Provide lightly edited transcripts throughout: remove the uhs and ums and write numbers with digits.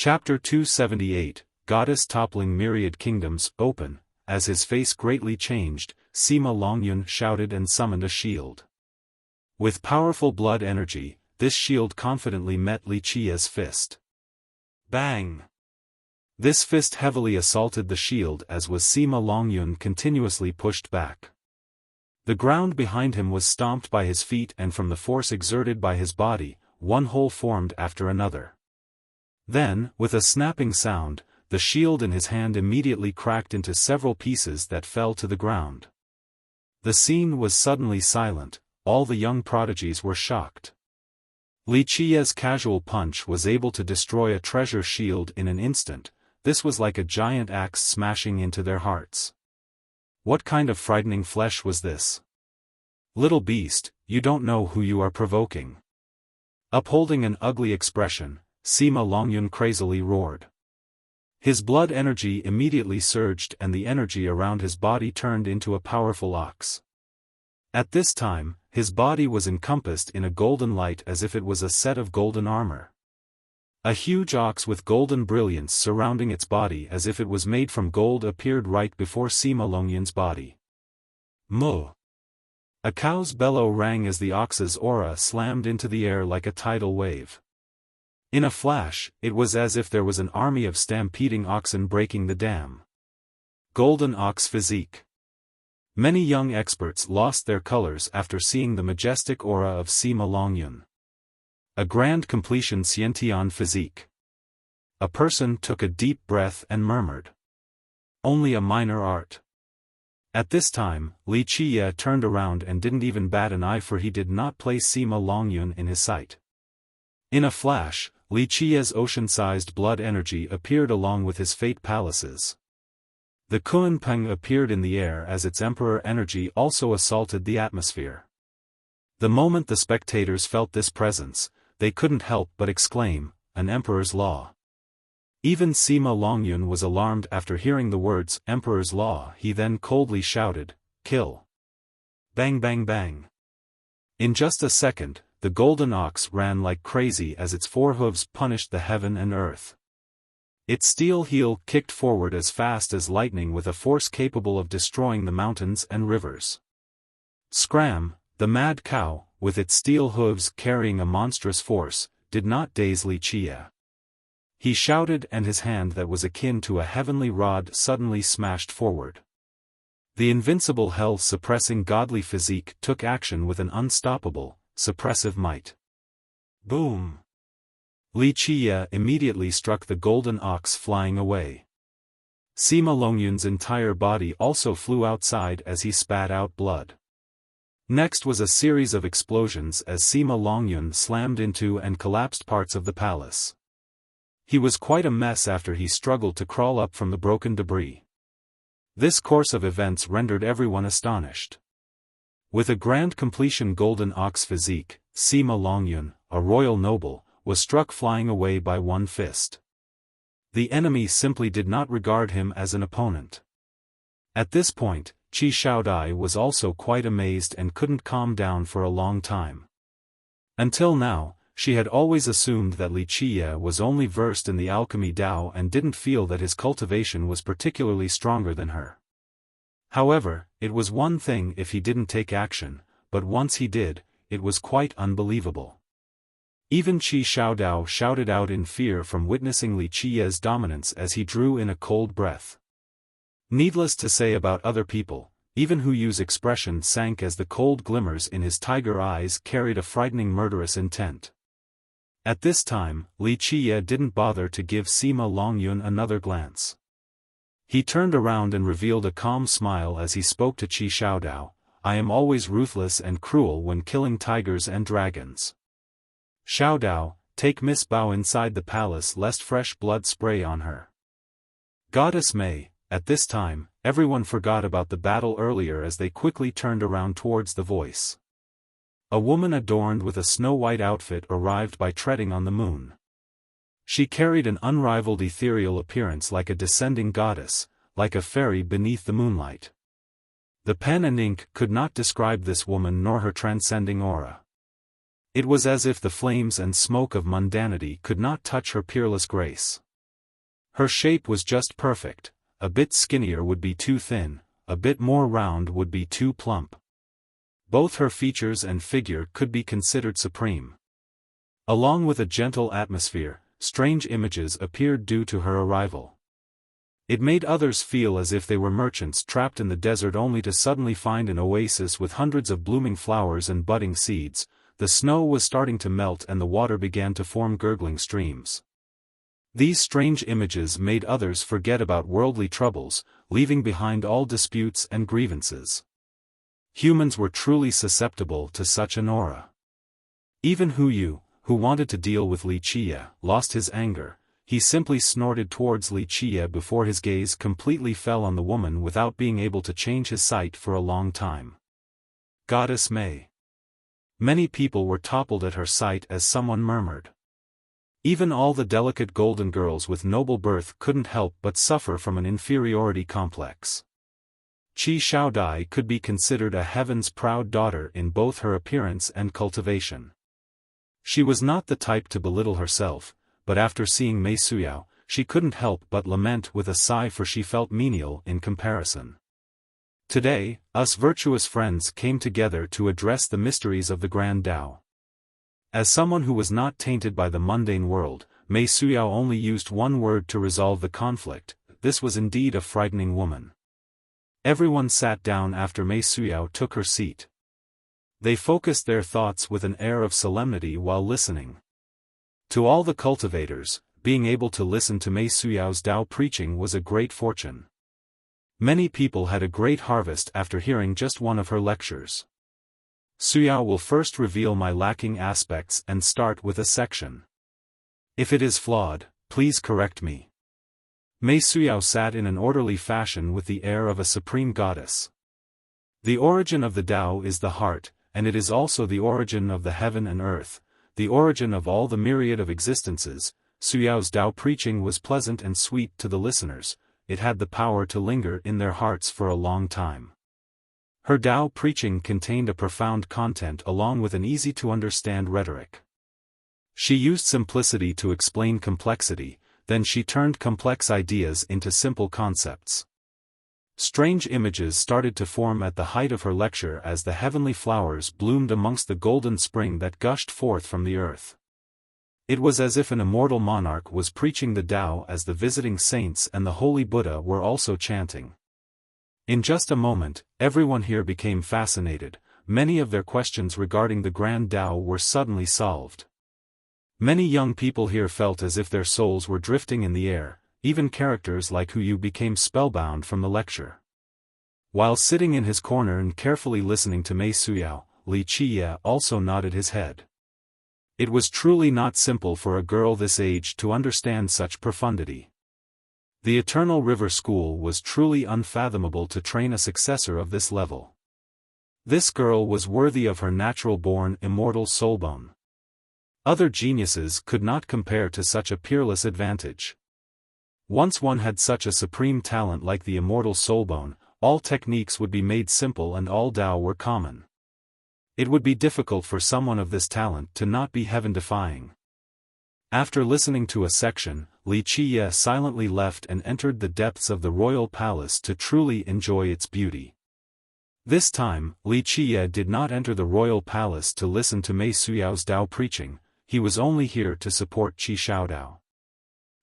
Chapter 278, Goddess Toppling Myriad Kingdoms, Open. As his face greatly changed, Sima Longyun shouted and summoned a shield. With powerful blood energy, this shield confidently met Li Qia's fist. Bang! This fist heavily assaulted the shield as was Sima Longyun continuously pushed back. The ground behind him was stomped by his feet, and from the force exerted by his body, one hole formed after another. Then, with a snapping sound, the shield in his hand immediately cracked into several pieces that fell to the ground. The scene was suddenly silent, all the young prodigies were shocked. Li Qia's casual punch was able to destroy a treasure shield in an instant. This was like a giant axe smashing into their hearts. What kind of frightening flesh was this? Little beast, you don't know who you are provoking. Upholding an ugly expression, Sima Longyun crazily roared. His blood energy immediately surged and the energy around his body turned into a powerful ox. At this time, his body was encompassed in a golden light as if it was a set of golden armor. A huge ox with golden brilliance surrounding its body as if it was made from gold appeared right before Sima Longyun's body. Moo! A cow's bellow rang as the ox's aura slammed into the air like a tidal wave. In a flash, it was as if there was an army of stampeding oxen breaking the dam. Golden Ox Physique. Many young experts lost their colors after seeing the majestic aura of Sima Longyun. A grand completion Xiantian Physique. A person took a deep breath and murmured. Only a minor art. At this time, Li Qia turned around and didn't even bat an eye, for he did not place Sima Longyun in his sight. In a flash, Li Qia's ocean-sized blood energy appeared along with his fate palaces. The Kunpeng appeared in the air as its emperor energy also assaulted the atmosphere. The moment the spectators felt this presence, they couldn't help but exclaim, "An emperor's law." Even Sima Longyun was alarmed after hearing the words, "Emperor's law." He then coldly shouted, "Kill!" Bang bang bang. In just a second, the golden ox ran like crazy as its four hooves punished the heaven and earth. Its steel heel kicked forward as fast as lightning with a force capable of destroying the mountains and rivers. Scram, the mad cow, with its steel hooves carrying a monstrous force, did not daze Li Qia. He shouted and his hand that was akin to a heavenly rod suddenly smashed forward. The invincible hell-suppressing godly physique took action with an unstoppable, suppressive might. Boom! Li Qia immediately struck the golden ox, flying away. Sima Longyun's entire body also flew outside as he spat out blood. Next was a series of explosions as Sima Longyun slammed into and collapsed parts of the palace. He was quite a mess after he struggled to crawl up from the broken debris. This course of events rendered everyone astonished. With a grand completion golden ox physique, Sima Longyun, a royal noble, was struck flying away by one fist. The enemy simply did not regard him as an opponent. At this point, Qi Shaodai was also quite amazed and couldn't calm down for a long time. Until now, she had always assumed that Li Qia was only versed in the alchemy Dao and didn't feel that his cultivation was particularly stronger than her. However, it was one thing if he didn't take action, but once he did, it was quite unbelievable. Even Qi Shaodao shouted out in fear from witnessing Li Qia's dominance as he drew in a cold breath. Needless to say about other people, even Hu Yu's expression sank as the cold glimmers in his tiger eyes carried a frightening murderous intent. At this time, Li Qia didn't bother to give Sima Longyun another glance. He turned around and revealed a calm smile as he spoke to Qi Shaodao, "I am always ruthless and cruel when killing tigers and dragons. Shaodao, take Miss Bao inside the palace lest fresh blood spray on her." Goddess May. At this time, everyone forgot about the battle earlier as they quickly turned around towards the voice. A woman adorned with a snow-white outfit arrived by treading on the moon. She carried an unrivaled ethereal appearance like a descending goddess, like a fairy beneath the moonlight. The pen and ink could not describe this woman nor her transcending aura. It was as if the flames and smoke of mundanity could not touch her peerless grace. Her shape was just perfect, a bit skinnier would be too thin, a bit more round would be too plump. Both her features and figure could be considered supreme. Along with a gentle atmosphere, strange images appeared due to her arrival. It made others feel as if they were merchants trapped in the desert only to suddenly find an oasis with hundreds of blooming flowers and budding seeds. The snow was starting to melt and the water began to form gurgling streams. These strange images made others forget about worldly troubles, leaving behind all disputes and grievances. Humans were truly susceptible to such an aura. Even Yu, who wanted to deal with Wuxia, lost his anger. He simply snorted towards Wuxia before his gaze completely fell on the woman without being able to change his sight for a long time. Goddess May. Many people were toppled at her sight as someone murmured. Even all the delicate golden girls with noble birth couldn't help but suffer from an inferiority complex. Xiaodai could be considered a heaven's proud daughter in both her appearance and cultivation. She was not the type to belittle herself, but after seeing Mei Suyao, she couldn't help but lament with a sigh, for she felt menial in comparison. Today, us virtuous friends came together to address the mysteries of the Grand Tao. As someone who was not tainted by the mundane world, Mei Suyao only used one word to resolve the conflict. This was indeed a frightening woman. Everyone sat down after Mei Suyao took her seat. They focused their thoughts with an air of solemnity while listening. To all the cultivators, being able to listen to Mei Suyao's Tao preaching was a great fortune. Many people had a great harvest after hearing just one of her lectures. Suyao will first reveal my lacking aspects and start with a section. If it is flawed, please correct me. Mei Suyao sat in an orderly fashion with the air of a supreme goddess. The origin of the Tao is the heart, and it is also the origin of the heaven and earth, the origin of all the myriad of existences. Suyao's Tao preaching was pleasant and sweet to the listeners. It had the power to linger in their hearts for a long time. Her Tao preaching contained a profound content along with an easy-to-understand rhetoric. She used simplicity to explain complexity, then she turned complex ideas into simple concepts. Strange images started to form at the height of her lecture as the heavenly flowers bloomed amongst the golden spring that gushed forth from the earth. It was as if an immortal monarch was preaching the Tao as the visiting saints and the holy Buddha were also chanting. In just a moment, everyone here became fascinated. Many of their questions regarding the Grand Tao were suddenly solved. Many young people here felt as if their souls were drifting in the air. Even characters like Yu became spellbound from the lecture. While sitting in his corner and carefully listening to Mei Suyao, Wuxia also nodded his head. It was truly not simple for a girl this age to understand such profundity. The Eternal River School was truly unfathomable to train a successor of this level. This girl was worthy of her natural-born immortal soulbone. Other geniuses could not compare to such a peerless advantage. Once one had such a supreme talent like the immortal soulbone, all techniques would be made simple and all Tao were common. It would be difficult for someone of this talent to not be heaven-defying. After listening to a section, Wuxia silently left and entered the depths of the royal palace to truly enjoy its beauty. This time, Wuxia did not enter the royal palace to listen to Mei Suyao's Tao preaching. He was only here to support Xiaodao.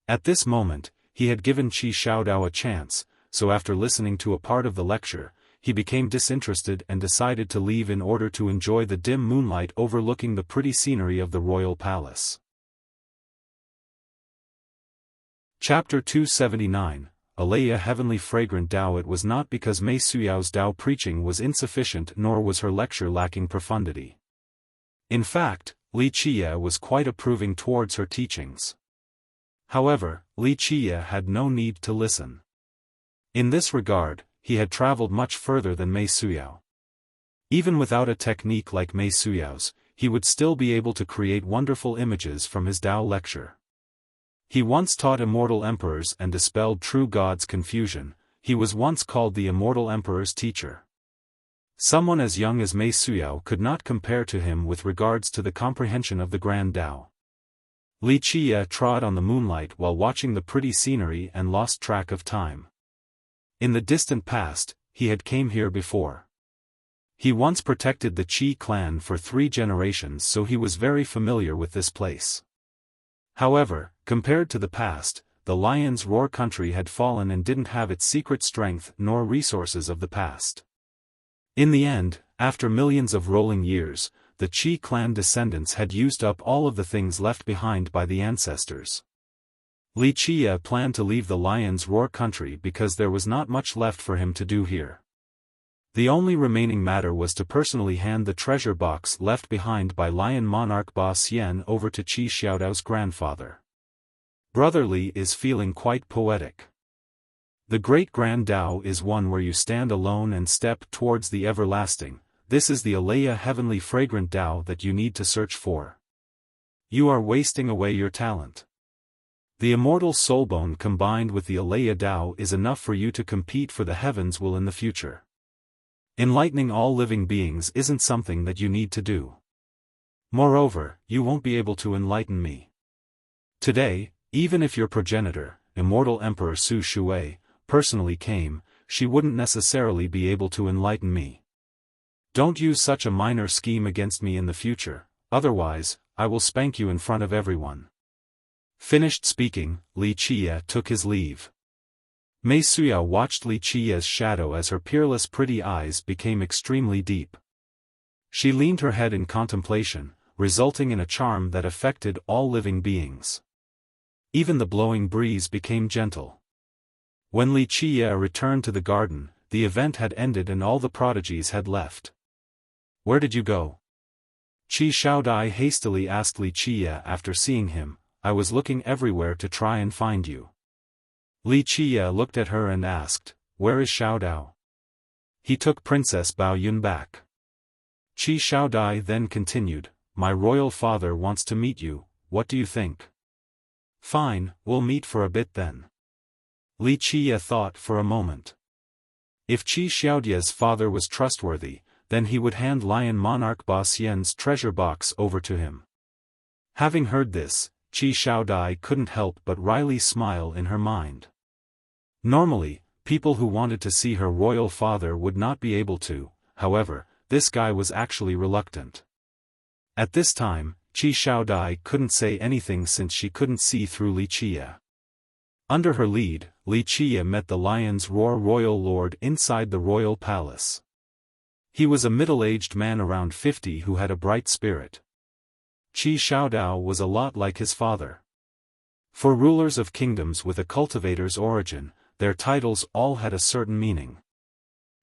At this moment, he had given Xiaodao a chance, so after listening to a part of the lecture, he became disinterested and decided to leave in order to enjoy the dim moonlight overlooking the pretty scenery of the royal palace. Chapter 279, Alea Heavenly Fragrant Tao. It was not because Mei Suyao's Tao preaching was insufficient nor was her lecture lacking profundity. In fact, Wuxia was quite approving towards her teachings. However, Wuxia had no need to listen. In this regard, he had traveled much further than Mei Suyao. Even without a technique like Mei Suyao's, he would still be able to create wonderful images from his Tao lecture. He once taught immortal emperors and dispelled true gods' confusion. He was once called the immortal emperor's teacher. Someone as young as Mei Suyao could not compare to him with regards to the comprehension of the Grand Tao. Li Qie trod on the moonlight while watching the pretty scenery and lost track of time. In the distant past, he had came here before. He once protected the Qi clan for 3 generations, so he was very familiar with this place. However, compared to the past, the Lion's Roar country had fallen and didn't have its secret strength nor resources of the past. In the end, after millions of rolling years, the Qi clan descendants had used up all of the things left behind by the ancestors. Li Qie planned to leave the Lion's Roar country because there was not much left for him to do here. The only remaining matter was to personally hand the treasure box left behind by Lion Monarch Ba Xian over to Qi Xiaodao's grandfather. Brother Li is feeling quite poetic. The Great Grand Tao is one where you stand alone and step towards the everlasting. This is the Alaya heavenly fragrant Tao that you need to search for. You are wasting away your talent. The immortal soulbone combined with the Alaya Tao is enough for you to compete for the heavens will in the future. Enlightening all living beings isn't something that you need to do. Moreover, you won't be able to enlighten me. Today, even if your progenitor, immortal Emperor Su Shui, personally came, she wouldn't necessarily be able to enlighten me. Don't use such a minor scheme against me in the future, otherwise, I will spank you in front of everyone. Finished speaking, Li Qie took his leave. Mei Suya watched Li Qie's shadow as her peerless pretty eyes became extremely deep. She leaned her head in contemplation, resulting in a charm that affected all living beings. Even the blowing breeze became gentle. When Li Qie returned to the garden, the event had ended and all the prodigies had left. Where did you go? Qi Xiaodai hastily asked Li Qie after seeing him. I was looking everywhere to try and find you. Li Qie looked at her and asked, where is Xiaodao? He took Princess Bao Yun back. Qi Xiaodai then continued, my royal father wants to meet you, what do you think? Fine, we'll meet for a bit then. Li Qie thought for a moment. If Qi Xiaodia's father was trustworthy, then he would hand Lion Monarch Ba Xian's treasure box over to him. Having heard this, Qi Xiaodai couldn't help but wryly smile in her mind. Normally, people who wanted to see her royal father would not be able to, however, this guy was actually reluctant. At this time, Qi Xiaodai couldn't say anything since she couldn't see through Li Qie. Under her lead, Li Qie met the Lion's Roar royal lord inside the royal palace. He was a middle-aged man around 50 who had a bright spirit. Qi Xiaodao was a lot like his father. For rulers of kingdoms with a cultivator's origin, their titles all had a certain meaning.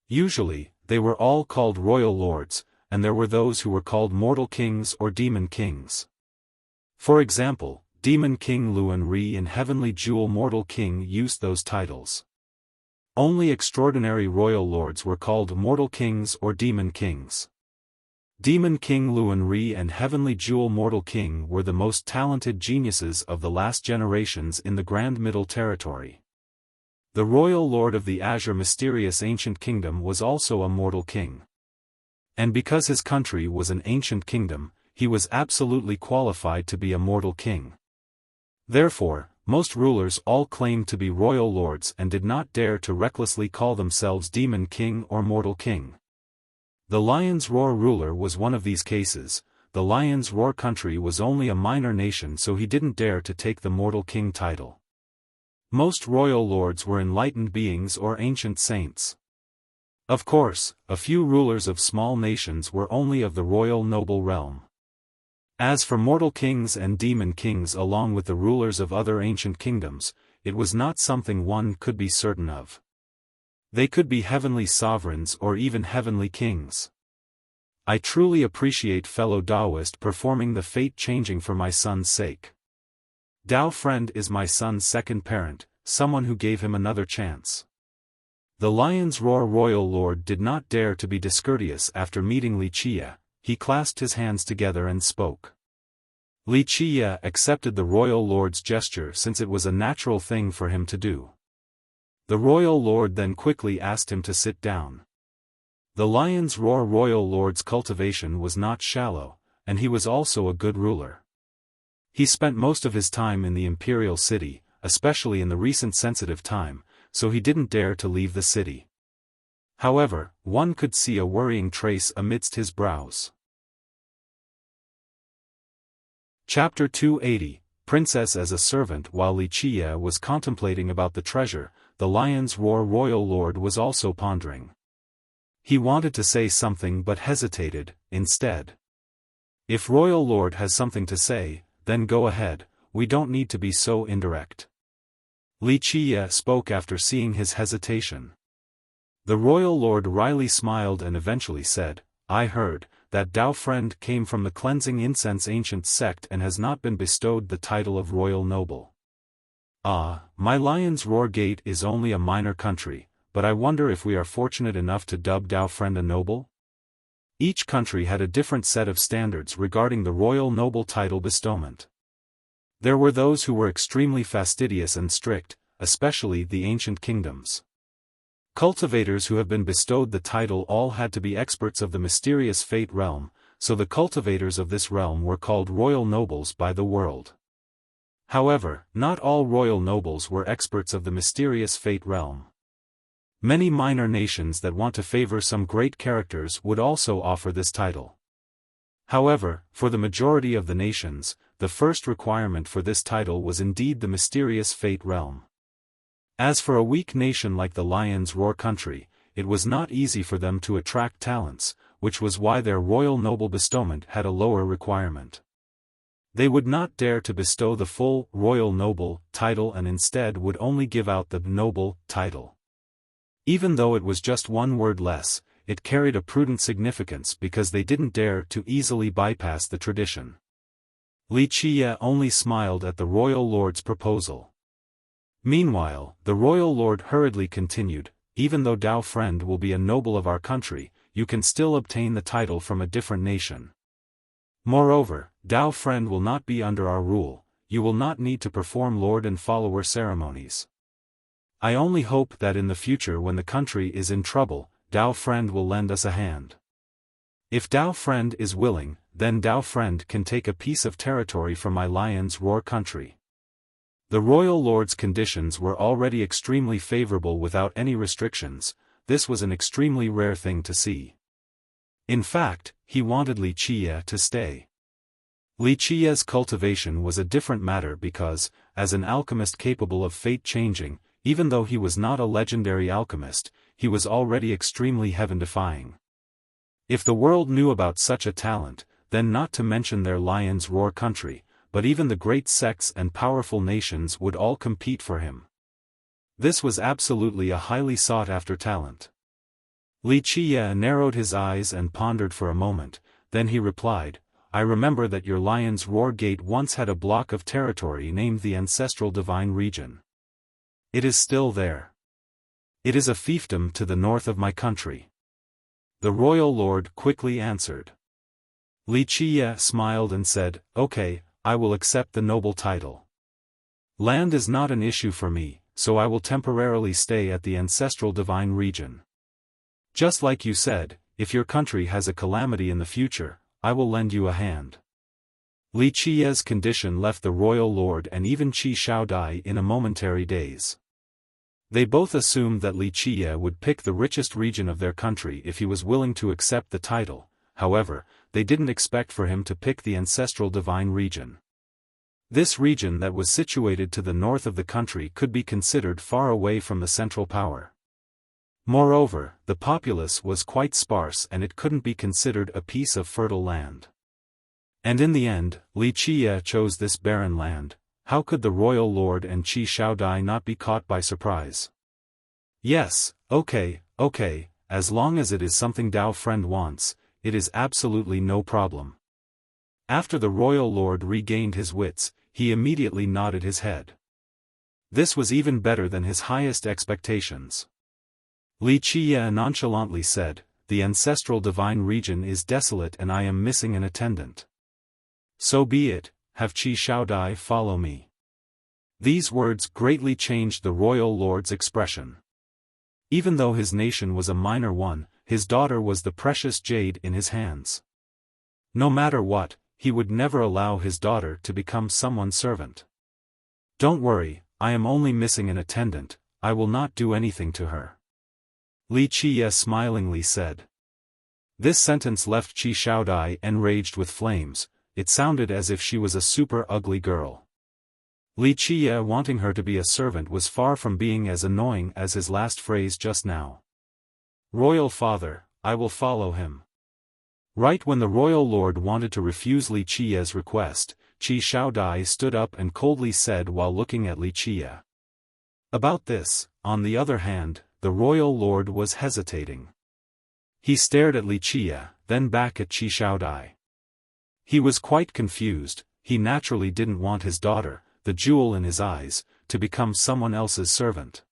Usually, they were all called royal lords, and there were those who were called mortal kings or demon kings. For example, Demon King Luan Ri and Heavenly Jewel Mortal King used those titles. Only extraordinary royal lords were called mortal kings or demon kings. Demon King Luan Ri and Heavenly Jewel Mortal King were the most talented geniuses of the last generations in the Grand Middle Territory. The royal lord of the Azure Mysterious Ancient Kingdom was also a mortal king. And because his country was an ancient kingdom, he was absolutely qualified to be a mortal king. Therefore, most rulers all claimed to be royal lords and did not dare to recklessly call themselves demon king or mortal king. The Lion's Roar ruler was one of these cases. The Lion's Roar country was only a minor nation, so he didn't dare to take the mortal king title. Most royal lords were enlightened beings or ancient saints. Of course, a few rulers of small nations were only of the royal noble realm. As for mortal kings and demon kings along with the rulers of other ancient kingdoms, it was not something one could be certain of. They could be heavenly sovereigns or even heavenly kings. I truly appreciate fellow Taoist performing the fate changing for my son's sake. Tao Friend is my son's second parent, someone who gave him another chance. The Lion's Roar royal lord did not dare to be discourteous after meeting Li Qie. He clasped his hands together and spoke. Li Qie accepted the royal lord's gesture since it was a natural thing for him to do. The royal lord then quickly asked him to sit down. The Lion's Roar royal lord's cultivation was not shallow, and he was also a good ruler. He spent most of his time in the imperial city, especially in the recent sensitive time, so he didn't dare to leave the city. However, one could see a worrying trace amidst his brows. Chapter 280, Princess as a Servant. While Wuxia was contemplating about the treasure, the Lion's Roar royal lord was also pondering. He wanted to say something but hesitated, instead. If royal lord has something to say, then go ahead, we don't need to be so indirect. Wuxia spoke after seeing his hesitation. The royal lord wryly smiled and eventually said, I heard that Dao friend came from the cleansing incense ancient sect and has not been bestowed the title of royal noble. Ah, my Lion's Roar Gate is only a minor country, but I wonder if we are fortunate enough to dub Dao friend a noble? Each country had a different set of standards regarding the royal noble title bestowment. There were those who were extremely fastidious and strict, especially the ancient kingdoms. Cultivators who have been bestowed the title all had to be experts of the mysterious fate realm, so the cultivators of this realm were called royal nobles by the world. However, not all royal nobles were experts of the mysterious fate realm. Many minor nations that want to favor some great characters would also offer this title. However, for the majority of the nations, the first requirement for this title was indeed the mysterious fate realm. As for a weak nation like the Lion's Roar country, it was not easy for them to attract talents, which was why their royal noble bestowment had a lower requirement. They would not dare to bestow the full royal noble title and instead would only give out the noble title. Even though it was just one word less, it carried a prudent significance because they didn't dare to easily bypass the tradition. Wuxia only smiled at the royal lord's proposal. Meanwhile, the royal lord hurriedly continued, even though Dao friend will be a noble of our country, you can still obtain the title from a different nation. Moreover, Dao friend will not be under our rule, you will not need to perform lord and follower ceremonies. I only hope that in the future when the country is in trouble, Dao friend will lend us a hand. If Dao friend is willing, then Dao friend can take a piece of territory from my Lion's Roar country. The royal lord's conditions were already extremely favorable without any restrictions. This was an extremely rare thing to see. In fact, he wanted Wuxia to stay. Wuxia's cultivation was a different matter because, as an alchemist capable of fate-changing, even though he was not a legendary alchemist, he was already extremely heaven-defying. If the world knew about such a talent, then not to mention their Lion's Roar country, but even the great sects and powerful nations would all compete for him. This was absolutely a highly sought-after talent. Wuxia narrowed his eyes and pondered for a moment, then he replied, I remember that your Lion's Roar Gate once had a block of territory named the Ancestral Divine Region. It is still there. It is a fiefdom to the north of my country. The royal lord quickly answered. Wuxia smiled and said, Okay, I will accept the noble title. Land is not an issue for me, so I will temporarily stay at the Ancestral Divine Region. Just like you said, if your country has a calamity in the future, I will lend you a hand. Wuxia's condition left the royal lord and even Qi Shaodai in a momentary daze. They both assumed that Wuxia would pick the richest region of their country if he was willing to accept the title, however, they didn't expect for him to pick the Ancestral Divine Region. This region that was situated to the north of the country could be considered far away from the central power. Moreover, the populace was quite sparse and it couldn't be considered a piece of fertile land. And in the end, Wuxia chose this barren land. How could the royal lord and Qi Shaodai not be caught by surprise? Yes, okay, as long as it is something Dao friend wants, it is absolutely no problem. After the royal lord regained his wits, he immediately nodded his head. This was even better than his highest expectations. Wuxia nonchalantly said, The Ancestral Divine Region is desolate and I am missing an attendant. So be it, have Qi Shaodai follow me. These words greatly changed the royal lord's expression. Even though his nation was a minor one, his daughter was the precious jade in his hands. No matter what, he would never allow his daughter to become someone's servant. "Don't worry, I am only missing an attendant, I will not do anything to her," Li Qiye smilingly said. This sentence left Qi Xiaodai enraged with flames. It sounded as if she was a super ugly girl. Li Qiye wanting her to be a servant was far from being as annoying as his last phrase just now. "Royal father, I will follow him." Right when the royal lord wanted to refuse Li Qiye's request, Qi Xiaodai stood up and coldly said while looking at Li Qiye. About this, on the other hand, the royal lord was hesitating. He stared at Li Qiye, then back at Qi Xiaodai. He was quite confused. He naturally didn't want his daughter, the jewel in his eyes, to become someone else's servant.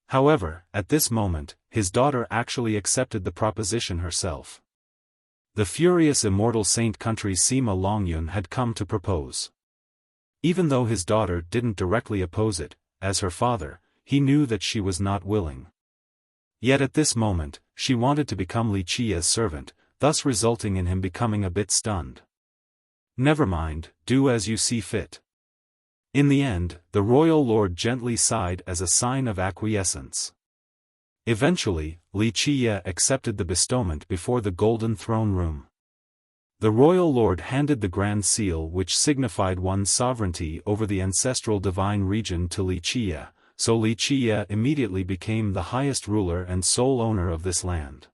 However, at this moment, his daughter actually accepted the proposition herself. The furious immortal saint country Sima Longyun had come to propose. Even though his daughter didn't directly oppose it, as her father, he knew that she was not willing. Yet at this moment, she wanted to become Li Qiye's servant, thus resulting in him becoming a bit stunned. "Never mind, do as you see fit." In the end, the royal lord gently sighed as a sign of acquiescence. Eventually, Li Qiye accepted the bestowment before the golden throne room. The royal lord handed the grand seal which signified one's sovereignty over the ancestral divine region to Li Qiye, so Li Qiye immediately became the highest ruler and sole owner of this land.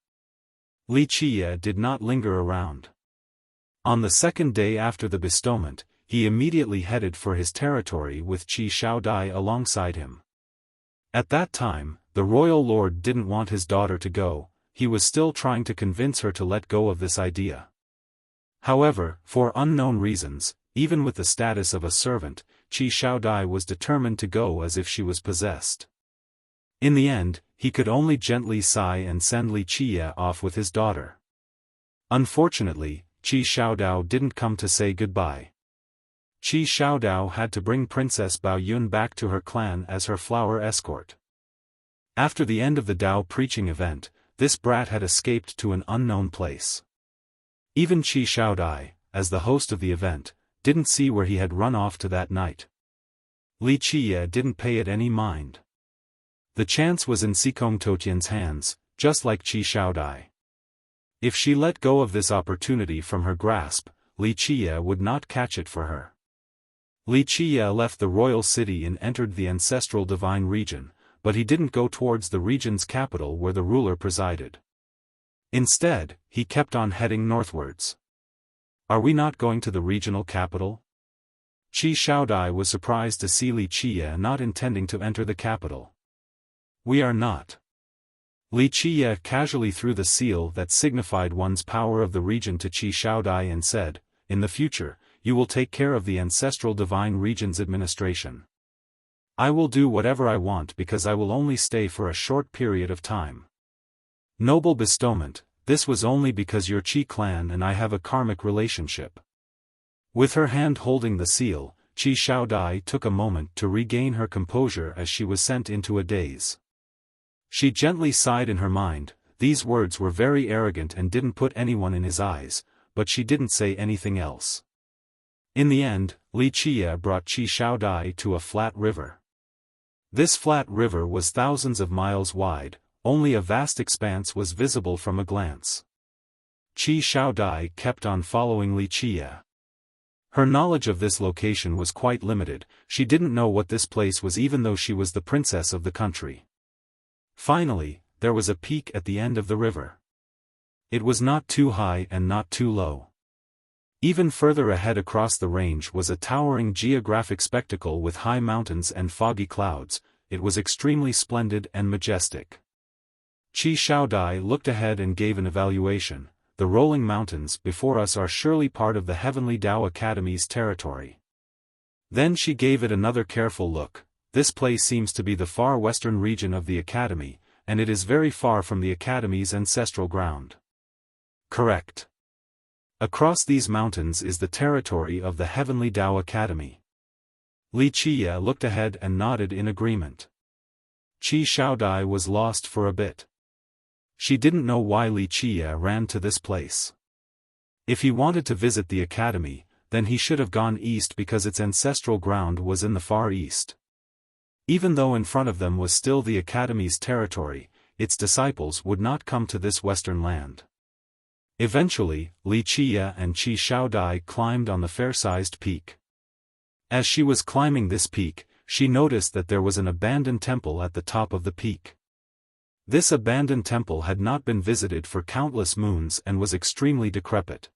Li Qiye did not linger around. On the second day after the bestowment, he immediately headed for his territory with Qi Xiaodai alongside him. At that time, the royal lord didn't want his daughter to go, he was still trying to convince her to let go of this idea. However, for unknown reasons, even with the status of a servant, Qi Xiaodai was determined to go as if she was possessed. In the end, he could only gently sigh and send Li Qiye off with his daughter. Unfortunately, Qi Xiaodao didn't come to say goodbye. Qi Xiaodao had to bring Princess Bao Yun back to her clan as her flower escort. After the end of the Dao preaching event, this brat had escaped to an unknown place. Even Qi Xiaodai, as the host of the event, didn't see where he had run off to that night. Li Qiye didn't pay it any mind. The chance was in Xikong Toutian's hands, just like Qi Xiaodai. If she let go of this opportunity from her grasp, Li Qiye would not catch it for her. Li Qiye left the royal city and entered the ancestral divine region, but he didn't go towards the region's capital where the ruler presided. Instead, he kept on heading northwards. "Are we not going to the regional capital?" Qi Xiaodai was surprised to see Li Qiye not intending to enter the capital. "We are not." Li Qiye casually threw the seal that signified one's power of the region to Qi Xiaodai and said, "In the future, you will take care of the ancestral divine region's administration. I will do whatever I want because I will only stay for a short period of time." Noble bestowment, this was only because your Qi clan and I have a karmic relationship. With her hand holding the seal, Qi Xiaodai took a moment to regain her composure as she was sent into a daze. She gently sighed in her mind. These words were very arrogant and didn't put anyone in his eyes, but she didn't say anything else. In the end, Li Qiye brought Qi Xiaodai to a flat river. This flat river was thousands of miles wide, only a vast expanse was visible from a glance. Qi Xiaodai kept on following Li Qiye. Her knowledge of this location was quite limited, she didn't know what this place was even though she was the princess of the country. Finally, there was a peak at the end of the river. It was not too high and not too low. Even further ahead across the range was a towering geographic spectacle with high mountains and foggy clouds. It was extremely splendid and majestic. Qi Xiaodai looked ahead and gave an evaluation. The rolling mountains before us are surely part of the Heavenly Dao Academy's territory. Then she gave it another careful look. This place seems to be the far western region of the Academy, and it is very far from the Academy's ancestral ground. Correct. Across these mountains is the territory of the Heavenly Dao Academy. Li Qiye looked ahead and nodded in agreement. Qi Xiaodai was lost for a bit. She didn't know why Li Qiye ran to this place. If he wanted to visit the academy, then he should have gone east because its ancestral ground was in the far east. Even though in front of them was still the academy's territory, its disciples would not come to this western land. Eventually, Li Qie and Qi Shaodai climbed on the fair-sized peak. As she was climbing this peak, she noticed that there was an abandoned temple at the top of the peak. This abandoned temple had not been visited for countless moons and was extremely decrepit.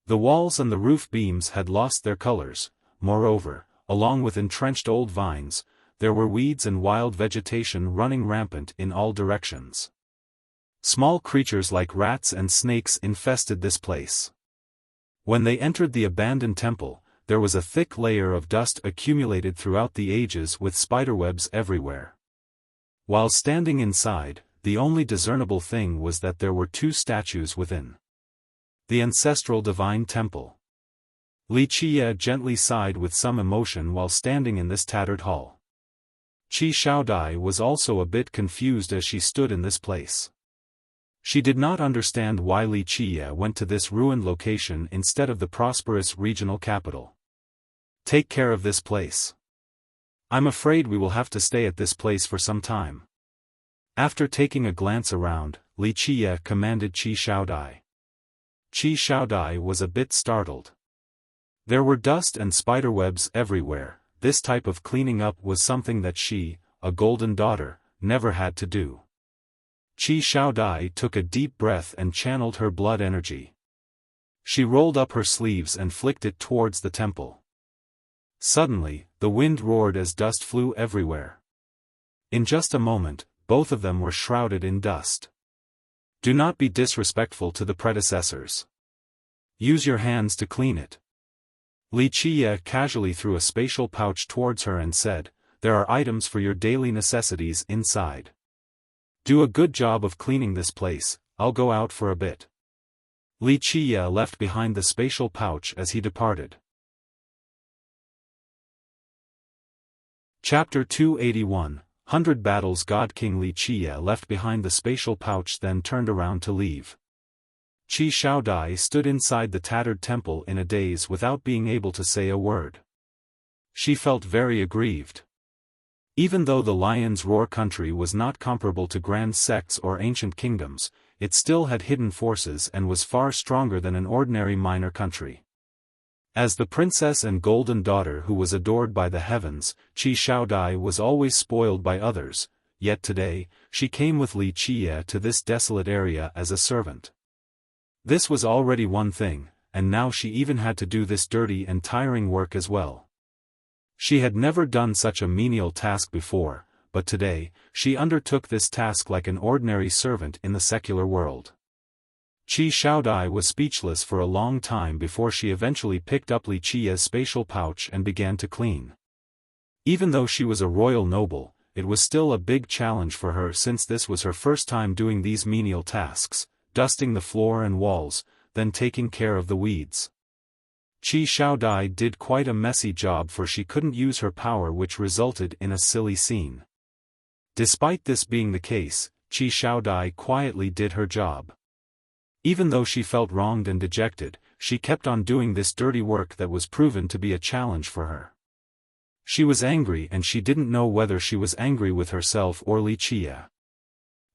The walls and the roof beams had lost their colors. Moreover, along with entrenched old vines, there were weeds and wild vegetation running rampant in all directions. Small creatures like rats and snakes infested this place. When they entered the abandoned temple, there was a thick layer of dust accumulated throughout the ages with spiderwebs everywhere. While standing inside, the only discernible thing was that there were two statues within the ancestral divine temple. Li Qie gently sighed with some emotion while standing in this tattered hall. Qi Shaodai was also a bit confused as she stood in this place. She did not understand why Li Qie went to this ruined location instead of the prosperous regional capital. Take care of this place. I'm afraid we will have to stay at this place for some time. After taking a glance around, Li Qie commanded Qi Shaodai. Qi Shaodai was a bit startled. There were dust and spiderwebs everywhere. This type of cleaning up was something that she, a golden daughter, never had to do. Qi Shaodai took a deep breath and channeled her blood energy. She rolled up her sleeves and flicked it towards the temple. Suddenly, the wind roared as dust flew everywhere. In just a moment, both of them were shrouded in dust. Do not be disrespectful to the predecessors. Use your hands to clean it. Li Qie casually threw a spatial pouch towards her and said, "There are items for your daily necessities inside. Do a good job of cleaning this place, I'll go out for a bit." Li Qie left behind the spatial pouch as he departed. Chapter 281, 100 Battles. God King Li Qie left behind the spatial pouch, then turned around to leave. Qi Shaodai stood inside the tattered temple in a daze without being able to say a word. She felt very aggrieved. Even though the Lion's Roar country was not comparable to grand sects or ancient kingdoms, it still had hidden forces and was far stronger than an ordinary minor country. As the princess and golden daughter who was adored by the heavens, Qi Shaodai was always spoiled by others, yet today, she came with Li Qie to this desolate area as a servant. This was already one thing, and now she even had to do this dirty and tiring work as well. She had never done such a menial task before, but today, she undertook this task like an ordinary servant in the secular world. Qi Shaodai was speechless for a long time before she eventually picked up Li Qie's spatial pouch and began to clean. Even though she was a royal noble, it was still a big challenge for her since this was her first time doing these menial tasks, dusting the floor and walls, then taking care of the weeds. Qi Shaodai did quite a messy job, for she couldn't use her power, which resulted in a silly scene. Despite this being the case, Qi Shaodai quietly did her job. Even though she felt wronged and dejected, she kept on doing this dirty work that was proven to be a challenge for her. She was angry, and she didn't know whether she was angry with herself or Li Qie.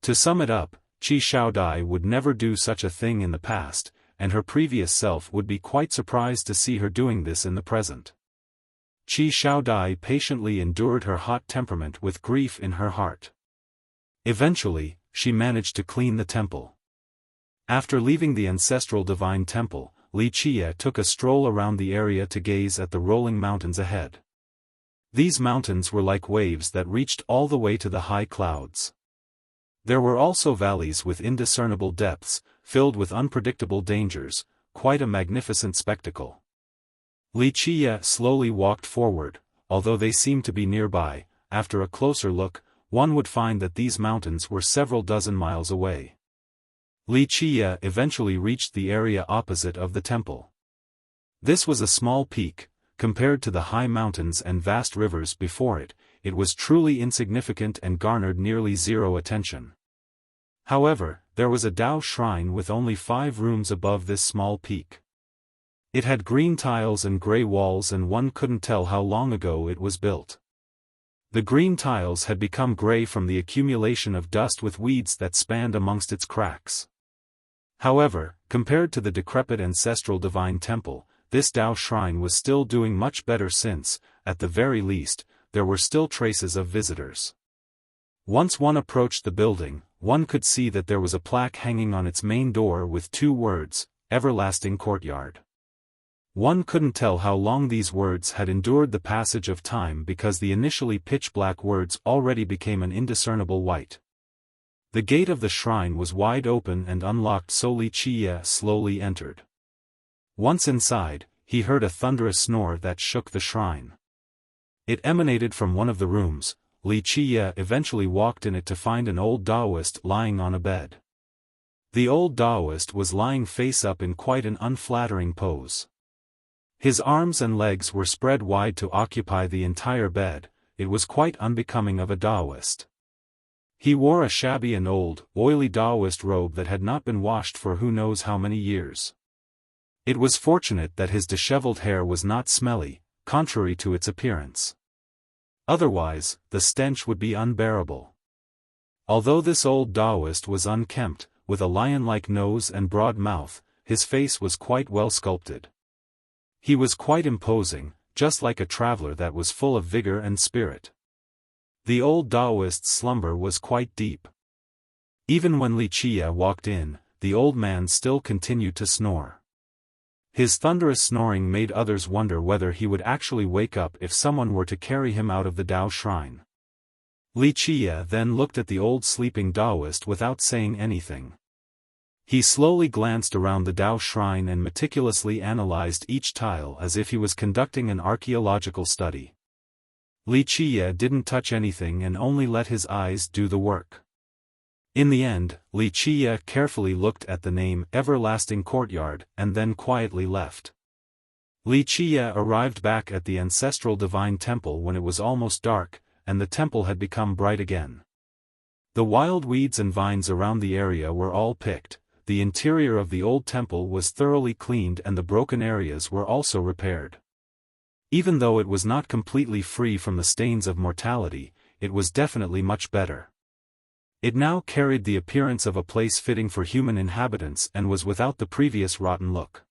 To sum it up, Qi Shaodai would never do such a thing in the past, and her previous self would be quite surprised to see her doing this in the present. Qi Shaodai patiently endured her hot temperament with grief in her heart. Eventually, she managed to clean the temple. After leaving the ancestral divine temple, Li Qie took a stroll around the area to gaze at the rolling mountains ahead. These mountains were like waves that reached all the way to the high clouds. There were also valleys with indiscernible depths, filled with unpredictable dangers, quite a magnificent spectacle. Li Qie slowly walked forward. Although they seemed to be nearby, after a closer look, one would find that these mountains were several dozen miles away. Li Qie eventually reached the area opposite of the temple. This was a small peak. Compared to the high mountains and vast rivers before it, it was truly insignificant and garnered nearly zero attention. However, there was a Dao shrine with only 5 rooms above this small peak. It had green tiles and gray walls, and one couldn't tell how long ago it was built. The green tiles had become gray from the accumulation of dust with weeds that spanned amongst its cracks. However, compared to the decrepit ancestral divine temple, this Dao shrine was still doing much better since, at the very least, there were still traces of visitors. Once one approached the building, one could see that there was a plaque hanging on its main door with 2 words, "Everlasting Courtyard." One couldn't tell how long these words had endured the passage of time, because the initially pitch-black words already became an indiscernible white. The gate of the shrine was wide open and unlocked, so Wuxia slowly entered. Once inside, he heard a thunderous snore that shook the shrine. It emanated from one of the rooms. Wuxia eventually walked in it to find an old Taoist lying on a bed. The old Taoist was lying face up in quite an unflattering pose. His arms and legs were spread wide to occupy the entire bed. It was quite unbecoming of a Taoist. He wore a shabby and old, oily Taoist robe that had not been washed for who knows how many years. It was fortunate that his disheveled hair was not smelly, contrary to its appearance. Otherwise, the stench would be unbearable. Although this old Taoist was unkempt, with a lion-like nose and broad mouth, his face was quite well sculpted. He was quite imposing, just like a traveler that was full of vigor and spirit. The old Taoist's slumber was quite deep. Even when Wuxia walked in, the old man still continued to snore. His thunderous snoring made others wonder whether he would actually wake up if someone were to carry him out of the Dao shrine. Wuxia then looked at the old sleeping Taoist without saying anything. He slowly glanced around the Dao shrine and meticulously analyzed each tile as if he was conducting an archaeological study. Wuxia didn't touch anything and only let his eyes do the work. In the end, Wuxia carefully looked at the name "Everlasting Courtyard" and then quietly left. Wuxia arrived back at the ancestral divine temple when it was almost dark, and the temple had become bright again. The wild weeds and vines around the area were all picked. The interior of the old temple was thoroughly cleaned and the broken areas were also repaired. Even though it was not completely free from the stains of mortality, it was definitely much better. It now carried the appearance of a place fitting for human inhabitants and was without the previous rotten look.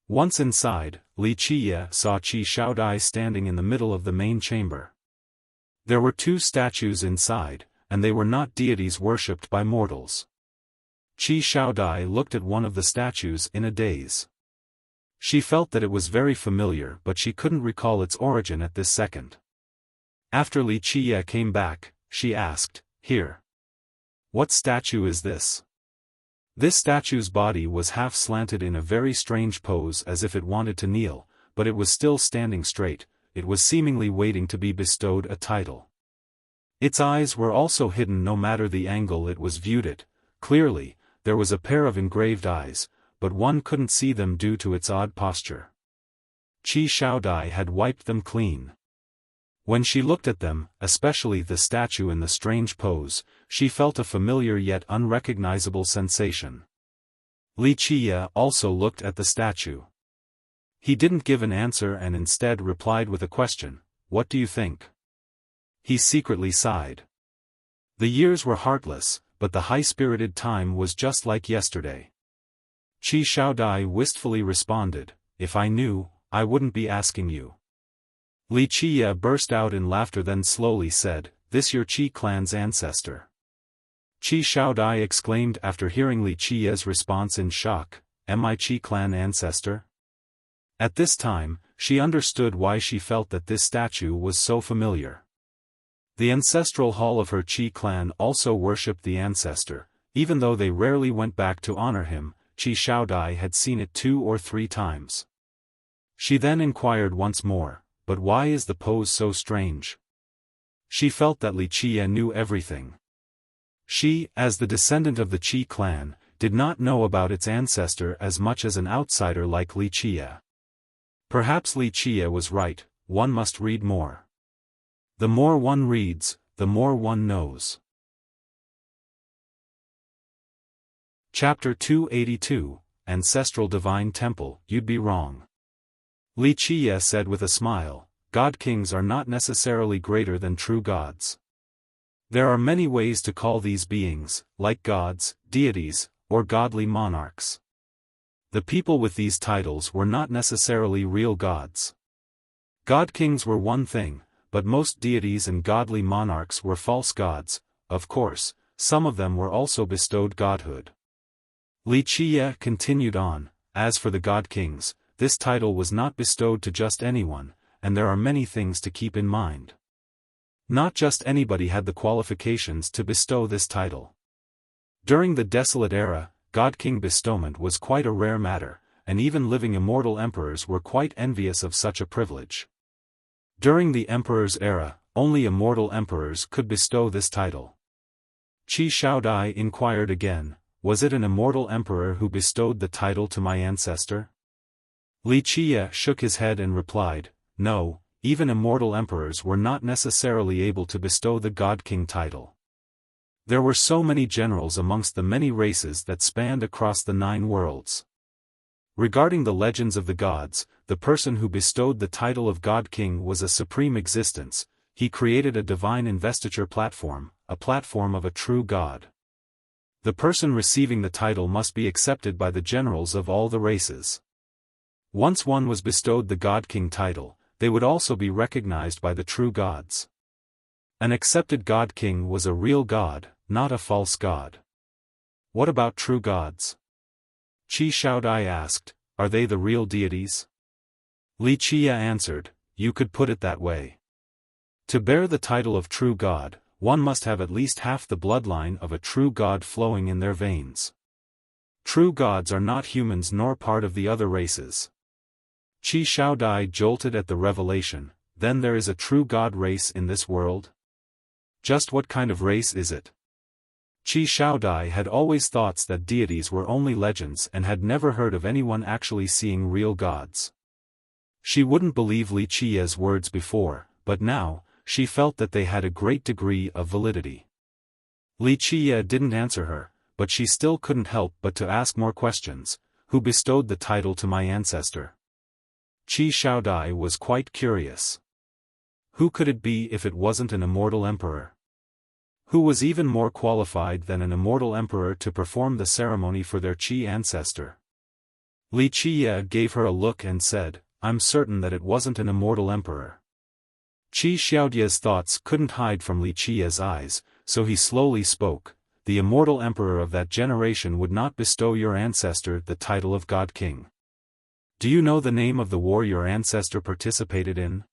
Once inside, Wuxia saw Qi Shaodai standing in the middle of the main chamber. There were 2 statues inside, and they were not deities worshipped by mortals. Qi Shaodai looked at one of the statues in a daze. She felt that it was very familiar, but she couldn't recall its origin at this second. After Wuxia came back, she asked, "Here. What statue is this?" This statue's body was half slanted in a very strange pose as if it wanted to kneel, but it was still standing straight. It was seemingly waiting to be bestowed a title. Its eyes were also hidden no matter the angle it was viewed at. Clearly, there was a pair of engraved eyes, but one couldn't see them due to its odd posture. Qi Shaodai had wiped them clean. When she looked at them, especially the statue in the strange pose, she felt a familiar yet unrecognizable sensation. Wuxia also looked at the statue. He didn't give an answer and instead replied with a question, "What do you think?" He secretly sighed. The years were heartless, but the high-spirited time was just like yesterday. Qi Shaodai wistfully responded, "If I knew, I wouldn't be asking you." Wuxia burst out in laughter, then slowly said, "This your Qi clan's ancestor?" Qi Shaodai exclaimed after hearing Wuxia's response in shock, "Am I Qi clan ancestor?" At this time, she understood why she felt that this statue was so familiar. The ancestral hall of her Qi clan also worshipped the ancestor. Even though they rarely went back to honor him, Qi Shaodai had seen it 2 or 3 times. She then inquired once more, "But why is the pose so strange?" She felt that Wuxia knew everything. She, as the descendant of the Qi clan, did not know about its ancestor as much as an outsider like Wuxia. Perhaps Wuxia was right, one must read more. The more one reads, the more one knows. Chapter 282, Ancestral Divine Temple. You'd be wrong. Wuxia said with a smile, God kings are not necessarily greater than true gods. There are many ways to call these beings, like gods, deities, or godly monarchs. The people with these titles were not necessarily real gods. God kings were one thing, but most deities and godly monarchs were false gods. Of course, some of them were also bestowed godhood. Wuxia continued on, as for the god kings, this title was not bestowed to just anyone, and there are many things to keep in mind. Not just anybody had the qualifications to bestow this title. During the Desolate Era, God King bestowment was quite a rare matter, and even living immortal emperors were quite envious of such a privilege. During the Emperor's era, only immortal emperors could bestow this title. Xiaofan inquired again, was it an immortal emperor who bestowed the title to my ancestor? Wuxia shook his head and replied, no, even immortal emperors were not necessarily able to bestow the God King title. There were so many generals amongst the many races that spanned across the 9 worlds. Regarding the legends of the gods, the person who bestowed the title of God King was a supreme existence. He created a divine investiture platform, a platform of a true god. The person receiving the title must be accepted by the generals of all the races. Once one was bestowed the God King title, they would also be recognized by the true gods. An accepted God King was a real god, not a false god. What about true gods? Xiaofan asked, are they the real deities? Wuxia answered, you could put it that way. To bear the title of true god, one must have at least half the bloodline of a true god flowing in their veins. True gods are not humans nor part of the other races. Xiaofan jolted at the revelation, then there is a true god race in this world? Just what kind of race is it? Xiaofan had always thought that deities were only legends and had never heard of anyone actually seeing real gods. She wouldn't believe Wuxia's words before, but now, she felt that they had a great degree of validity. Wuxia didn't answer her, but she still couldn't help but to ask more questions. Who bestowed the title to my ancestor? Xiaofan was quite curious. Who could it be if it wasn't an immortal emperor? Who was even more qualified than an immortal emperor to perform the ceremony for their Qi ancestor? Wuxia gave her a look and said, I'm certain that it wasn't an immortal emperor. Xiaofan's thoughts couldn't hide from Wuxia's eyes, so he slowly spoke, the immortal emperor of that generation would not bestow your ancestor the title of God King. Do you know the name of the war your ancestor participated in?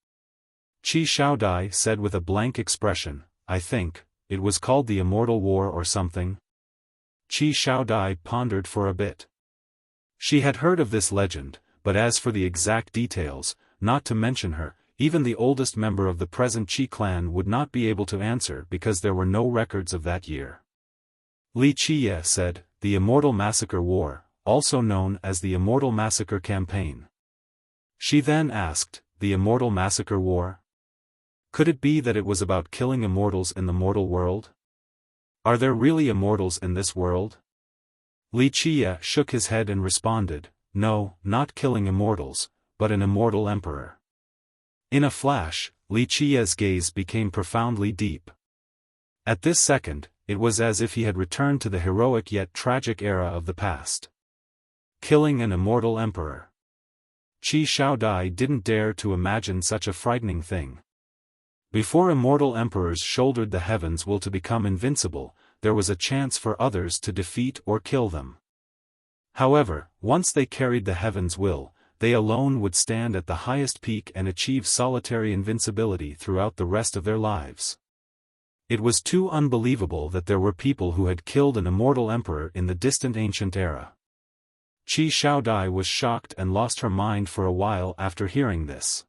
Xiaofan said with a blank expression, I think, it was called the Immortal War or something. Xiaofan pondered for a bit. She had heard of this legend, but as for the exact details, not to mention her, even the oldest member of the present Qi clan would not be able to answer because there were no records of that year. Wuxia said, the Immortal Massacre War, also known as the Immortal Massacre Campaign. She then asked, the Immortal Massacre War? Could it be that it was about killing immortals in the mortal world? Are there really immortals in this world? Wuxia shook his head and responded, no, not killing immortals, but an immortal emperor. In a flash, Wuxia's gaze became profoundly deep. At this second, it was as if he had returned to the heroic yet tragic era of the past. Killing an immortal emperor. Xiaofan didn't dare to imagine such a frightening thing. Before immortal emperors shouldered the heavens will to become invincible, there was a chance for others to defeat or kill them. However, once they carried the heavens will, they alone would stand at the highest peak and achieve solitary invincibility throughout the rest of their lives. It was too unbelievable that there were people who had killed an immortal emperor in the distant ancient era. Xiaofan was shocked and lost her mind for a while after hearing this.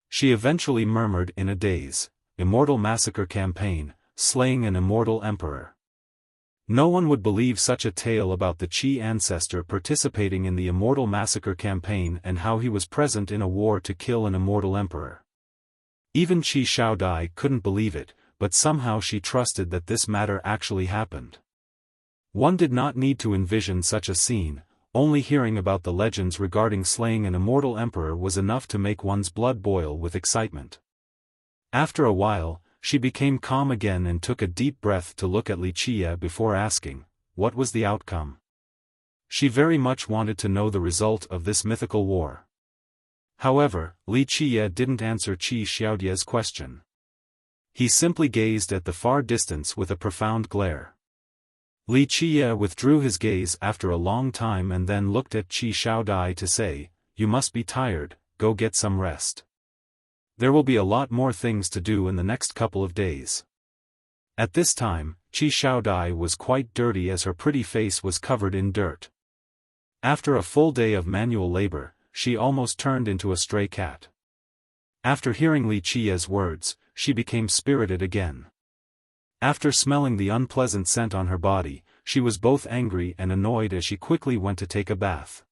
She eventually murmured in a daze, Immortal Massacre Campaign, slaying an immortal emperor. No one would believe such a tale about the Qi ancestor participating in the Immortal Massacre Campaign and how he was present in a war to kill an immortal emperor. Even Xiaofan couldn't believe it, but somehow she trusted that this matter actually happened. One did not need to envision such a scene, only hearing about the legends regarding slaying an immortal emperor was enough to make one's blood boil with excitement. After a while, she became calm again and took a deep breath to look at Wuxia before asking, what was the outcome? She very much wanted to know the result of this mythical war. However, Wuxia didn't answer Qi Xiaodie's question. He simply gazed at the far distance with a profound glare. Wuxia withdrew his gaze after a long time and then looked at Qi Xiaodie to say, "You must be tired, go get some rest. There will be a lot more things to do in the next couple of days." At this time, Qi Xiaodie was quite dirty as her pretty face was covered in dirt. After a full day of manual labor, she almost turned into a stray cat. After hearing Wuxia's words, she became spirited again. After smelling the unpleasant scent on her body, she was both angry and annoyed as she quickly went to take a bath.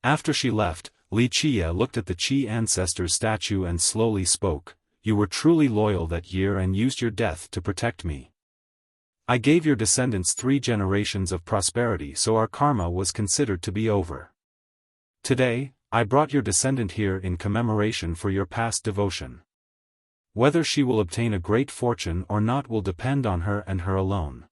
After she left, Wuxia looked at the Qi ancestor's statue and slowly spoke, "You were truly loyal that year and used your death to protect me. I gave your descendants 3 generations of prosperity, so our karma was considered to be over. Today, I brought your descendant here in commemoration for your past devotion. Whether she will obtain a great fortune or not will depend on her and her alone."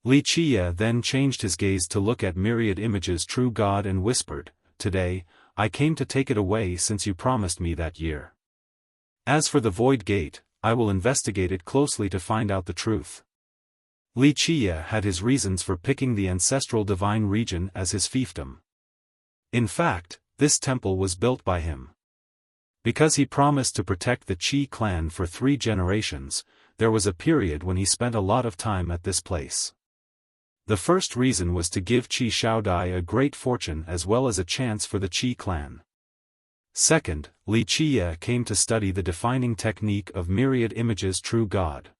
Wuxia then changed his gaze to look at Myriad Image's true God and whispered, "Today, I came to take it away since you promised me that year. As for the Void Gate, I will investigate it closely to find out the truth." Wuxia had his reasons for picking the ancestral divine region as his fiefdom. In fact, this temple was built by him. Because he promised to protect the Qi clan for 3 generations, there was a period when he spent a lot of time at this place. The first reason was to give Qi Xiaodie a great fortune as well as a chance for the Qi clan. Second, Wuxia came to study the defining technique of Myriad Image's true God.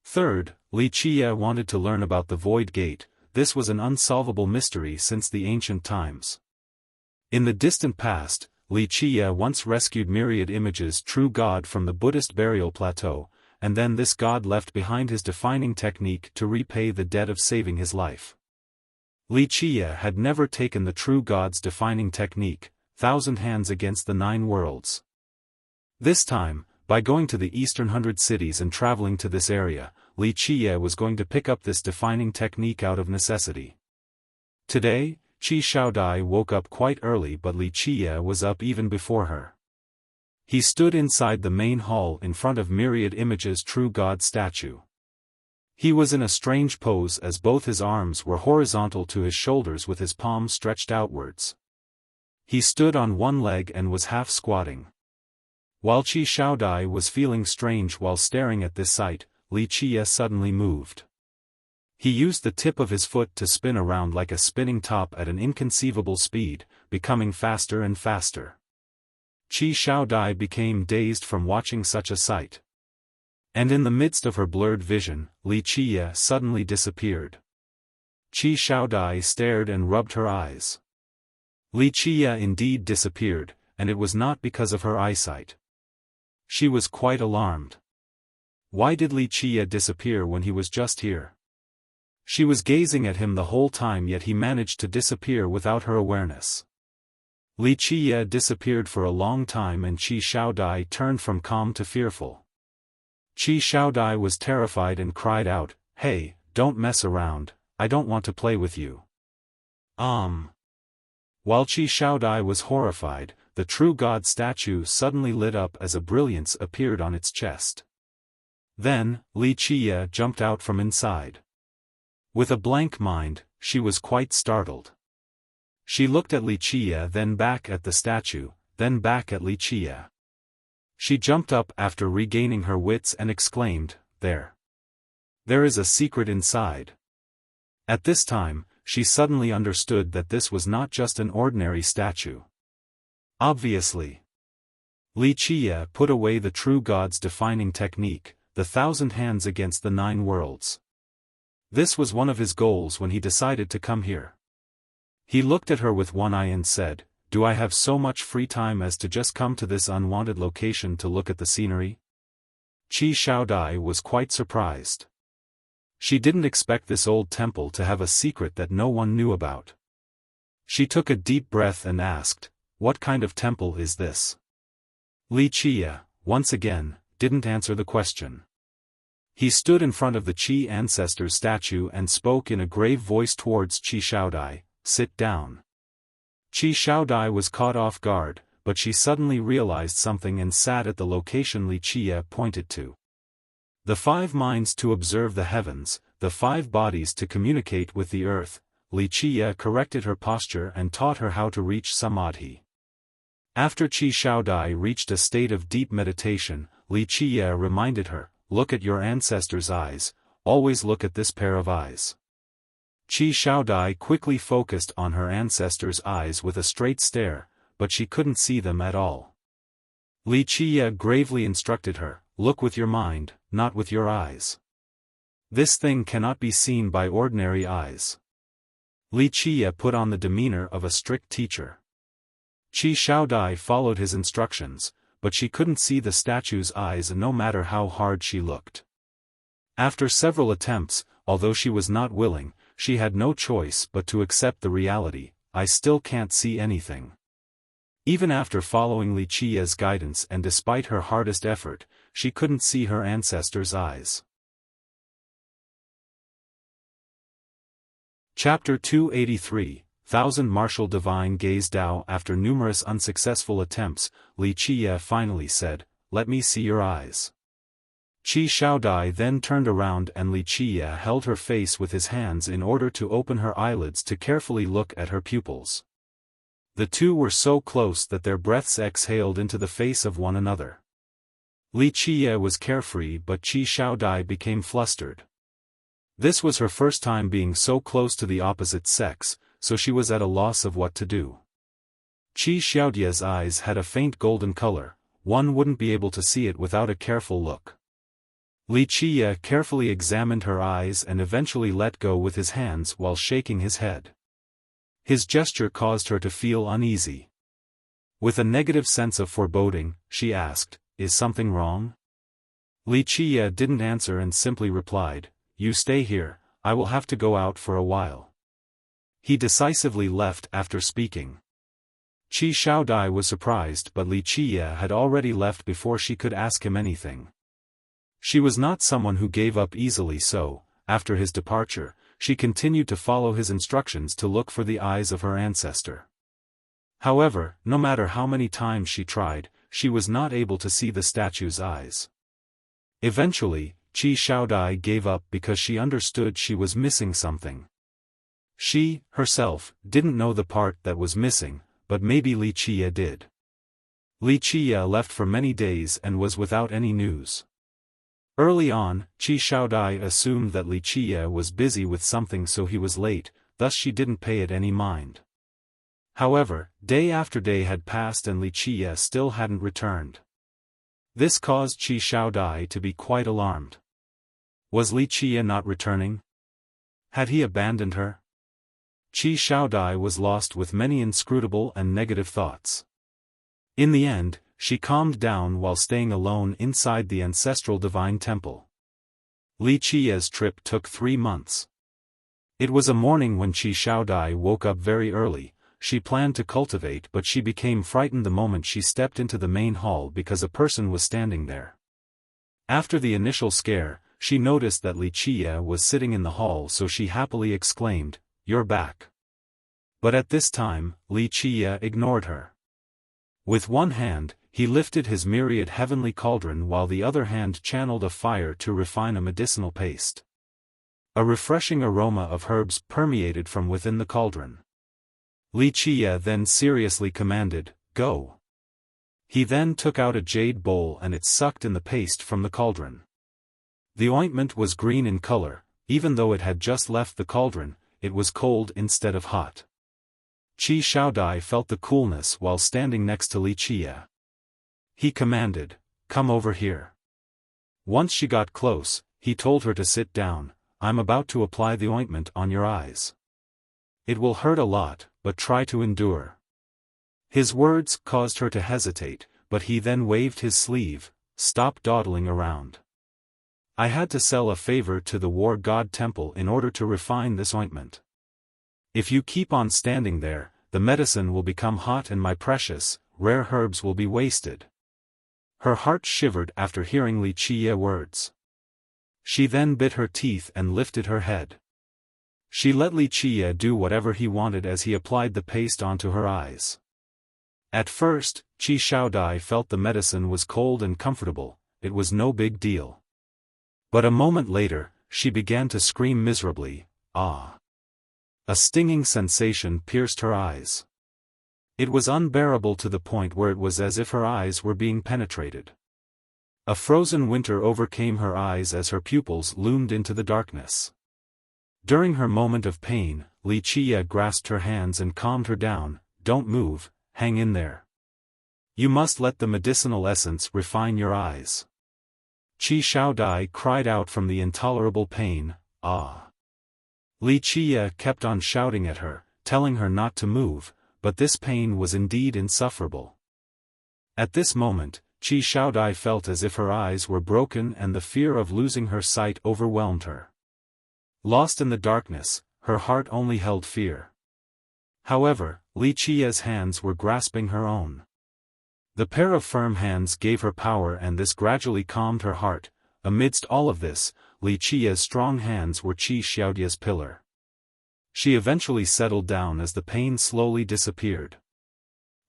Third, Wuxia wanted to learn about the Void Gate. This was an unsolvable mystery since the ancient times. In the distant past, Wuxia once rescued Myriad Image's true God from the Buddhist burial plateau, and then this god left behind his defining technique to repay the debt of saving his life. Wuxia had never taken the true god's defining technique, 1,000 hands against the 9 worlds. This time, by going to the eastern 100 cities and traveling to this area, Wuxia was going to pick up this defining technique out of necessity. Today, Qi Xiaodie woke up quite early, but Wuxia was up even before her. He stood inside the main hall in front of Myriad Image's true God statue. He was in a strange pose as both his arms were horizontal to his shoulders with his palms stretched outwards. He stood on one leg and was half squatting. While Qi Xiaodie was feeling strange while staring at this sight, Wuxia suddenly moved. He used the tip of his foot to spin around like a spinning top at an inconceivable speed, becoming faster and faster. Qi Xiaodie became dazed from watching such a sight. And in the midst of her blurred vision, Wuxia suddenly disappeared. Qi Xiaodie stared and rubbed her eyes. Wuxia indeed disappeared, and it was not because of her eyesight. She was quite alarmed. Why did Wuxia disappear when he was just here? She was gazing at him the whole time, yet he managed to disappear without her awareness. Wuxia disappeared for a long time and Qi Xiaodie turned from calm to fearful. Qi Xiaodie was terrified and cried out, "Hey, don't mess around, I don't want to play with you." While Qi Xiaodie was horrified, the true God statue suddenly lit up as a brilliance appeared on its chest. Then, Wuxia jumped out from inside. With a blank mind, she was quite startled. She looked at Wuxia, then back at the statue, then back at Wuxia. She jumped up after regaining her wits and exclaimed, There is a secret inside." At this time, she suddenly understood that this was not just an ordinary statue. Obviously, Wuxia put away the true God's defining technique, the 1,000 hands against the 9 worlds. This was one of his goals when he decided to come here. He looked at her with one eye and said, "Do I have so much free time as to just come to this unwanted location to look at the scenery?" Qi Xiaodie was quite surprised. She didn't expect this old temple to have a secret that no one knew about. She took a deep breath and asked, "What kind of temple is this?" Wuxia, once again, didn't answer the question. He stood in front of the Qi ancestor's statue and spoke in a grave voice towards Qi Xiaodai, "Sit down." Qi Xiaodai was caught off guard, but she suddenly realized something and sat at the location Wuxia pointed to. The 5 minds to observe the heavens, the 5 bodies to communicate with the earth. Wuxia corrected her posture and taught her how to reach samadhi. After Qi Xiaodai reached a state of deep meditation, Wuxia reminded her, "Look at your ancestor's eyes, always look at this pair of eyes." Qi Xiaodai quickly focused on her ancestor's eyes with a straight stare, but she couldn't see them at all. Wuxia gravely instructed her, "Look with your mind, not with your eyes. This thing cannot be seen by ordinary eyes." Wuxia put on the demeanor of a strict teacher. Qi Xiaodai followed his instructions, but she couldn't see the statue's eyes no matter how hard she looked. After several attempts, although she was not willing, she had no choice but to accept the reality, "I still can't see anything." Even after following Wuxia's guidance and despite her hardest effort, she couldn't see her ancestor's eyes. Chapter 283, Thousand Martial Divine Gaze Dao. After numerous unsuccessful attempts, Wuxia finally said, "Let me see your eyes." Qi Xiaodai then turned around and Wuxia held her face with his hands in order to open her eyelids to carefully look at her pupils. The two were so close that their breaths exhaled into the face of one another. Wuxia was carefree, but Qi Xiaodai became flustered. This was her first time being so close to the opposite sex, so she was at a loss of what to do. Qi Xiaodai's eyes had a faint golden color, one wouldn't be able to see it without a careful look. Wuxia carefully examined her eyes and eventually let go with his hands while shaking his head. His gesture caused her to feel uneasy. With a negative sense of foreboding, she asked, "Is something wrong?" Wuxia didn't answer and simply replied, "You stay here, I will have to go out for a while." He decisively left after speaking. Qi Xiaodai was surprised, but Wuxia had already left before she could ask him anything. She was not someone who gave up easily, so, after his departure, she continued to follow his instructions to look for the eyes of her ancestor. However, no matter how many times she tried, she was not able to see the statue's eyes. Eventually, Qi Xiaodai gave up because she understood she was missing something. She, herself, didn't know the part that was missing, but maybe Wuxia did. Wuxia left for many days and was without any news. Early on, Qi Xiaodai assumed that Wuxia was busy with something, so he was late, thus she didn't pay it any mind. However, day after day had passed and Wuxia still hadn't returned. This caused Qi Xiaodai to be quite alarmed. Was Wuxia not returning? Had he abandoned her? Qi Xiaodai was lost with many inscrutable and negative thoughts. In the end, she calmed down while staying alone inside the ancestral divine temple. Wuxia's trip took 3 months. It was a morning when Qi Xiaodai woke up very early. She planned to cultivate, but she became frightened the moment she stepped into the main hall because a person was standing there. After the initial scare, she noticed that Wuxia was sitting in the hall, so she happily exclaimed, "You're back." But at this time, Wuxia ignored her. With one hand, he lifted his myriad heavenly cauldron while the other hand channeled a fire to refine a medicinal paste. A refreshing aroma of herbs permeated from within the cauldron. Wuxia then seriously commanded, "Go." He then took out a jade bowl and it sucked in the paste from the cauldron. The ointment was green in color. Even though it had just left the cauldron, it was cold instead of hot. Qi Xiaodai felt the coolness while standing next to Wuxia. He commanded, "Come over here." Once she got close, he told her to sit down. "I'm about to apply the ointment on your eyes. It will hurt a lot, but try to endure." His words caused her to hesitate, but he then waved his sleeve, "Stop dawdling around. I had to sell a favor to the war god temple in order to refine this ointment. If you keep on standing there, the medicine will become hot and my precious, rare herbs will be wasted. Her heart shivered after hearing Li Qiye's words. She then bit her teeth and lifted her head. She let Li Qiye do whatever he wanted as he applied the paste onto her eyes. At first, Qi Xiaodai felt the medicine was cold and comfortable, it was no big deal. But a moment later, she began to scream miserably, "Ah!" A stinging sensation pierced her eyes. It was unbearable to the point where it was as if her eyes were being penetrated. A frozen winter overcame her eyes as her pupils loomed into the darkness. During her moment of pain, Li Qiye grasped her hands and calmed her down. "Don't move, hang in there. You must let the medicinal essence refine your eyes." Qi Xiaodai cried out from the intolerable pain, "Ah!" Li Qiye kept on shouting at her, telling her not to move, but this pain was indeed insufferable. At this moment, Qi Xiaodai felt as if her eyes were broken and the fear of losing her sight overwhelmed her. Lost in the darkness, her heart only held fear. However, Li Qiye's hands were grasping her own. The pair of firm hands gave her power and this gradually calmed her heart. Amidst all of this, Li Qiye's strong hands were Qi Xiaodai's pillar. She eventually settled down as the pain slowly disappeared.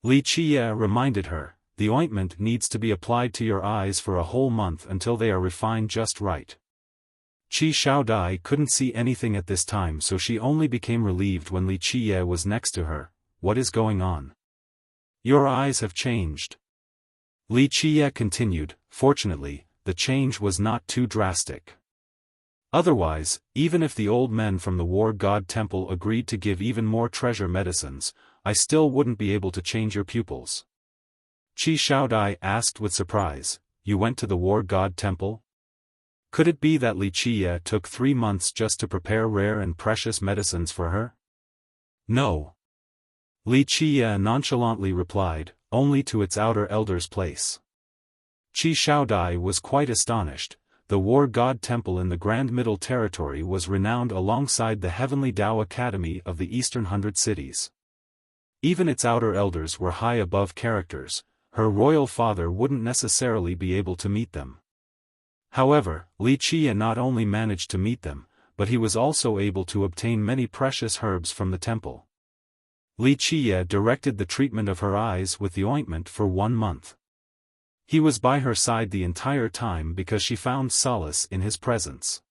Li Qiye reminded her, "The ointment needs to be applied to your eyes for a whole month until they are refined just right." Qi Xiaodai couldn't see anything at this time, so she only became relieved when Li Qiye was next to her. "What is going on? Your eyes have changed." Li Qiye continued. Fortunately, the change was not too drastic. Otherwise, even if the old men from the war god temple agreed to give even more treasure medicines, I still wouldn't be able to change your pupils. Qi Xiaodai asked with surprise, "You went to the war god temple?" Could it be that Li Qiye took 3 months just to prepare rare and precious medicines for her? No. Li Qiye nonchalantly replied, "Only to its outer elder's place." Qi Xiaodai was quite astonished. The war god temple in the Grand Middle Territory was renowned alongside the Heavenly Tao Academy of the Eastern 100 Cities. Even its outer elders were high above characters, her royal father wouldn't necessarily be able to meet them. However, Li Qiye not only managed to meet them, but he was also able to obtain many precious herbs from the temple. Li Qiye directed the treatment of her eyes with the ointment for 1 month. He was by her side the entire time because she found solace in his presence.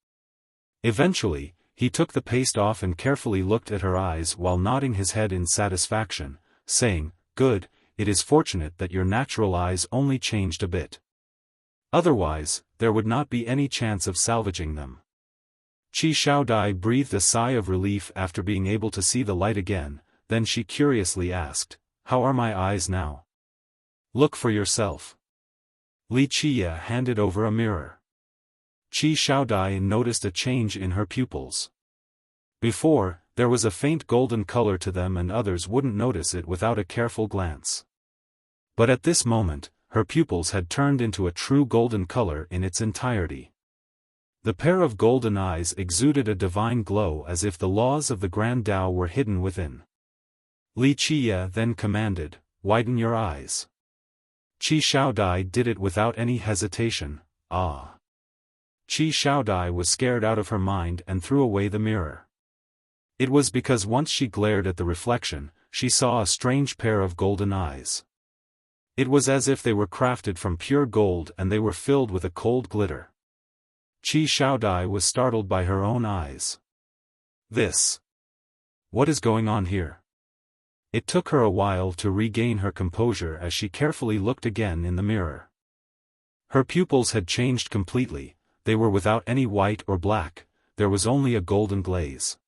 Eventually, he took the paste off and carefully looked at her eyes while nodding his head in satisfaction, saying, "Good, it is fortunate that your natural eyes only changed a bit. Otherwise, there would not be any chance of salvaging them." Qi Xiaodai breathed a sigh of relief after being able to see the light again, then she curiously asked, "How are my eyes now?" "Look for yourself." Li Qiye handed over a mirror. Qi Xiaodai noticed a change in her pupils. Before, there was a faint golden color to them and others wouldn't notice it without a careful glance. But at this moment, her pupils had turned into a true golden color in its entirety. The pair of golden eyes exuded a divine glow as if the laws of the Grand Tao were hidden within. Li Qiye then commanded, "Widen your eyes." Qi Xiaodai did it without any hesitation. "Ah!" Qi Xiaodai was scared out of her mind and threw away the mirror. It was because once she glared at the reflection, she saw a strange pair of golden eyes. It was as if they were crafted from pure gold and they were filled with a cold glitter. Qi Xiaodai was startled by her own eyes. What is going on here? It took her a while to regain her composure as she carefully looked again in the mirror. Her pupils had changed completely, they were without any white or black, there was only a golden glaze.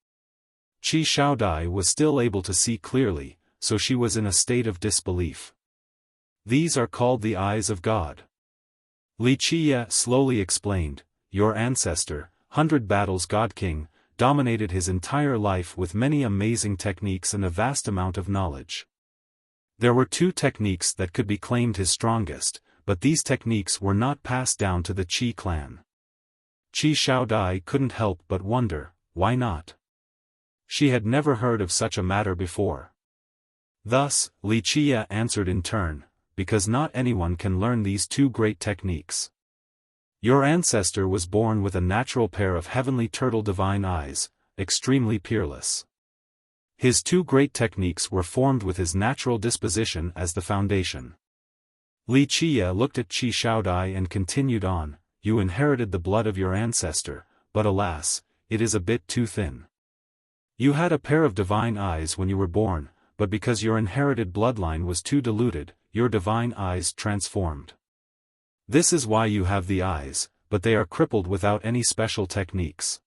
Qi Xiaodai was still able to see clearly, so she was in a state of disbelief. "These are called the eyes of God." Li Qiye slowly explained, "Your ancestor, 100 Battles God King, dominated his entire life with many amazing techniques and a vast amount of knowledge. There were 2 techniques that could be claimed his strongest, but these techniques were not passed down to the Qi clan. Qi Xiaodai couldn't help but wonder, why not? She had never heard of such a matter before. Thus, Li Qia answered in turn, because not anyone can learn these two great techniques. Your ancestor was born with a natural pair of heavenly turtle divine eyes, extremely peerless. His two great techniques were formed with his natural disposition as the foundation. Li Qia looked at Qi Xiaodai and continued on, you inherited the blood of your ancestor, but alas, it is a bit too thin. You had a pair of divine eyes when you were born, but because your inherited bloodline was too diluted, your divine eyes transformed. This is why you have the eyes, but they are crippled without any special techniques.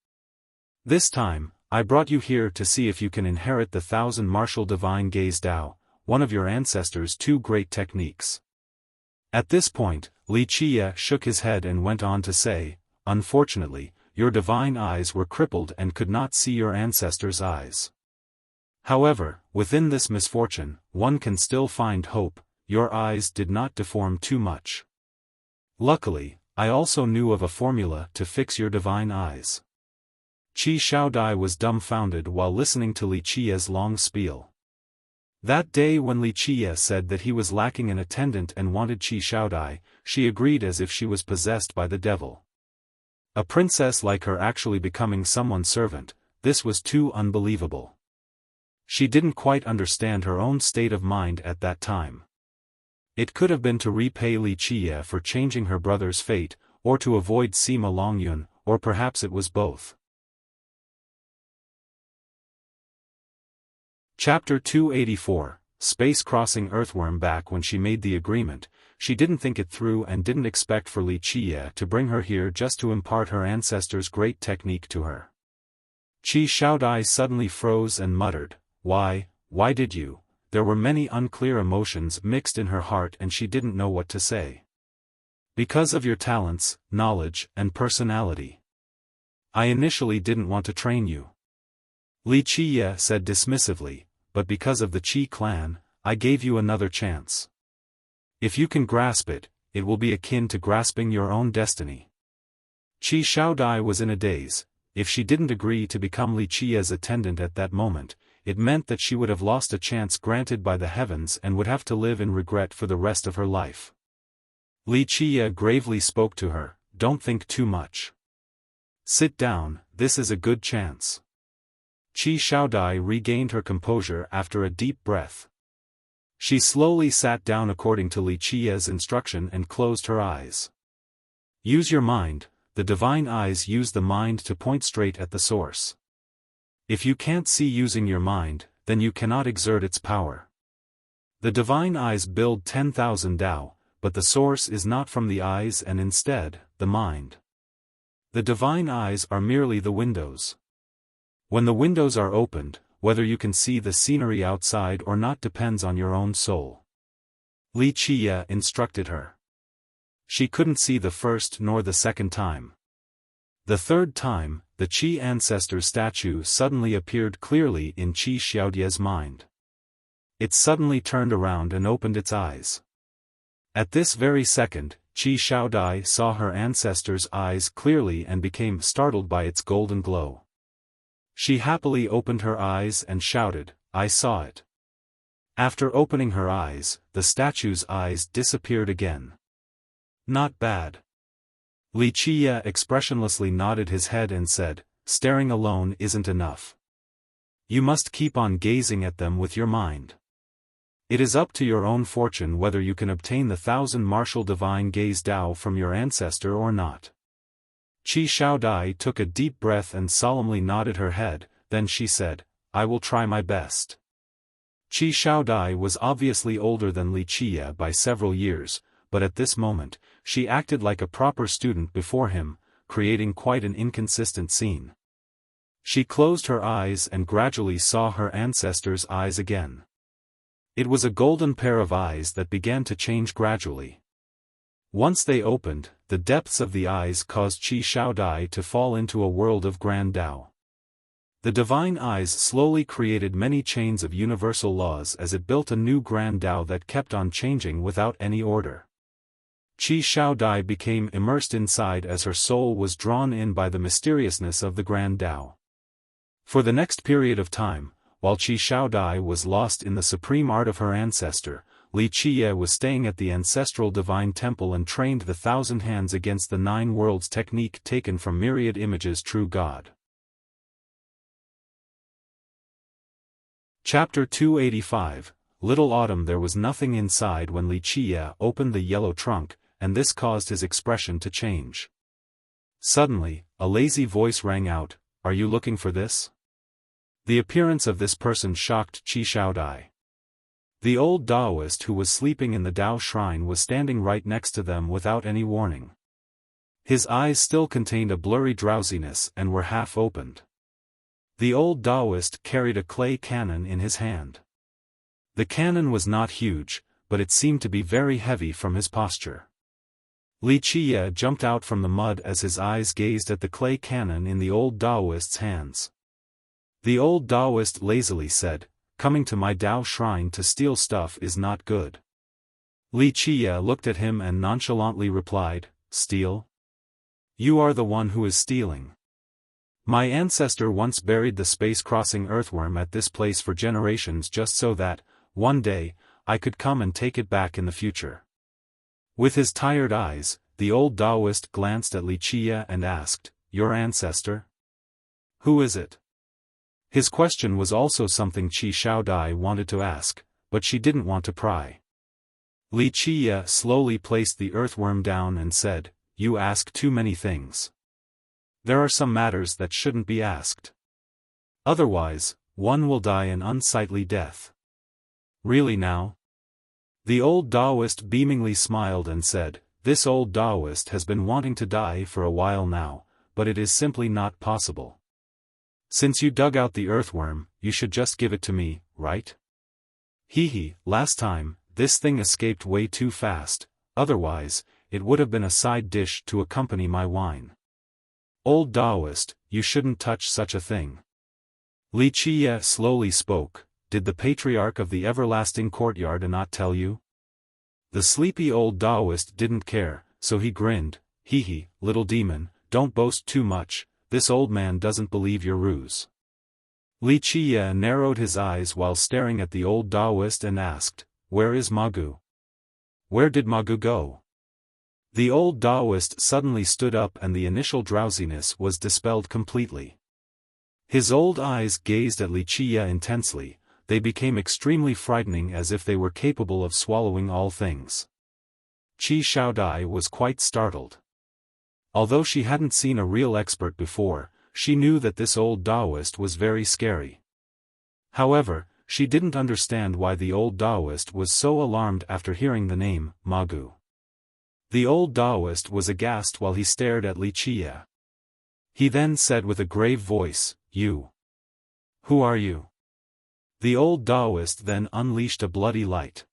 This time, I brought you here to see if you can inherit the 1,000 martial divine gaze Tao, one of your ancestors' two great techniques. At this point, Li Qia shook his head and went on to say, unfortunately, your divine eyes were crippled and could not see your ancestors' eyes. However, within this misfortune, one can still find hope, your eyes did not deform too much. Luckily, I also knew of a formula to fix your divine eyes. Qi Xiaodai was dumbfounded while listening to Li Qia's long spiel. That day when Li Qia said that he was lacking an attendant and wanted Qi Xiaodai, she agreed as if she was possessed by the devil. A princess like her actually becoming someone's servant, this was too unbelievable. She didn't quite understand her own state of mind at that time. It could have been to repay Li Qia for changing her brother's fate, or to avoid Sima Longyun, or perhaps it was both. Chapter 284, Space Crossing Earthworm. Back when she made the agreement, she didn't think it through and didn't expect for Li Qia to bring her here just to impart her ancestor's great technique to her. Qi Xiaodai suddenly froze and muttered, why did you? There were many unclear emotions mixed in her heart and she didn't know what to say. Because of your talents, knowledge, and personality. I initially didn't want to train you. Li Qia said dismissively, but because of the Qi clan, I gave you another chance. If you can grasp it, it will be akin to grasping your own destiny. Qi Xiaodai was in a daze. If she didn't agree to become Li Qia's attendant at that moment, it meant that she would have lost a chance granted by the heavens and would have to live in regret for the rest of her life. Li Qia gravely spoke to her, don't think too much. Sit down, this is a good chance. Qi Xiaodai regained her composure after a deep breath. She slowly sat down according to Li Qia's instruction and closed her eyes. Use your mind, the divine eyes use the mind to point straight at the source. If you can't see using your mind, then you cannot exert its power. The divine eyes build 10,000 Tao, but the source is not from the eyes and instead, the mind. The divine eyes are merely the windows. When the windows are opened, whether you can see the scenery outside or not depends on your own soul. Li Qia instructed her. She couldn't see the first nor the second time. The third time, the Qi ancestor's statue suddenly appeared clearly in Qi Xiaodai's mind. It suddenly turned around and opened its eyes. At this very second, Qi Xiaodai saw her ancestor's eyes clearly and became startled by its golden glow. She happily opened her eyes and shouted, I saw it. After opening her eyes, the statue's eyes disappeared again. Not bad. Li Qia expressionlessly nodded his head and said, staring alone isn't enough. You must keep on gazing at them with your mind. It is up to your own fortune whether you can obtain the 1,000 martial divine gaze Tao from your ancestor or not. Qi Xiaodai took a deep breath and solemnly nodded her head, then she said, I will try my best. Qi Xiaodai was obviously older than Li Qia by several years, but at this moment, she acted like a proper student before him, creating quite an inconsistent scene. She closed her eyes and gradually saw her ancestor's eyes again. It was a golden pair of eyes that began to change gradually. Once they opened, the depths of the eyes caused Qi Xiaodai to fall into a world of grand Tao. The divine eyes slowly created many chains of universal laws as it built a new grand Tao that kept on changing without any order. Qi Shaodai became immersed inside as her soul was drawn in by the mysteriousness of the Grand Tao. For the next period of time, while Qi Shaodai was lost in the supreme art of her ancestor, Li Qiye was staying at the ancestral divine temple and trained the 1,000 hands against the 9 worlds technique taken from myriad images true God. Chapter 285, Little Autumn. There was nothing inside when Li Qiye opened the yellow trunk, and this caused his expression to change. Suddenly, a lazy voice rang out, "Are you looking for this?" The appearance of this person shocked Qi Shaodai. The old Taoist who was sleeping in the Tao shrine was standing right next to them without any warning. His eyes still contained a blurry drowsiness and were half opened. The old Taoist carried a clay cannon in his hand. The cannon was not huge, but it seemed to be very heavy from his posture. Li Qiye jumped out from the mud as his eyes gazed at the clay cannon in the old Taoist's hands. The old Taoist lazily said, "Coming to my Tao shrine to steal stuff is not good." Li Qiye looked at him and nonchalantly replied, "Steal? You are the one who is stealing. My ancestor once buried the space-crossing earthworm at this place for generations just so that, one day, I could come and take it back in the future." With his tired eyes, the old Taoist glanced at Li Qiye and asked, "Your ancestor? Who is it?" His question was also something Qi Shaodai wanted to ask, but she didn't want to pry. Li Qiye slowly placed the earthworm down and said, "You ask too many things. There are some matters that shouldn't be asked. Otherwise, one will die an unsightly death." "Really now?" The old Taoist beamingly smiled and said, "This old Taoist has been wanting to die for a while now, but it is simply not possible. Since you dug out the earthworm, you should just give it to me, right? Hee, last time, this thing escaped way too fast, otherwise, it would have been a side dish to accompany my wine. Old Taoist, you shouldn't touch such a thing." Li Qiye slowly spoke, "Did the patriarch of the everlasting courtyard not tell you?" The sleepy old Taoist didn't care, so he grinned, "Hee, little demon, don't boast too much. This old man doesn't believe your ruse." Li Qiye narrowed his eyes while staring at the old Taoist and asked, "Where is Magu? Where did Magu go?" The old Taoist suddenly stood up and the initial drowsiness was dispelled completely. His old eyes gazed at Li Qiye intensely, they became extremely frightening as if they were capable of swallowing all things. Qi Shaodai was quite startled. Although she hadn't seen a real expert before, she knew that this old Taoist was very scary. However, she didn't understand why the old Taoist was so alarmed after hearing the name, Magu. The old Taoist was aghast while he stared at Li Qiye. He then said with a grave voice, "You. Who are you?" The old Taoist then unleashed a bloody light.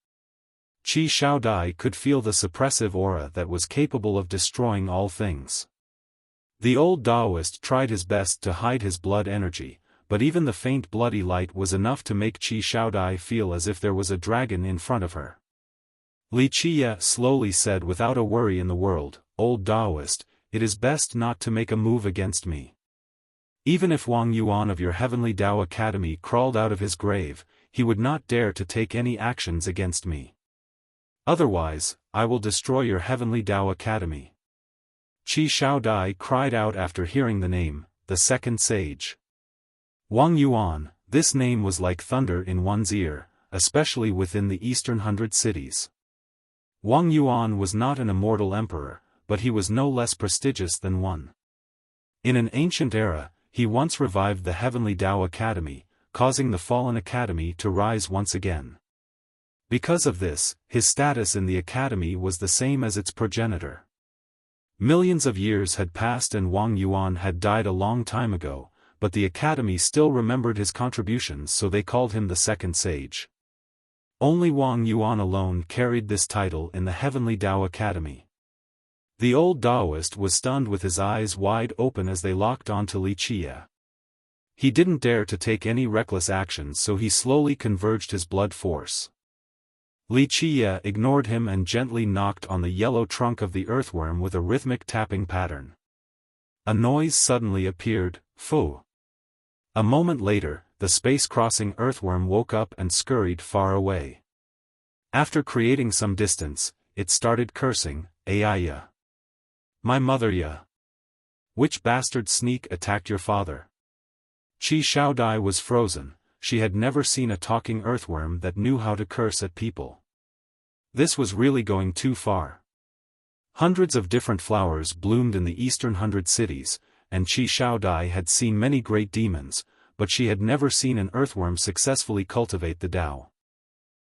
Qi Shaodai could feel the suppressive aura that was capable of destroying all things. The old Taoist tried his best to hide his blood energy, but even the faint bloody light was enough to make Qi Shaodai feel as if there was a dragon in front of her. Li Qiye slowly said without a worry in the world, "Old Taoist, it is best not to make a move against me. Even if Wang Yuan of your Heavenly Tao Academy crawled out of his grave, he would not dare to take any actions against me. Otherwise, I will destroy your Heavenly Tao Academy." Qi Shaodai cried out after hearing the name, the second sage. Wang Yuan, this name was like thunder in one's ear, especially within the eastern 100 cities. Wang Yuan was not an immortal emperor, but he was no less prestigious than one. In an ancient era, he once revived the Heavenly Tao Academy, causing the fallen academy to rise once again. Because of this, his status in the academy was the same as its progenitor. Millions of years had passed and Wang Yuan had died a long time ago, but the academy still remembered his contributions, so they called him the second sage. Only Wang Yuan alone carried this title in the Heavenly Tao Academy. The old Taoist was stunned with his eyes wide open as they locked onto Li Qiye. He didn't dare to take any reckless actions, so he slowly converged his blood force. Li Qiye ignored him and gently knocked on the yellow trunk of the earthworm with a rhythmic tapping pattern. A noise suddenly appeared, "Fu." A moment later, the space-crossing earthworm woke up and scurried far away. After creating some distance, it started cursing, "Aiya. My mother ya. Which bastard sneak attacked your father?" Qi Xiaodai was frozen. She had never seen a talking earthworm that knew how to curse at people. This was really going too far. Hundreds of different flowers bloomed in the eastern 100 cities, and Qi Xiaodai had seen many great demons, but she had never seen an earthworm successfully cultivate the Tao.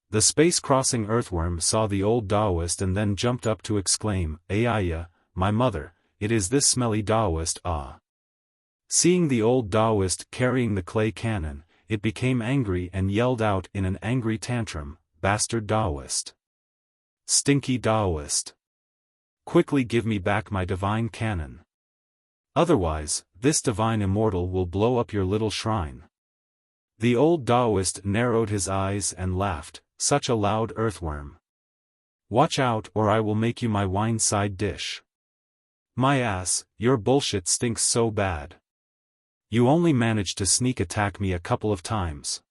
The space-crossing earthworm saw the old Taoist and then jumped up to exclaim, "Aiya, my mother, it is this smelly Taoist, ah." Seeing the old Taoist carrying the clay cannon, it became angry and yelled out in an angry tantrum, "Bastard Taoist! Stinky Taoist! Quickly give me back my divine cannon. Otherwise, this divine immortal will blow up your little shrine." The old Taoist narrowed his eyes and laughed, "Such a loud earthworm. Watch out or I will make you my wine side dish. My ass, your bullshit stinks so bad. You only managed to sneak attack me a couple of times.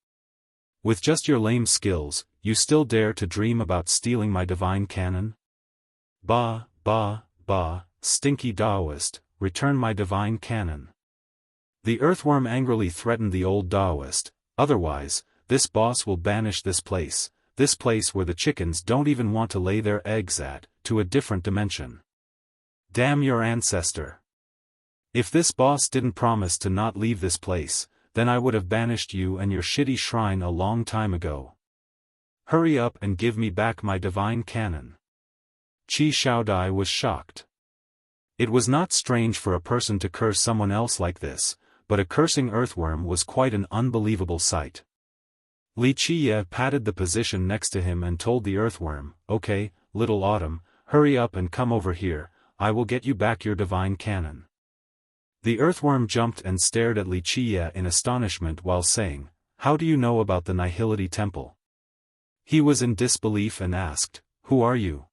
With just your lame skills, you still dare to dream about stealing my divine cannon? Bah, bah, bah, stinky Taoist, return my divine cannon." The earthworm angrily threatened the old Taoist, "Otherwise, this boss will banish this place where the chickens don't even want to lay their eggs at, to a different dimension. Damn your ancestor. If this boss didn't promise to not leave this place, then I would have banished you and your shitty shrine a long time ago. Hurry up and give me back my divine cannon." Qi Xiaodai was shocked. It was not strange for a person to curse someone else like this, but a cursing earthworm was quite an unbelievable sight. Li Qiye patted the position next to him and told the earthworm, "Okay, little autumn, hurry up and come over here, I will get you back your divine cannon." The earthworm jumped and stared at Li Qiye in astonishment while saying, "How do you know about the Nihility Temple?" He was in disbelief and asked, "Who are you?"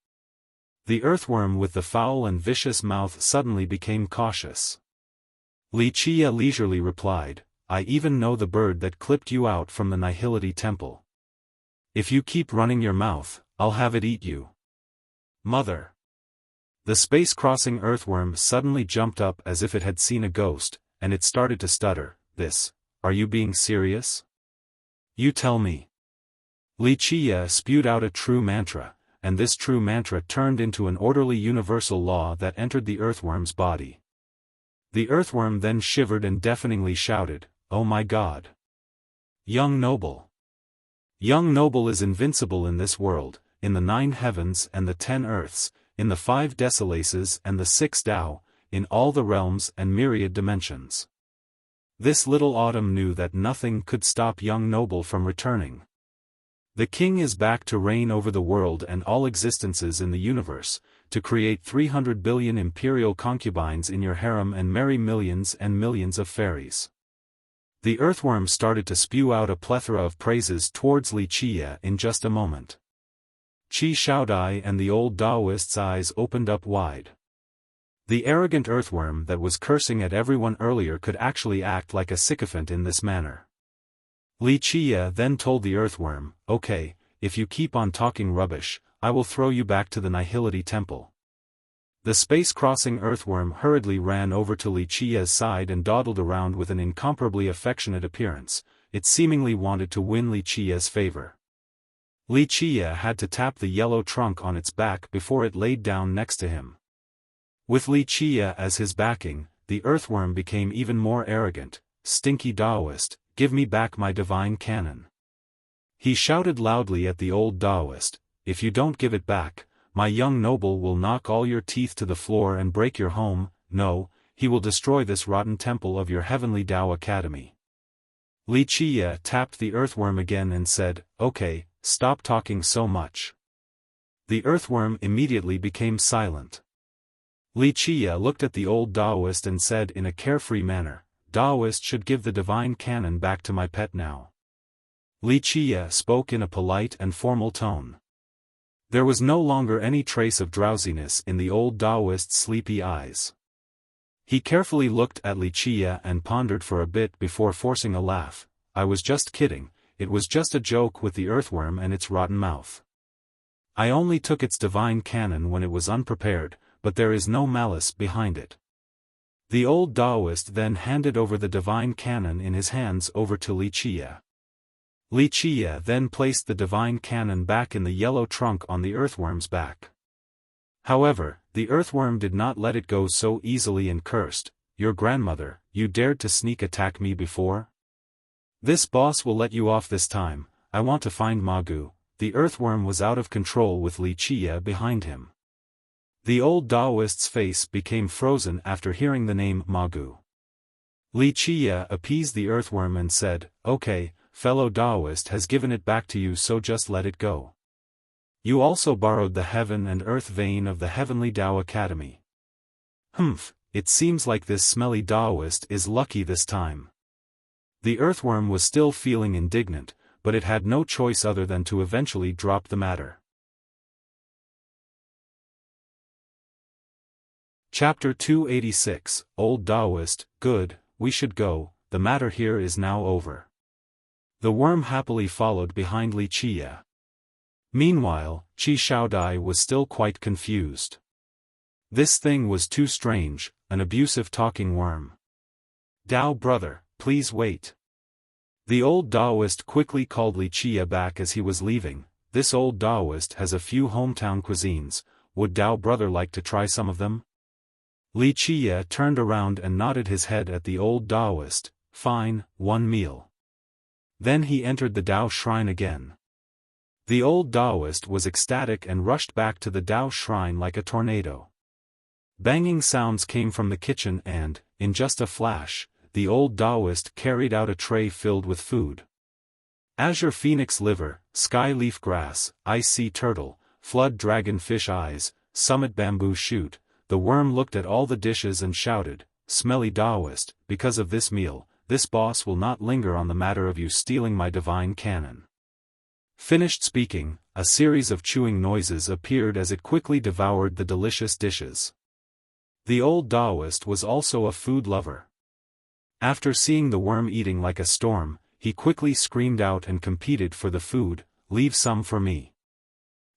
The earthworm with the foul and vicious mouth suddenly became cautious. Li Qiye leisurely replied, "I even know the bird that clipped you out from the Nihility Temple. If you keep running your mouth, I'll have it eat you. Mother." The space-crossing earthworm suddenly jumped up as if it had seen a ghost, and it started to stutter, Are you being serious? You tell me." Li Qiye spewed out a true mantra, and this true mantra turned into an orderly universal law that entered the earthworm's body. The earthworm then shivered and deafeningly shouted, "Oh my God! Young noble! Young noble is invincible in this world, in the 9 heavens and the 10 earths, in the 5 desolaces and the 6 Tao, in all the realms and myriad dimensions." This little autumn knew that nothing could stop young noble from returning. The king is back to reign over the world and all existences in the universe, to create 300 billion imperial concubines in your harem and marry millions and millions of fairies. The earthworm started to spew out a plethora of praises towards Li Qiye in just a moment. Qi Xiaodai and the old Taoist's eyes opened up wide. The arrogant earthworm that was cursing at everyone earlier could actually act like a sycophant in this manner. Li Qiye then told the earthworm, "Okay, if you keep on talking rubbish, I will throw you back to the Nihility Temple." The space-crossing earthworm hurriedly ran over to Li Qiye's side and dawdled around with an incomparably affectionate appearance. It seemingly wanted to win Li Qiye's favor. Li Qiye had to tap the yellow trunk on its back before it laid down next to him. With Li Qiye as his backing, the earthworm became even more arrogant. "Stinky Taoist, give me back my divine cannon." He shouted loudly at the old Taoist, "If you don't give it back, my young noble will knock all your teeth to the floor and break your home. No, he will destroy this rotten temple of your heavenly Tao Academy." Li Qiye tapped the earthworm again and said, "Okay, stop talking so much." The earthworm immediately became silent. Li Qiye looked at the old Taoist and said in a carefree manner, "Taoist should give the divine cannon back to my pet now." Li Qiye spoke in a polite and formal tone. There was no longer any trace of drowsiness in the old Taoist's sleepy eyes. He carefully looked at Wuxia and pondered for a bit before forcing a laugh. "I was just kidding, it was just a joke with the earthworm and its rotten mouth. I only took its divine cannon when it was unprepared, but there is no malice behind it." The old Taoist then handed over the divine cannon in his hands over to Wuxia. Wuxia then placed the divine cannon back in the yellow trunk on the earthworm's back. However, the earthworm did not let it go so easily and cursed, "Your grandmother, you dared to sneak attack me before? This boss will let you off this time. I want to find Magu." The earthworm was out of control with Wuxia behind him. The old Taoist's face became frozen after hearing the name Magu. Wuxia appeased the earthworm and said, "Okay, fellow Taoist has given it back to you, so just let it go. You also borrowed the heaven and earth vein of the Heavenly Tao Academy. Humph, it seems like this smelly Taoist is lucky this time." The earthworm was still feeling indignant, but it had no choice other than to eventually drop the matter. Chapter 286, Old Taoist, "Good, we should go, the matter here is now over." The worm happily followed behind Wuxia. Meanwhile, Qi Shaodai was still quite confused. This thing was too strange, an abusive talking worm. "Tao brother, please wait." The old Taoist quickly called Wuxia back as he was leaving. "This old Taoist has a few hometown cuisines, would Tao brother like to try some of them?" Wuxia turned around and nodded his head at the old Taoist. "Fine, one meal." Then he entered the Tao shrine again. The old Taoist was ecstatic and rushed back to the Tao shrine like a tornado. Banging sounds came from the kitchen and, in just a flash, the old Taoist carried out a tray filled with food. Azure phoenix liver, sky leaf grass, ice sea turtle, flood dragon fish eyes, summit bamboo shoot. The worm looked at all the dishes and shouted, "Smelly Taoist, because of this meal, this boss will not linger on the matter of you stealing my divine cannon." Finished speaking, a series of chewing noises appeared as it quickly devoured the delicious dishes. The old Taoist was also a food lover. After seeing the worm eating like a storm, he quickly screamed out and competed for the food, "Leave some for me."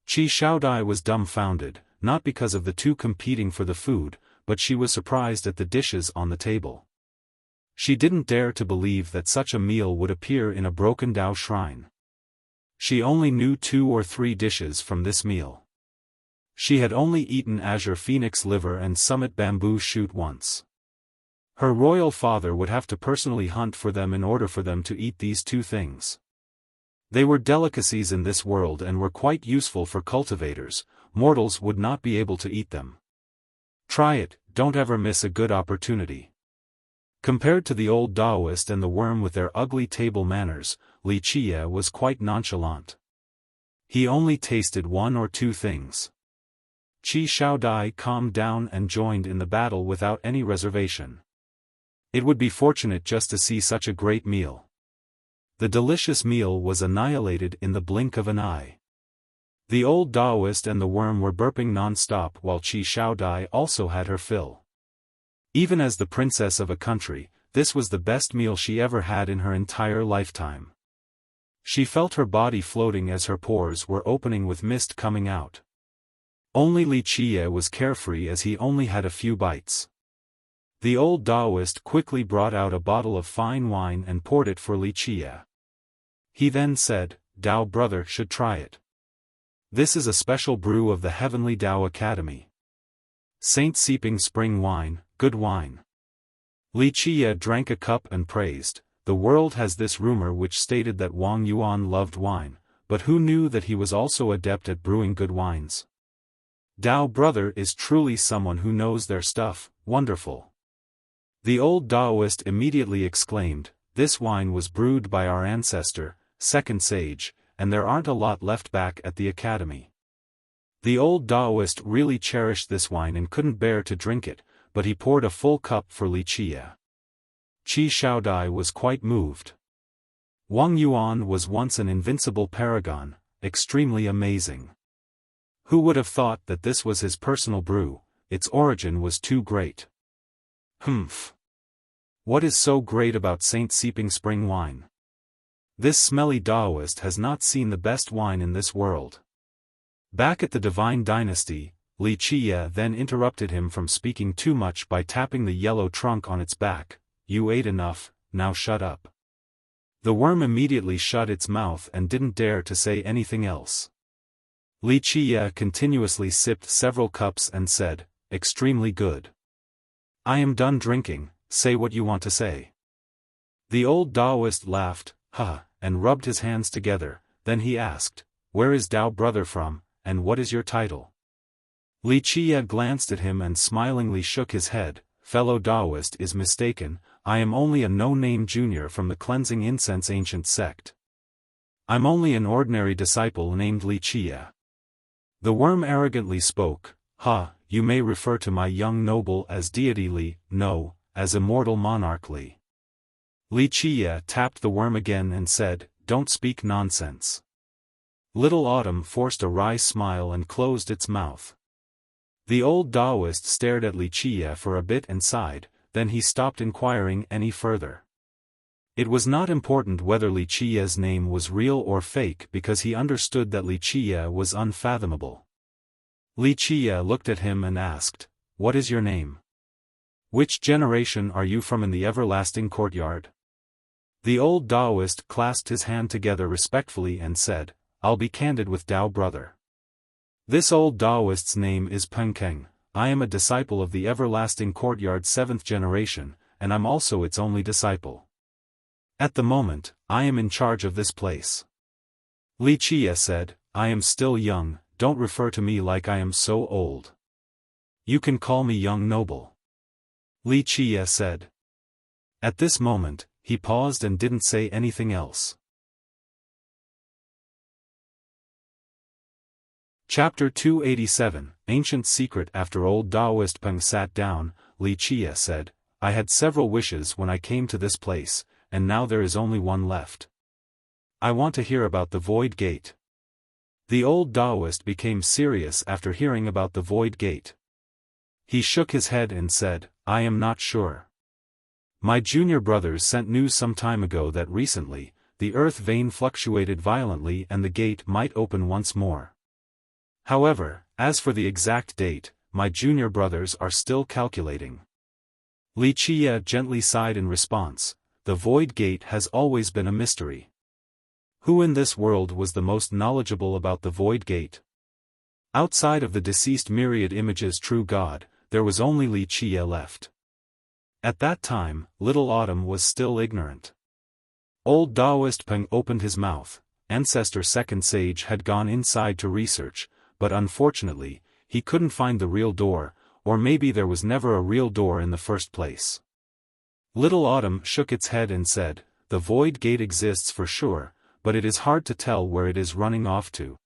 Qi Shaodai was dumbfounded, not because of the two competing for the food, but she was surprised at the dishes on the table. She didn't dare to believe that such a meal would appear in a broken Tao shrine. She only knew 2 or 3 dishes from this meal. She had only eaten azure phoenix liver and summit bamboo shoot once. Her royal father would have to personally hunt for them in order for them to eat these 2 things. They were delicacies in this world and were quite useful for cultivators. Mortals would not be able to eat them. Try it, don't ever miss a good opportunity. Compared to the old Taoist and the worm with their ugly table manners, Wuxia was quite nonchalant. He only tasted 1 or 2 things. Qi Shaodai calmed down and joined in the battle without any reservation. It would be fortunate just to see such a great meal. The delicious meal was annihilated in the blink of an eye. The old Taoist and the worm were burping non-stop while Qi Shaodai also had her fill. Even as the princess of a country, this was the best meal she ever had in her entire lifetime. She felt her body floating as her pores were opening with mist coming out. Only Wuxia was carefree as he only had a few bites. The old Taoist quickly brought out a bottle of fine wine and poured it for Wuxia. He then said, "Tao brother should try it. This is a special brew of the Heavenly Tao Academy. Saint Seeping Spring Wine, good wine." Wuxia drank a cup and praised. The world has this rumor which stated that Wang Yuan loved wine, but who knew that he was also adept at brewing good wines? Tao brother is truly someone who knows their stuff, wonderful. The old Taoist immediately exclaimed, "This wine was brewed by our ancestor, second sage, and there aren't a lot left back at the academy." The old Taoist really cherished this wine and couldn't bear to drink it, but he poured a full cup for Wuxia. Qi Shaodai was quite moved. Wang Yuan was once an invincible paragon, extremely amazing. Who would have thought that this was his personal brew? Its origin was too great. Humph. What is so great about Saint Seeping Spring wine? This smelly Taoist has not seen the best wine in this world. Back at the Divine Dynasty, Li Qiye then interrupted him from speaking too much by tapping the yellow trunk on its back. You ate enough, now shut up. The worm immediately shut its mouth and didn't dare to say anything else. Li Qiye continuously sipped several cups and said, extremely good. I am done drinking, say what you want to say. The old Taoist laughed, and rubbed his hands together, then he asked, where is Tao brother from, and what is your title? Li Qiye glanced at him and smilingly shook his head, fellow Taoist is mistaken, I am only a no-name junior from the cleansing incense ancient sect. I'm only an ordinary disciple named Li Qiye. The worm arrogantly spoke, you may refer to my young noble as deity Li, no, as immortal monarch Li. Li Qiye tapped the worm again and said, don't speak nonsense. Little Autumn forced a wry smile and closed its mouth. The old Taoist stared at Li Qiye for a bit and sighed, then he stopped inquiring any further. It was not important whether Li Qiye's name was real or fake because he understood that Li Qiye was unfathomable. Li Qiye looked at him and asked, what is your name? Which generation are you from in the everlasting courtyard? The old Taoist clasped his hand together respectfully and said, I'll be candid with Tao brother. This old Taoist's name is Peng Keng. I am a disciple of the everlasting courtyard 7th generation, and I'm also its only disciple. At the moment, I am in charge of this place. Li Qiye said, I am still young, don't refer to me like I am so old. You can call me young noble. Li Qiye said. At this moment, he paused and didn't say anything else. Chapter 287, Ancient Secret. After old Taoist Peng sat down, Li Qiye said, I had several wishes when I came to this place, and now there is only one left. I want to hear about the Void Gate. The old Taoist became serious after hearing about the Void Gate. He shook his head and said, I am not sure. My junior brothers sent news some time ago that recently, the earth vein fluctuated violently and the gate might open once more. However, as for the exact date, my junior brothers are still calculating. Li Qiye gently sighed in response, the Void Gate has always been a mystery. Who in this world was the most knowledgeable about the Void Gate? Outside of the deceased myriad images true God, there was only Li Qiye left. At that time, little Autumn was still ignorant. Old Taoist Peng opened his mouth. Ancestor Second Sage had gone inside to research, but unfortunately, he couldn't find the real door, or maybe there was never a real door in the first place. Little Autumn shook its head and said, the Void Gate exists for sure, but it is hard to tell where it is running off to.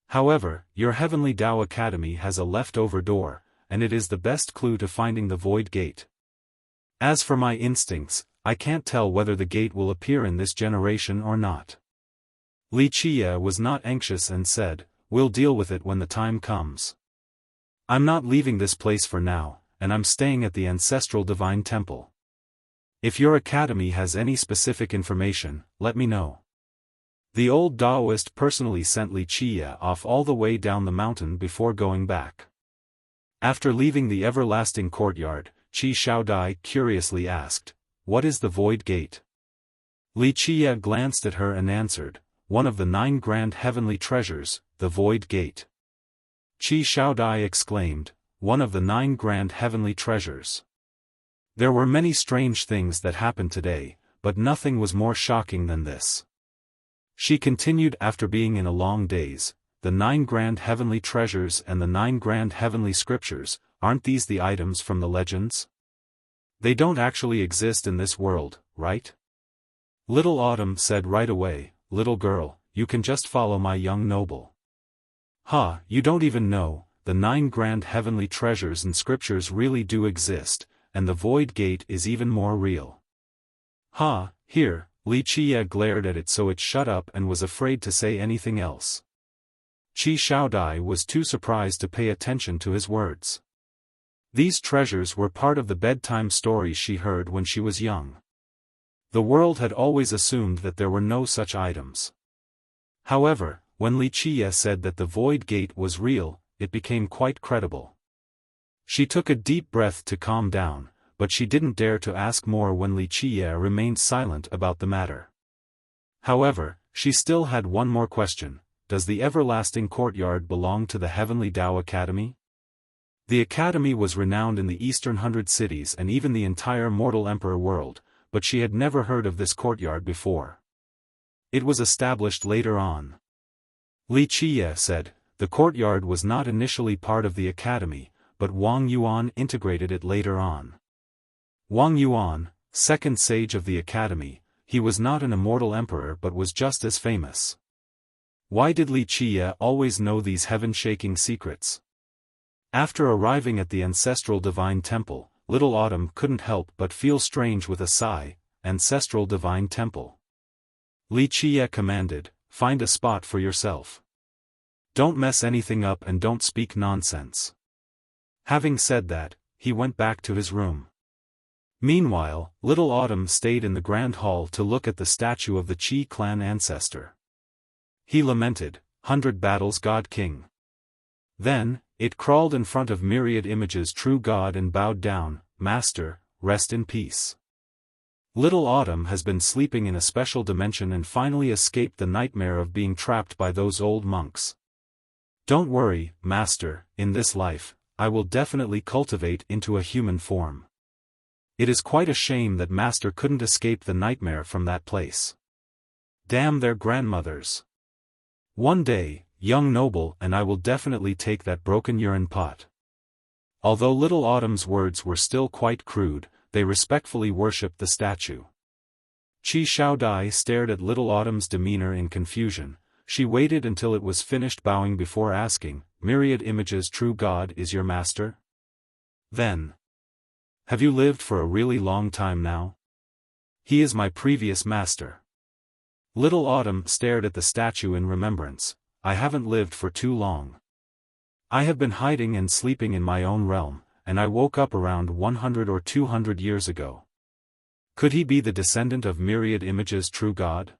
However, your Heavenly Tao Academy has a leftover door, and it is the best clue to finding the Void Gate. As for my instincts, I can't tell whether the gate will appear in this generation or not. Li Qiye was not anxious and said, we'll deal with it when the time comes. I'm not leaving this place for now, and I'm staying at the Ancestral Divine Temple. If your academy has any specific information, let me know. The old Taoist personally sent Li Qiye off all the way down the mountain before going back. After leaving the everlasting courtyard, Qi Shaodai curiously asked, what is the Void Gate? Li Qiye glanced at her and answered, one of the 9 grand heavenly treasures, the Void Gate. Qi Shaodai exclaimed, one of the 9 grand heavenly treasures. There were many strange things that happened today, but nothing was more shocking than this. She continued after being in a long daze, the 9 grand heavenly treasures and the 9 grand heavenly scriptures, aren't these the items from the legends? They don't actually exist in this world, right? Little Autumn said right away, little girl, you can just follow my young noble. You don't even know, the 9 grand heavenly treasures and scriptures really do exist, and the Void Gate is even more real. Here, Li Qiye glared at it so it shut up and was afraid to say anything else. Qi Xiaodai was too surprised to pay attention to his words. These treasures were part of the bedtime stories she heard when she was young. The world had always assumed that there were no such items. However, when Li Qie said that the Void Gate was real, it became quite credible. She took a deep breath to calm down, but she didn't dare to ask more when Li Qie remained silent about the matter. However, she still had one more question: does the everlasting courtyard belong to the Heavenly Tao Academy? The academy was renowned in the Eastern 100 cities and even the entire mortal emperor world, but she had never heard of this courtyard before. It was established later on. Li Qie said, the courtyard was not initially part of the academy, but Wang Yuan integrated it later on. Wang Yuan, second sage of the academy, he was not an immortal emperor but was just as famous. Why did Li Qie always know these heaven-shaking secrets? After arriving at the ancestral divine temple, Little Autumn couldn't help but feel strange with a sigh. Ancestral divine temple. Li Qie commanded, find a spot for yourself. Don't mess anything up and don't speak nonsense. Having said that, he went back to his room. Meanwhile, Little Autumn stayed in the grand hall to look at the statue of the Qi clan ancestor. He lamented, 100 battles God King. Then, it crawled in front of myriad images true God and bowed down, Master, rest in peace. Little Autumn has been sleeping in a special dimension and finally escaped the nightmare of being trapped by those old monks. Don't worry, Master, in this life, I will definitely cultivate into a human form. It is quite a shame that Master couldn't escape the nightmare from that place. Damn their grandmothers. One day, young noble, and I will definitely take that broken urine pot. Although Little Autumn's words were still quite crude, they respectfully worshipped the statue. Qi Xiaodai stared at Little Autumn's demeanor in confusion. She waited until it was finished bowing before asking, myriad images true God is your master? Then. Have you lived for a really long time now? He is my previous master. Little Autumn stared at the statue in remembrance. I haven't lived for too long. I have been hiding and sleeping in my own realm, and I woke up around 100 or 200 years ago. Could he be the descendant of myriad images true God?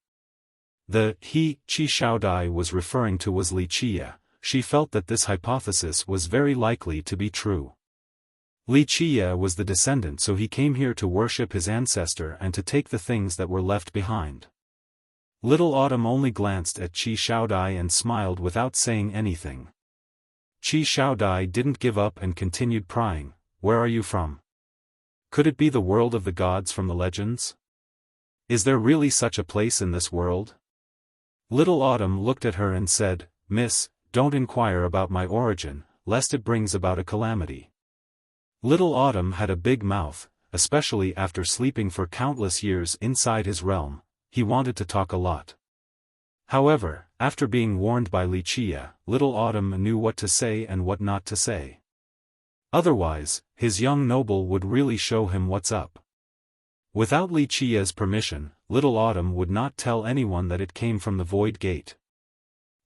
The Qi Xiaodai was referring to was Li Qie. She felt that this hypothesis was very likely to be true. Li Qie was the descendant, so he came here to worship his ancestor and to take the things that were left behind. Little Autumn only glanced at Qi Xiaodai and smiled without saying anything. Qi Xiaodai didn't give up and continued prying, where are you from? Could it be the world of the gods from the legends? Is there really such a place in this world? Little Autumn looked at her and said, Miss, don't inquire about my origin, lest it brings about a calamity. Little Autumn had a big mouth, especially after sleeping for countless years inside his realm. He wanted to talk a lot. However, after being warned by Li Qie, Little Autumn knew what to say and what not to say. Otherwise, his young noble would really show him what's up. Without Li Qie's permission, Little Autumn would not tell anyone that it came from the Void Gate.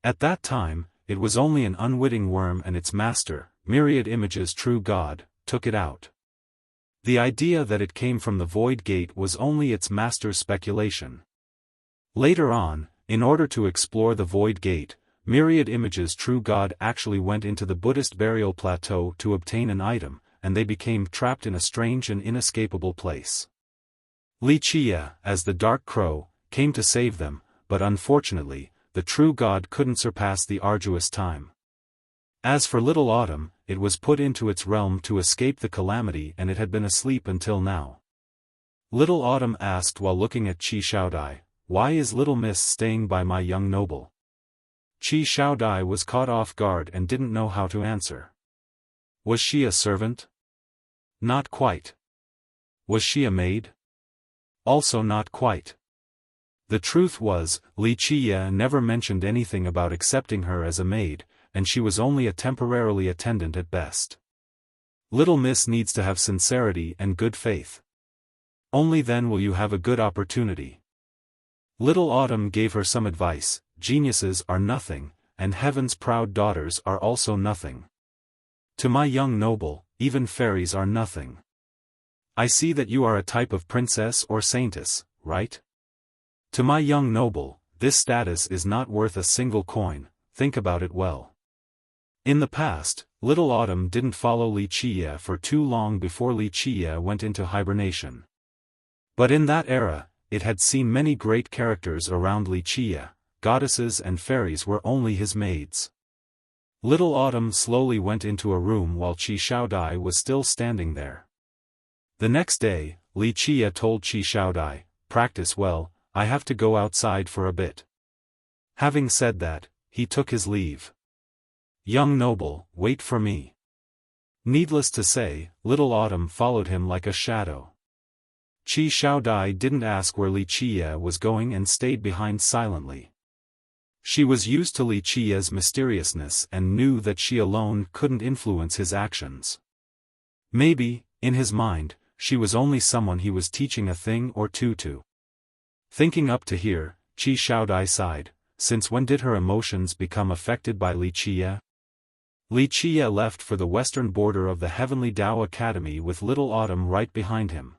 At that time, it was only an unwitting worm and its master, myriad images true God, took it out. The idea that it came from the Void Gate was only its master's speculation. Later on, in order to explore the Void Gate, myriad images true God actually went into the Buddhist burial plateau to obtain an item, and they became trapped in a strange and inescapable place. Li Qie, as the Dark Crow, came to save them, but unfortunately, the true God couldn't surpass the arduous time. As for Little Autumn, it was put into its realm to escape the calamity and it had been asleep until now. Little Autumn asked while looking at Qi Xiaodai, why is Little Miss staying by my young noble? Qi Xiaodai was caught off guard and didn't know how to answer. Was she a servant? Not quite. Was she a maid? Also not quite. The truth was, Li Qie never mentioned anything about accepting her as a maid, and she was only a temporarily attendant at best. Little Miss needs to have sincerity and good faith. Only then will you have a good opportunity. Little Autumn gave her some advice. Geniuses are nothing, and heaven's proud daughters are also nothing. To my young noble, even fairies are nothing. I see that you are a type of princess or saintess, right? To my young noble, this status is not worth a single coin, think about it well. In the past, Little Autumn didn't follow Wuxia for too long before Wuxia went into hibernation. But in that era, it had seen many great characters around Wuxia. Goddesses and fairies were only his maids. Little Autumn slowly went into a room while Xiaodai was still standing there. The next day, Wuxia told Xiaodai, "Practice well, I have to go outside for a bit." Having said that, he took his leave. "Young noble, wait for me." Needless to say, Little Autumn followed him like a shadow. Xiaodai didn't ask where Wuxia was going and stayed behind silently. She was used to Wuxia's mysteriousness and knew that she alone couldn't influence his actions. Maybe, in his mind, she was only someone he was teaching a thing or two to. Thinking up to here, Xiaodai sighed. Since when did her emotions become affected by Wuxia? Wuxia left for the western border of the Heavenly Tao Academy with Little Autumn right behind him.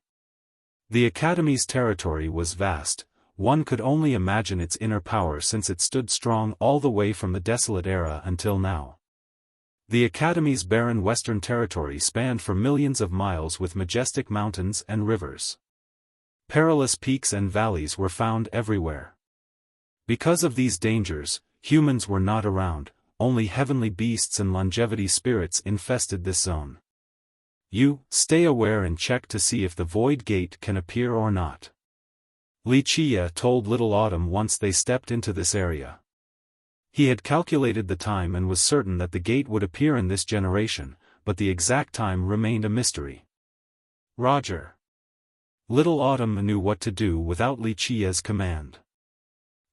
The Academy's territory was vast. One could only imagine its inner power since it stood strong all the way from the desolate era until now. The Academy's barren western territory spanned for millions of miles with majestic mountains and rivers. Perilous peaks and valleys were found everywhere. Because of these dangers, humans were not around, only heavenly beasts and longevity spirits infested this zone. You, stay aware and check to see if the void gate can appear or not. Wuxia told Little Autumn once they stepped into this area. He had calculated the time and was certain that the gate would appear in this generation, but the exact time remained a mystery. Roger. Little Autumn knew what to do without Wuxia's command.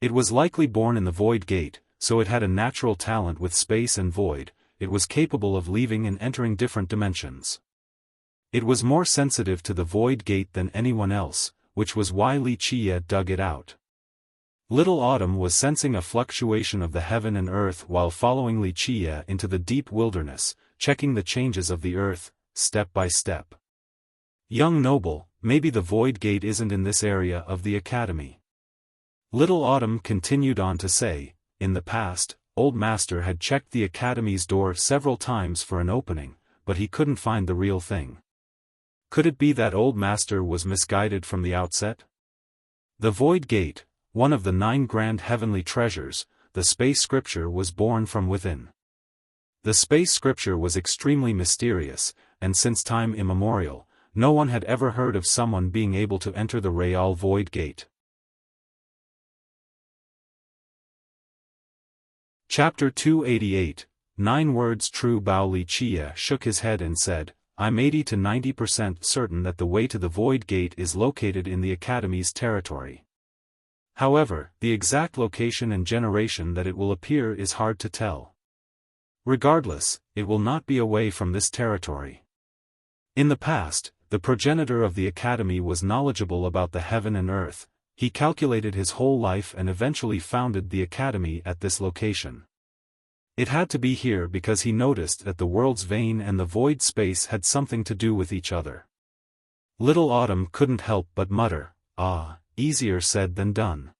It was likely born in the void gate, so it had a natural talent with space and void. It was capable of leaving and entering different dimensions. It was more sensitive to the void gate than anyone else, which was why Wuxia dug it out. Little Autumn was sensing a fluctuation of the heaven and earth while following Wuxia into the deep wilderness, checking the changes of the earth, step by step. Young noble, maybe the void gate isn't in this area of the academy. Little Autumn continued on to say, in the past, Old Master had checked the academy's door several times for an opening, but he couldn't find the real thing. Could it be that Old Master was misguided from the outset? The Void Gate, one of the 9 grand heavenly treasures, the space scripture was born from within. The space scripture was extremely mysterious, and since time immemorial, no one had ever heard of someone being able to enter the Real Void Gate. Chapter 288, 9 Words True. Bao Wuxia shook his head and said, I'm 80 to 90% certain that the way to the Void Gate is located in the Academy's territory. However, the exact location and generation that it will appear is hard to tell. Regardless, it will not be away from this territory. In the past, the progenitor of the Academy was knowledgeable about the heaven and earth. He calculated his whole life and eventually founded the Academy at this location. It had to be here because he noticed that the world's vein and the void space had something to do with each other. Little Autumn couldn't help but mutter, easier said than done.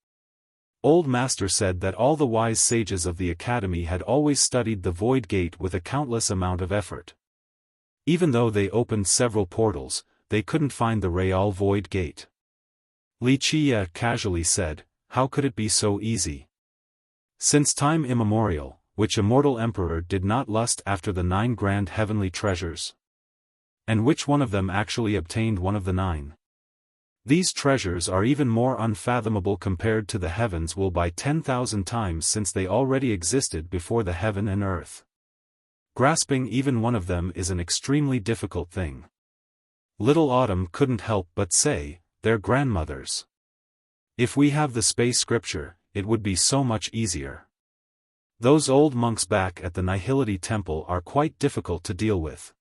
Old Master said that all the wise sages of the Academy had always studied the Void Gate with a countless amount of effort. Even though they opened several portals, they couldn't find the Real Void Gate. Wuxia casually said, how could it be so easy? Since time immemorial, which immortal emperor did not lust after the 9 grand heavenly treasures? And which one of them actually obtained one of the 9? These treasures are even more unfathomable compared to the heavens will by 10,000 times since they already existed before the heaven and earth. Grasping even one of them is an extremely difficult thing. Little Autumn couldn't help but say, they're grandmothers. If we have the space scripture, it would be so much easier. Those old monks back at the Nihility Temple are quite difficult to deal with.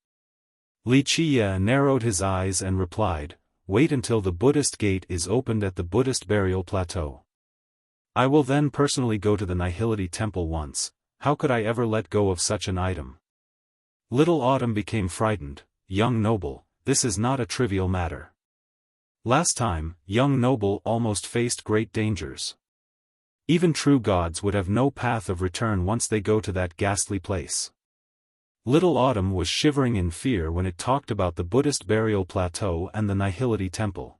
Wuxia narrowed his eyes and replied, wait until the Buddhist gate is opened at the Buddhist burial plateau. I will then personally go to the Nihility Temple once. how could I ever let go of such an item? Little Autumn became frightened. Young noble, this is not a trivial matter. Last time, young noble almost faced great dangers. Even true gods would have no path of return once they go to that ghastly place. Little Autumn was shivering in fear when it talked about the Buddhist burial plateau and the Nihility temple.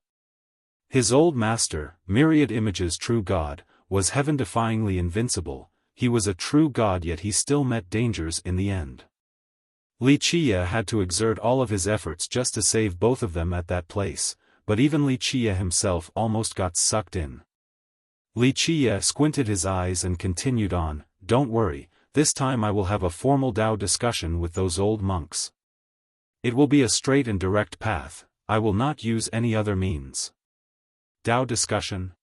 His old master, Myriad Image's true god, was heaven-defyingly invincible. He was a true god, yet he still met dangers in the end. Wuxia had to exert all of his efforts just to save both of them at that place, but even Wuxia himself almost got sucked in. Wuxia squinted his eyes and continued on, "Don't worry, this time I will have a formal Tao discussion with those old monks. It will be a straight and direct path, I will not use any other means." Tao discussion?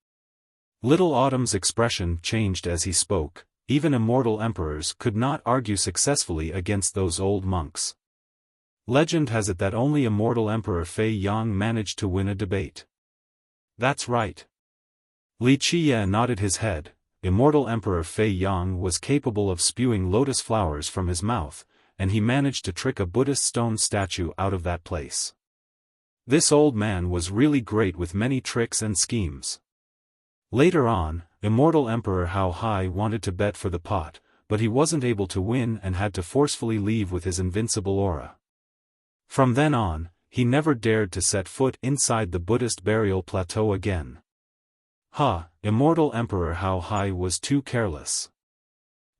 Little Autumn's expression changed as he spoke. Even immortal emperors could not argue successfully against those old monks. Legend has it that only immortal Emperor Fei Yang managed to win a debate. That's right. Wuxia nodded his head. Immortal Emperor Fei Yang was capable of spewing lotus flowers from his mouth, and he managed to trick a Buddhist stone statue out of that place. This old man was really great with many tricks and schemes. Later on, immortal Emperor Hao Hai wanted to bet for the pot, but he wasn't able to win and had to forcefully leave with his invincible aura. From then on, he never dared to set foot inside the Buddhist burial plateau again. Immortal Emperor Hao Hai was too careless.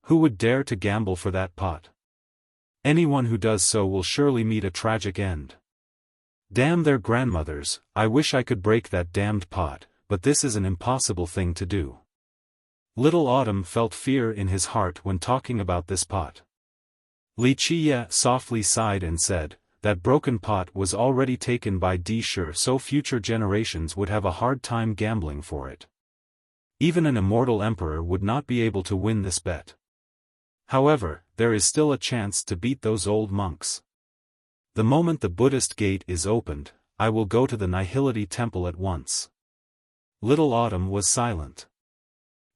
Who would dare to gamble for that pot? Anyone who does so will surely meet a tragic end. Damn their grandmothers, I wish I could break that damned pot, but this is an impossible thing to do. Little Autumn felt fear in his heart when talking about this pot. Wuxia softly sighed and said, "That broken pot was already taken by D. Sure, so future generations would have a hard time gambling for it. Even an immortal emperor would not be able to win this bet. However, there is still a chance to beat those old monks. The moment the Buddhist gate is opened, I will go to the Nihility temple at once." Little Autumn was silent.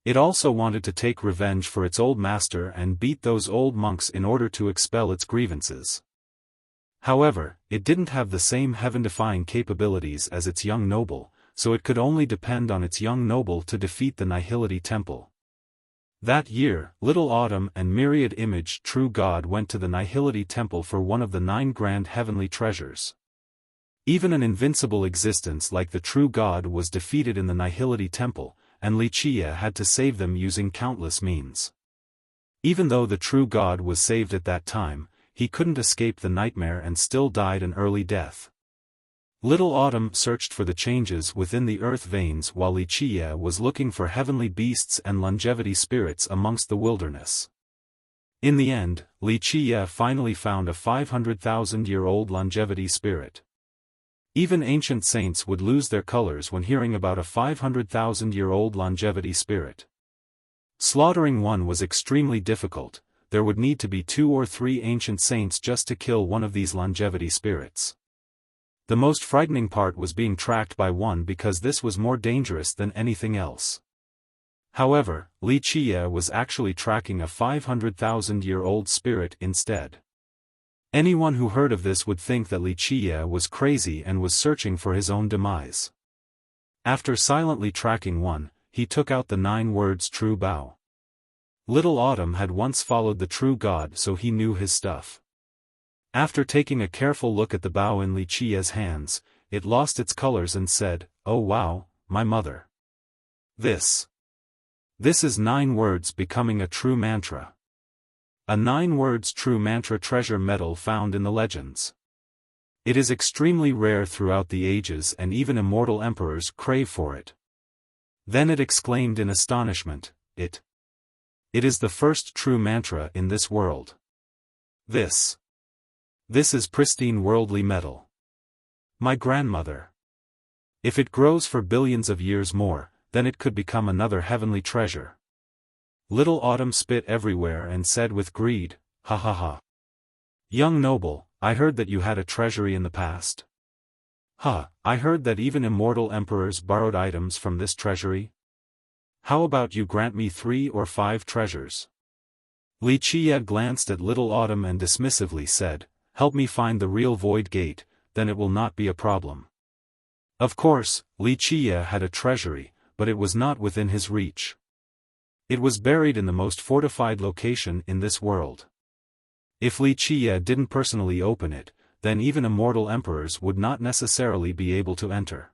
It also wanted to take revenge for its old master and beat those old monks in order to expel its grievances. However, it didn't have the same heaven-defying capabilities as its young noble, so it could only depend on its young noble to defeat the Nihility temple. That year, Little Autumn and Myriad Image True God went to the Nihility temple for one of the 9 grand heavenly treasures. Even an invincible existence like the True God was defeated in the Nihility temple, and Wuxia had to save them using countless means. Even though the True God was saved at that time, he couldn't escape the nightmare and still died an early death. Little Autumn searched for the changes within the earth veins while Wuxia was looking for heavenly beasts and longevity spirits amongst the wilderness. In the end, Wuxia finally found a 500,000-year-old longevity spirit. Even ancient saints would lose their colors when hearing about a 500,000-year-old longevity spirit. Slaughtering one was extremely difficult. There would need to be 2 or 3 ancient saints just to kill one of these longevity spirits. The most frightening part was being tracked by one because this was more dangerous than anything else. However, Wuxia was actually tracking a 500,000-year-old spirit instead. Anyone who heard of this would think that Wuxia was crazy and was searching for his own demise. After silently tracking one, he took out the 9 words True Bow. Little Autumn had once followed the True God, so he knew his stuff. After taking a careful look at the bow in Wuxia's hands, it lost its colors and said, "Oh wow, my mother. This is 9 words becoming a true mantra. A 9 words true mantra treasure metal found in the legends. It is extremely rare throughout the ages and even immortal emperors crave for it." Then it exclaimed in astonishment, It is the first true mantra in this world. This is pristine worldly metal. My grandmother. If it grows for billions of years more, then it could become another heavenly treasure. Little Autumn spit everywhere and said with greed, "Ha ha ha. Young noble, I heard that you had a treasury in the past. I heard that even immortal emperors borrowed items from this treasury. How about you grant me 3 or 5 treasures? Wuxia glanced at Little Autumn and dismissively said, "Help me find the real void gate, then it will not be a problem." Of course, Wuxia had a treasury, but it was not within his reach. It was buried in the most fortified location in this world. If Wuxia didn't personally open it, then even immortal emperors would not necessarily be able to enter.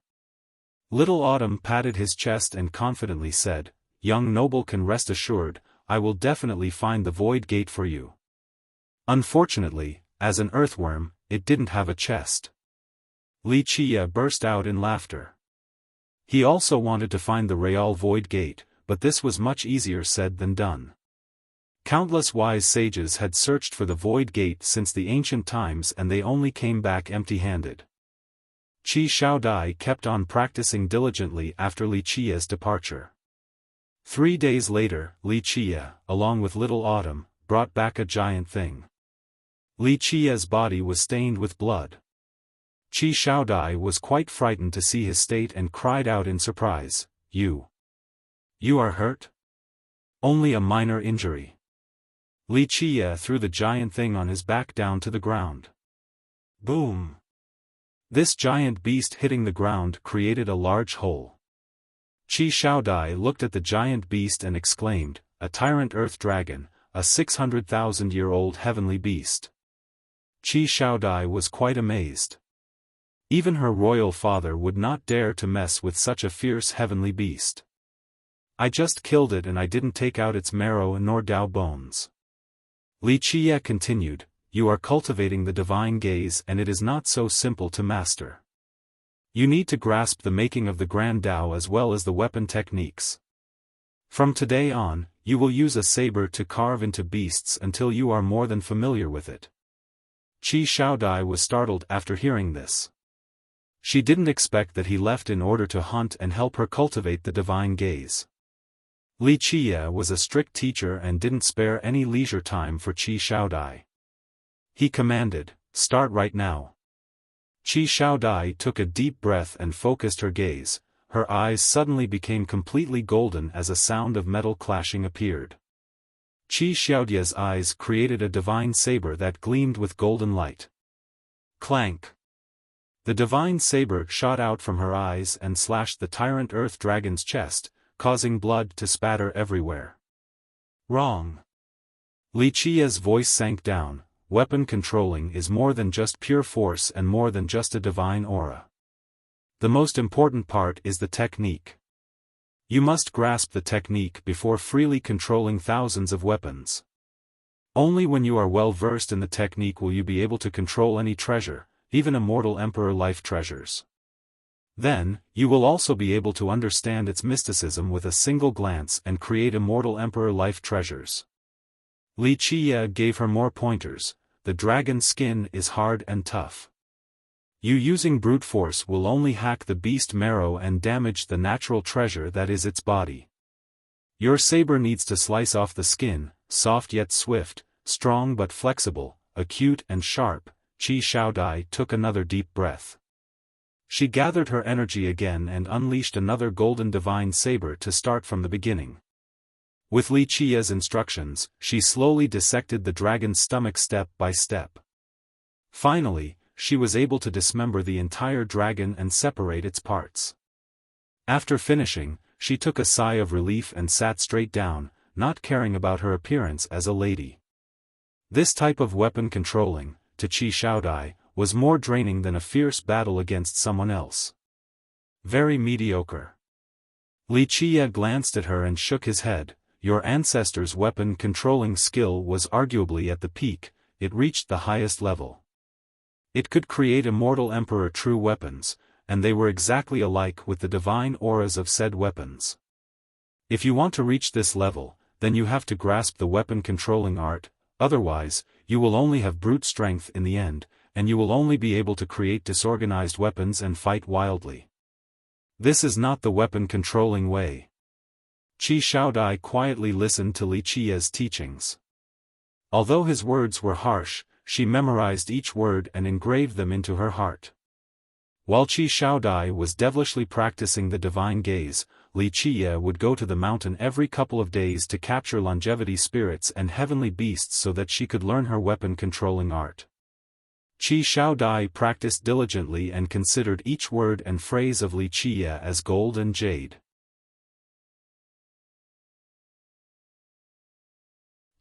Little Autumn patted his chest and confidently said, "Young noble can rest assured, I will definitely find the void gate for you." Unfortunately, as an earthworm, it didn't have a chest. Wuxia burst out in laughter. He also wanted to find the real void gate, but this was much easier said than done. Countless wise sages had searched for the void gate since the ancient times and they only came back empty-handed. Xiaofan kept on practicing diligently after Wuxia's departure. 3 days later, Wuxia, along with Little Autumn, brought back a giant thing. Wuxia's body was stained with blood. Xiaofan was quite frightened to see his state and cried out in surprise, You are hurt? Only a minor injury." Wuxia threw the giant thing on his back down to the ground. Boom! This giant beast hitting the ground created a large hole. Xiaofan looked at the giant beast and exclaimed, "A tyrant earth dragon, a 600,000-year-old heavenly beast." Xiaofan was quite amazed. Even her royal father would not dare to mess with such a fierce heavenly beast. "I just killed it and I didn't take out its marrow nor Dao bones." Wuxia continued, "You are cultivating the divine gaze and it is not so simple to master. You need to grasp the making of the Grand Dao as well as the weapon techniques. From today on, you will use a saber to carve into beasts until you are more than familiar with it." Xiaofan was startled after hearing this. She didn't expect that he left in order to hunt and help her cultivate the divine gaze. Wuxia was a strict teacher and didn't spare any leisure time for Xiaofan. He commanded, "Start right now." Xiaofan took a deep breath and focused her gaze. Her eyes suddenly became completely golden as a sound of metal clashing appeared. Xiaofan's eyes created a divine saber that gleamed with golden light. Clank! The divine saber shot out from her eyes and slashed the tyrant earth dragon's chest, causing blood to spatter everywhere. Wrong! Wuxia's voice sank down. Weapon controlling is more than just pure force and more than just a divine aura. The most important part is the technique. You must grasp the technique before freely controlling thousands of weapons. Only when you are well versed in the technique will you be able to control any treasure, even immortal emperor life treasures. Then, you will also be able to understand its mysticism with a single glance and create immortal emperor life treasures. Wuxia gave her more pointers. The dragon's skin is hard and tough. You using brute force will only hack the beast marrow and damage the natural treasure that is its body. Your saber needs to slice off the skin, soft yet swift, strong but flexible, acute and sharp. Xiaofan took another deep breath. She gathered her energy again and unleashed another golden divine saber to start from the beginning. With Wuxia's instructions, she slowly dissected the dragon's stomach step by step. Finally, she was able to dismember the entire dragon and separate its parts. After finishing, she took a sigh of relief and sat straight down, not caring about her appearance as a lady. This type of weapon controlling, to Xiaofan, was more draining than a fierce battle against someone else. Very mediocre. Wuxia glanced at her and shook his head. Your ancestors' weapon controlling skill was arguably at the peak, it reached the highest level. It could create immortal emperor true weapons, and they were exactly alike with the divine auras of said weapons. If you want to reach this level, then you have to grasp the weapon controlling art, otherwise, you will only have brute strength in the end, and you will only be able to create disorganized weapons and fight wildly. This is not the weapon controlling way. Xiaofan quietly listened to Wuxia's teachings. Although his words were harsh, she memorized each word and engraved them into her heart. While Qi Shaodai was devilishly practicing the divine gaze, Li Qiye would go to the mountain every couple of days to capture longevity spirits and heavenly beasts so that she could learn her weapon-controlling art. Qi Shaodai practiced diligently and considered each word and phrase of Li Qiye as gold and jade.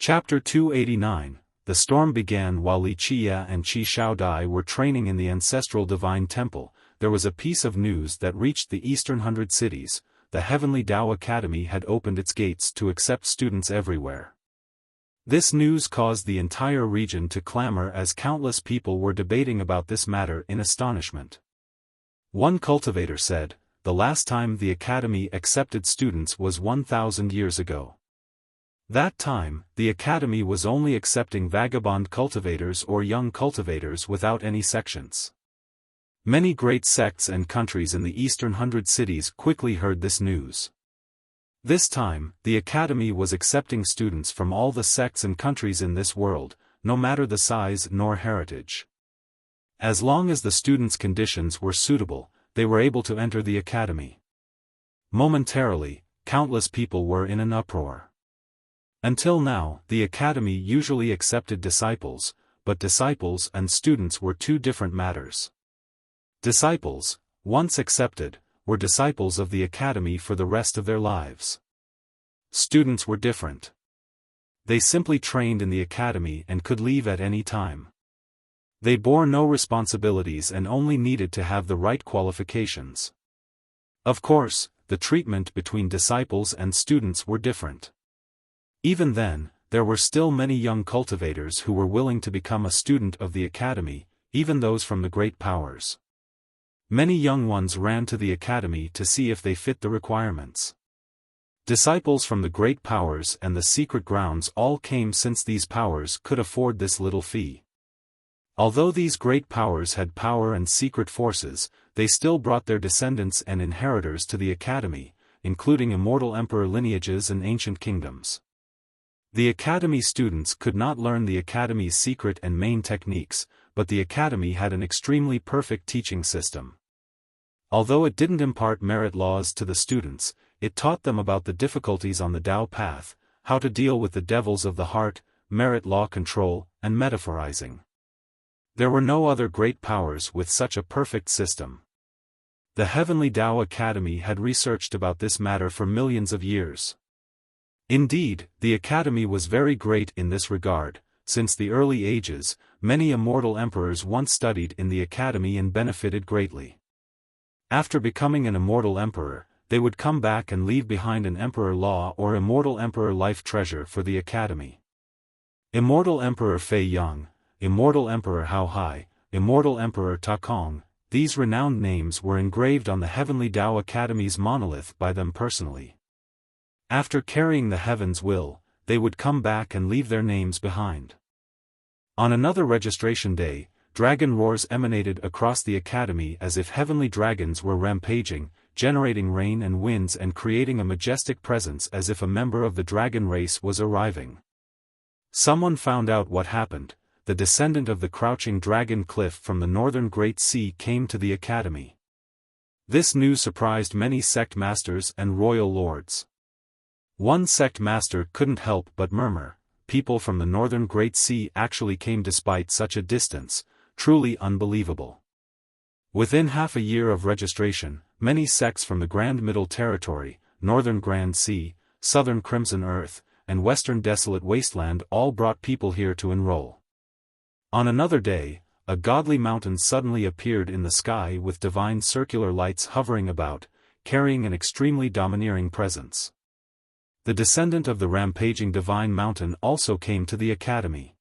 Chapter 289. The storm began while Li Qiye and Qi Shaodai were training in the ancestral divine temple. There was a piece of news that reached the eastern 100 cities. The Heavenly Tao Academy had opened its gates to accept students everywhere. This news caused the entire region to clamor as countless people were debating about this matter in astonishment. One cultivator said, "The last time the academy accepted students was 1,000 years ago. That time, the academy was only accepting vagabond cultivators or young cultivators without any sections." Many great sects and countries in the eastern 100 cities quickly heard this news. This time, the academy was accepting students from all the sects and countries in this world, no matter the size nor heritage. As long as the students' conditions were suitable, they were able to enter the academy. Momentarily, countless people were in an uproar. Until now, the academy usually accepted disciples, but disciples and students were two different matters. Disciples, once accepted, were disciples of the academy for the rest of their lives. Students were different. They simply trained in the academy and could leave at any time. They bore no responsibilities and only needed to have the right qualifications. Of course, the treatment between disciples and students were different. Even then, there were still many young cultivators who were willing to become a student of the academy, even those from the great powers. Many young ones ran to the academy to see if they fit the requirements. Disciples from the great powers and the secret grounds all came since these powers could afford this little fee. Although these great powers had power and secret forces, they still brought their descendants and inheritors to the academy, including immortal emperor lineages and ancient kingdoms. The academy students could not learn the academy's secret and main techniques, but the academy had an extremely perfect teaching system. Although it didn't impart merit laws to the students, it taught them about the difficulties on the Tao path, how to deal with the devils of the heart, merit law control, and metaphorizing. There were no other great powers with such a perfect system. The Heavenly Tao Academy had researched about this matter for millions of years. Indeed, the academy was very great in this regard. Since the early ages, many immortal emperors once studied in the academy and benefited greatly. After becoming an immortal emperor, they would come back and leave behind an emperor law or immortal emperor life treasure for the academy. Immortal Emperor Fei Yang, Immortal Emperor Hao Hai, Immortal Emperor Ta Kong, these renowned names were engraved on the Heavenly Tao Academy's monolith by them personally. After carrying the heaven's will, they would come back and leave their names behind. On another registration day, dragon roars emanated across the academy as if heavenly dragons were rampaging, generating rain and winds and creating a majestic presence as if a member of the dragon race was arriving. Someone found out what happened. The descendant of the crouching dragon cliff from the northern Great Sea came to the academy. This news surprised many sect masters and royal lords. One sect master couldn't help but murmur, "People from the northern Great Sea actually came despite such a distance, truly unbelievable." Within half a year of registration, many sects from the Grand Middle Territory, Northern Grand Sea, Southern Crimson Earth, and Western Desolate Wasteland all brought people here to enroll. On another day, a godly mountain suddenly appeared in the sky with divine circular lights hovering about, carrying an extremely domineering presence. The descendant of the rampaging divine mountain also came to the academy.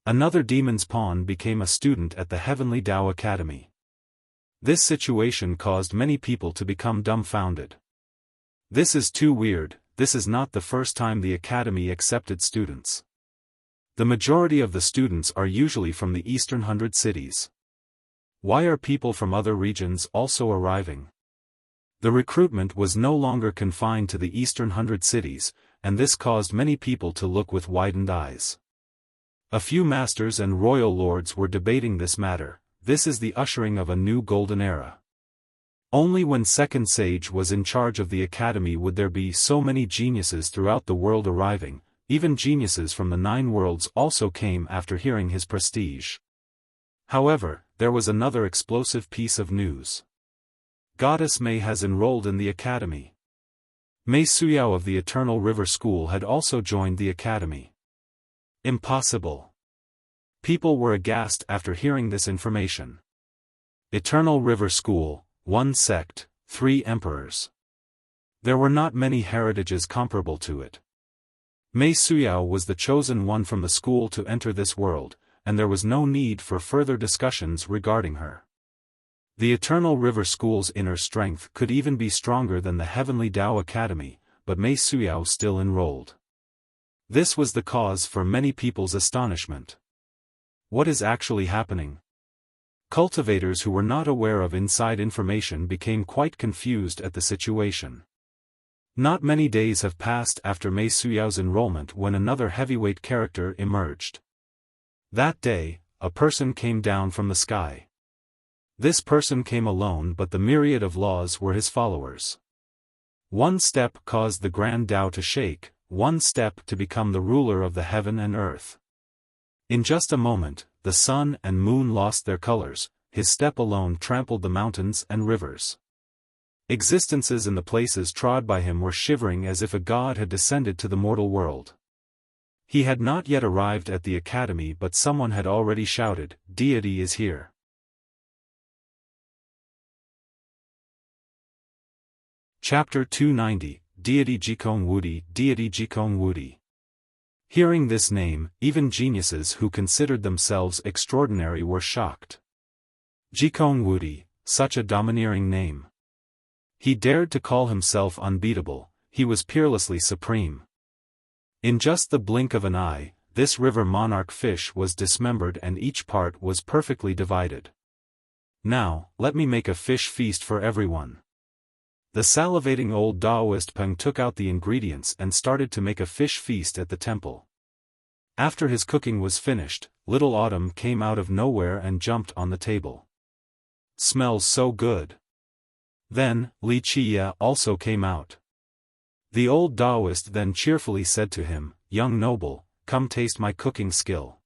Another demon's pawn became a student at the Heavenly Tao Academy. This situation caused many people to become dumbfounded. This is too weird. This is not the first time the academy accepted students. The majority of the students are usually from the eastern 100 cities. Why are people from other regions also arriving? The recruitment was no longer confined to the eastern 100 cities, and this caused many people to look with widened eyes. A few masters and royal lords were debating this matter, this is the ushering of a new golden era. Only when second sage was in charge of the academy would there be so many geniuses throughout the world arriving. Even geniuses from the 9 worlds also came after hearing his prestige. However, there was another explosive piece of news. Goddess May has enrolled in the academy. Mei Suyao of the Eternal River School had also joined the academy. Impossible. People were aghast after hearing this information. Eternal River School, 1 sect, 3 emperors. There were not many heritages comparable to it. Mei Suyao was the chosen one from the school to enter this world, and there was no need for further discussions regarding her. The Eternal River School's inner strength could even be stronger than the Heavenly Tao Academy, but Mei Suyao still enrolled. This was the cause for many people's astonishment. What is actually happening? Cultivators who were not aware of inside information became quite confused at the situation. Not many days have passed after Mei Suyao's enrollment when another heavyweight character emerged. That day, a person came down from the sky. This person came alone, but the myriad of laws were his followers. One step caused the grand Tao to shake, one step to become the ruler of the heaven and earth. In just a moment, the sun and moon lost their colors, his step alone trampled the mountains and rivers. Existences in the places trod by him were shivering as if a god had descended to the mortal world. He had not yet arrived at the academy, but someone had already shouted, "Deity is here." Chapter 290, Deity Jikong Wudi, Deity Jikong Wudi. Hearing this name, even geniuses who considered themselves extraordinary were shocked. Jikong Wudi, such a domineering name. He dared to call himself unbeatable, he was peerlessly supreme. In just the blink of an eye, this river monarch fish was dismembered and each part was perfectly divided. Now, let me make a fish feast for everyone. The salivating old Taoist Peng took out the ingredients and started to make a fish feast at the temple. After his cooking was finished, Little Autumn came out of nowhere and jumped on the table. "Smells so good." Then, Li Qia also came out. The old Taoist then cheerfully said to him, "Young noble, come taste my cooking skill."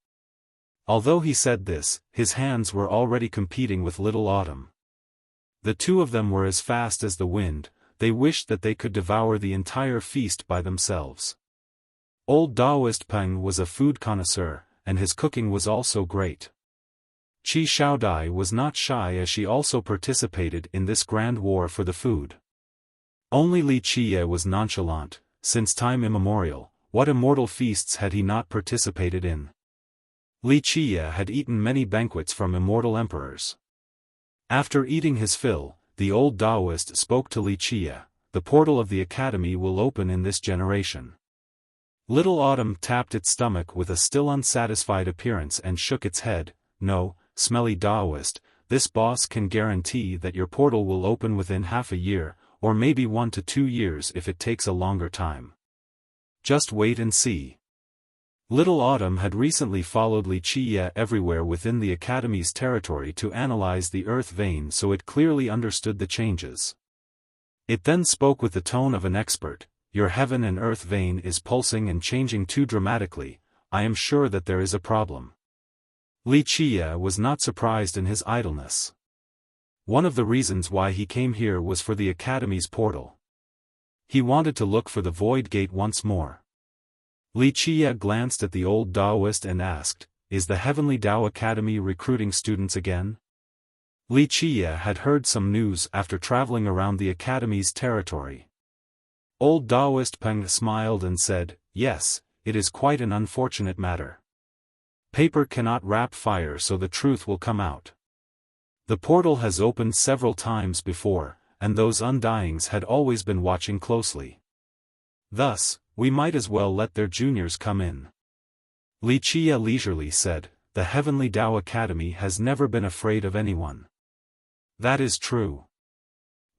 Although he said this, his hands were already competing with Little Autumn. The two of them were as fast as the wind, they wished that they could devour the entire feast by themselves. Old Taoist Peng was a food connoisseur, and his cooking was also great. Qi Shaodai was not shy as she also participated in this grand war for the food. Only Li Qie was nonchalant, since time immemorial, what immortal feasts had he not participated in? Li Qie had eaten many banquets from immortal emperors. After eating his fill, the old Taoist spoke to Li Qie, "The portal of the academy will open in this generation." Little Autumn tapped its stomach with a still unsatisfied appearance and shook its head, "No, smelly Taoist, this boss can guarantee that your portal will open within half a year, or maybe 1 to 2 years if it takes a longer time. Just wait and see." Little Autumn had recently followed Li Qie everywhere within the academy's territory to analyze the earth vein, so it clearly understood the changes. It then spoke with the tone of an expert, "Your heaven and earth vein is pulsing and changing too dramatically, I am sure that there is a problem." Li Qie was not surprised in his idleness. One of the reasons why he came here was for the academy's portal. He wanted to look for the void gate once more. Li Qie glanced at the old Taoist and asked, "Is the Heavenly Tao Academy recruiting students again?" Li Qie had heard some news after traveling around the academy's territory. Old Taoist Peng smiled and said, "Yes, it is quite an unfortunate matter. Paper cannot wrap fire, so the truth will come out. The portal has opened several times before, and those undyings had always been watching closely. Thus, we might as well let their juniors come in." Li Qie leisurely said, "The Heavenly Tao Academy has never been afraid of anyone." "That is true.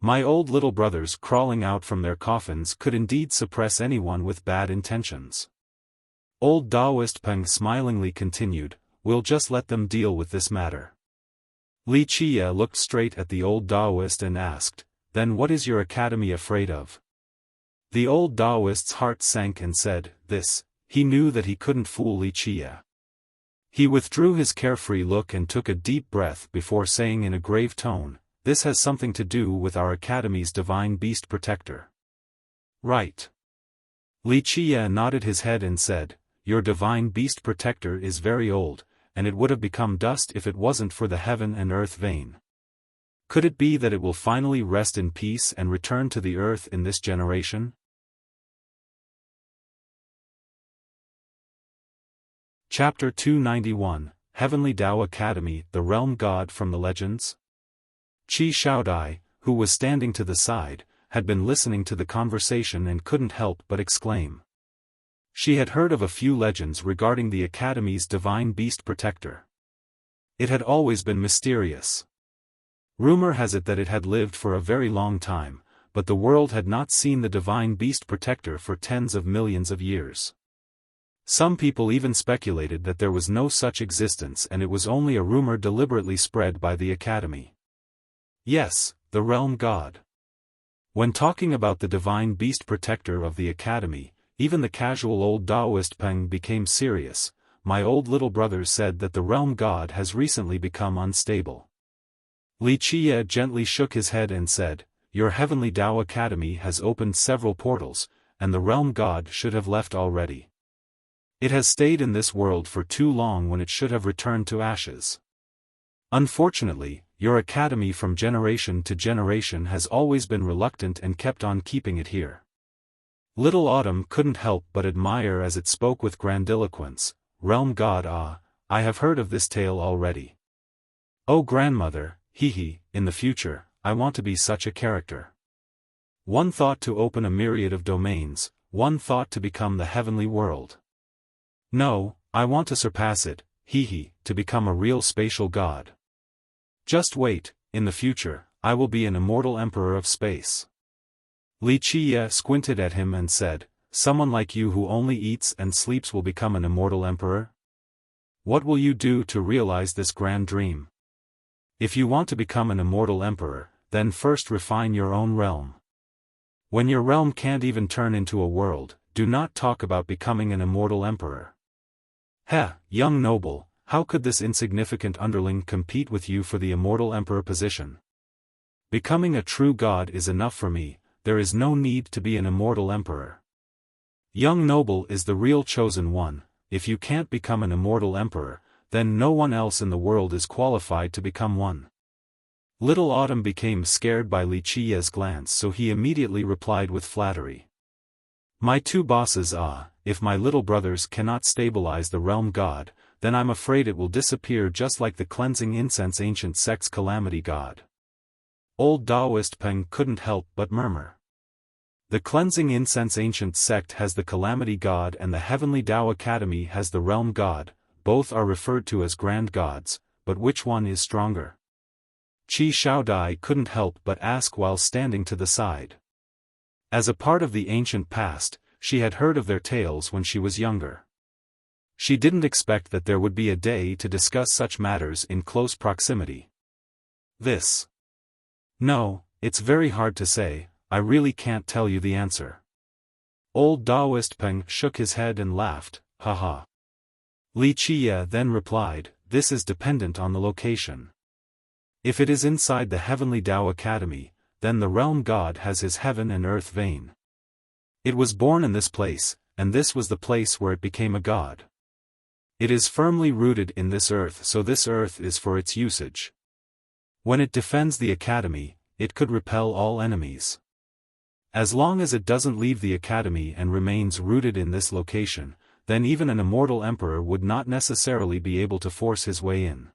My old little brothers crawling out from their coffins could indeed suppress anyone with bad intentions." Old Taoist Peng smilingly continued, "We'll just let them deal with this matter. Li Qie looked straight at the old Taoist and asked, "Then what is your academy afraid of?" The old Taoist's heart sank and said, "This." He knew that he couldn't fool Li Qie. He withdrew his carefree look and took a deep breath before saying in a grave tone, "This has something to do with our academy's divine beast protector." "Right." Li Qie nodded his head and said, "Your divine beast protector is very old, and it would have become dust if it wasn't for the heaven and earth vein. Could it be that it will finally rest in peace and return to the earth in this generation?" Chapter 291, Heavenly Tao Academy, the Realm God from the Legends? Qi Xiaodai, who was standing to the side, had been listening to the conversation and couldn't help but exclaim. She had heard of a few legends regarding the Academy's divine beast protector. It had always been mysterious. Rumor has it that it had lived for a very long time, but the world had not seen the divine beast protector for tens of millions of years. Some people even speculated that there was no such existence and it was only a rumor deliberately spread by the Academy. Yes, the Realm God. When talking about the divine beast protector of the Academy, even the casual old Taoist Peng became serious. "My old little brother said that the Realm God has recently become unstable." Li Qie gently shook his head and said, "Your Heavenly Tao Academy has opened several portals, and the Realm God should have left already. It has stayed in this world for too long when it should have returned to ashes. Unfortunately, your Academy from generation to generation has always been reluctant and kept on keeping it here." Little Autumn couldn't help but admire as it spoke with grandiloquence, "Realm God, I have heard of this tale already. Oh grandmother, in the future, I want to be such a character. One thought to open a myriad of domains, one thought to become the heavenly world. No, I want to surpass it, to become a real spatial god. Just wait, in the future, I will be an immortal emperor of space." Li Qie squinted at him and said, "Someone like you who only eats and sleeps will become an immortal emperor? What will you do to realize this grand dream? If you want to become an immortal emperor, then first refine your own realm. When your realm can't even turn into a world, do not talk about becoming an immortal emperor. Young noble, how could this insignificant underling compete with you for the immortal emperor position? Becoming a true god is enough for me. There is no need to be an immortal emperor. Young noble is the real chosen one. If you can't become an immortal emperor, then no one else in the world is qualified to become one." Little Autumn became scared by Li Qie's glance, so he immediately replied with flattery. "My two bosses, if my little brothers cannot stabilize the Realm God, then I'm afraid it will disappear just like the cleansing incense ancient sect's calamity god." Old Taoist Peng couldn't help but murmur. The cleansing incense ancient sect has the calamity god and the Heavenly Tao Academy has the Realm God. Both are referred to as grand gods, but which one is stronger? Qi Xiaodai couldn't help but ask while standing to the side. As a part of the ancient past, she had heard of their tales when she was younger. She didn't expect that there would be a day to discuss such matters in close proximity. No, it's very hard to say, I really can't tell you the answer. Old Taoist Peng shook his head and laughed, haha. Li Qie then replied, "This is dependent on the location. If it is inside the Heavenly Tao Academy, then the Realm God has his heaven and earth vein. It was born in this place, and this was the place where it became a god. It is firmly rooted in this earth, so this earth is for its usage. When it defends the Academy, it could repel all enemies. As long as it doesn't leave the Academy and remains rooted in this location, then even an immortal emperor would not necessarily be able to force his way in.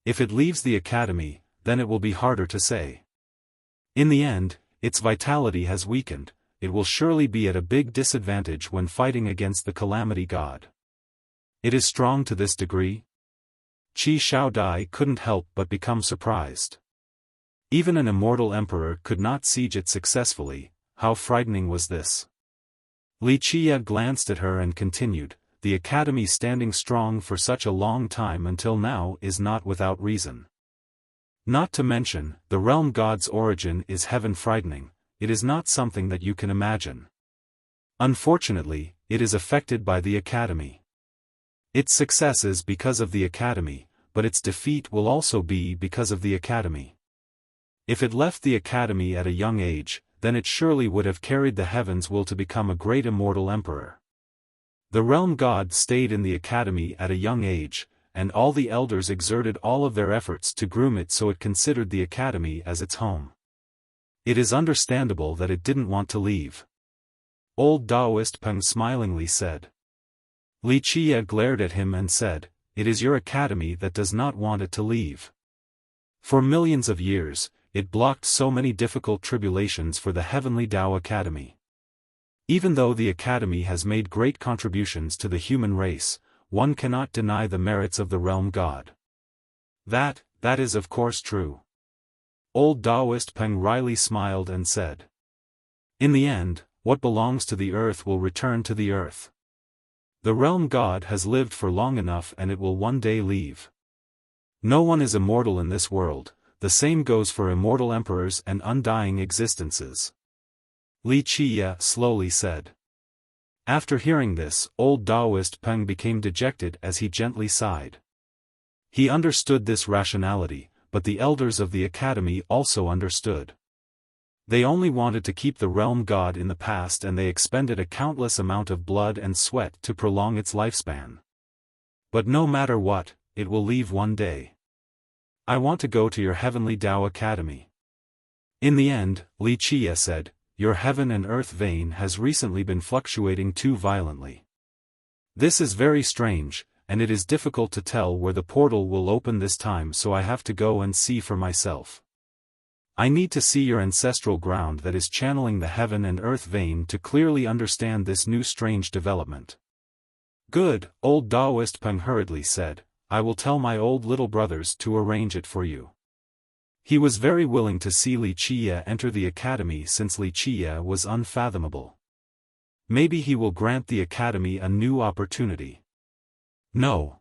If it leaves the Academy, then it will be harder to say. In the end, its vitality has weakened, it will surely be at a big disadvantage when fighting against the Calamity God. It is strong to this degree?" Qi Xiaodai couldn't help but become surprised. Even an immortal emperor could not siege it successfully. How frightening was this? Li Qie glanced at her and continued, "The Academy standing strong for such a long time until now is not without reason. Not to mention, the realm god's origin is heaven-frightening, it is not something that you can imagine. Unfortunately, it is affected by the Academy. Its success is because of the Academy, but its defeat will also be because of the Academy. If it left the Academy at a young age, then it surely would have carried the heavens' will to become a great immortal emperor. The realm god stayed in the Academy at a young age, and all the elders exerted all of their efforts to groom it so it considered the Academy as its home. It is understandable that it didn't want to leave. Old Taoist Peng smilingly said. Li Qia glared at him and said, "It is your Academy that does not want it to leave. For millions of years, it blocked so many difficult tribulations for the Heavenly Tao Academy. Even though the Academy has made great contributions to the human race, one cannot deny the merits of the realm god." That is of course true. Old Taoist Peng wryly smiled and said. In the end, what belongs to the earth will return to the earth. The realm god has lived for long enough and it will one day leave. No one is immortal in this world, the same goes for immortal emperors and undying existences. Li Qia slowly said. After hearing this, old Taoist Peng became dejected as he gently sighed. He understood this rationality, but the elders of the Academy also understood. They only wanted to keep the realm god in the past and they expended a countless amount of blood and sweat to prolong its lifespan. But no matter what, it will leave one day. I want to go to your Heavenly Tao Academy. In the end, Li Qia said, your heaven and earth vein has recently been fluctuating too violently. This is very strange, and it is difficult to tell where the portal will open this time, so I have to go and see for myself. I need to see your ancestral ground that is channeling the heaven and earth vein to clearly understand this new strange development. Good, old Taoist Peng hurriedly said, I will tell my old little brothers to arrange it for you. He was very willing to see Li Qia enter the Academy since Li Qia was unfathomable. Maybe he will grant the Academy a new opportunity. No.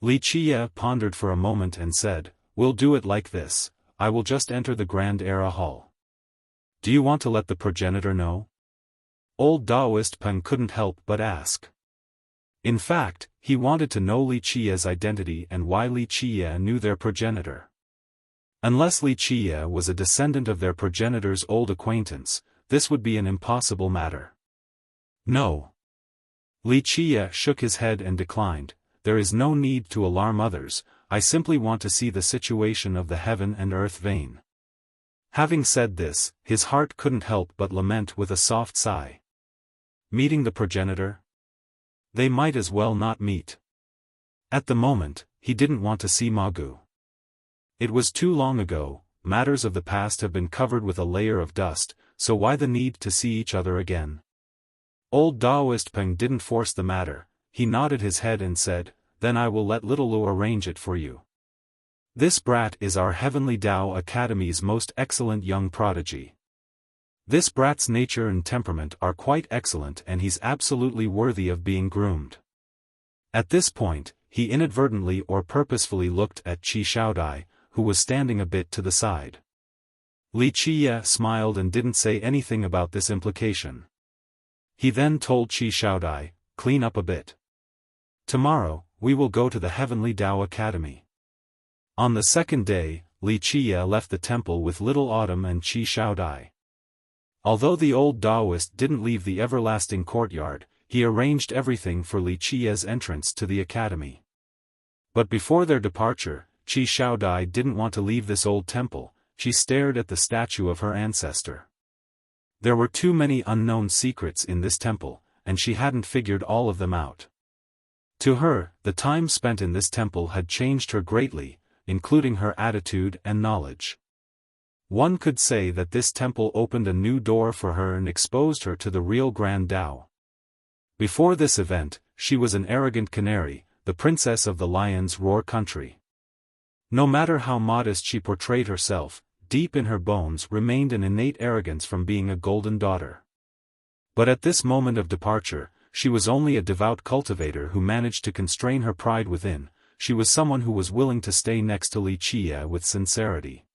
Li Qia pondered for a moment and said, we'll do it like this. I will just enter the Grand Era Hall. Do you want to let the progenitor know? Old Taoist Peng couldn't help but ask. In fact, he wanted to know Li Qia's identity and why Li Qia knew their progenitor. Unless Li Qia was a descendant of their progenitor's old acquaintance, this would be an impossible matter. No. Li Qia shook his head and declined, there is no need to alarm others, I simply want to see the situation of the heaven and earth vein. Having said this, his heart couldn't help but lament with a soft sigh. Meeting the progenitor? They might as well not meet. At the moment, he didn't want to see Magu. It was too long ago, matters of the past have been covered with a layer of dust, so why the need to see each other again? Old Taoist Peng didn't force the matter, he nodded his head and said, then I will let little Lu arrange it for you. This brat is our Heavenly Tao Academy's most excellent young prodigy. This brat's nature and temperament are quite excellent and he's absolutely worthy of being groomed. At this point, he inadvertently or purposefully looked at Qi Shaodai, who was standing a bit to the side. Li Qia smiled and didn't say anything about this implication. He then told Qi Shaodai, clean up a bit. Tomorrow, we will go to the Heavenly Tao Academy. On the second day, Li Qia left the temple with Little Autumn and Qi Shaodai. Although the old Taoist didn't leave the everlasting courtyard, he arranged everything for Li Qia's entrance to the academy. But before their departure, Qi Shaodai didn't want to leave this old temple, she stared at the statue of her ancestor. There were too many unknown secrets in this temple, and she hadn't figured all of them out. To her, the time spent in this temple had changed her greatly, including her attitude and knowledge. One could say that this temple opened a new door for her and exposed her to the real Grand Tao. Before this event, she was an arrogant canary, the princess of the lion's roar country. No matter how modest she portrayed herself, deep in her bones remained an innate arrogance from being a golden daughter. But at this moment of departure, she was only a devout cultivator who managed to constrain her pride within, she was someone who was willing to stay next to Wuxia with sincerity.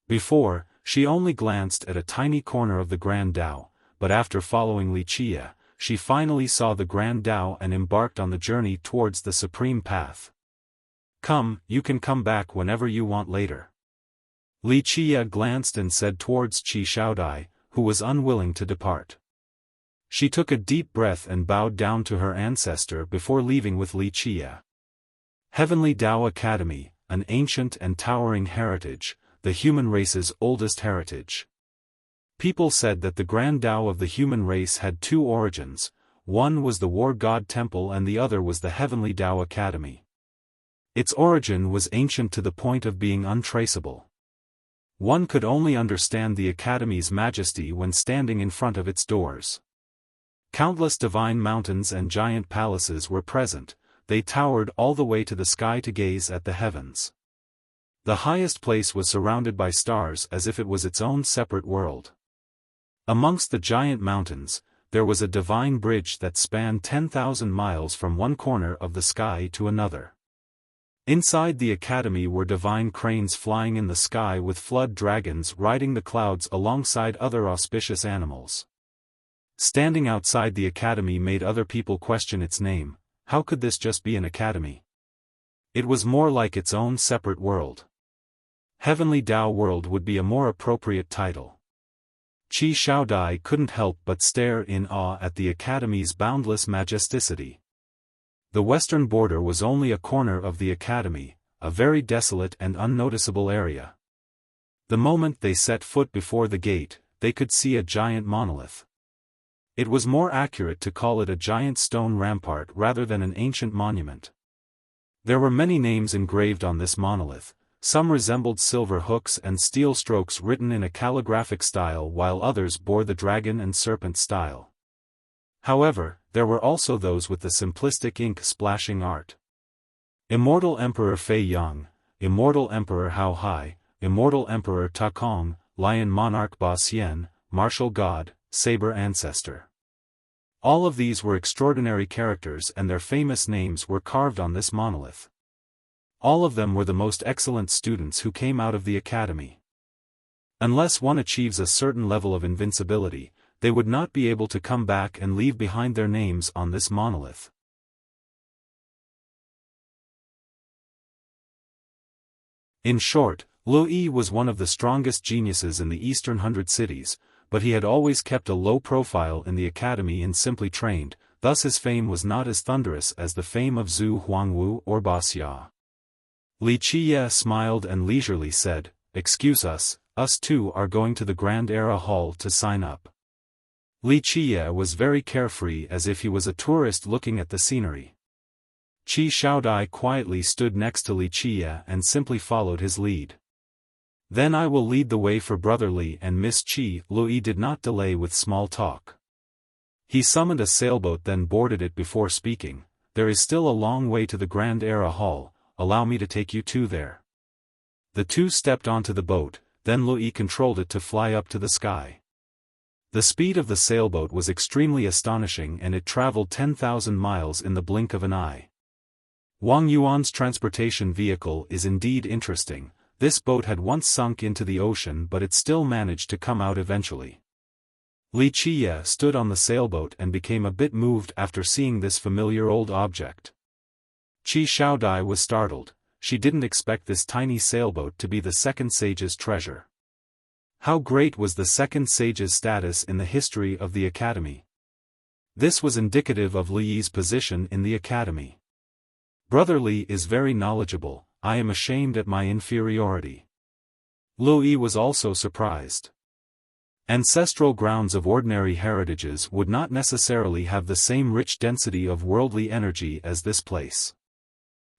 Before, she only glanced at a tiny corner of the Grand Tao, but after following Wuxia, she finally saw the Grand Tao and embarked on the journey towards the Supreme Path. "Come, you can come back whenever you want later." Wuxia glanced and said towards Qi Xiaodai, who was unwilling to depart. She took a deep breath and bowed down to her ancestor before leaving with Wuxia. Heavenly Tao Academy, an ancient and towering heritage, the human race's oldest heritage. People said that the Grand Tao of the human race had two origins, one was the War God Temple and the other was the Heavenly Tao Academy. Its origin was ancient to the point of being untraceable. One could only understand the Academy's majesty when standing in front of its doors. Countless divine mountains and giant palaces were present, they towered all the way to the sky to gaze at the heavens. The highest place was surrounded by stars as if it was its own separate world. Amongst the giant mountains, there was a divine bridge that spanned 10,000 miles from one corner of the sky to another. Inside the academy were divine cranes flying in the sky with flood dragons riding the clouds alongside other auspicious animals. Standing outside the academy made other people question its name. How could this just be an academy? It was more like its own separate world. Heavenly Tao World would be a more appropriate title. Qi Xiaodai couldn't help but stare in awe at the academy's boundless majesticity. The western border was only a corner of the academy, a very desolate and unnoticeable area. The moment they set foot before the gate, they could see a giant monolith. It was more accurate to call it a giant stone rampart rather than an ancient monument. There were many names engraved on this monolith. Some resembled silver hooks and steel strokes written in a calligraphic style while others bore the dragon and serpent style. However, there were also those with the simplistic ink-splashing art. Immortal Emperor Fei Yang, Immortal Emperor Hao Hai, Immortal Emperor Ta Kong, Lion Monarch Ba Xian, Martial God, Saber Ancestor. All of these were extraordinary characters and their famous names were carved on this monolith. All of them were the most excellent students who came out of the academy. Unless one achieves a certain level of invincibility, they would not be able to come back and leave behind their names on this monolith. In short, Lu was one of the strongest geniuses in the Eastern 100 cities, but he had always kept a low profile in the academy and simply trained, thus his fame was not as thunderous as the fame of Zhu Huangwu or Ba Xia. Wuxia smiled and leisurely said, "Excuse us two are going to the Grand Era Hall to sign up." Wuxia was very carefree as if he was a tourist looking at the scenery. Qi Xiaodai quietly stood next to Wuxia and simply followed his lead. "Then I will lead the way for Brother Li and Miss Qi." Lu did not delay with small talk. He summoned a sailboat then boarded it before speaking, "There is still a long way to the Grand Era Hall, allow me to take you two there." The two stepped onto the boat, then Lu controlled it to fly up to the sky. The speed of the sailboat was extremely astonishing and it traveled 10,000 miles in the blink of an eye. Wang Yuan's transportation vehicle is indeed interesting. This boat had once sunk into the ocean but it still managed to come out eventually. Wuxia stood on the sailboat and became a bit moved after seeing this familiar old object. Qi Xiaodai was startled, she didn't expect this tiny sailboat to be the second sage's treasure. How great was the second sage's status in the history of the academy? This was indicative of Li's position in the academy. Brother Li is very knowledgeable, I am ashamed at my inferiority. Lu was also surprised. Ancestral grounds of ordinary heritages would not necessarily have the same rich density of worldly energy as this place.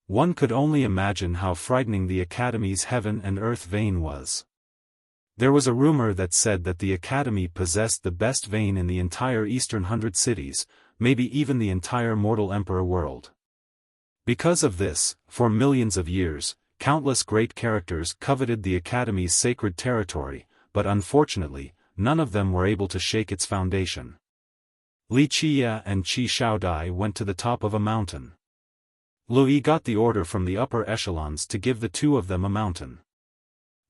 One could only imagine how frightening the academy's heaven and earth vein was. There was a rumor that said that the academy possessed the best vein in the entire Eastern 100 cities, maybe even the entire mortal emperor world. Because of this, for millions of years, countless great characters coveted the academy's sacred territory, but unfortunately, none of them were able to shake its foundation. Wuxia and Qi Xiaodai went to the top of a mountain. Lui got the order from the upper echelons to give the two of them a mountain.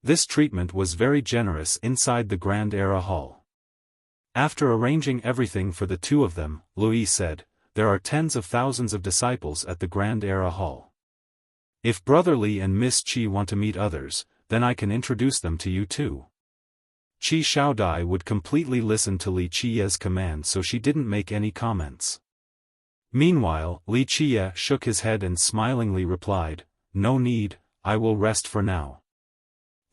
This treatment was very generous inside the Grand Era Hall. After arranging everything for the two of them, Lui said, "There are tens of thousands of disciples at the Grand Era Hall. If Brother Li and Miss Qi want to meet others, then I can introduce them to you too." Qi Xiaodai would completely listen to Li Qiye's command, so she didn't make any comments. Meanwhile, Li Qiye shook his head and smilingly replied, "No need, I will rest for now."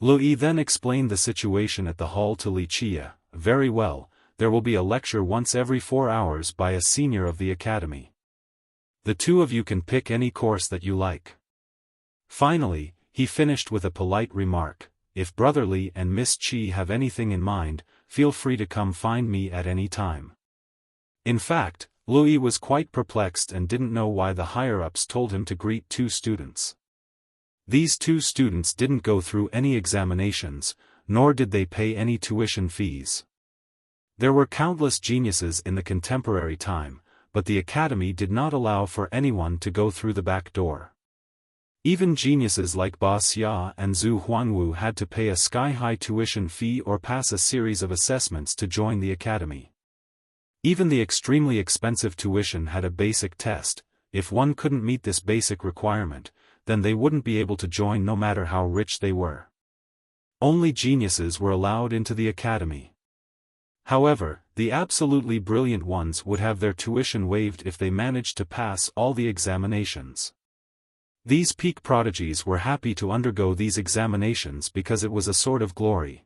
Lui then explained the situation at the hall to Li Qiye. "Very well, there will be a lecture once every 4 hours by a senior of the academy. The two of you can pick any course that you like." Finally, he finished with a polite remark, "If Brother Li and Miss Qi have anything in mind, feel free to come find me at any time." In fact, Lui was quite perplexed and didn't know why the higher-ups told him to greet two students. These two students didn't go through any examinations, nor did they pay any tuition fees. There were countless geniuses in the contemporary time, but the academy did not allow for anyone to go through the back door. Even geniuses like Ba Xia and Zhu Huangwu had to pay a sky-high tuition fee or pass a series of assessments to join the academy. Even the extremely expensive tuition had a basic test. If one couldn't meet this basic requirement, then they wouldn't be able to join no matter how rich they were. Only geniuses were allowed into the academy. However, the absolutely brilliant ones would have their tuition waived if they managed to pass all the examinations. These peak prodigies were happy to undergo these examinations because it was a sort of glory.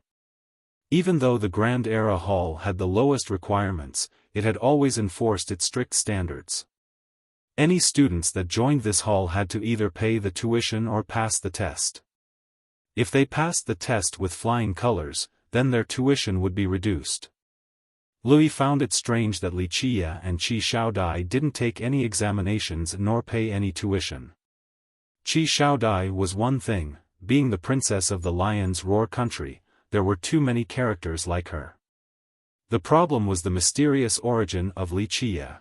Even though the Grand Era Hall had the lowest requirements, it had always enforced its strict standards. Any students that joined this hall had to either pay the tuition or pass the test. If they passed the test with flying colors, then their tuition would be reduced. Lui found it strange that Li Qiye and Qi Xiaodai didn't take any examinations nor pay any tuition. Qi Xiaodai was one thing, being the princess of the Lion's Roar country, there were too many characters like her. The problem was the mysterious origin of Li Qiye.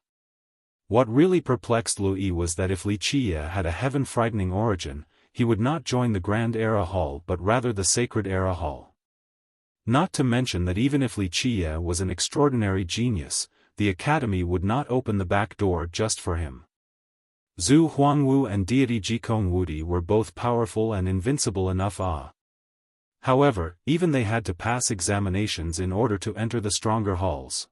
What really perplexed Lui was that if Li Qiye had a heaven-frightening origin, he would not join the Grand Era Hall but rather the Sacred Era Hall. Not to mention that even if Li Qiye was an extraordinary genius, the academy would not open the back door just for him. Zhu Huangwu and deity Jikong Wudi were both powerful and invincible enough. However, even they had to pass examinations in order to enter the stronger halls.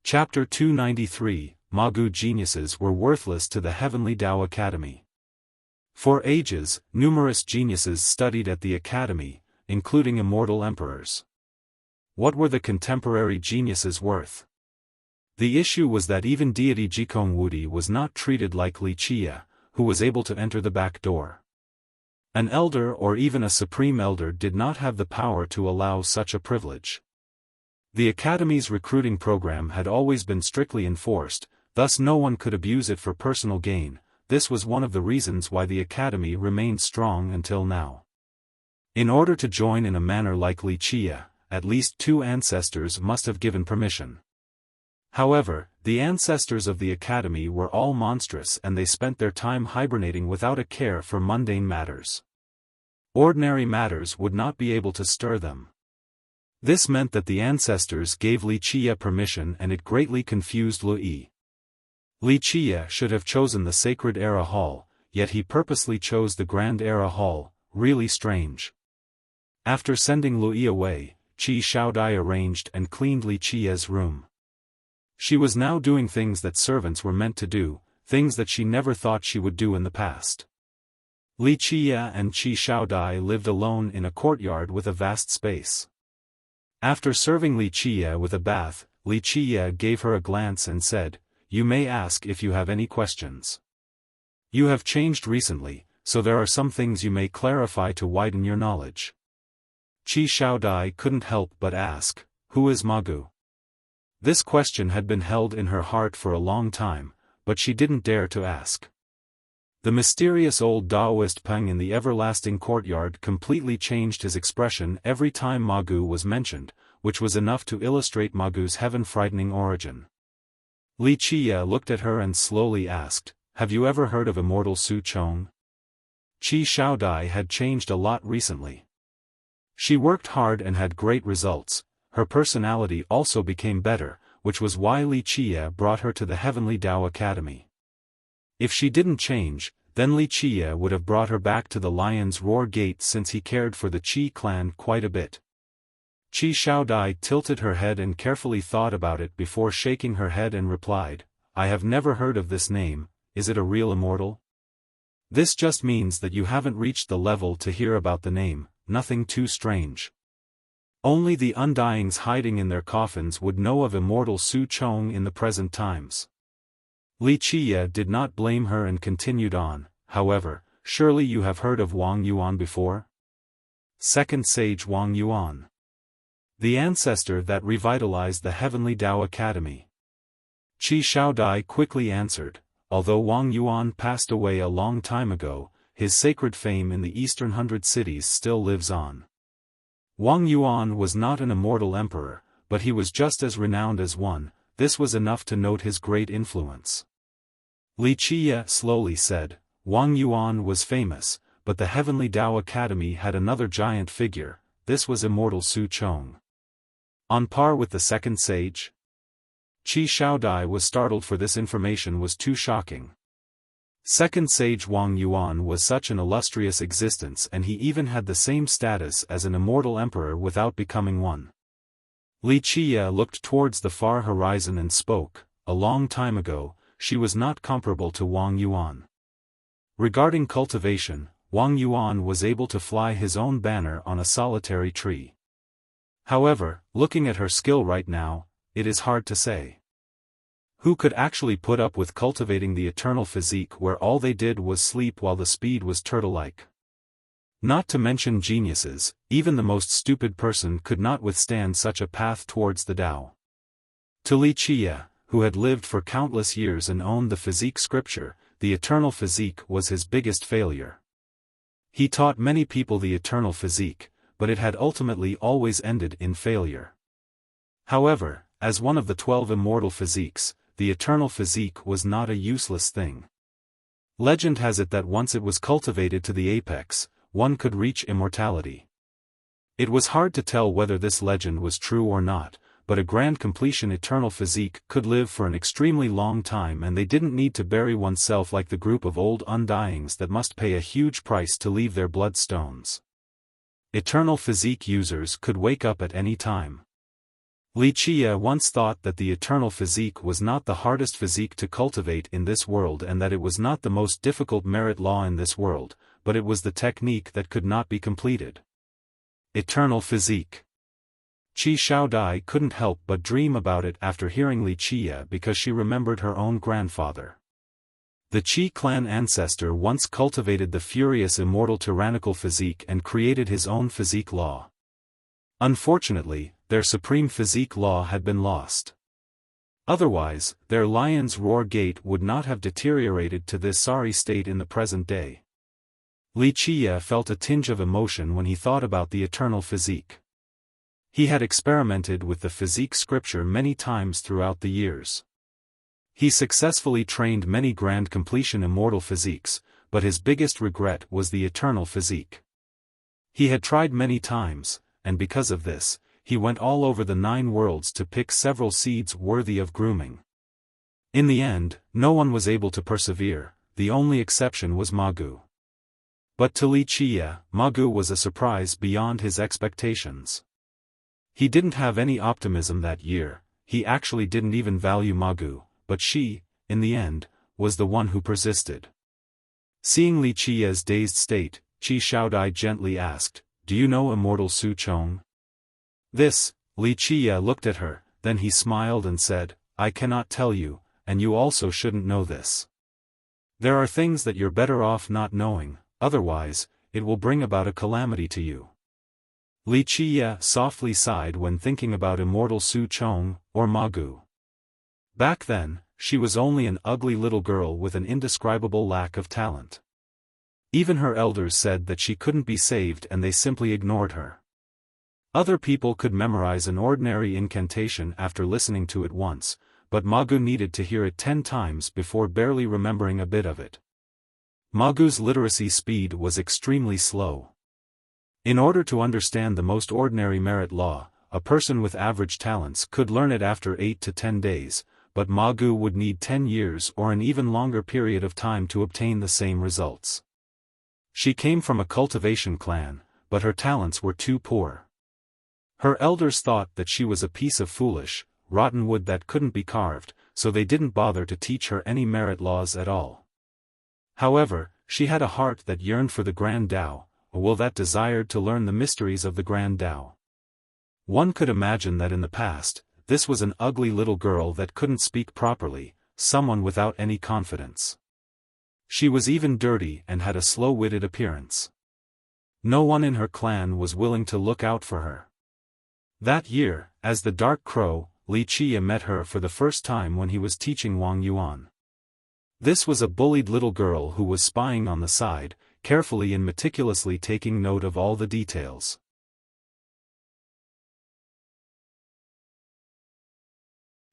Chapter 293, Magu geniuses were worthless to the Heavenly Tao Academy. For ages, numerous geniuses studied at the academy, including immortal emperors. What were the contemporary geniuses worth? The issue was that even deity Jikong Wudi was not treated like Li Qiye, who was able to enter the back door. An elder or even a supreme elder did not have the power to allow such a privilege. The academy's recruiting program had always been strictly enforced, thus no one could abuse it for personal gain. This was one of the reasons why the academy remained strong until now. In order to join in a manner like Li Qiye, at least 2 ancestors must have given permission. However, the ancestors of the academy were all monstrous and they spent their time hibernating without a care for mundane matters. Ordinary matters would not be able to stir them. This meant that the ancestors gave Li Qiye permission and it greatly confused Lui. Li Qiye should have chosen the Sacred Era Hall, yet he purposely chose the Grand Era Hall, really strange. After sending Lui away, Qi Xiaodai arranged and cleaned Li Qiye's room. She was now doing things that servants were meant to do, things that she never thought she would do in the past. Li Qiye and Qi Xiaodai lived alone in a courtyard with a vast space. After serving Li Qiye with a bath, Li Qiye gave her a glance and said, "You may ask if you have any questions. You have changed recently, so there are some things you may clarify to widen your knowledge." Qi Xiaodai couldn't help but ask, "Who is Magu?" This question had been held in her heart for a long time, but she didn't dare to ask. The mysterious old Taoist Peng in the everlasting courtyard completely changed his expression every time Magu was mentioned, which was enough to illustrate Magu's heaven-frightening origin. Li Qie looked at her and slowly asked, "Have you ever heard of immortal Su Chong?" Qi Xiaodai had changed a lot recently. She worked hard and had great results. Her personality also became better, which was why Li Qie brought her to the Heavenly Tao Academy. If she didn't change, then Li Qie would have brought her back to the Lion's Roar Gate since he cared for the Qi clan quite a bit. Qi Xiaodai tilted her head and carefully thought about it before shaking her head and replied, "I have never heard of this name. Is it a real immortal?" "This just means that you haven't reached the level to hear about the name, nothing too strange. Only the undyings hiding in their coffins would know of immortal Su Chong in the present times." Li Qie did not blame her and continued on, "However, surely you have heard of Wang Yuan before? Second Sage Wang Yuan. The ancestor that revitalized the Heavenly Tao Academy." Qi Xiaodai quickly answered, "Although Wang Yuan passed away a long time ago, his sacred fame in the Eastern 100 Cities still lives on. Wang Yuan was not an immortal emperor, but he was just as renowned as one. This was enough to note his great influence." Li Qie slowly said, "Wang Yuan was famous, but the Heavenly Tao Academy had another giant figure. This was immortal Su Chong. On par with the second sage?" Qi Xiaodai was startled, for this information was too shocking. Second sage Wang Yuan was such an illustrious existence, and he even had the same status as an immortal emperor without becoming one. Li Qie looked towards the far horizon and spoke, "A long time ago, she was not comparable to Wang Yuan. Regarding cultivation, Wang Yuan was able to fly his own banner on a solitary tree. However, looking at her skill right now, it is hard to say. Who could actually put up with cultivating the eternal physique where all they did was sleep while the speed was turtle-like? Not to mention geniuses, even the most stupid person could not withstand such a path towards the Tao." To Li Qie, who had lived for countless years and owned the physique scripture, the eternal physique was his biggest failure. He taught many people the eternal physique, but it had ultimately always ended in failure. However, as one of the 12 immortal physiques, the eternal physique was not a useless thing. Legend has it that once it was cultivated to the apex, one could reach immortality. It was hard to tell whether this legend was true or not, but a grand completion eternal physique could live for an extremely long time, and they didn't need to bury oneself like the group of old undyings that must pay a huge price to leave their bloodstones. Eternal physique users could wake up at any time. Li Qie once thought that the eternal physique was not the hardest physique to cultivate in this world, and that it was not the most difficult merit law in this world, but it was the technique that could not be completed. Eternal physique. Qi Xiaodai couldn't help but dream about it after hearing Li Qie, because she remembered her own grandfather. The Qi clan ancestor once cultivated the furious immortal tyrannical physique and created his own physique law. Unfortunately, their supreme physique law had been lost. Otherwise, their Lion's Roar Gate would not have deteriorated to this sorry state in the present day. Li Qie felt a tinge of emotion when he thought about the eternal physique. He had experimented with the physique scripture many times throughout the years. He successfully trained many grand completion immortal physiques, but his biggest regret was the eternal physique. He had tried many times, and because of this, he went all over the 9 worlds to pick several seeds worthy of grooming. In the end, no one was able to persevere. The only exception was Magu. But to Li Qie, Magu was a surprise beyond his expectations. He didn't have any optimism that year. He actually didn't even value Magu, but she, in the end, was the one who persisted. Seeing Li Qie's dazed state, Qi Xiaodai gently asked, "Do you know immortal Su Chong?" This, Li Qie looked at her, then he smiled and said, "I cannot tell you, and you also shouldn't know this. There are things that you're better off not knowing, otherwise, it will bring about a calamity to you." Li Qie softly sighed when thinking about immortal Su Chong, or Magu. Back then, she was only an ugly little girl with an indescribable lack of talent. Even her elders said that she couldn't be saved, and they simply ignored her. Other people could memorize an ordinary incantation after listening to it once, but Ma Gu needed to hear it 10 times before barely remembering a bit of it. Ma Gu's literacy speed was extremely slow. In order to understand the most ordinary merit law, a person with average talents could learn it after 8 to 10 days, but Ma Gu would need 10 years or an even longer period of time to obtain the same results. She came from a cultivation clan, but her talents were too poor. Her elders thought that she was a piece of foolish, rotten wood that couldn't be carved, so they didn't bother to teach her any merit laws at all. However, she had a heart that yearned for the Grand Tao, a will that desired to learn the mysteries of the Grand Tao. One could imagine that in the past, this was an ugly little girl that couldn't speak properly, someone without any confidence. She was even dirty and had a slow-witted appearance. No one in her clan was willing to look out for her. That year, as the Dark Crow, Wuxia met her for the first time when he was teaching Wang Yuan. This was a bullied little girl who was spying on the side, carefully and meticulously taking note of all the details.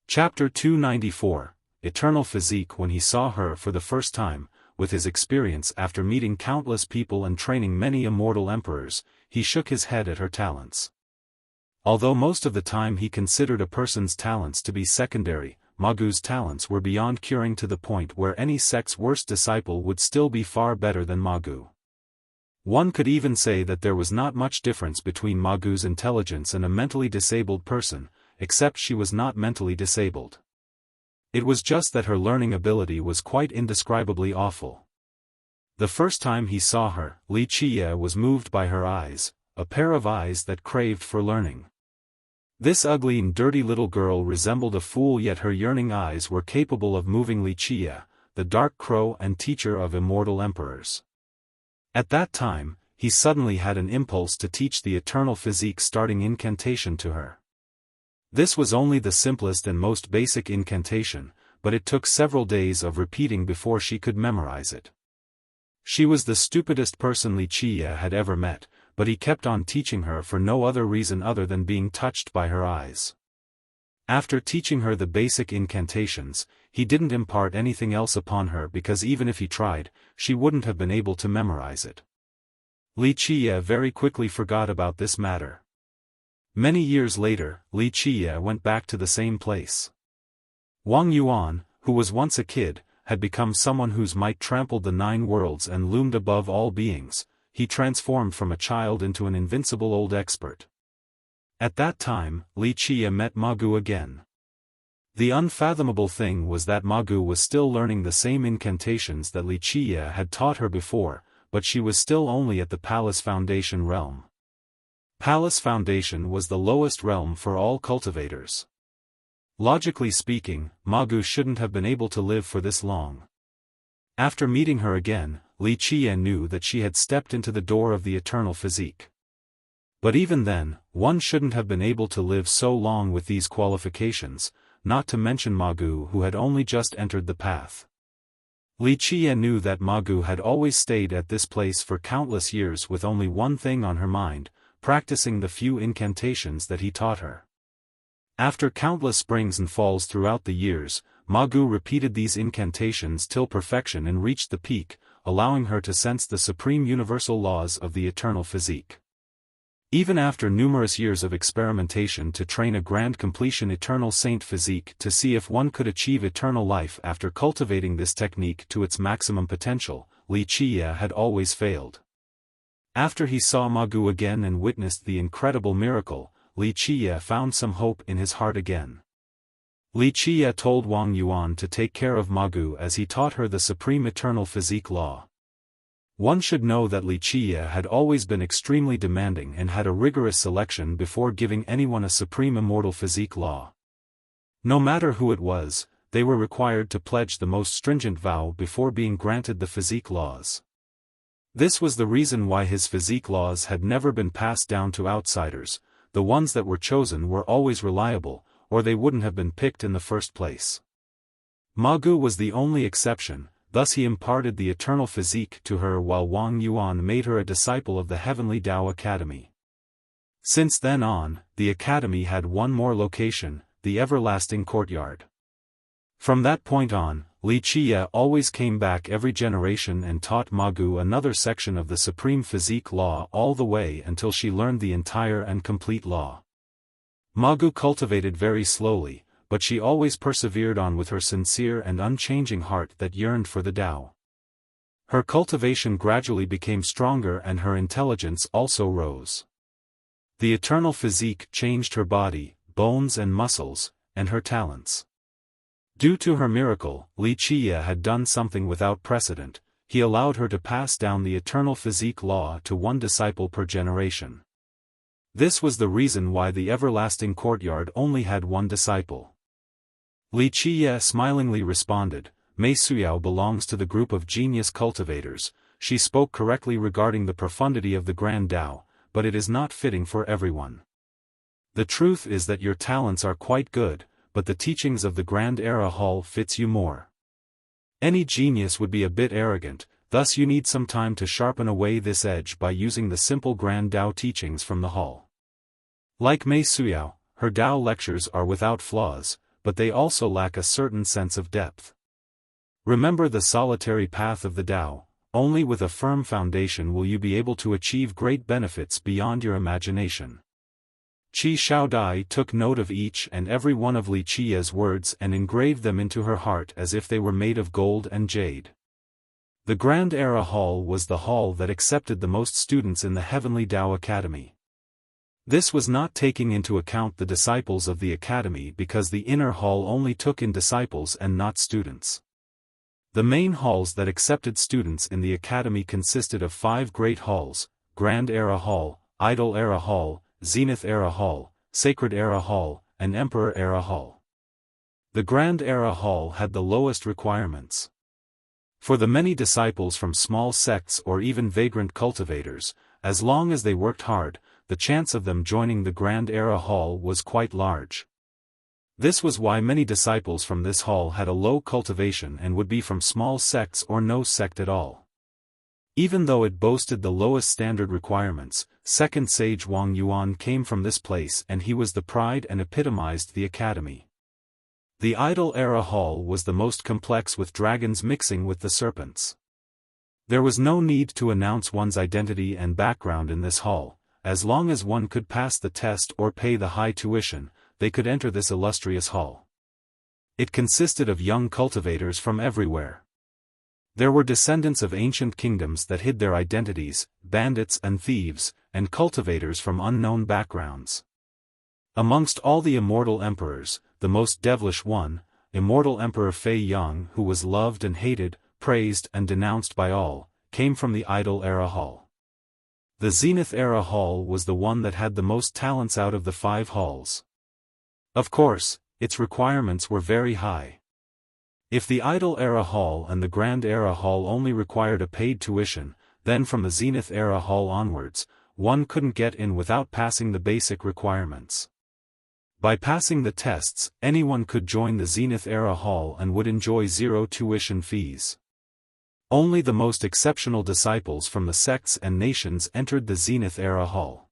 Chapter 294, Eternal Physique. When he saw her for the first time, with his experience after meeting countless people and training many immortal emperors, he shook his head at her talents. Although most of the time he considered a person's talents to be secondary, Ma Gu's talents were beyond curing, to the point where any sect's worst disciple would still be far better than Ma Gu. One could even say that there was not much difference between Ma Gu's intelligence and a mentally disabled person, except she was not mentally disabled. It was just that her learning ability was quite indescribably awful. The first time he saw her, Wuxia was moved by her eyes, a pair of eyes that craved for learning. This ugly and dirty little girl resembled a fool, yet her yearning eyes were capable of moving Wuxia, the Dark Crow and teacher of immortal emperors. At that time, he suddenly had an impulse to teach the Eternal Physique starting incantation to her. This was only the simplest and most basic incantation, but it took several days of repeating before she could memorize it. She was the stupidest person Wuxia had ever met, but he kept on teaching her for no other reason other than being touched by her eyes. After teaching her the basic incantations, he didn't impart anything else upon her because even if he tried, she wouldn't have been able to memorize it. Wuxia very quickly forgot about this matter. Many years later, Wuxia went back to the same place. Wang Yuan, who was once a kid, had become someone whose might trampled the 9 worlds and loomed above all beings. He transformed from a child into an invincible old expert. At that time, Wuxia met Ma Gu again. The unfathomable thing was that Ma Gu was still learning the same incantations that Wuxia had taught her before, but she was still only at the Palace Foundation realm. Palace Foundation was the lowest realm for all cultivators. Logically speaking, Ma Gu shouldn't have been able to live for this long. After meeting her again, Wuxia knew that she had stepped into the door of the Eternal Physique. But even then, one shouldn't have been able to live so long with these qualifications, not to mention Ma Gu, who had only just entered the path. Wuxia knew that Ma Gu had always stayed at this place for countless years with only one thing on her mind, practicing the few incantations that he taught her. After countless springs and falls throughout the years, Ma Gu repeated these incantations till perfection and reached the peak, allowing her to sense the supreme universal laws of the Eternal Physique. Even after numerous years of experimentation to train a grand completion Eternal Saint Physique to see if one could achieve eternal life after cultivating this technique to its maximum potential, Wuxia had always failed. After he saw Ma Gu again and witnessed the incredible miracle, Wuxia found some hope in his heart again. Wuxia told Wang Yuan to take care of Ma Gu as he taught her the supreme Eternal Physique law. One should know that Wuxia had always been extremely demanding and had a rigorous selection before giving anyone a supreme immortal physique law. No matter who it was, they were required to pledge the most stringent vow before being granted the physique laws. This was the reason why his physique laws had never been passed down to outsiders. The ones that were chosen were always reliable, or they wouldn't have been picked in the first place. Ma Gu was the only exception, thus he imparted the Eternal Physique to her while Wang Yuan made her a disciple of the Heavenly Tao Academy. Since then on, the academy had one more location, the Everlasting Courtyard. From that point on, Li Qie always came back every generation and taught Magu another section of the supreme physique law all the way until she learned the entire and complete law. Magu cultivated very slowly, but she always persevered on with her sincere and unchanging heart that yearned for the Tao. Her cultivation gradually became stronger and her intelligence also rose. The eternal physique changed her body, bones and muscles, and her talents. Due to her miracle, Li Qie had done something without precedent. He allowed her to pass down the eternal physique law to one disciple per generation. This was the reason why the everlasting courtyard only had one disciple. Li Qie smilingly responded, Mei Suyao belongs to the group of genius cultivators. She spoke correctly regarding the profundity of the Grand Tao, but it is not fitting for everyone. The truth is that your talents are quite good, but the teachings of the Grand Era Hall fits you more. Any genius would be a bit arrogant, thus you need some time to sharpen away this edge by using the simple Grand Tao teachings from the hall. Like Mei Suyao, her Tao lectures are without flaws, but they also lack a certain sense of depth. Remember the solitary path of the Tao. Only with a firm foundation will you be able to achieve great benefits beyond your imagination. Qi Shaodai took note of each and every one of Li Qie's words and engraved them into her heart as if they were made of gold and jade. The Grand Era Hall was the hall that accepted the most students in the Heavenly Tao Academy. This was not taking into account the disciples of the academy because the inner hall only took in disciples and not students. The main halls that accepted students in the academy consisted of 5 great halls: Grand Era Hall, Idol Era Hall, Zenith Era Hall, Sacred Era Hall, and Emperor Era Hall. The Grand Era Hall had the lowest requirements. For the many disciples from small sects or even vagrant cultivators, as long as they worked hard, the chance of them joining the Grand Era Hall was quite large. This was why many disciples from this hall had a low cultivation and would be from small sects or no sect at all. Even though it boasted the lowest standard requirements, second sage Wang Yuan came from this place and he was the pride and epitomized the academy. The Idol Era Hall was the most complex with dragons mixing with the serpents. There was no need to announce one's identity and background in this hall. As long as one could pass the test or pay the high tuition, they could enter this illustrious hall. It consisted of young cultivators from everywhere. There were descendants of ancient kingdoms that hid their identities, bandits and thieves, and cultivators from unknown backgrounds. Amongst all the immortal emperors, the most devilish one, immortal Emperor Fei Yang, who was loved and hated, praised and denounced by all, came from the Idol Era Hall. The Zenith Era Hall was the one that had the most talents out of the 5 halls. Of course, its requirements were very high. If the Idol Era Hall and the Grand Era Hall only required a paid tuition, then from the Zenith Era Hall onwards, one couldn't get in without passing the basic requirements. By passing the tests, anyone could join the Zenith Era Hall and would enjoy 0 tuition fees. Only the most exceptional disciples from the sects and nations entered the Zenith Era Hall.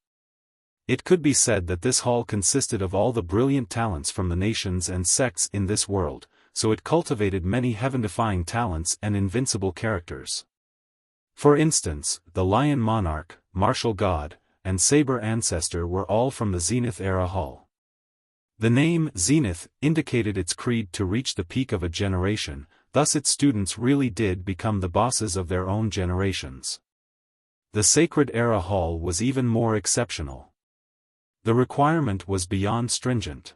It could be said that this hall consisted of all the brilliant talents from the nations and sects in this world, so it cultivated many heaven-defying talents and invincible characters. For instance, the Lion Monarch, Martial God, and Saber Ancestor were all from the Zenith Era Hall. The name Zenith indicated its creed to reach the peak of a generation, thus its students really did become the bosses of their own generations. The Sacred Era Hall was even more exceptional. The requirement was beyond stringent.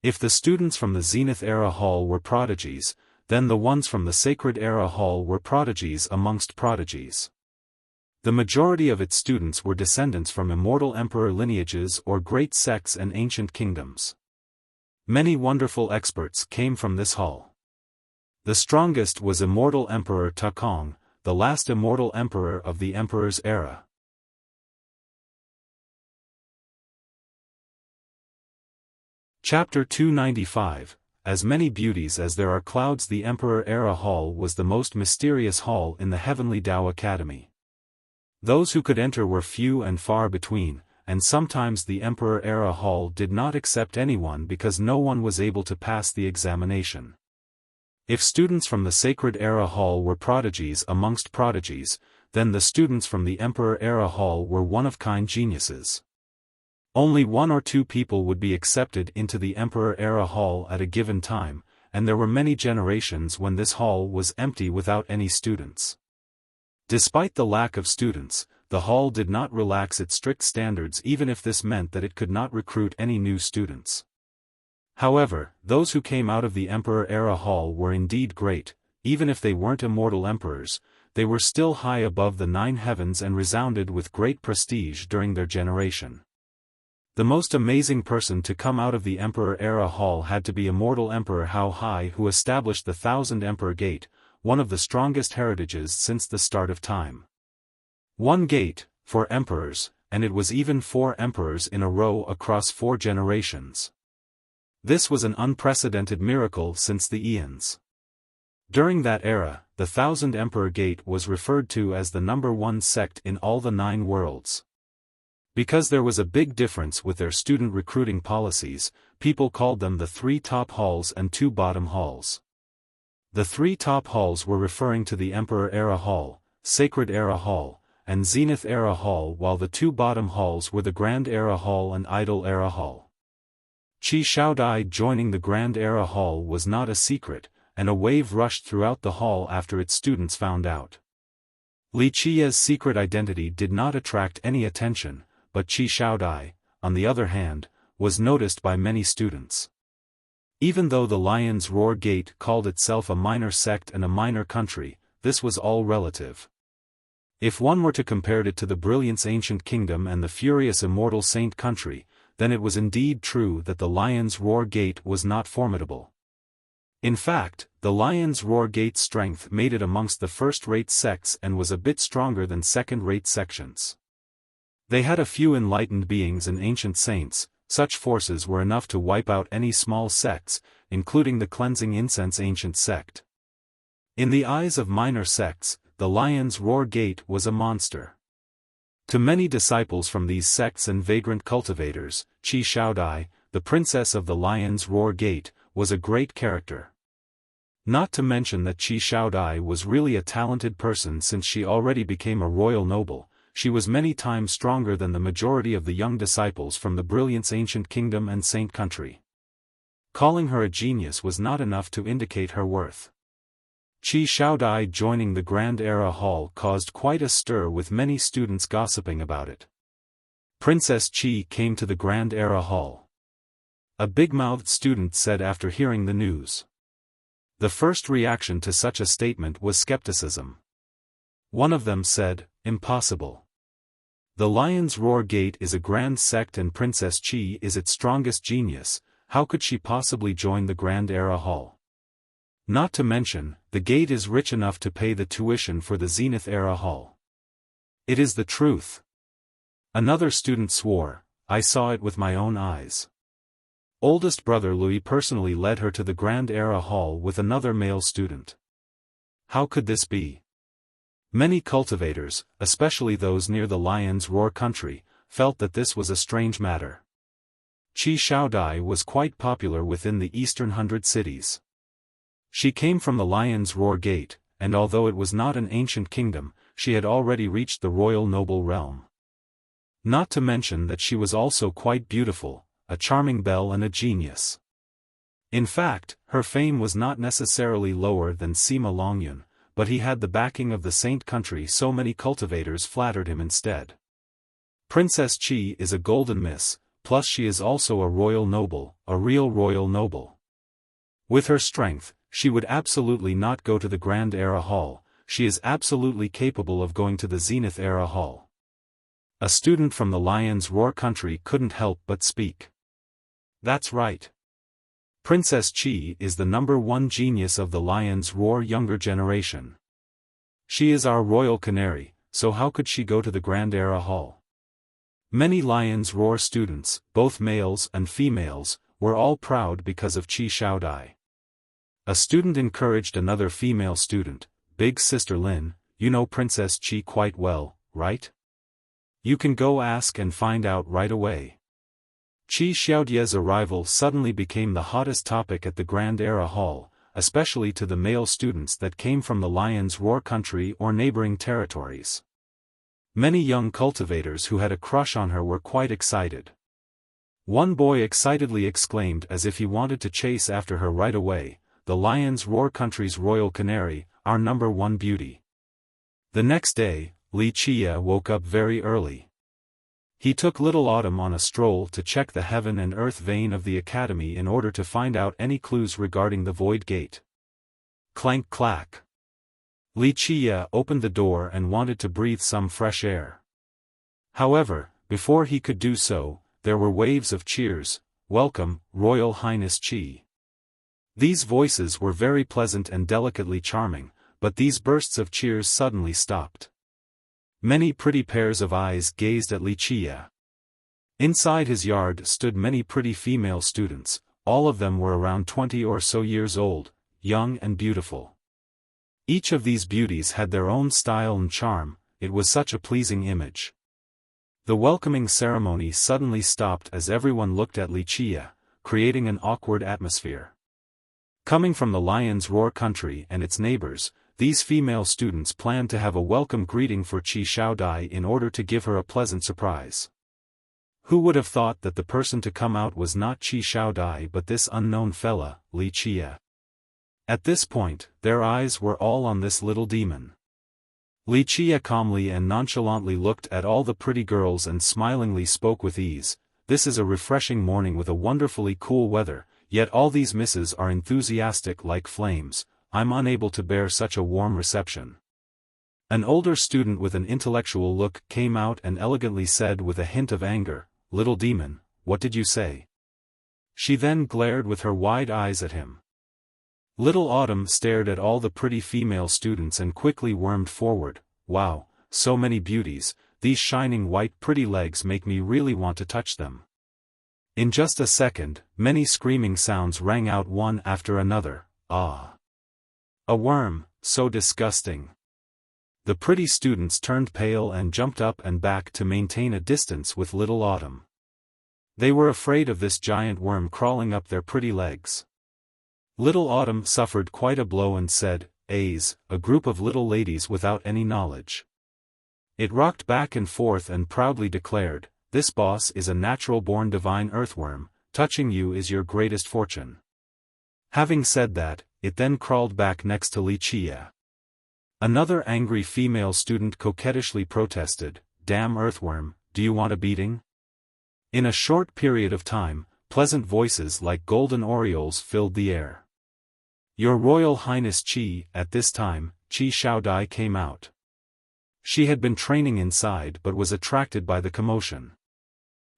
If the students from the Zenith Era Hall were prodigies, then the ones from the Sacred Era Hall were prodigies amongst prodigies. The majority of its students were descendants from immortal emperor lineages or great sects and ancient kingdoms. Many wonderful experts came from this hall. The strongest was immortal Emperor Takong, the last immortal emperor of the Emperor's era. Chapter 295, As many beauties as there are clouds. The Emperor Era Hall was the most mysterious hall in the Heavenly Tao Academy. Those who could enter were few and far between, and sometimes the Emperor Era Hall did not accept anyone because no one was able to pass the examination. If students from the Sacred Era Hall were prodigies amongst prodigies, then the students from the Emperor Era Hall were one-of-kind geniuses. Only 1 or 2 people would be accepted into the Emperor Era Hall at a given time, and there were many generations when this hall was empty without any students. Despite the lack of students, the hall did not relax its strict standards even if this meant that it could not recruit any new students. However, those who came out of the Emperor Era Hall were indeed great. Even if they weren't immortal emperors, they were still high above the 9 heavens and resounded with great prestige during their generation. The most amazing person to come out of the Emperor Era Hall had to be immortal Emperor Hao Hai, who established the 1000 Emperor Gate, one of the strongest heritages since the start of time. 1 gate, for emperors, and it was even 4 emperors in a row across 4 generations. This was an unprecedented miracle since the eons. During that era, the 1000 Emperor Gate was referred to as the number 1 sect in all the 9 worlds. Because there was a big difference with their student recruiting policies, people called them the 3 top halls and 2 bottom halls. The 3 top halls were referring to the Emperor Era Hall, Sacred Era Hall, and Zenith Era Hall, while the 2 bottom halls were the Grand Era Hall and Idol Era Hall. Qi Shaodai joining the Grand Era Hall was not a secret, and a wave rushed throughout the hall after its students found out. Li Qi's secret identity did not attract any attention, but Qi Shaodai, on the other hand, was noticed by many students. Even though the Lion's Roar Gate called itself a minor sect and a minor country, this was all relative. If one were to compare it to the Brilliance Ancient Kingdom and the Furious Immortal Saint Country, then it was indeed true that the Lion's Roar Gate was not formidable. In fact, the Lion's Roar Gate's strength made it amongst the first-rate sects and was a bit stronger than second-rate sections. They had a few enlightened beings and ancient saints. Such forces were enough to wipe out any small sects, including the Cleansing Incense Ancient Sect. In the eyes of minor sects, the Lion's Roar Gate was a monster. To many disciples from these sects and vagrant cultivators, Qi Shaodai, the princess of the Lion's Roar Gate, was a great character. Not to mention that Qi Shaodai was really a talented person. Since she already became a royal noble, she was many times stronger than the majority of the young disciples from the Brilliance Ancient Kingdom and Saint Country. Calling her a genius was not enough to indicate her worth. Qi Shaodai joining the Grand Era Hall caused quite a stir, with many students gossiping about it. Princess Qi came to the Grand Era Hall. A big-mouthed student said after hearing the news. The first reaction to such a statement was skepticism. One of them said, "Impossible. The Lion's Roar Gate is a grand sect and Princess Qi is its strongest genius. How could she possibly join the Grand Era Hall? Not to mention, the gate is rich enough to pay the tuition for the Zenith Era Hall. It is the truth." Another student swore, "I saw it with my own eyes." Oldest brother Louis personally led her to the Grand Era Hall with another male student. How could this be? Many cultivators, especially those near the Lion's Roar country, felt that this was a strange matter. Qi Shaodai was quite popular within the Eastern 100 cities. She came from the Lion's Roar Gate, and although it was not an ancient kingdom, she had already reached the royal noble realm. Not to mention that she was also quite beautiful, a charming belle and a genius. In fact, her fame was not necessarily lower than Sima Longyun, but he had the backing of the Saint Country, so many cultivators flattered him instead. Princess Qi is a golden miss, plus she is also a royal noble, a real royal noble. With her strength, she would absolutely not go to the Grand Era Hall. She is absolutely capable of going to the Zenith Era Hall. A student from the Lion's Roar country couldn't help but speak. That's right. Princess Qi is the number 1 genius of the Lion's Roar younger generation. She is our royal canary, so how could she go to the Grand Era Hall? Many Lion's Roar students, both males and females, were all proud because of Qi Shaodai. A student encouraged another female student, "Big Sister Lin, you know Princess Qi quite well, right? You can go ask and find out right away." Qi Xiaodia's arrival suddenly became the hottest topic at the Grand Era Hall. especially to the male students that came from the lion's roar country or neighboring territories. Many young cultivators who had a crush on her were quite excited. One boy excitedly exclaimed as if he wanted to chase after her right away, "The lion's roar country's royal canary, our number one beauty." The next day, Wuxia woke up very early. He took Little Autumn on a stroll to check the heaven and earth vein of the academy in order to find out any clues regarding the void gate. Clank clack. Wuxia opened the door and wanted to breathe some fresh air. However, before he could do so, there were waves of cheers. "Welcome, Royal Highness Qi." These voices were very pleasant and delicately charming, but these bursts of cheers suddenly stopped. Many pretty pairs of eyes gazed at Wuxia. Inside his yard stood many pretty female students, all of them were around 20 or so years old, young and beautiful. Each of these beauties had their own style and charm, it was such a pleasing image. The welcoming ceremony suddenly stopped as everyone looked at Wuxia, creating an awkward atmosphere. Coming from the lion's roar country and its neighbors, these female students planned to have a welcome greeting for Qi Xiaodai in order to give her a pleasant surprise. Who would have thought that the person to come out was not Qi Xiaodai but this unknown fella, Wuxia? At this point, their eyes were all on this little demon. Wuxia calmly and nonchalantly looked at all the pretty girls and smilingly spoke with ease. "This is a refreshing morning with a wonderfully cool weather, yet all these misses are enthusiastic like flames. I'm unable to bear such a warm reception." An older student with an intellectual look came out and elegantly said with a hint of anger, "Little demon, what did you say?" She then glared with her wide eyes at him. Little Autumn stared at all the pretty female students and quickly wormed forward. "Wow, so many beauties, these shining white pretty legs make me really want to touch them." In just a second, many screaming sounds rang out one after another. "Ah! A worm, so disgusting." The pretty students turned pale and jumped up and back to maintain a distance with Little Autumn. They were afraid of this giant worm crawling up their pretty legs. Little Autumn suffered quite a blow and said, "A's, a group of little ladies without any knowledge." It rocked back and forth and proudly declared, "This boss is a natural-born divine earthworm, touching you is your greatest fortune." Having said that, it then crawled back next to Wuxia. Another angry female student coquettishly protested, "Damn earthworm, do you want a beating?" In a short period of time, pleasant voices like golden orioles filled the air. "Your Royal Highness Qi." At this time, Qi Xiaodai came out. She had been training inside but was attracted by the commotion.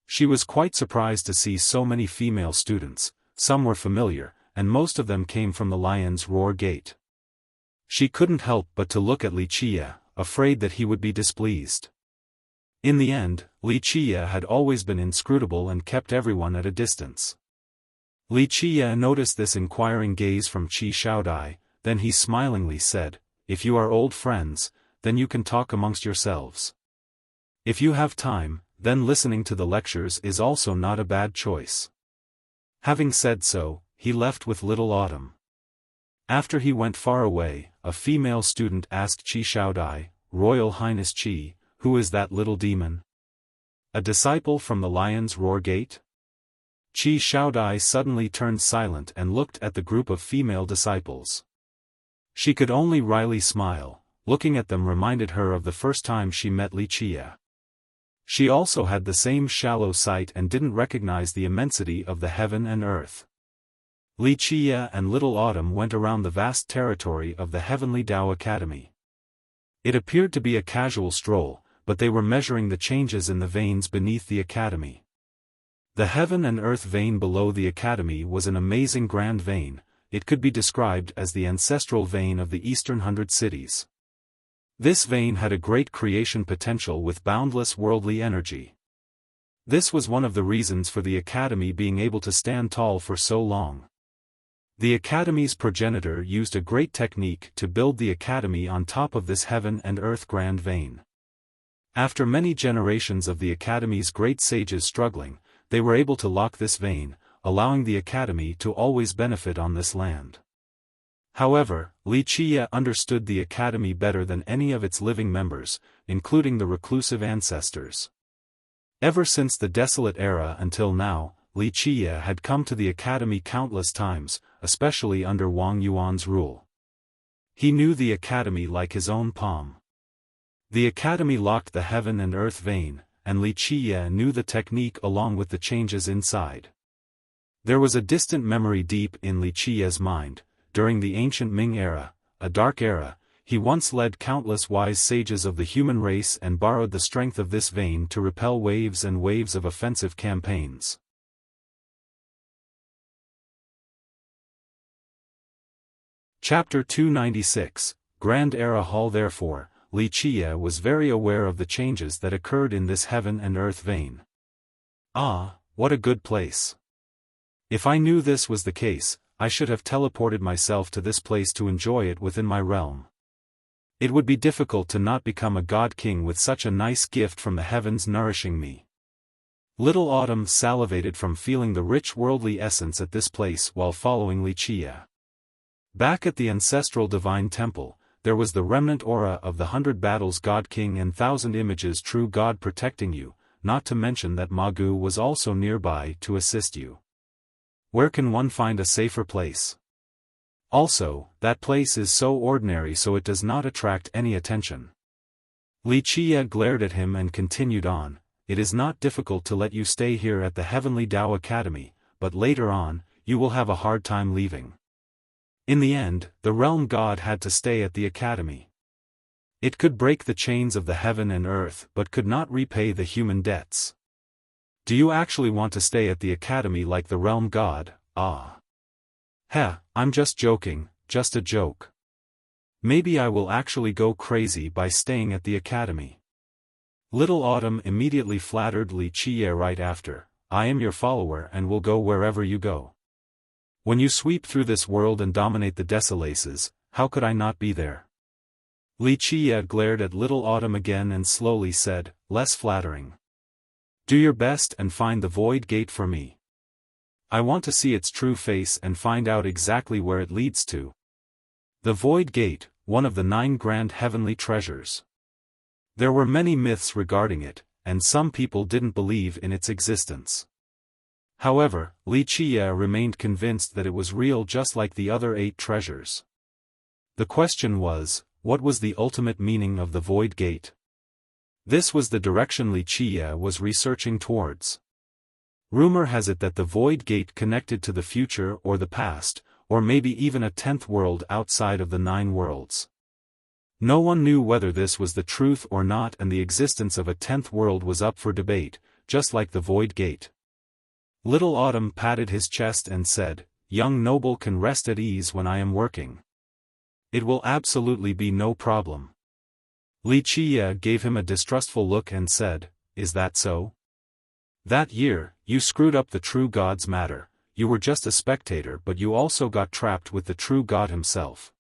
She was quite surprised to see so many female students, some were familiar, and most of them came from the lion's roar gate. She couldn't help but to look at Wuxia, afraid that he would be displeased. In the end, Wuxia had always been inscrutable and kept everyone at a distance. Wuxia noticed this inquiring gaze from Qi Xiaodai, then he smilingly said, "If you are old friends, then you can talk amongst yourselves. If you have time, then listening to the lectures is also not a bad choice." Having said so, he left with Little Autumn. After he went far away, a female student asked Qi Xiaodai, "Royal Highness Qi, who is that little demon? A disciple from the lion's roar gate?" Qi Xiaodai suddenly turned silent and looked at the group of female disciples. She could only wryly smile, looking at them reminded her of the first time she met Wuxia. She also had the same shallow sight and didn't recognize the immensity of the heaven and earth. Wuxia and Little Autumn went around the vast territory of the Heavenly Tao Academy. It appeared to be a casual stroll, but they were measuring the changes in the veins beneath the academy. The heaven and earth vein below the academy was an amazing grand vein, it could be described as the ancestral vein of the Eastern 100 Cities. This vein had a great creation potential with boundless worldly energy. This was one of the reasons for the academy being able to stand tall for so long. The academy's progenitor used a great technique to build the academy on top of this heaven and earth grand vein. After many generations of the academy's great sages struggling, they were able to lock this vein, allowing the academy to always benefit on this land. However, Wuxia understood the academy better than any of its living members, including the reclusive ancestors. Ever since the desolate era until now, Wuxia had come to the academy countless times, especially under Wang Yuan's rule. He knew the academy like his own palm. The academy locked the heaven and earth vein, and Wuxia knew the technique along with the changes inside. There was a distant memory deep in Wuxia's mind. During the ancient Ming era, a dark era, he once led countless wise sages of the human race and borrowed the strength of this vein to repel waves and waves of offensive campaigns. Chapter 296, Grand Era Hall. Therefore, Wuxia was very aware of the changes that occurred in this heaven and earth vein. Ah, what a good place! If I knew this was the case, I should have teleported myself to this place to enjoy it within my realm. It would be difficult to not become a god king with such a nice gift from the heavens nourishing me. Little Autumn salivated from feeling the rich worldly essence at this place while following Wuxia. Back at the ancestral divine temple, there was the remnant aura of the 100 battles god king and 1,000 images true god protecting you, not to mention that Magu was also nearby to assist you. Where can one find a safer place? Also, that place is so ordinary so it does not attract any attention. Wuxia glared at him and continued on, it is not difficult to let you stay here at the Heavenly Tao Academy, but later on, you will have a hard time leaving. In the end, the realm god had to stay at the academy. It could break the chains of the heaven and earth but could not repay the human debts. Do you actually want to stay at the academy like the realm god? Ah. Heh, I'm just joking, just a joke. Maybe I will actually go crazy by staying at the academy. Little Autumn immediately flattered Wuxia right after, I am your follower and will go wherever you go. When you sweep through this world and dominate the Desolaces, how could I not be there? Wuxia glared at Little Autumn again and slowly said, less flattering. Do your best and find the Void Gate for me. I want to see its true face and find out exactly where it leads to. The Void Gate, one of the 9 grand heavenly treasures. There were many myths regarding it, and some people didn't believe in its existence. However, Wuxia remained convinced that it was real just like the other 8 treasures. The question was, what was the ultimate meaning of the Void Gate? This was the direction Wuxia was researching towards. Rumor has it that the Void Gate connected to the future or the past, or maybe even a 10th world outside of the 9 worlds. No one knew whether this was the truth or not, and the existence of a 10th world was up for debate, just like the Void Gate. Little Autumn patted his chest and said, young noble can rest at ease when I am working. It will absolutely be no problem. Wuxia gave him a distrustful look and said, is that so? That year, you screwed up the true god's matter, you were just a spectator but you also got trapped with the true god himself.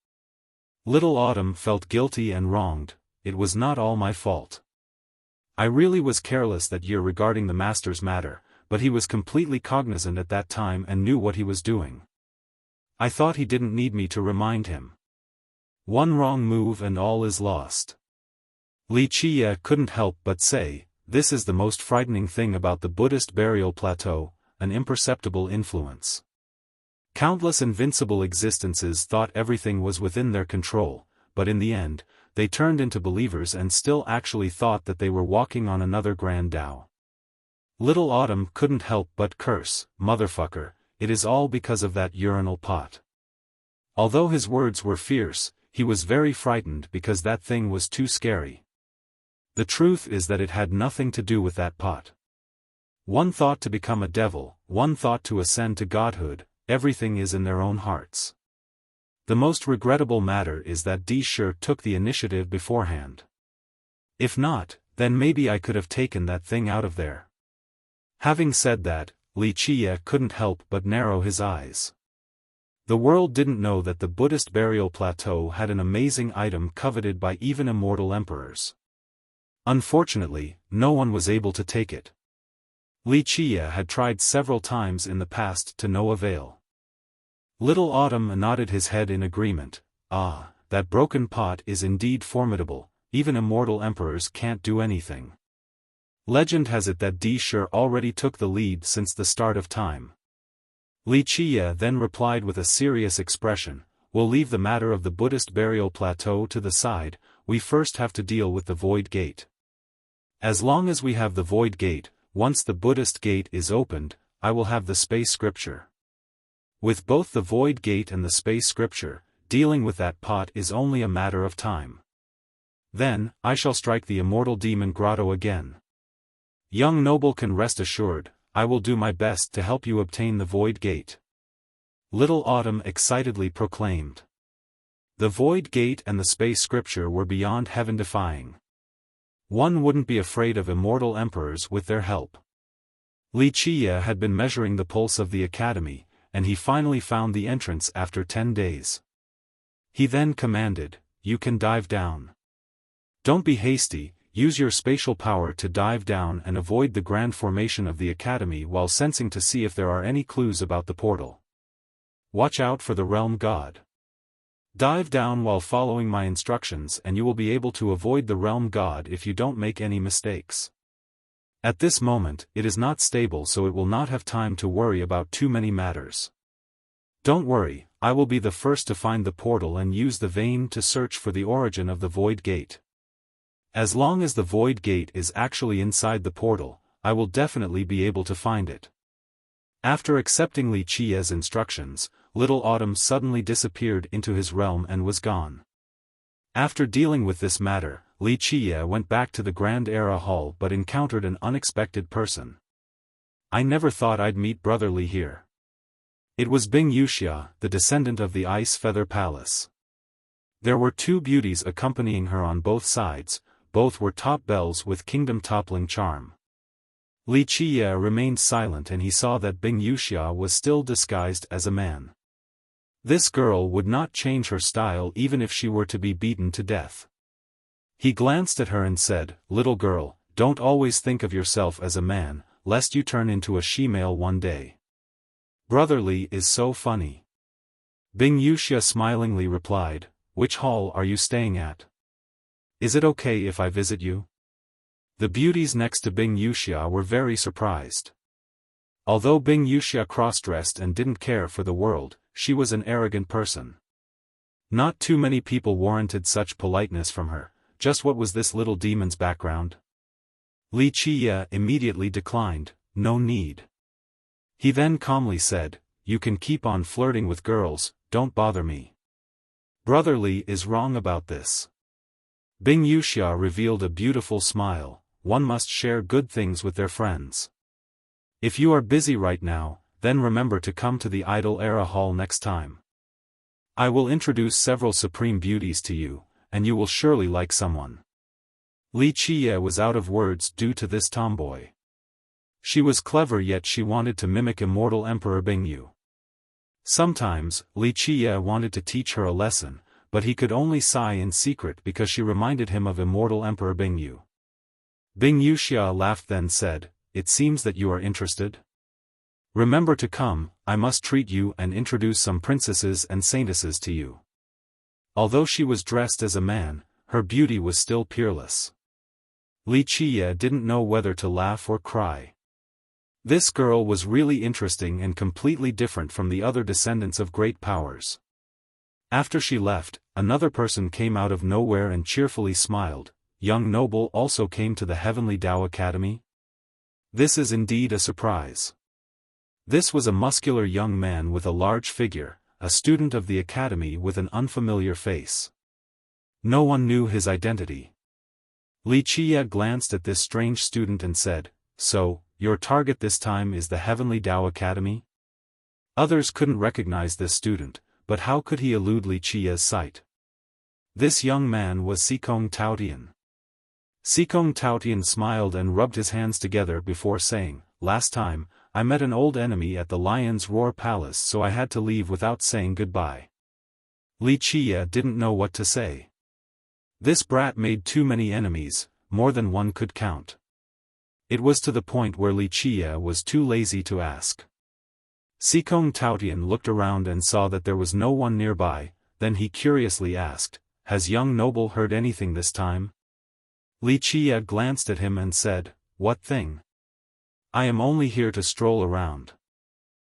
Little Autumn felt guilty and wronged, it was not all my fault. I really was careless that year regarding the master's matter, but he was completely cognizant at that time and knew what he was doing. I thought he didn't need me to remind him. One wrong move and all is lost. Wuxia couldn't help but say, this is the most frightening thing about the Buddhist burial plateau, an imperceptible influence. Countless invincible existences thought everything was within their control, but in the end, they turned into believers and still actually thought that they were walking on another grand Tao. Little Autumn couldn't help but curse, motherfucker, it is all because of that urinal pot. Although his words were fierce, he was very frightened because that thing was too scary. The truth is that it had nothing to do with that pot. One thought to become a devil, one thought to ascend to godhood, everything is in their own hearts. The most regrettable matter is that D sure took the initiative beforehand. If not, then maybe I could have taken that thing out of there. Having said that, Wuxia couldn't help but narrow his eyes. The world didn't know that the Buddhist burial plateau had an amazing item coveted by even immortal emperors. Unfortunately, no one was able to take it. Wuxia had tried several times in the past to no avail. Little Autumn nodded his head in agreement. Ah, that broken pot is indeed formidable, even immortal emperors can't do anything. Legend has it that Di Shi already took the lead since the start of time. Li Qiye then replied with a serious expression, we'll leave the matter of the Buddhist burial plateau to the side, we first have to deal with the Void Gate. As long as we have the Void Gate, once the Buddhist gate is opened, I will have the space scripture. With both the Void Gate and the space scripture, dealing with that pot is only a matter of time. Then, I shall strike the immortal demon grotto again. Young noble can rest assured, I will do my best to help you obtain the Void Gate. Little Autumn excitedly proclaimed. The Void Gate and the space scripture were beyond heaven-defying. One wouldn't be afraid of immortal emperors with their help. Li Qiye had been measuring the pulse of the academy, and he finally found the entrance after 10 days. He then commanded, you can dive down. Don't be hasty, use your spatial power to dive down and avoid the grand formation of the academy while sensing to see if there are any clues about the portal. Watch out for the realm god. Dive down while following my instructions and you will be able to avoid the realm god if you don't make any mistakes. At this moment, it is not stable so it will not have time to worry about too many matters. Don't worry, I will be the first to find the portal and use the vein to search for the origin of the Void Gate. As long as the Void Gate is actually inside the portal, I will definitely be able to find it. After accepting Li Qiye's instructions, Little Autumn suddenly disappeared into his realm and was gone. After dealing with this matter, Li Qiye went back to the Grand Era Hall but encountered an unexpected person. I never thought I'd meet Brother Li here. It was Bing Wuxia, the descendant of the Ice Feather Palace. There were two beauties accompanying her on both sides, both were top belles with kingdom-toppling charm. Li Qiye remained silent and he saw that Bing Wuxia was still disguised as a man. This girl would not change her style even if she were to be beaten to death. He glanced at her and said, little girl, don't always think of yourself as a man, lest you turn into a she-male one day. Brother Li is so funny. Bing Wuxia smilingly replied, which hall are you staying at? Is it okay if I visit you? The beauties next to Bing Wuxia were very surprised. Although Bing Wuxia cross-dressed and didn't care for the world, she was an arrogant person. Not too many people warranted such politeness from her. Just what was this little demon's background? Li Qiye immediately declined, no need. He then calmly said, you can keep on flirting with girls, don't bother me. Brother Li is wrong about this. Bing Wuxia revealed a beautiful smile, one must share good things with their friends. If you are busy right now, then remember to come to the Idol Era Hall next time. I will introduce several supreme beauties to you, and you will surely like someone. Li Qiye was out of words due to this tomboy. She was clever yet she wanted to mimic immortal Emperor Bingyu. Sometimes, Li Qiye wanted to teach her a lesson, but he could only sigh in secret because she reminded him of immortal Emperor Bingyu. Bing Wuxia laughed then said, it seems that you are interested? Remember to come, I must treat you and introduce some princesses and saintesses to you. Although she was dressed as a man, her beauty was still peerless. Li Qiye didn't know whether to laugh or cry. This girl was really interesting and completely different from the other descendants of great powers. After she left, another person came out of nowhere and cheerfully smiled. Young noble also came to the Heavenly Tao Academy? This is indeed a surprise. This was a muscular young man with a large figure, a student of the academy with an unfamiliar face. No one knew his identity. Li Qiye glanced at this strange student and said, so, your target this time is the Heavenly Tao Academy? Others couldn't recognize this student, but how could he elude Li Qiye's sight? This young man was Sikong Taotian. Sikong Taotian smiled and rubbed his hands together before saying, last time, I met an old enemy at the Lion's Roar Palace so I had to leave without saying goodbye. Li Qiye didn't know what to say. This brat made too many enemies, more than one could count. It was to the point where Li Qiye was too lazy to ask. Sikong Taotian looked around and saw that there was no one nearby, then he curiously asked, "Has young noble heard anything this time?" Li Qia glanced at him and said, "What thing? I am only here to stroll around."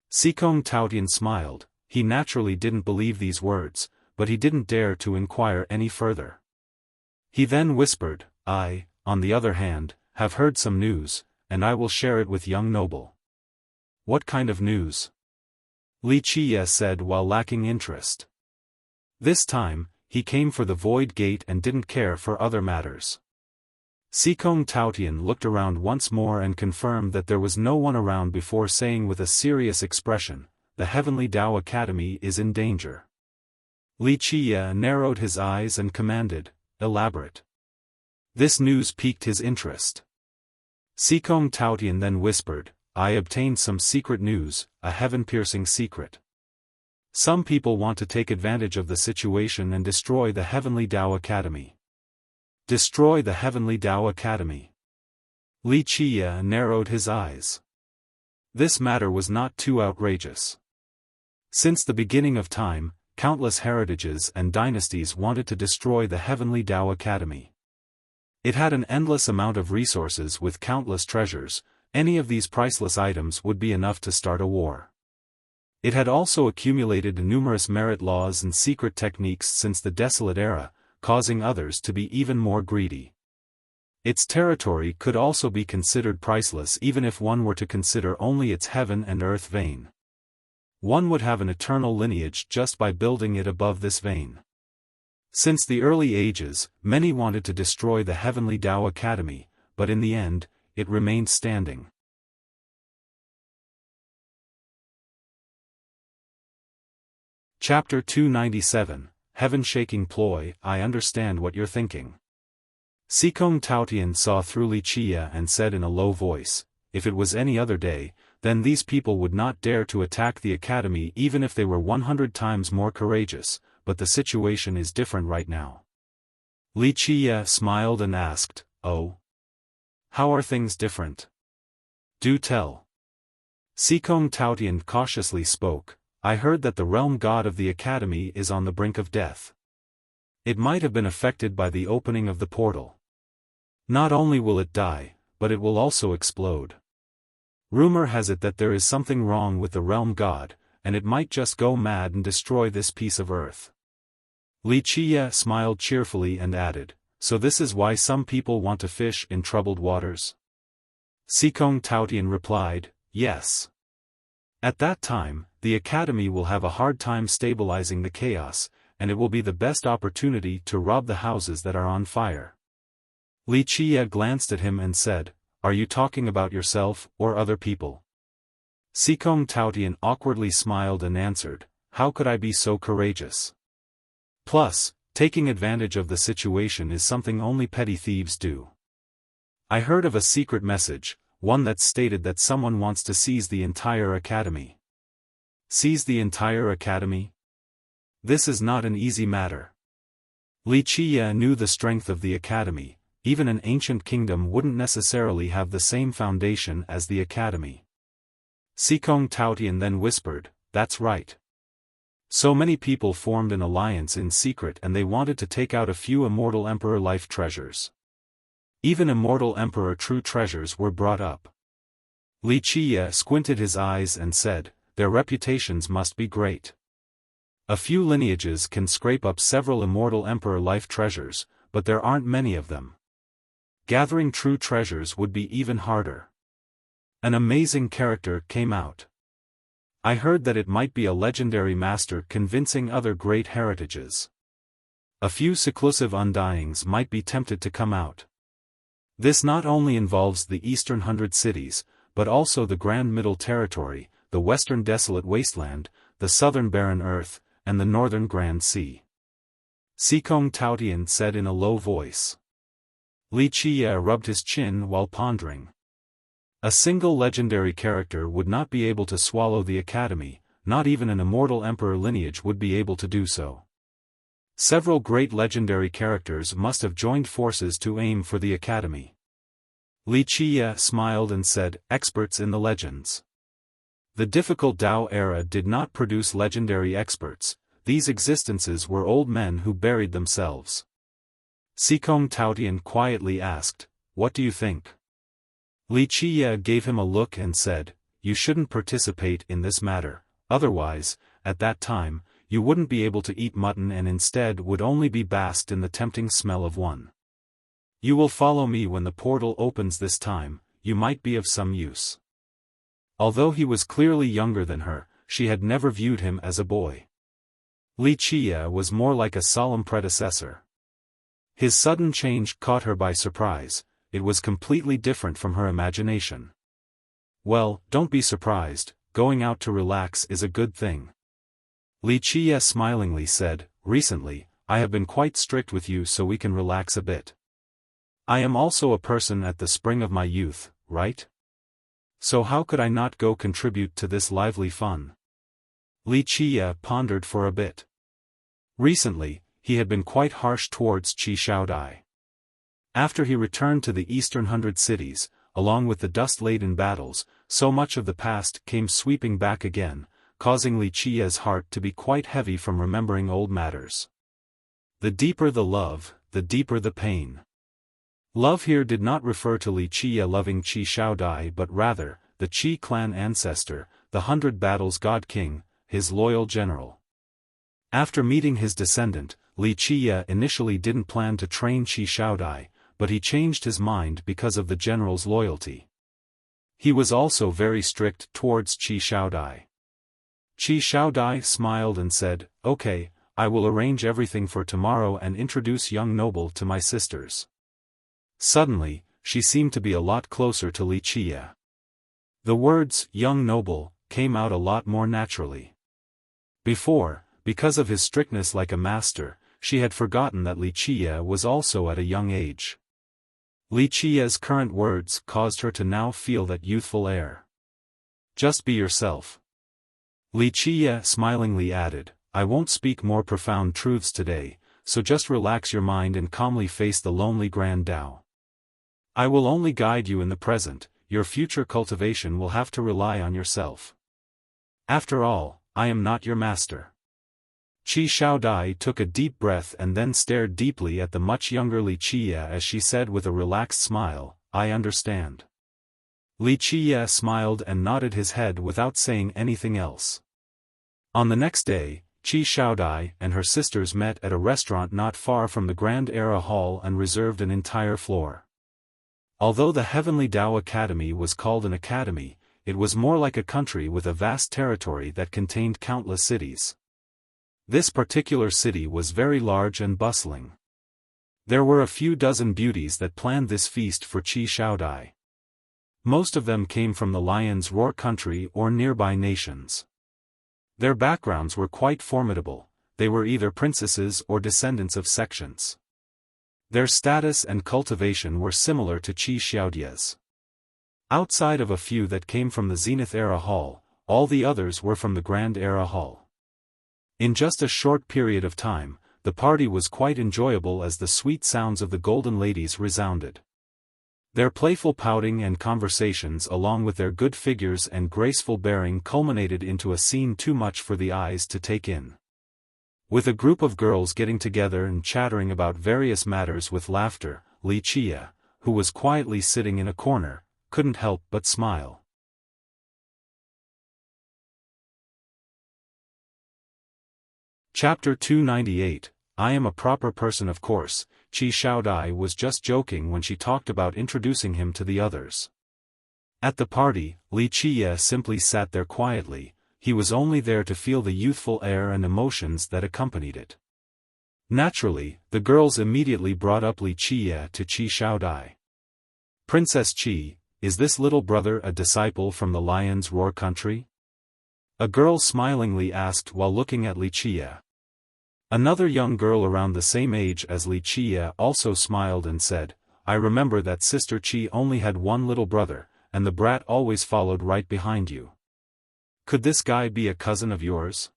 Sikong Taotian smiled. He naturally didn't believe these words, but he didn't dare to inquire any further. He then whispered, "I, on the other hand, have heard some news, and I will share it with young noble." "What kind of news?" Li Qia said while lacking interest. This time, he came for the Void Gate and didn't care for other matters. Sikong Taotian looked around once more and confirmed that there was no one around before saying with a serious expression, "The Heavenly Tao Academy is in danger." Li Qia narrowed his eyes and commanded, "Elaborate." This news piqued his interest. Sikong Taotian then whispered, "I obtained some secret news, a heaven-piercing secret. Some people want to take advantage of the situation and destroy the Heavenly Tao Academy." "Destroy the Heavenly Tao Academy?" Li Qia narrowed his eyes. This matter was not too outrageous. Since the beginning of time, countless heritages and dynasties wanted to destroy the Heavenly Tao Academy. It had an endless amount of resources with countless treasures. Any of these priceless items would be enough to start a war. It had also accumulated numerous merit laws and secret techniques since the Desolate Era, causing others to be even more greedy. Its territory could also be considered priceless even if one were to consider only its heaven and earth vein. One would have an eternal lineage just by building it above this vein. Since the early ages, many wanted to destroy the Heavenly Tao Academy, but in the end, it remained standing. Chapter 297, Heaven-Shaking Ploy. I understand what you're thinking. Sikong Taotian saw through Li Qia and said in a low voice, "If it was any other day, then these people would not dare to attack the academy even if they were 100 times more courageous, but the situation is different right now." Li Qia smiled and asked, "Oh? How are things different? Do tell." Sikong Taotian cautiously spoke, "I heard that the realm god of the academy is on the brink of death. It might have been affected by the opening of the portal. Not only will it die, but it will also explode. Rumor has it that there is something wrong with the realm god, and it might just go mad and destroy this piece of earth." Li Qia smiled cheerfully and added, "So this is why some people want to fish in troubled waters?" Sikong Taotian replied, "Yes. At that time, the academy will have a hard time stabilizing the chaos, and it will be the best opportunity to rob the houses that are on fire." Li Qia glanced at him and said, "Are you talking about yourself or other people?" Sikong Taotian awkwardly smiled and answered, "How could I be so courageous? Plus, taking advantage of the situation is something only petty thieves do. I heard of a secret message, one that stated that someone wants to seize the entire academy." "Seize the entire academy? This is not an easy matter." Li Qia knew the strength of the academy. Even an ancient kingdom wouldn't necessarily have the same foundation as the academy. Sikong Taotian then whispered, "That's right. So many people formed an alliance in secret and they wanted to take out a few immortal emperor life treasures. Even immortal emperor true treasures were brought up." Li Qia squinted his eyes and said, "Their reputations must be great. A few lineages can scrape up several immortal emperor life treasures, but there aren't many of them. Gathering true treasures would be even harder." An amazing character came out. "I heard that it might be a legendary master convincing other great heritages. A few seclusive undyings might be tempted to come out. This not only involves the Eastern 100 Cities, but also the Grand Middle Territory, the Western Desolate Wasteland, the Southern Barren Earth, and the Northern Grand Sea." Sikong Taotian said in a low voice. Li Qia rubbed his chin while pondering. A single legendary character would not be able to swallow the academy, not even an immortal emperor lineage would be able to do so. Several great legendary characters must have joined forces to aim for the academy. Li Qia smiled and said, "Experts in the legends. The difficult Tao era did not produce legendary experts, these existences were old men who buried themselves. Sikong Taotian quietly asked, "What do you think?" Li Qiye gave him a look and said, "You shouldn't participate in this matter, otherwise, at that time, you wouldn't be able to eat mutton and instead would only be basked in the tempting smell of one. You will follow me when the portal opens this time, you might be of some use." Although he was clearly younger than her, she had never viewed him as a boy. Li Qiye was more like a solemn predecessor. His sudden change caught her by surprise, it was completely different from her imagination. "Well, don't be surprised, going out to relax is a good thing." Li Qiye smilingly said, "Recently, I have been quite strict with you so we can relax a bit. I am also a person at the spring of my youth, right? So how could I not go contribute to this lively fun?" Li Qiye pondered for a bit. Recently, he had been quite harsh towards Qi Xiaodai. After he returned to the eastern 100 cities, along with the dust-laden battles, so much of the past came sweeping back again, causing Li Qiye's heart to be quite heavy from remembering old matters. The deeper the love, the deeper the pain. Love here did not refer to Li Qiye loving Qi Xiaodai but rather, the Qi clan ancestor, the 100 Battles God King, his loyal general. After meeting his descendant, Li Qiye initially didn't plan to train Qi Xiaodai, but he changed his mind because of the general's loyalty. He was also very strict towards Qi Xiaodai. Qi Xiaodai smiled and said, "Okay, I will arrange everything for tomorrow and introduce young noble to my sisters." Suddenly, she seemed to be a lot closer to Li Qiye. The words, "young noble," came out a lot more naturally. Before, because of his strictness like a master, she had forgotten that Li Qiye was also at a young age. Li Qiye's current words caused her to now feel that youthful air. "Just be yourself." Li Qiye smilingly added, "I won't speak more profound truths today, so just relax your mind and calmly face the lonely Grand Tao. I will only guide you in the present, your future cultivation will have to rely on yourself. After all, I am not your master." Qi Xiaodai took a deep breath and then stared deeply at the much younger Li Qiye as she said with a relaxed smile, "I understand." Li Qiye smiled and nodded his head without saying anything else. On the next day, Qi Xiaodai and her sisters met at a restaurant not far from the Grand Era Hall and reserved an entire floor. Although the Heavenly Tao Academy was called an academy, it was more like a country with a vast territory that contained countless cities. This particular city was very large and bustling. There were a few dozen beauties that planned this feast for Qi Xiaodai. Most of them came from the Lion's Roar country or nearby nations. Their backgrounds were quite formidable, they were either princesses or descendants of sections. Their status and cultivation were similar to Qi Xiaodai's. Outside of a few that came from the Zenith Era Hall, all the others were from the Grand Era Hall. In just a short period of time, the party was quite enjoyable as the sweet sounds of the golden ladies resounded. Their playful pouting and conversations along with their good figures and graceful bearing culminated into a scene too much for the eyes to take in. With a group of girls getting together and chattering about various matters with laughter, Li Qiye, who was quietly sitting in a corner, couldn't help but smile. Chapter 298, I am a proper person of course. Qi Xiaodai was just joking when she talked about introducing him to the others. At the party, Li Qiye simply sat there quietly, he was only there to feel the youthful air and emotions that accompanied it. Naturally, the girls immediately brought up Li Qiye to Qi Xiaodai. "Princess Qi, is this little brother a disciple from the Lion's Roar country?" A girl smilingly asked while looking at Li Qiye. Another young girl around the same age as Li Qiye also smiled and said, "I remember that Sister Qi only had one little brother, and the brat always followed right behind you. Could this guy be a cousin of yours?"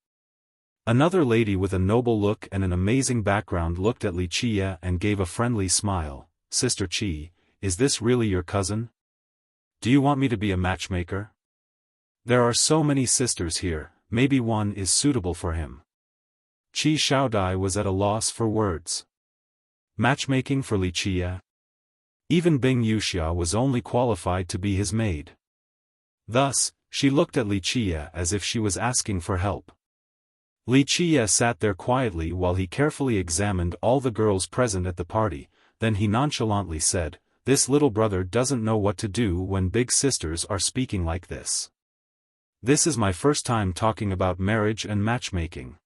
Another lady with a noble look and an amazing background looked at Li Qiye and gave a friendly smile. "Sister Qi, is this really your cousin? Do you want me to be a matchmaker?" There are so many sisters here, maybe one is suitable for him. Qi Xiaodai was at a loss for words. Matchmaking for Li Qia? Even Bing Wuxia was only qualified to be his maid. Thus, she looked at Li Qia as if she was asking for help. Li Qia sat there quietly while he carefully examined all the girls present at the party, then he nonchalantly said, "This little brother doesn't know what to do when big sisters are speaking like this. This is my first time talking about marriage and matchmaking.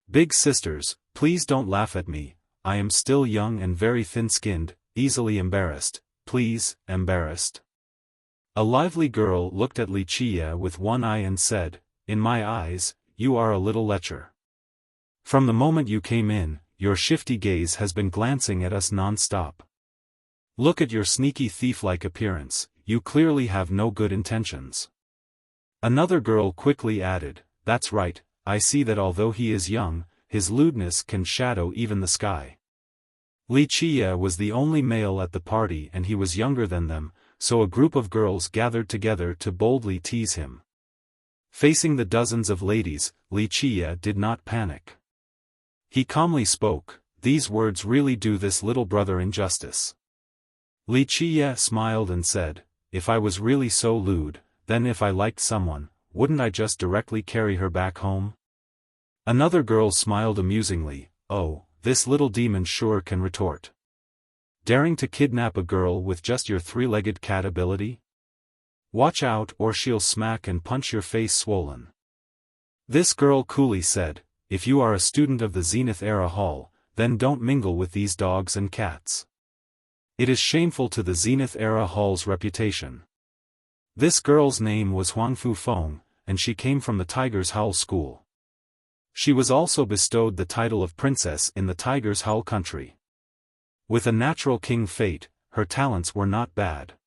Big sisters, please don't laugh at me, I am still young and very thin-skinned, easily embarrassed, please, embarrassed." A lively girl looked at Li Qia with one eye and said, "In my eyes, you are a little lecher. From the moment you came in, your shifty gaze has been glancing at us non-stop. Look at your sneaky thief-like appearance, you clearly have no good intentions." Another girl quickly added, "That's right, I see that although he is young, his lewdness can shadow even the sky." Li Qia was the only male at the party and he was younger than them, so a group of girls gathered together to boldly tease him. Facing the dozens of ladies, Li Qia did not panic. He calmly spoke, "These words really do this little brother injustice." Li Qia smiled and said, "If I was really so lewd, then if I liked someone, wouldn't I just directly carry her back home?" Another girl smiled amusingly, "Oh, this little demon sure can retort. Daring to kidnap a girl with just your three-legged cat ability? Watch out or she'll smack and punch your face swollen." This girl coolly said, "If you are a student of the Zenith Era Hall, then don't mingle with these dogs and cats. It is shameful to the Zenith Era Hall's reputation." This girl's name was Huangfu Feng, and she came from the Tiger's Howl School. She was also bestowed the title of princess in the Tiger's Howl country. With a natural king fate, her talents were not bad.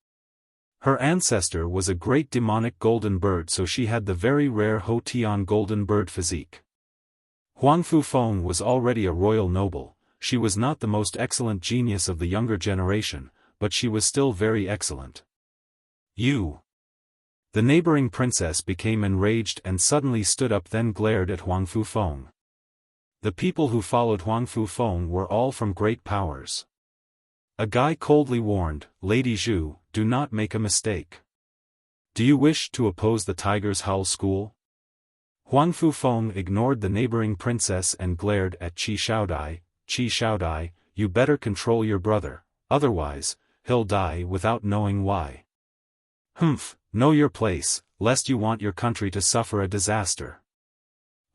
Her ancestor was a great demonic golden bird, so she had the very rare Ho Tian golden bird physique. Huangfu Feng was already a royal noble. She was not the most excellent genius of the younger generation, but she was still very excellent. "You!" The neighboring princess became enraged and suddenly stood up, then glared at Huangfu Feng. The people who followed Huangfu Feng were all from great powers. A guy coldly warned, "Lady Zhu, do not make a mistake. Do you wish to oppose the Tiger's Howl School?" Huangfu Feng ignored the neighboring princess and glared at Qi Xiaodai. "Qi Xiaodai, you better control your brother, otherwise, he'll die without knowing why. Humph, know your place, lest you want your country to suffer a disaster."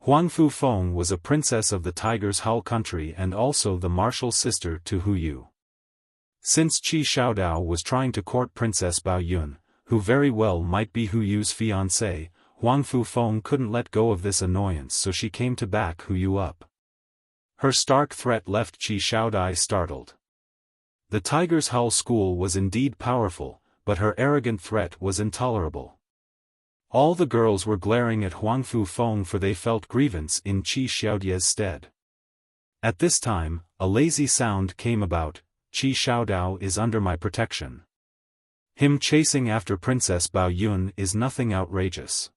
Huangfu Feng was a princess of the Tiger's Howl country and also the martial sister to Hu Yu. Since Qi Xiaodao was trying to court Princess Bao Yun, who very well might be Hu Yu's fiancée, Huangfu Feng couldn't let go of this annoyance, so she came to back Hu Yu up. Her stark threat left Qi Xiaodai startled. The Tiger's Howl School was indeed powerful, but her arrogant threat was intolerable. All the girls were glaring at Huangfu Feng, for they felt grievance in Qi Xiaodia's stead. At this time, a lazy sound came about. "Qi Xiaodao is under my protection. Him chasing after Princess Bao Yun is nothing outrageous.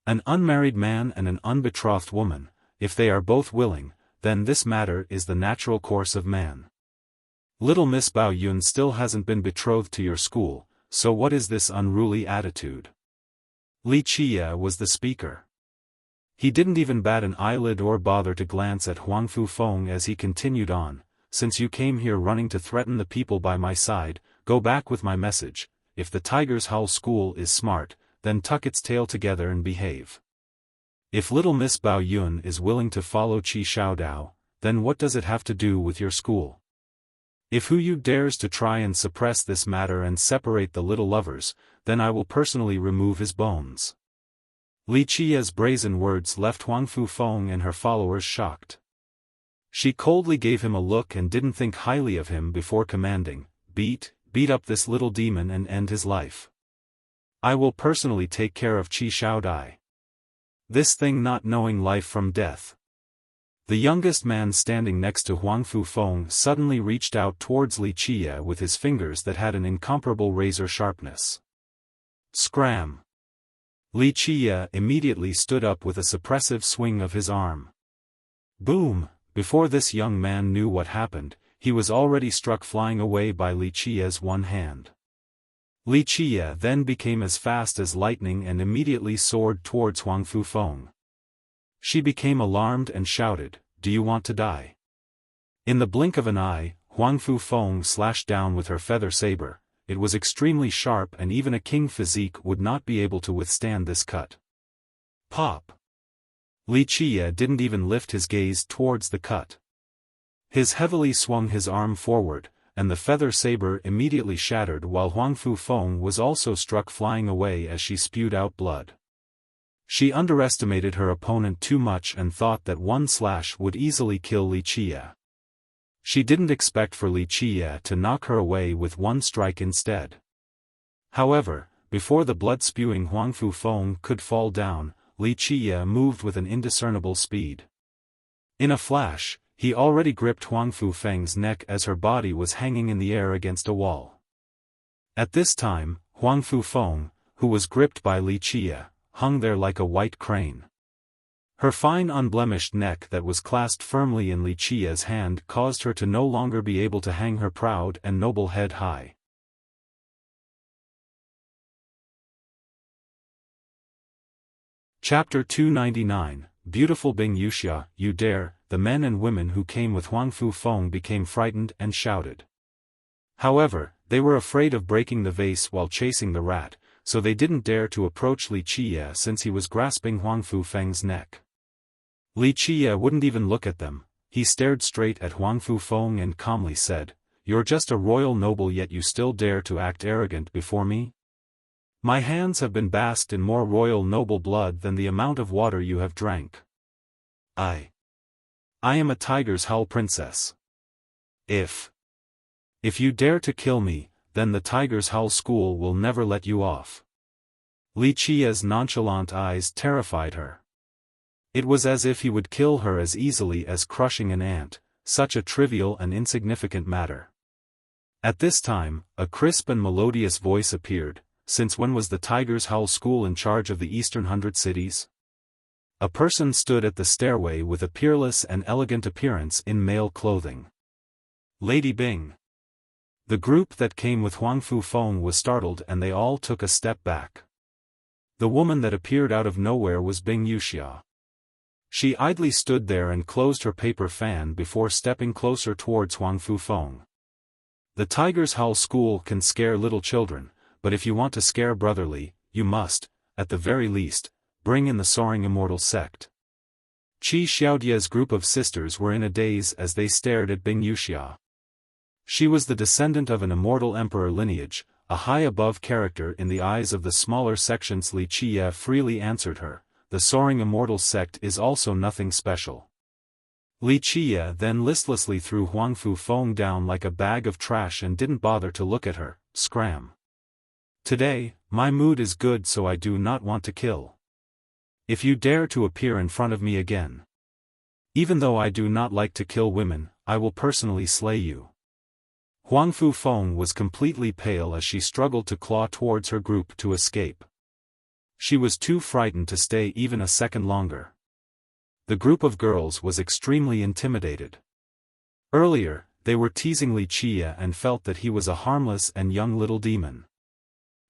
An unmarried man and an unbetrothed woman, if they are both willing, then this matter is the natural course of man. Little Miss Bao Yun still hasn't been betrothed to your school, so what is this unruly attitude?" Li Qia was the speaker. He didn't even bat an eyelid or bother to glance at Huangfu Feng as he continued on, "Since you came here running to threaten the people by my side, go back with my message. If the Tiger's Howl School is smart, then tuck its tail together and behave. If little Miss Bao Yun is willing to follow Qi Xiaodao, then what does it have to do with your school? If Hu Yu dares to try and suppress this matter and separate the little lovers, then I will personally remove his bones." Li Qia's brazen words left Huangfu Feng and her followers shocked. She coldly gave him a look and didn't think highly of him before commanding, beat up this little demon and end his life. I will personally take care of Qi Xiaodai. This thing not knowing life from death." The youngest man standing next to Huangfu Feng suddenly reached out towards Li Qia with his fingers that had an incomparable razor sharpness. Scram! Li Qie immediately stood up with a suppressive swing of his arm. Boom! Before this young man knew what happened, he was already struck flying away by Li Qie's one hand. Li Qie then became as fast as lightning and immediately soared towards Huang Fufeng. She became alarmed and shouted, "Do you want to die?" In the blink of an eye, Huang Fufeng slashed down with her feather saber. It was extremely sharp and even a king physique would not be able to withstand this cut. Pop! Li Qie didn't even lift his gaze towards the cut. His heavily swung his arm forward, and the feather saber immediately shattered while Huang Fufeng was also struck flying away as she spewed out blood. She underestimated her opponent too much and thought that one slash would easily kill Li Qie. She didn't expect for Li Qie to knock her away with one strike instead. However, before the blood-spewing Huang Fufeng could fall down, Li Qie moved with an indiscernible speed. In a flash, he already gripped Huang Fufeng's neck as her body was hanging in the air against a wall. At this time, Huang Fufeng, who was gripped by Li Qie, hung there like a white crane. Her fine unblemished neck that was clasped firmly in Li Qie's hand caused her to no longer be able to hang her proud and noble head high. Chapter 299, Beautiful Bing Wuxia, you dare. The men and women who came with Huang Fufeng became frightened and shouted. However, they were afraid of breaking the vase while chasing the rat, so they didn't dare to approach Li Qie since he was grasping Huang Fufeng's neck. Li Qie wouldn't even look at them. He stared straight at Huang Fufeng and calmly said, "You're just a royal noble yet you still dare to act arrogant before me? My hands have been bathed in more royal noble blood than the amount of water you have drank. I am a tiger's howl princess. If you dare to kill me, then the tiger's howl school will never let you off." Li Qie's nonchalant eyes terrified her. It was as if he would kill her as easily as crushing an ant, such a trivial and insignificant matter. At this time, a crisp and melodious voice appeared. "Since when was the Tiger's Howl School in charge of the Eastern 100 cities?" A person stood at the stairway with a peerless and elegant appearance in male clothing. "Lady Bing." The group that came with Huang Fufeng was startled and they all took a step back. The woman that appeared out of nowhere was Bing Wuxia. She idly stood there and closed her paper fan before stepping closer towards Huang Fufeng. "The Tiger's Howl School can scare little children, but if you want to scare Brotherly, you must, at the very least, bring in the Soaring Immortal sect." Qi Xiaodie's group of sisters were in a daze as they stared at Bing Wuxia. She was the descendant of an immortal emperor lineage, a high-above character in the eyes of the smaller sections. Li Qie freely answered her, "The Soaring Immortal sect is also nothing special." Li Qie then listlessly threw Huang Fufeng down like a bag of trash and didn't bother to look at her. Scram. "Today, my mood is good so I do not want to kill. If you dare to appear in front of me again, even though I do not like to kill women, I will personally slay you." Huang Fufeng was completely pale as she struggled to claw towards her group to escape. She was too frightened to stay even a second longer. The group of girls was extremely intimidated. Earlier, they were teasing Li Qie and felt that he was a harmless and young little demon.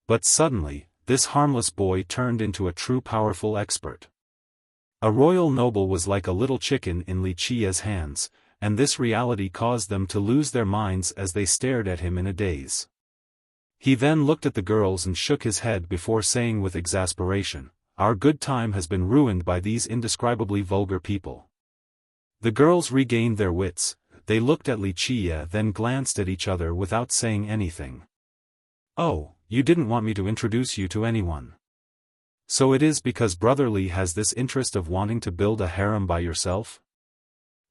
But suddenly, this harmless boy turned into a true powerful expert. A royal noble was like a little chicken in Li Qie's hands, and this reality caused them to lose their minds as they stared at him in a daze. He then looked at the girls and shook his head before saying with exasperation, "Our good time has been ruined by these indescribably vulgar people." The girls regained their wits. They looked at Li Qie then glanced at each other without saying anything. "Oh, you didn't want me to introduce you to anyone. So it is because Brotherly has this interest of wanting to build a harem by yourself?"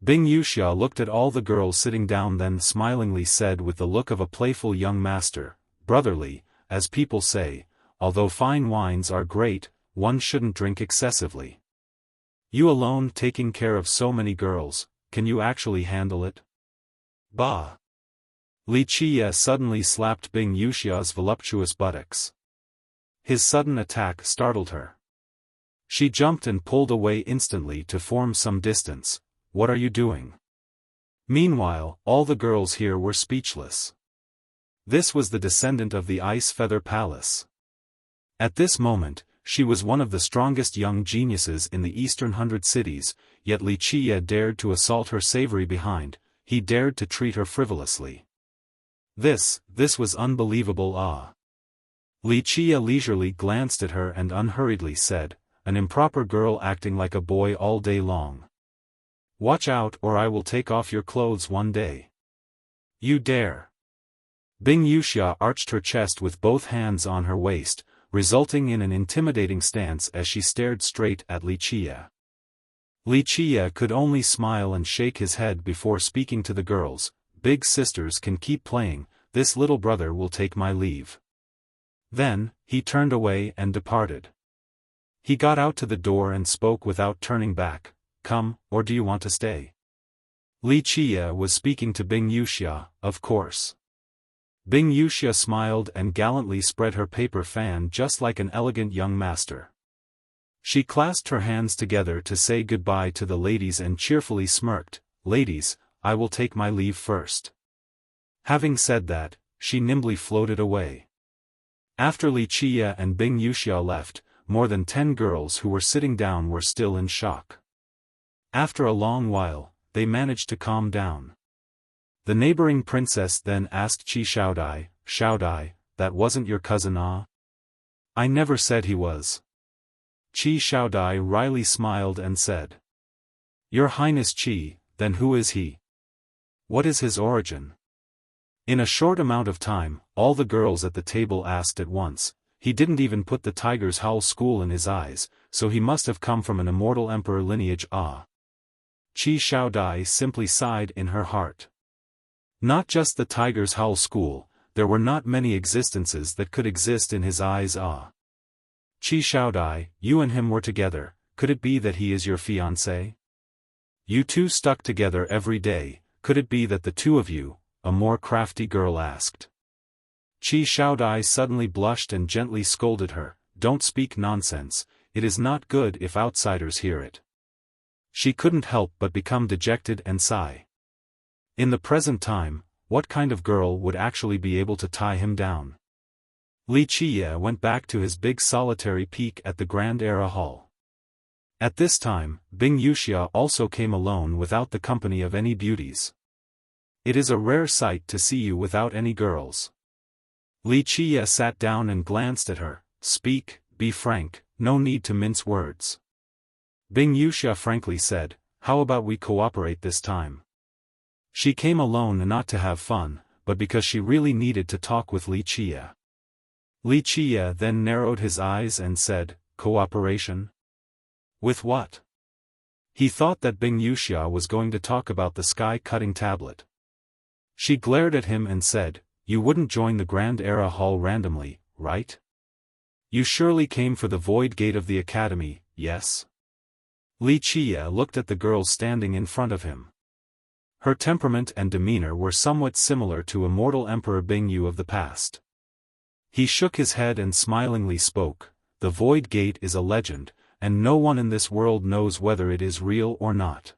Bing Wuxia looked at all the girls sitting down then smilingly said with the look of a playful young master, "Brotherly, as people say, although fine wines are great, one shouldn't drink excessively. You alone taking care of so many girls, can you actually handle it?" "Bah!" Li Qie suddenly slapped Bing Wuxia's voluptuous buttocks. His sudden attack startled her. She jumped and pulled away instantly to form some distance. What are you doing? Meanwhile, all the girls here were speechless. This was the descendant of the Ice Feather Palace. At this moment, she was one of the strongest young geniuses in the Eastern 100 cities, yet Wuxia dared to assault her savory behind, he dared to treat her frivolously. This was unbelievable. Wuxia leisurely glanced at her and unhurriedly said, an improper girl acting like a boy all day long. Watch out or I will take off your clothes one day. You dare. Wuxia arched her chest with both hands on her waist, resulting in an intimidating stance as she stared straight at Wuxia. Wuxia could only smile and shake his head before speaking to the girls. Big sisters can keep playing, this little brother will take my leave. Then, he turned away and departed. He got out to the door and spoke without turning back, come, or do you want to stay? Wuxia was speaking to Wuxia, of course. Wuxia smiled and gallantly spread her paper fan just like an elegant young master. She clasped her hands together to say goodbye to the ladies and cheerfully smirked, ladies, I will take my leave first. Having said that, she nimbly floated away. After Wuxia and Wuxia left, more than 10 girls who were sitting down were still in shock. After a long while, they managed to calm down. The neighboring princess then asked Xiaodai, that wasn't your cousin ah? I never said he was. Xiaodai wryly smiled and said. Your Highness Qi, then who is he? What is his origin? In a short amount of time, all the girls at the table asked at once, he didn't even put the Tiger's Howl school in his eyes, so he must have come from an immortal emperor lineage ah. Xiaodai simply sighed in her heart. Not just the Tiger's Howl school, there were not many existences that could exist in his eyes ah. Xiaodai, you and him were together, could it be that he is your fiancé? You two stuck together every day, could it be that the two of you, a more crafty girl asked. Xiaodai suddenly blushed and gently scolded her, don't speak nonsense, it is not good if outsiders hear it. She couldn't help but become dejected and sigh. In the present time, what kind of girl would actually be able to tie him down? Wuxia went back to his big solitary peak at the Grand Era Hall. At this time, Wuxia also came alone without the company of any beauties. It is a rare sight to see you without any girls. Wuxia sat down and glanced at her, speak, be frank, no need to mince words. Wuxia frankly said, how about we cooperate this time? She came alone not to have fun, but because she really needed to talk with Wuxia. Wuxia then narrowed his eyes and said, cooperation? With what? He thought that Wuxia was going to talk about the sky-cutting tablet. She glared at him and said, you wouldn't join the Grand Era Hall randomly, right? You surely came for the Void Gate of the Academy, yes? Wuxia looked at the girl standing in front of him. Her temperament and demeanor were somewhat similar to immortal Emperor Bingyu of the past. He shook his head and smilingly spoke, the Void Gate is a legend, and no one in this world knows whether it is real or not.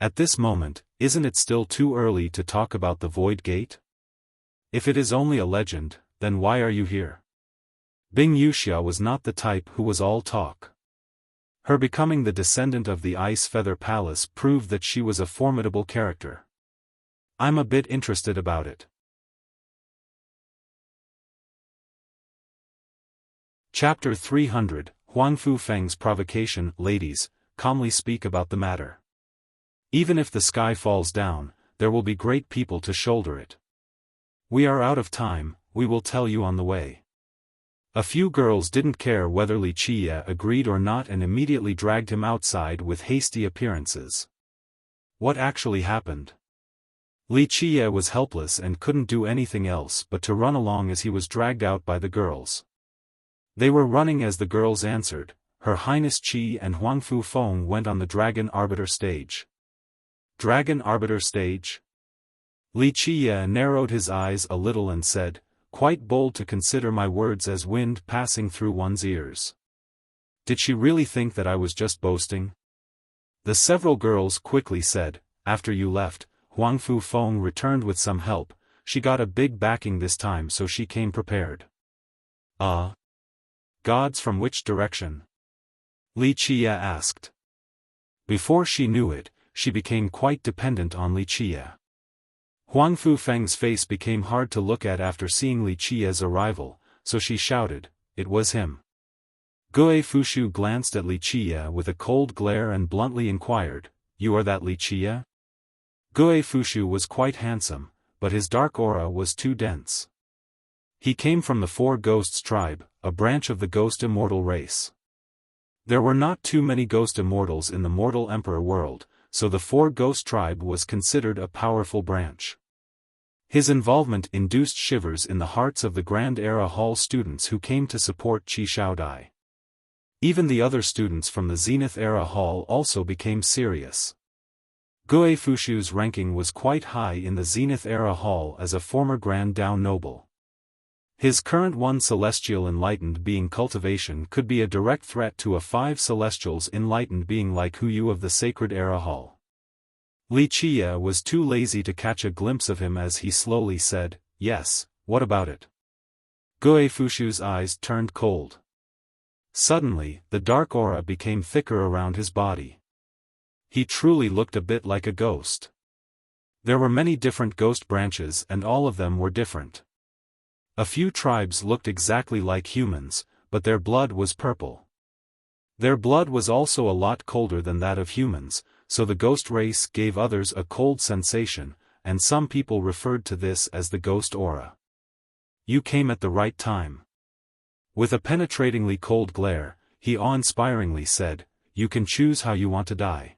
At this moment, isn't it still too early to talk about the Void Gate? If it is only a legend, then why are you here? Wuxia was not the type who was all talk. Her becoming the descendant of the Ice Feather Palace proved that she was a formidable character. I'm a bit interested about it. Chapter 300, Huangfu Feng's provocation. Ladies, calmly speak about the matter. Even if the sky falls down, there will be great people to shoulder it. We are out of time, we will tell you on the way. A few girls didn't care whether Wuxia agreed or not and immediately dragged him outside with hasty appearances. What actually happened? Wuxia was helpless and couldn't do anything else but to run along as he was dragged out by the girls. They were running as the girls answered, Her Highness Qi and Huangfu Feng went on the Dragon Arbiter stage. Dragon Arbiter stage? Wuxia narrowed his eyes a little and said, quite bold to consider my words as wind passing through one's ears. Did she really think that I was just boasting? The several girls quickly said, after you left, Huang Fu Feng returned with some help, she got a big backing this time so she came prepared. Gods from which direction? Li Qia asked. Before she knew it, she became quite dependent on Li Qia. Huang Fu Feng's face became hard to look at after seeing Li Qia's arrival, so she shouted, "It was him." Gue Fushu glanced at Li Qia with a cold glare and bluntly inquired, "You are that Li Qia?" Gue Fushu was quite handsome, but his dark aura was too dense. He came from the Four Ghosts tribe, a branch of the Ghost Immortal race. There were not too many Ghost Immortals in the Mortal Emperor world, so the Four Ghost tribe was considered a powerful branch. His involvement induced shivers in the hearts of the Grand Era Hall students who came to support Qi Shaodai. Even the other students from the Zenith Era Hall also became serious. Gue Fushu's ranking was quite high in the Zenith Era Hall as a former Grand Dao noble. His current 1 celestial enlightened being cultivation could be a direct threat to a 5 celestials enlightened being like Huyu of the Sacred Era Hall. Li Qia was too lazy to catch a glimpse of him as he slowly said, "Yes, what about it?" Gue Fushu's eyes turned cold. Suddenly, the dark aura became thicker around his body. He truly looked a bit like a ghost. There were many different ghost branches and all of them were different. A few tribes looked exactly like humans, but their blood was purple. Their blood was also a lot colder than that of humans, so the ghost race gave others a cold sensation, and some people referred to this as the ghost aura. You came at the right time. With a penetratingly cold glare, he awe-inspiringly said, "You can choose how you want to die."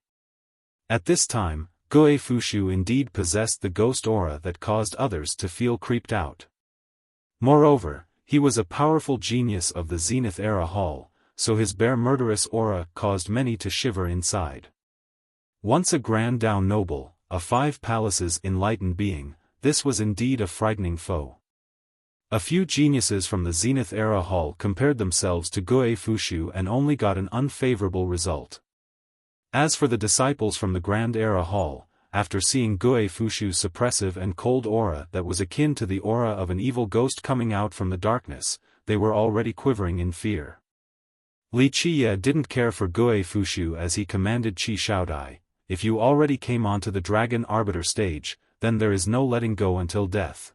At this time, Gue Fushu indeed possessed the ghost aura that caused others to feel creeped out. Moreover, he was a powerful genius of the Zenith Era Hall, so his bare murderous aura caused many to shiver inside. Once a Grand Dao noble, a 5 palaces enlightened being, this was indeed a frightening foe. A few geniuses from the Zenith Era Hall compared themselves to Gue Fushu and only got an unfavorable result. As for the disciples from the Grand Era Hall, after seeing Gue Fushu's suppressive and cold aura that was akin to the aura of an evil ghost coming out from the darkness, they were already quivering in fear. Li Qia didn't care for Gue Fushu as he commanded Qi Shaodai, "If you already came onto the Dragon Arbiter stage, then there is no letting go until death.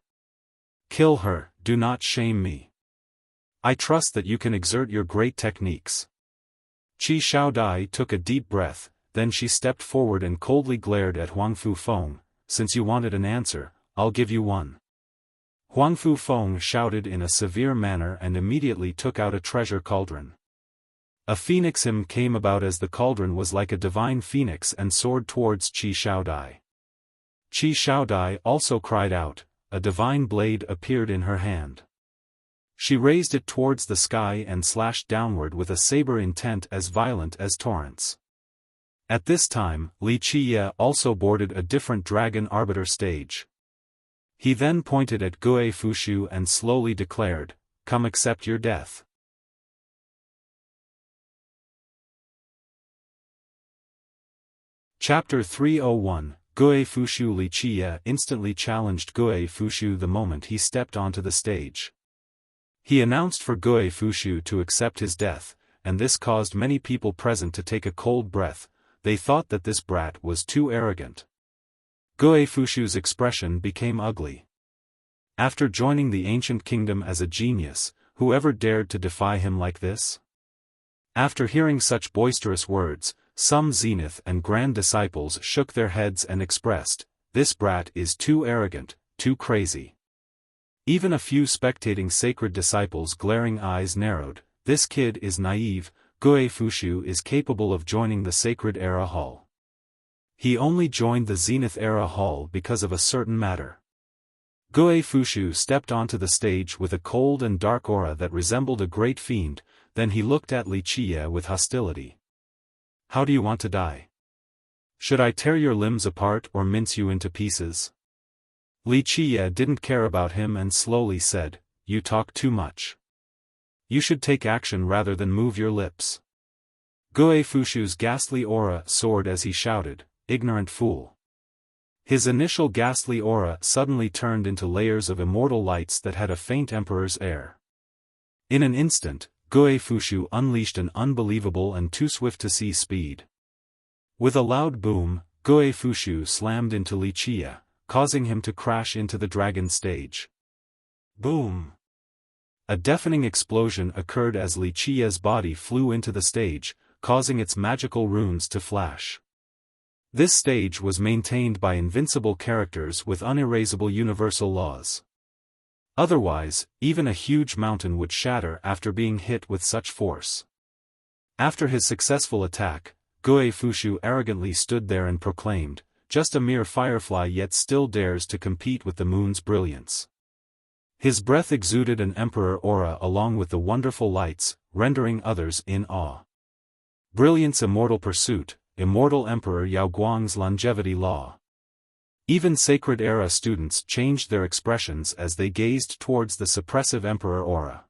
Kill her, do not shame me. I trust that you can exert your great techniques." Qi Shaodai took a deep breath, then she stepped forward and coldly glared at Huang Fu Feng, "Since you wanted an answer, I'll give you one." Huang Fu Feng shouted in a severe manner and immediately took out a treasure cauldron. A phoenix hymn came about as the cauldron was like a divine phoenix and soared towards Qi Shaodai. Qi Shaodai also cried out, a divine blade appeared in her hand. She raised it towards the sky and slashed downward with a saber intent as violent as torrents. At this time, Li Qia also boarded a different Dragon Arbiter stage. He then pointed at Gue Fushu and slowly declared, "Come accept your death." Chapter 301, Gue Fushu. Li Qia instantly challenged Gue Fushu the moment he stepped onto the stage. He announced for Gue Fushu to accept his death, and this caused many people present to take a cold breath. They thought that this brat was too arrogant. Gue Fushu's expression became ugly. After joining the ancient kingdom as a genius, whoever dared to defy him like this? After hearing such boisterous words, some Zenith and Grand disciples shook their heads and expressed, "This brat is too arrogant, too crazy." Even a few spectating sacred disciples' glaring eyes narrowed, "This kid is naive, Gue Fushu is capable of joining the Sacred Era Hall. He only joined the Zenith Era Hall because of a certain matter." Gue Fushu stepped onto the stage with a cold and dark aura that resembled a great fiend, then he looked at Li Qia with hostility. "How do you want to die? Should I tear your limbs apart or mince you into pieces?" Li Qia didn't care about him and slowly said, "You talk too much. You should take action rather than move your lips." Gue Fushu's ghastly aura soared as he shouted, "Ignorant fool." His initial ghastly aura suddenly turned into layers of immortal lights that had a faint emperor's air. In an instant, Gue Fushu unleashed an unbelievable and too swift-to-see speed. With a loud boom, Gue Fushu slammed into Wuxia, causing him to crash into the dragon stage. Boom! A deafening explosion occurred as Wuxia's body flew into the stage, causing its magical runes to flash. This stage was maintained by invincible characters with unerasable universal laws. Otherwise, even a huge mountain would shatter after being hit with such force. After his successful attack, Gue Fushu arrogantly stood there and proclaimed, "Just a mere firefly yet still dares to compete with the moon's brilliance." His breath exuded an emperor aura along with the wonderful lights, rendering others in awe. Brilliance immortal pursuit, immortal Emperor Yao Guang's longevity law. Even Sacred Era students changed their expressions as they gazed towards the suppressive Emperor aura.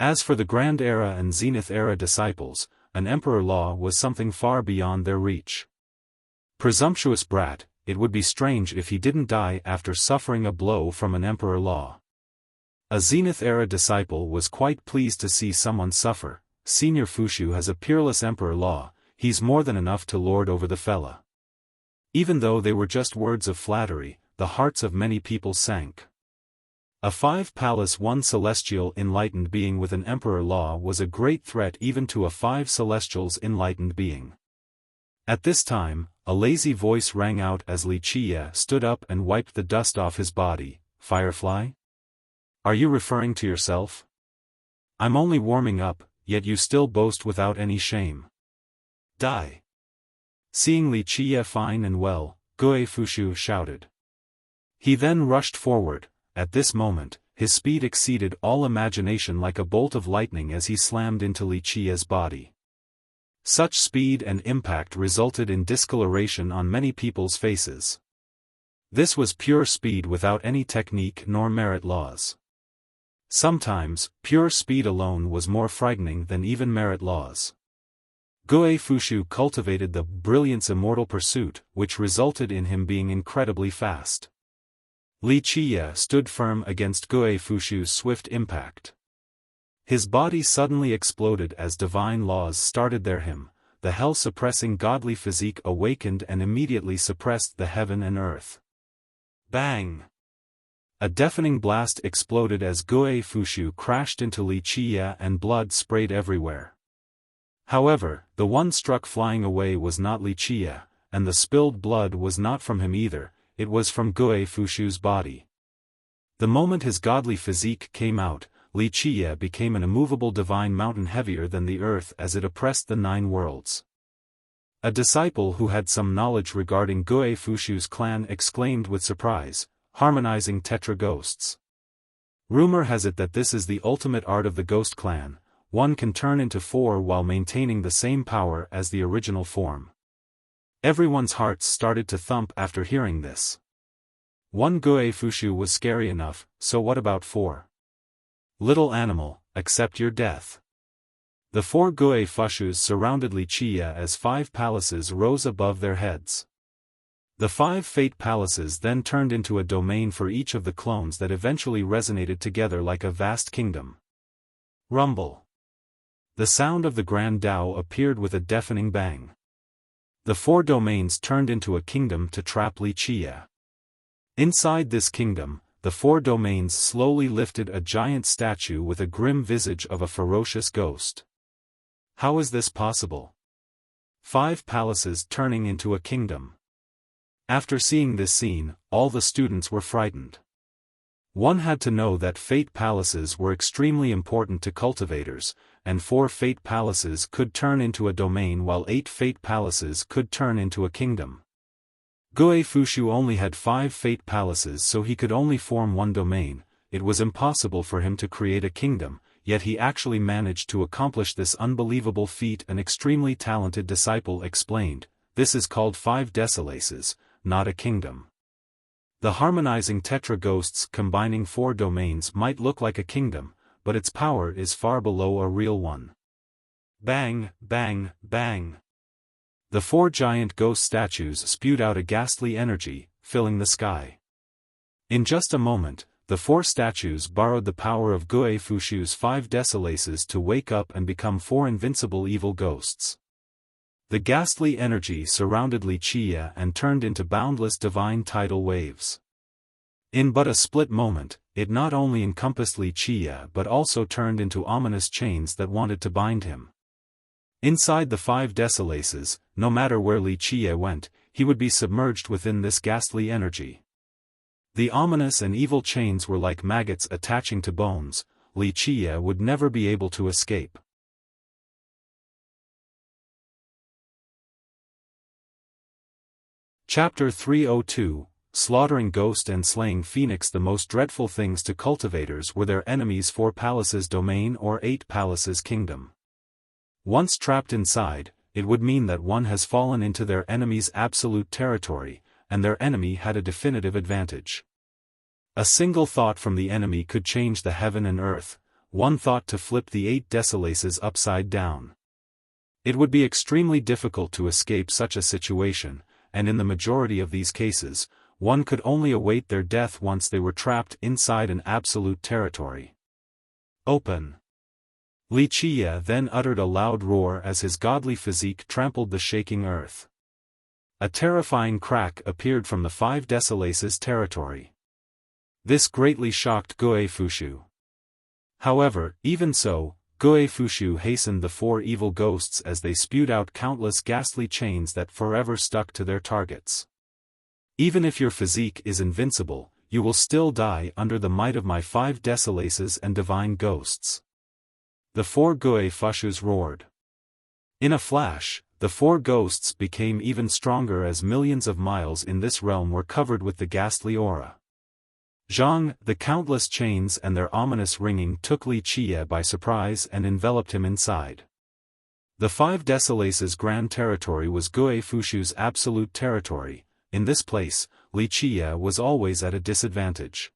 As for the Grand Era and Zenith Era disciples, an Emperor law was something far beyond their reach. Presumptuous brat, it would be strange if he didn't die after suffering a blow from an Emperor law. A Zenith Era disciple was quite pleased to see someone suffer. Senior Fushu has a peerless Emperor law, he's more than enough to lord over the fella. Even though they were just words of flattery, the hearts of many people sank. A 5-palace 1 celestial enlightened being with an Emperor law was a great threat even to a 5 celestials enlightened being. At this time, a lazy voice rang out as Wuxia stood up and wiped the dust off his body. "Firefly? Are you referring to yourself? I'm only warming up, yet you still boast without any shame. Die." Seeing Wuxia fine and well, Gue Fushu shouted. He then rushed forward. At this moment, his speed exceeded all imagination like a bolt of lightning as he slammed into Wuxia's body. Such speed and impact resulted in discoloration on many people's faces. This was pure speed without any technique nor merit laws. Sometimes, pure speed alone was more frightening than even merit laws. Gue Fushu cultivated the brilliance immortal pursuit, which resulted in him being incredibly fast. Wuxia stood firm against Gue Fushu's swift impact. His body suddenly exploded as divine laws started their hymn. The hell-suppressing godly physique awakened and immediately suppressed the heaven and earth. Bang! A deafening blast exploded as Gue Fushu crashed into Wuxia and blood sprayed everywhere. However, the one struck flying away was not Wuxia, and the spilled blood was not from him either, it was from Gue Fushu's body. The moment his godly physique came out, Wuxia became an immovable divine mountain heavier than the earth as it oppressed the 9 worlds. A disciple who had some knowledge regarding Gue Fushu's clan exclaimed with surprise, "Harmonizing Tetra Ghosts. Rumor has it that this is the ultimate art of the Ghost Clan. One can turn into 4 while maintaining the same power as the original form." Everyone's hearts started to thump after hearing this. 1 Gue Fushu was scary enough, so what about 4? Little animal, accept your death. The 4 Gue Fushus surrounded Wuxia as 5 palaces rose above their heads. The 5 fate palaces then turned into a domain for each of the clones that eventually resonated together like a vast kingdom. Rumble. The sound of the Grand Tao appeared with a deafening bang. The 4 domains turned into a kingdom to trap Wuxia. Inside this kingdom, the 4 domains slowly lifted a giant statue with a grim visage of a ferocious ghost. How is this possible? 5 palaces turning into a kingdom. After seeing this scene, all the students were frightened. One had to know that fate palaces were extremely important to cultivators, and 4 fate palaces could turn into a domain while 8 fate palaces could turn into a kingdom. Gue Fushu only had 5 fate palaces, so he could only form 1 domain. It was impossible for him to create a kingdom, yet he actually managed to accomplish this unbelievable feat. An extremely talented disciple explained, "This is called 5 desolaces, not a kingdom." The harmonizing Tetra Ghosts combining 4 domains might look like a kingdom, but its power is far below a real one. Bang, bang, bang. The 4 giant ghost statues spewed out a ghastly energy, filling the sky. In just a moment, the 4 statues borrowed the power of Gue Fushu's 5 desolaces to wake up and become 4 invincible evil ghosts. The ghastly energy surrounded Wuxia and turned into boundless divine tidal waves. In but a split moment, it not only encompassed Wuxia but also turned into ominous chains that wanted to bind him. Inside the 5 desolaces, no matter where Wuxia went, he would be submerged within this ghastly energy. The ominous and evil chains were like maggots attaching to bones. Wuxia would never be able to escape. Chapter 302, Slaughtering Ghost and Slaying Phoenix. The most dreadful things to cultivators were their enemies' 4 palaces domain or 8 palaces kingdom. Once trapped inside, it would mean that one has fallen into their enemy's absolute territory, and their enemy had a definitive advantage. A single thought from the enemy could change the heaven and earth, one thought to flip the 8 desolaces upside down. It would be extremely difficult to escape such a situation, and in the majority of these cases, one could only await their death once they were trapped inside an absolute territory. Open. Wuxia then uttered a loud roar as his godly physique trampled the shaking earth. A terrifying crack appeared from the 5 desolaces territory. This greatly shocked Gue Fushu. However, even so, Gue Fushu hastened the 4 evil ghosts as they spewed out countless ghastly chains that forever stuck to their targets. Even if your physique is invincible, you will still die under the might of my 5 desolaces and divine ghosts. The 4 Gue Fushus roared. In a flash, the 4 ghosts became even stronger as millions of miles in this realm were covered with the ghastly aura. Zhang, the countless chains and their ominous ringing took Wuxia by surprise and enveloped him inside. The 5 desolaces' grand territory was Gue Fushu's absolute territory. In this place, Wuxia was always at a disadvantage.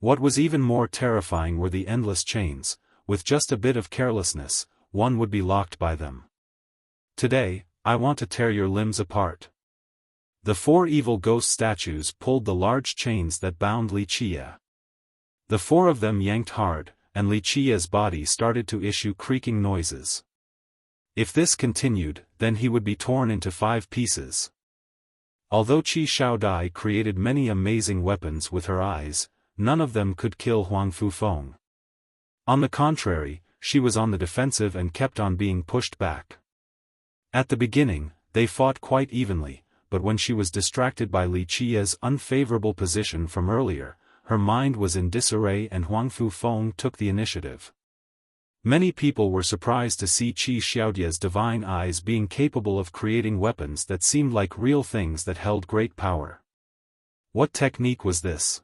What was even more terrifying were the endless chains. With just a bit of carelessness, one would be locked by them. Today, I want to tear your limbs apart. The 4 evil ghost statues pulled the large chains that bound Wuxia. The 4 of them yanked hard, and Wuxia's body started to issue creaking noises. If this continued, then he would be torn into 5 pieces. Although Qi Xiaodai created many amazing weapons with her eyes, none of them could kill Huang Fufeng. On the contrary, she was on the defensive and kept on being pushed back. At the beginning, they fought quite evenly, but when she was distracted by Wuxia's unfavorable position from earlier, her mind was in disarray and Huang Fufeng took the initiative. Many people were surprised to see Qi Xiaodai's divine eyes being capable of creating weapons that seemed like real things that held great power. What technique was this?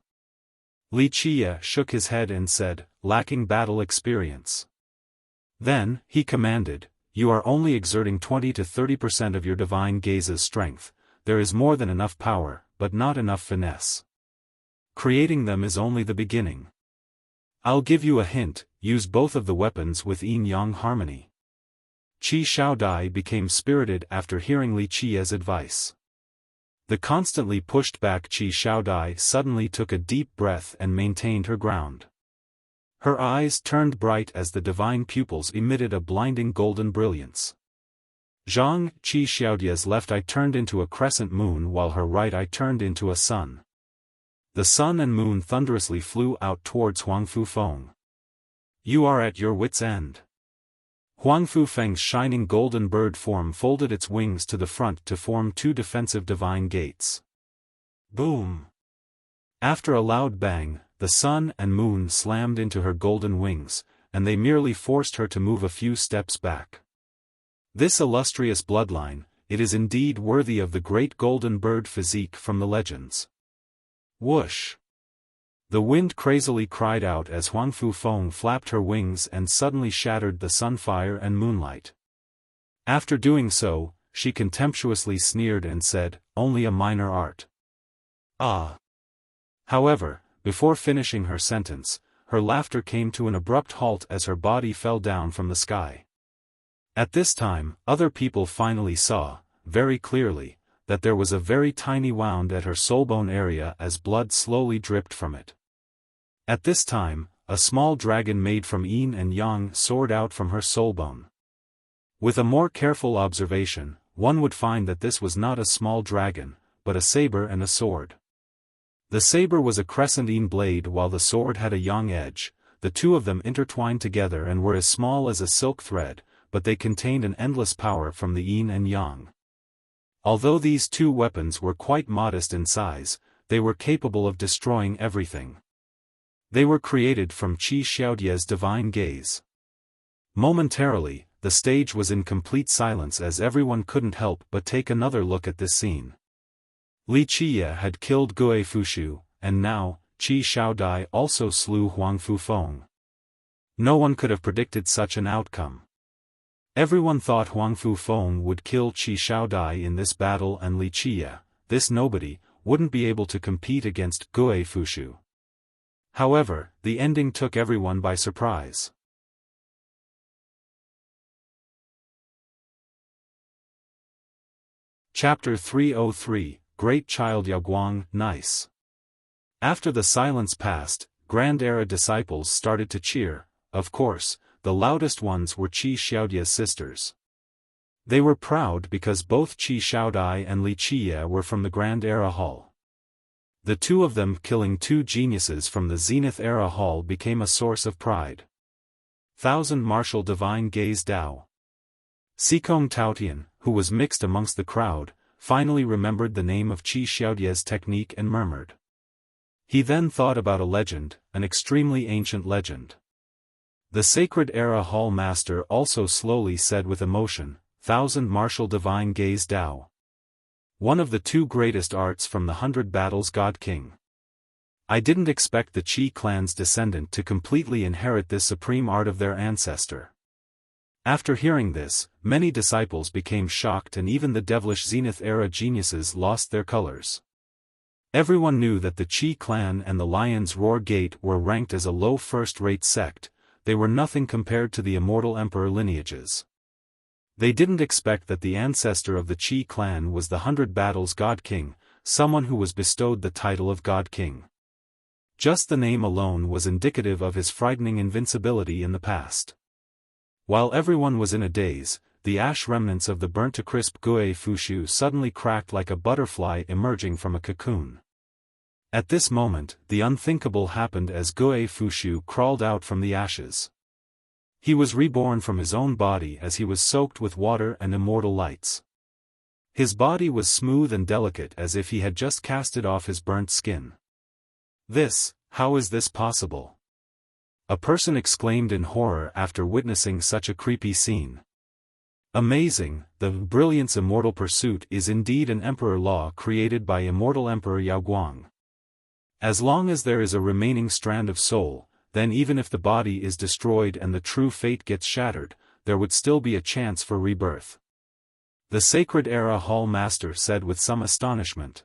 Wuxia shook his head and said, lacking battle experience. Then, he commanded, you are only exerting 20 to 30% of your divine gaze's strength. There is more than enough power, but not enough finesse. Creating them is only the beginning. I'll give you a hint, use both of the weapons with yin-yang harmony. Qi Xiaodai became spirited after hearing Wuxia's advice. The constantly pushed back Qi Xiaodai suddenly took a deep breath and maintained her ground. Her eyes turned bright as the divine pupils emitted a blinding golden brilliance. Zhang, Qi Xiaodai's left eye turned into a crescent moon while her right eye turned into a sun. The sun and moon thunderously flew out towards Huang Fufeng. You are at your wit's end. Huang Fufeng's shining golden bird form folded its wings to the front to form 2 defensive divine gates. Boom! After a loud bang, the sun and moon slammed into her golden wings, and they merely forced her to move a few steps back. This illustrious bloodline, it is indeed worthy of the great golden bird physique from the legends. Whoosh! The wind crazily cried out as Huang Fufeng flapped her wings and suddenly shattered the sunfire and moonlight. After doing so, she contemptuously sneered and said, only a minor art. Ah! However, before finishing her sentence, her laughter came to an abrupt halt as her body fell down from the sky. At this time, other people finally saw, very clearly, that there was a very tiny wound at her soulbone area as blood slowly dripped from it. At this time, a small dragon made from yin and yang soared out from her soulbone. With a more careful observation, one would find that this was not a small dragon, but a saber and a sword. The saber was a crescent yin blade while the sword had a yang edge. The two of them intertwined together and were as small as a silk thread, but they contained an endless power from the yin and yang. Although these two weapons were quite modest in size, they were capable of destroying everything. They were created from Qi Xiaodie's divine gaze. Momentarily, the stage was in complete silence as everyone couldn't help but take another look at this scene. Li Qiye had killed Gui Fushu, and now, Qi Xiaodai also slew Huang Fufeng. No one could have predicted such an outcome. Everyone thought Huang Fufeng would kill Qi Xiaodai in this battle and Li Qiye, this nobody, wouldn't be able to compete against Gui Fushu. However, the ending took everyone by surprise. Chapter 303, Great Child Yaoguang, Nice. After the silence passed, Grand Era disciples started to cheer. Of course, the loudest ones were Qi Xiaodie's sisters. They were proud because both Qi Xiaodai and Li Qiye were from the Grand Era Hall. The two of them killing two geniuses from the Zenith Era Hall became a source of pride. Thousand Martial Divine Gaze Dao. Xikong Taotian, who was mixed amongst the crowd, finally remembered the name of Qi Xiaodie's technique and murmured. He then thought about a legend, an extremely ancient legend. The Sacred Era Hall Master also slowly said with emotion, Thousand Martial Divine Gaze Dao. One of the two greatest arts from the 100 Battles God King. I didn't expect the Qi clan's descendant to completely inherit this supreme art of their ancestor. After hearing this, many disciples became shocked and even the devilish Zenith-era geniuses lost their colors. Everyone knew that the Qi clan and the Lion's Roar Gate were ranked as a low first-rate sect. They were nothing compared to the immortal emperor lineages. They didn't expect that the ancestor of the Qi clan was the 100 Battles God King, someone who was bestowed the title of God King. Just the name alone was indicative of his frightening invincibility in the past. While everyone was in a daze, the ash remnants of the burnt-to-crisp Gui Fushu suddenly cracked like a butterfly emerging from a cocoon. At this moment, the unthinkable happened as Gui Fushu crawled out from the ashes. He was reborn from his own body as he was soaked with water and immortal lights. His body was smooth and delicate as if he had just casted off his burnt skin. How is this possible? A person exclaimed in horror after witnessing such a creepy scene. Amazing, the brilliance immortal pursuit is indeed an emperor law created by immortal Emperor Yaoguang. As long as there is a remaining strand of soul, then even if the body is destroyed and the true fate gets shattered, there would still be a chance for rebirth. The Sacred Era Hall Master said with some astonishment.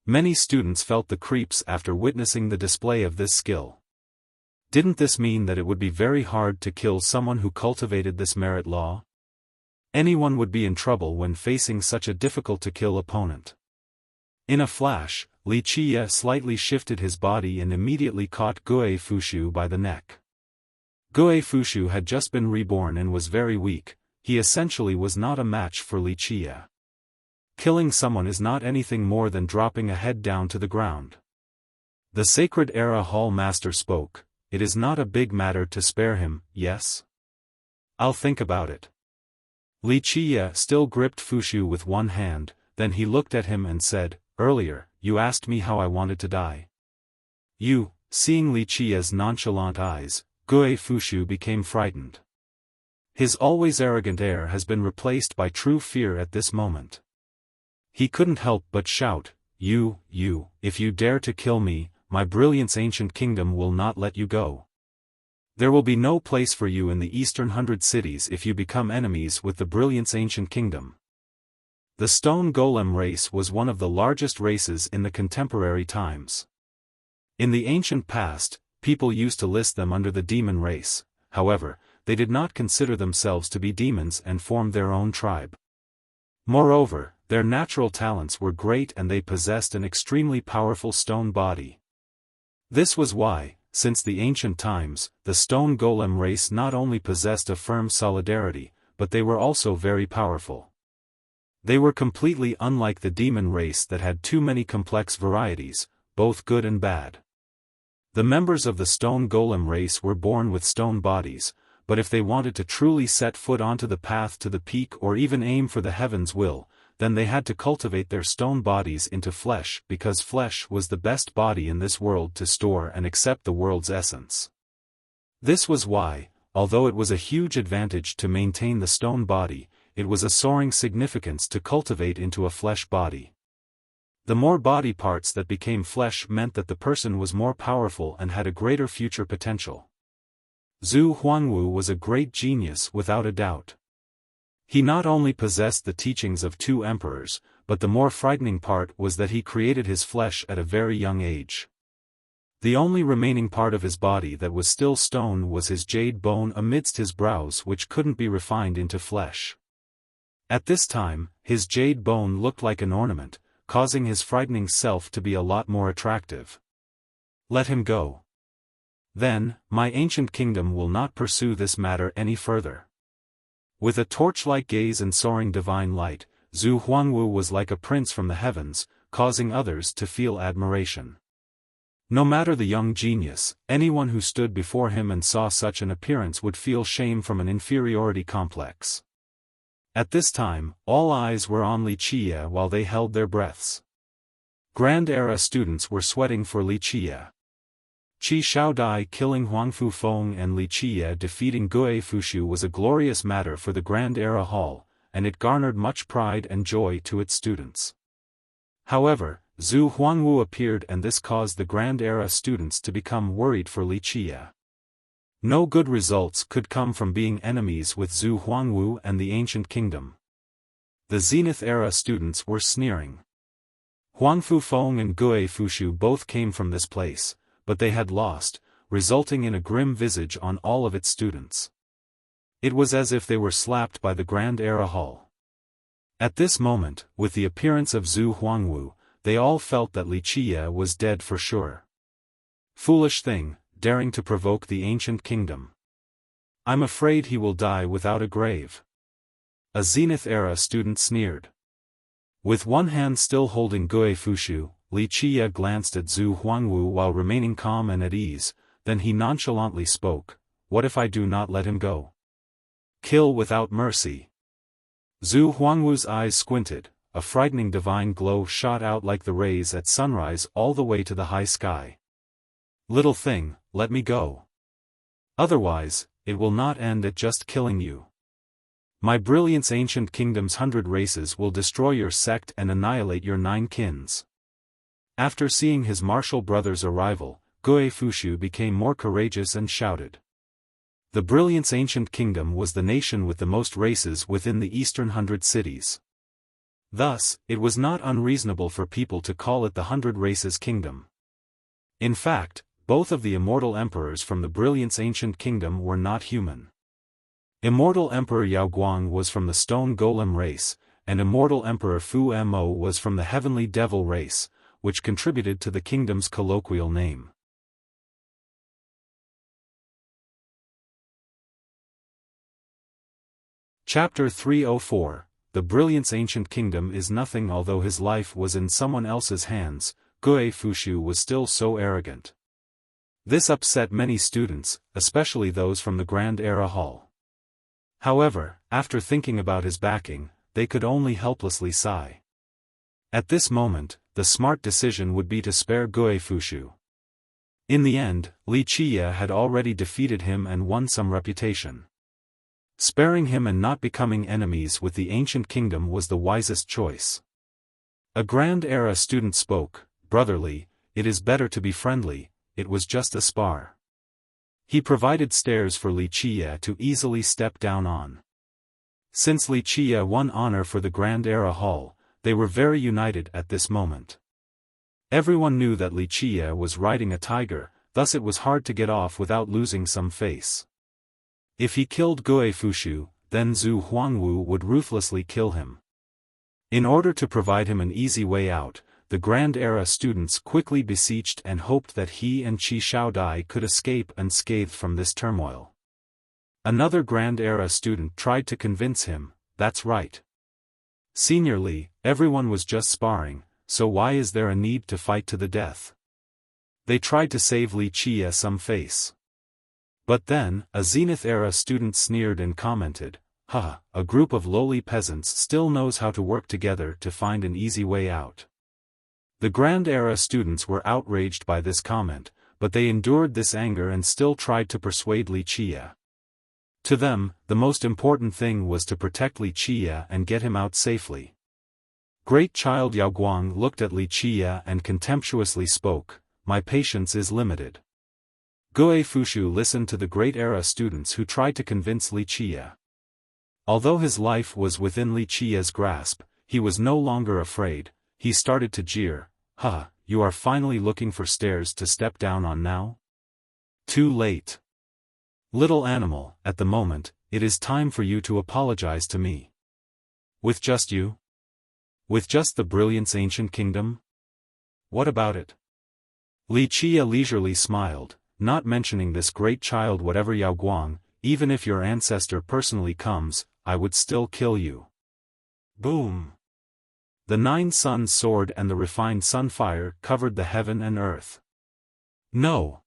Many students felt the creeps after witnessing the display of this skill. Didn't this mean that it would be very hard to kill someone who cultivated this merit law? Anyone would be in trouble when facing such a difficult-to-kill opponent. In a flash, Li Qiye slightly shifted his body and immediately caught Gui Fushu by the neck. Gui Fushu had just been reborn and was very weak. He essentially was not a match for Li Qiye. Killing someone is not anything more than dropping a head down to the ground. The Sacred Era Hall Master spoke. It is not a big matter to spare him, yes? I'll think about it. Li Qiye still gripped Fushu with one hand, then he looked at him and said, Earlier, you asked me how I wanted to die. Seeing Li Qiye's nonchalant eyes, Gui Fushu became frightened. His always arrogant air has been replaced by true fear at this moment. He couldn't help but shout, if you dare to kill me, my brilliance ancient kingdom will not let you go. There will be no place for you in the eastern 100 cities if you become enemies with the brilliance ancient kingdom. The stone golem race was one of the largest races in the contemporary times. In the ancient past, people used to list them under the demon race. However, they did not consider themselves to be demons and formed their own tribe. Moreover, their natural talents were great and they possessed an extremely powerful stone body. This was why, since the ancient times, the stone golem race not only possessed a firm solidarity, but they were also very powerful. They were completely unlike the demon race that had too many complex varieties, both good and bad. The members of the stone golem race were born with stone bodies, but if they wanted to truly set foot onto the path to the peak or even aim for the heavens will, then they had to cultivate their stone bodies into flesh because flesh was the best body in this world to store and accept the world's essence. This was why, although it was a huge advantage to maintain the stone body, it was a soaring significance to cultivate into a flesh body. The more body parts that became flesh meant that the person was more powerful and had a greater future potential. Zhu Huangwu was a great genius without a doubt. He not only possessed the teachings of two emperors, but the more frightening part was that he created his flesh at a very young age. The only remaining part of his body that was still stone was his jade bone amidst his brows which couldn't be refined into flesh. At this time, his jade bone looked like an ornament, causing his frightening self to be a lot more attractive. Let him go. Then, my ancient kingdom will not pursue this matter any further. With a torch-like gaze and soaring divine light, Zhu Huangwu was like a prince from the heavens, causing others to feel admiration. No matter the young genius, anyone who stood before him and saw such an appearance would feel shame from an inferiority complex. At this time, all eyes were on Wuxia while they held their breaths. Grand Era students were sweating for Wuxia. Qi Shaodai killing Huang Fufeng and Wuxia defeating Gue Fushu was a glorious matter for the Grand Era Hall, and it garnered much pride and joy to its students. However, Zhu Huangwu appeared and this caused the Grand Era students to become worried for Wuxia. No good results could come from being enemies with Zhu Huangwu and the ancient kingdom. The Zenith Era students were sneering. Huang Fufeng and Gue Fushu both came from this place, but they had lost, resulting in a grim visage on all of its students. It was as if they were slapped by the Grand Era Hall. At this moment, with the appearance of Zhu Huangwu, they all felt that Wuxia was dead for sure. Foolish thing, daring to provoke the ancient kingdom. I'm afraid he will die without a grave. A Zenith Era student sneered. With one hand still holding Gue Fushu, Wuxia glanced at Zhu Huangwu while remaining calm and at ease, then he nonchalantly spoke, "What if I do not let him go? Kill without mercy." Zhu Huangwu's eyes squinted, a frightening divine glow shot out like the rays at sunrise all the way to the high sky. "Little thing, let me go. Otherwise, it will not end at just killing you. My brilliance ancient kingdom's 100 races will destroy your sect and annihilate your 9 kins." After seeing his martial brother's arrival, Gue Fushu became more courageous and shouted. The brilliance ancient kingdom was the nation with the most races within the eastern 100 cities. Thus, it was not unreasonable for people to call it the 100 races kingdom. In fact, both of the immortal emperors from the brilliance ancient kingdom were not human. Immortal Emperor Yaoguang was from the stone golem race, and immortal Emperor Fu Mo was from the heavenly devil race, which contributed to the kingdom's colloquial name. Chapter 304 The Brilliance Ancient Kingdom is Nothing. Although his life was in someone else's hands, Gue Fushu was still so arrogant. This upset many students, especially those from the Grand Era Hall. However, after thinking about his backing, they could only helplessly sigh. At this moment, the smart decision would be to spare Gue Fushu. In the end, Wuxia had already defeated him and won some reputation. Sparing him and not becoming enemies with the ancient kingdom was the wisest choice. A Grand Era student spoke, "Brotherly, it is better to be friendly, it was just a spar." He provided stairs for Wuxia to easily step down on. Since Wuxia won honor for the Grand Era Hall, they were very united at this moment. Everyone knew that Wuxia was riding a tiger, thus it was hard to get off without losing some face. If he killed Gue Fushu, then Zhu Huangwu would ruthlessly kill him. In order to provide him an easy way out, the Grand Era students quickly beseeched and hoped that he and Qi Shaodai could escape unscathed from this turmoil. Another Grand Era student tried to convince him, that's right. Senior Li, everyone was just sparring, so why is there a need to fight to the death? They tried to save Li Qia some face. But then, a Zenith Era student sneered and commented, "Ha, a group of lowly peasants still knows how to work together to find an easy way out." The Grand Era students were outraged by this comment, but they endured this anger and still tried to persuade Li Qia. To them, the most important thing was to protect Li Qia and get him out safely. Great Child Yao Guang looked at Li Qia and contemptuously spoke, "My patience is limited." Gue Fushu listened to the Great Era students who tried to convince Li Qia. Although his life was within Li Qia's grasp, he was no longer afraid. He started to jeer, "Ha, you are finally looking for stairs to step down on now? Too late. Little animal, at the moment, it is time for you to apologize to me." With just you? With just the Brilliance Ancient Kingdom? What about it? Li Qia leisurely smiled, not mentioning this great child. Whatever Yao Guang, even if your ancestor personally comes, I would still kill you. Boom! The 9 suns sword and the refined sunfire covered the heaven and earth. No!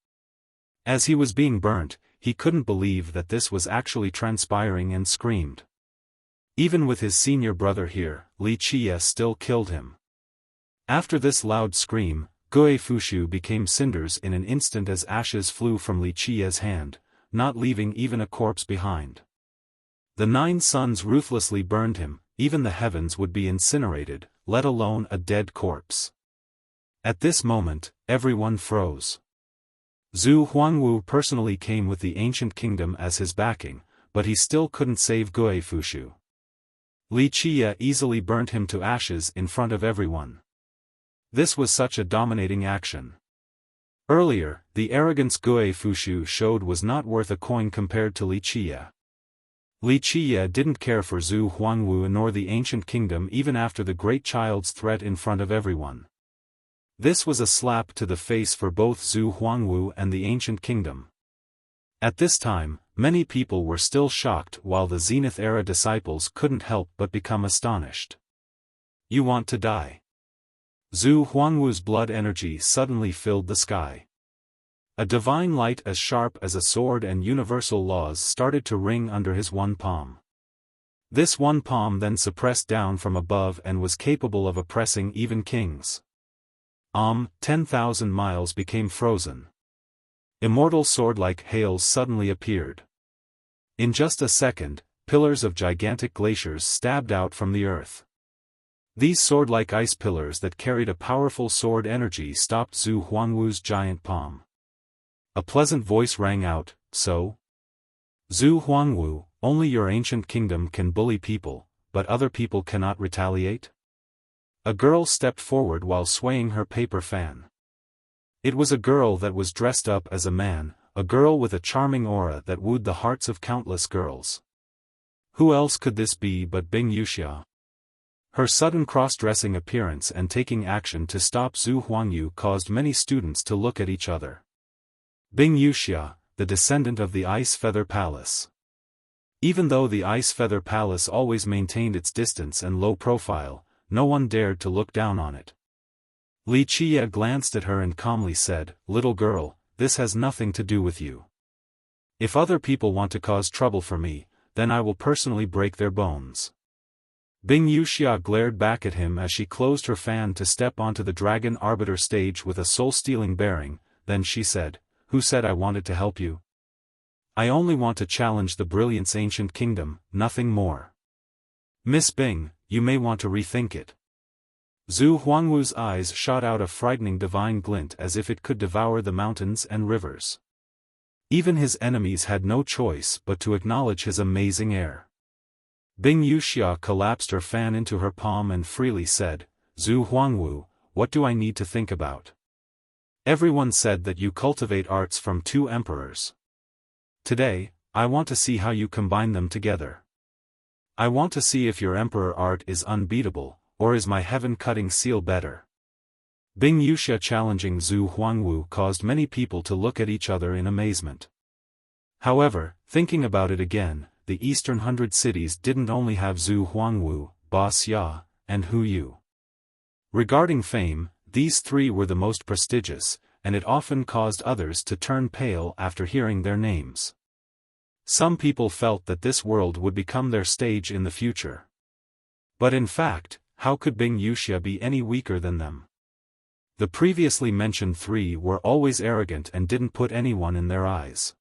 As he was being burnt, he couldn't believe that this was actually transpiring and screamed. Even with his senior brother here, Li Qia still killed him. After this loud scream, Gue Fushu became cinders in an instant as ashes flew from Li Qia's hand, not leaving even a corpse behind. The 9 suns ruthlessly burned him. Even the heavens would be incinerated, let alone a dead corpse. At this moment, everyone froze. Zhu Huangwu personally came with the ancient kingdom as his backing, but he still couldn't save Gue Fushu. Li Qia easily burnt him to ashes in front of everyone. This was such a dominating action. Earlier, the arrogance Gue Fushu showed was not worth a coin compared to Li Qia. Li Qia didn't care for Zhu Huangwu nor the ancient kingdom even after the great child's threat in front of everyone. This was a slap to the face for both Zhu Huangwu and the ancient kingdom. At this time, many people were still shocked while the Zenith Era disciples couldn't help but become astonished. You want to die? Zhu Huangwu's blood energy suddenly filled the sky. A divine light as sharp as a sword and universal laws started to ring under his one palm. This one palm then suppressed down from above and was capable of oppressing even kings. 10,000 miles became frozen. Immortal sword-like hails suddenly appeared. In just a second, pillars of gigantic glaciers stabbed out from the earth. These sword-like ice pillars that carried a powerful sword energy stopped Zhu Huangwu's giant palm. A pleasant voice rang out, "So? Zhu Huangwu, only your ancient kingdom can bully people, but other people cannot retaliate?" A girl stepped forward while swaying her paper fan. It was a girl that was dressed up as a man, a girl with a charming aura that wooed the hearts of countless girls. Who else could this be but Bing Wuxia? Her sudden cross-dressing appearance and taking action to stop Zhu Huangwu caused many students to look at each other. Bing Wuxia, the descendant of the Ice Feather Palace. Even though the Ice Feather Palace always maintained its distance and low profile, no one dared to look down on it. Li Qia glanced at her and calmly said, "Little girl, this has nothing to do with you. If other people want to cause trouble for me, then I will personally break their bones." Bing Wuxia glared back at him as she closed her fan to step onto the Dragon Arbiter stage with a soul-stealing bearing, then she said, "Who said I wanted to help you? I only want to challenge the Brilliance Ancient Kingdom, nothing more. Miss Bing, you may want to rethink it." Zhu Huangwu's eyes shot out a frightening divine glint as if it could devour the mountains and rivers. Even his enemies had no choice but to acknowledge his amazing air. Bing Wuxia collapsed her fan into her palm and freely said, "Zhu Huangwu, what do I need to think about? Everyone said that you cultivate arts from 2 emperors. Today, I want to see how you combine them together. I want to see if your emperor art is unbeatable, or is my heaven-cutting seal better. Bing Wuxia challenging Zhu Huangwu caused many people to look at each other in amazement. However, thinking about it again, the Eastern 100 cities didn't only have Zhu Huangwu, Ba Xia, and Hu Yu. Regarding fame, these three were the most prestigious, and it often caused others to turn pale after hearing their names. Some people felt that this world would become their stage in the future. But in fact, how could Bing Wuxia be any weaker than them? The previously mentioned three were always arrogant and didn't put anyone in their eyes.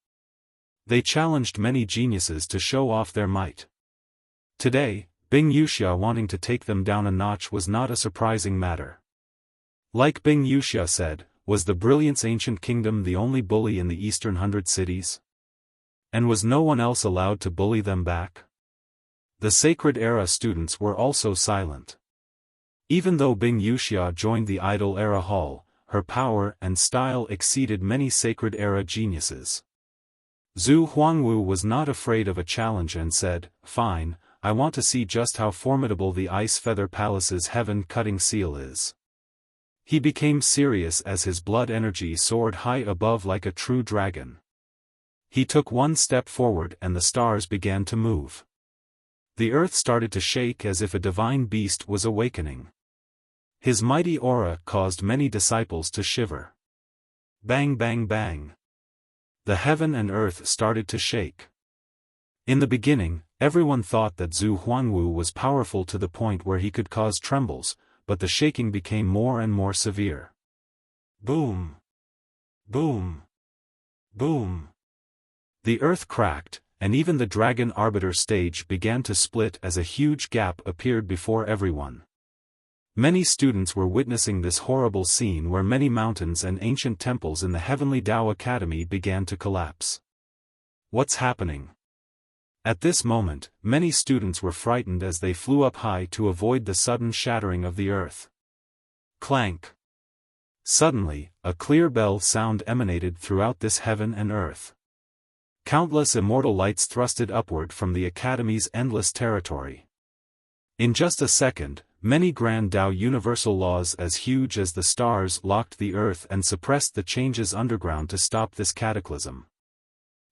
They challenged many geniuses to show off their might. Today, Bing Wuxia wanting to take them down a notch was not a surprising matter. Like Bing Wuxia said, was the Brilliance Ancient Kingdom the only bully in the Eastern 100 cities? And was no one else allowed to bully them back? The Sacred Era students were also silent. Even though Bing Wuxia joined the Idol Era Hall, her power and style exceeded many Sacred Era geniuses. Zhu Huangwu was not afraid of a challenge and said, "Fine, I want to see just how formidable the Ice Feather Palace's heaven-cutting seal is." He became serious as his blood energy soared high above like a true dragon. He took one step forward and the stars began to move. The earth started to shake as if a divine beast was awakening. His mighty aura caused many disciples to shiver. Bang bang bang. The heaven and earth started to shake. In the beginning, everyone thought that Zhu Huangwu was powerful to the point where he could cause trembles, but the shaking became more and more severe. Boom! Boom! Boom! The earth cracked, and even the Dragon Arbiter stage began to split as a huge gap appeared before everyone. Many students were witnessing this horrible scene where many mountains and ancient temples in the Heavenly Tao Academy began to collapse. What's happening? At this moment, many students were frightened as they flew up high to avoid the sudden shattering of the earth. Clank! Suddenly, a clear bell sound emanated throughout this heaven and earth. Countless immortal lights thrusted upward from the Academy's endless territory. In just a second, many Grand Tao universal laws as huge as the stars locked the earth and suppressed the changes underground to stop this cataclysm.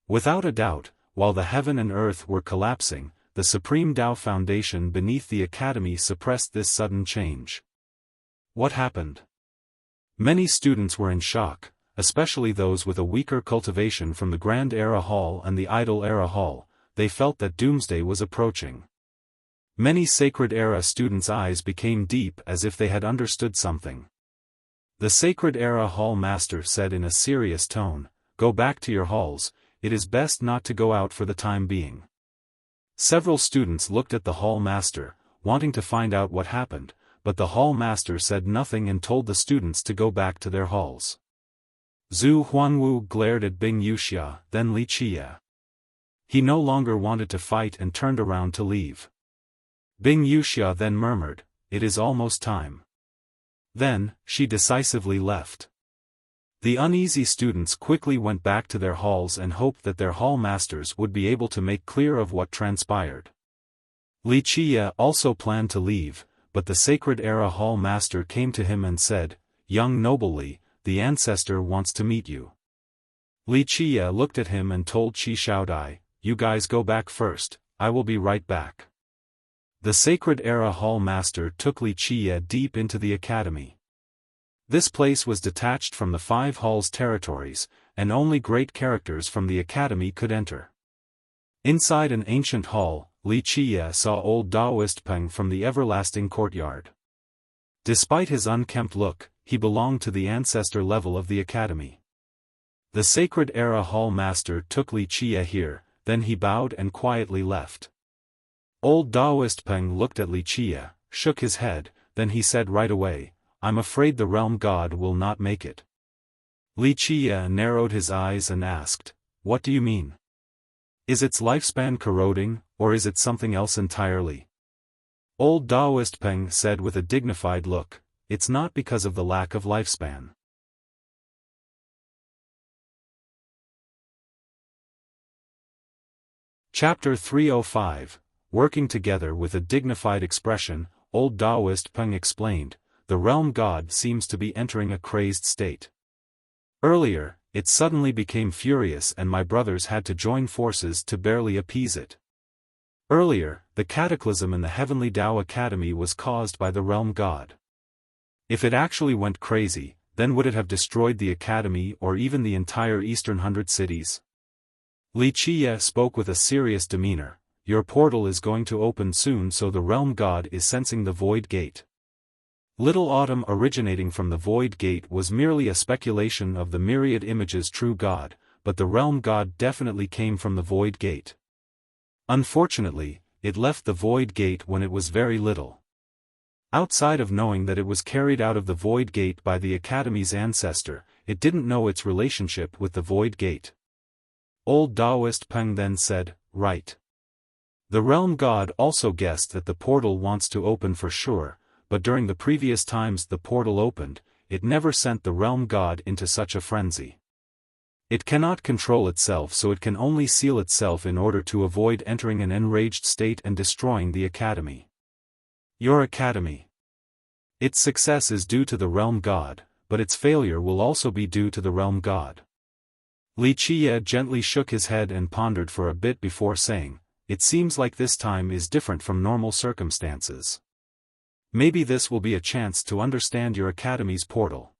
Without a doubt, while the heaven and earth were collapsing, the Supreme Tao Foundation beneath the Academy suppressed this sudden change. What happened? Many students were in shock, especially those with a weaker cultivation from the Grand Era Hall and the Idol Era Hall. They felt that doomsday was approaching. Many Sacred Era students' eyes became deep as if they had understood something. The Sacred Era Hall Master said in a serious tone, "Go back to your halls, it is best not to go out for the time being." Several students looked at the Hall Master, wanting to find out what happened, but the Hall Master said nothing and told the students to go back to their halls. Zhu Huangwu glared at Bing Wuxia, then Li Qie. He no longer wanted to fight and turned around to leave. Bing Wuxia then murmured, "It is almost time." Then, she decisively left. The uneasy students quickly went back to their halls and hoped that their hall masters would be able to make clear of what transpired. Li Qie also planned to leave, but the Sacred Era Hall Master came to him and said, "Young noble Li, the ancestor wants to meet you." Li Qie looked at him and told Qi Shaodai, "You guys go back first, I will be right back." The Sacred Era Hall Master took Li Qie deep into the academy. This place was detached from the 5 halls' territories, and only great characters from the academy could enter. Inside an ancient hall, Li Qie saw old Daoist Peng from the everlasting courtyard. Despite his unkempt look, he belonged to the ancestor level of the academy. The Sacred Era Hall Master took Li Qie here, then he bowed and quietly left. Old Daoist Peng looked at Li Qie, shook his head, then he said right away, "I'm afraid the realm god will not make it." Li Qie narrowed his eyes and asked, "What do you mean? Is its lifespan corroding, or is it something else entirely?" Old Daoist Peng said with a dignified look, "It's not because of the lack of lifespan. Chapter 305, Working Together with a Dignified Expression, Old Taoist Peng explained, the realm god seems to be entering a crazed state. Earlier, it suddenly became furious and my brothers had to join forces to barely appease it. Earlier, the cataclysm in the Heavenly Tao Academy was caused by the realm god. If it actually went crazy, then would it have destroyed the academy or even the entire Eastern 100 cities? Wuxia spoke with a serious demeanor. Your portal is going to open soon, so the realm god is sensing the void gate. Little Autumn originating from the void gate was merely a speculation of the myriad images true god, but the realm god definitely came from the void gate. Unfortunately, it left the void gate when it was very little. Outside of knowing that it was carried out of the void gate by the academy's ancestor, it didn't know its relationship with the void gate. Old Taoist Peng then said, right. The realm god also guessed that the portal wants to open for sure, but during the previous times the portal opened, it never sent the realm god into such a frenzy. It cannot control itself, so it can only seal itself in order to avoid entering an enraged state and destroying the academy. Your academy. Its success is due to the realm god, but its failure will also be due to the realm god. Wuxia gently shook his head and pondered for a bit before saying, it seems like this time is different from normal circumstances. Maybe this will be a chance to understand your academy's portal.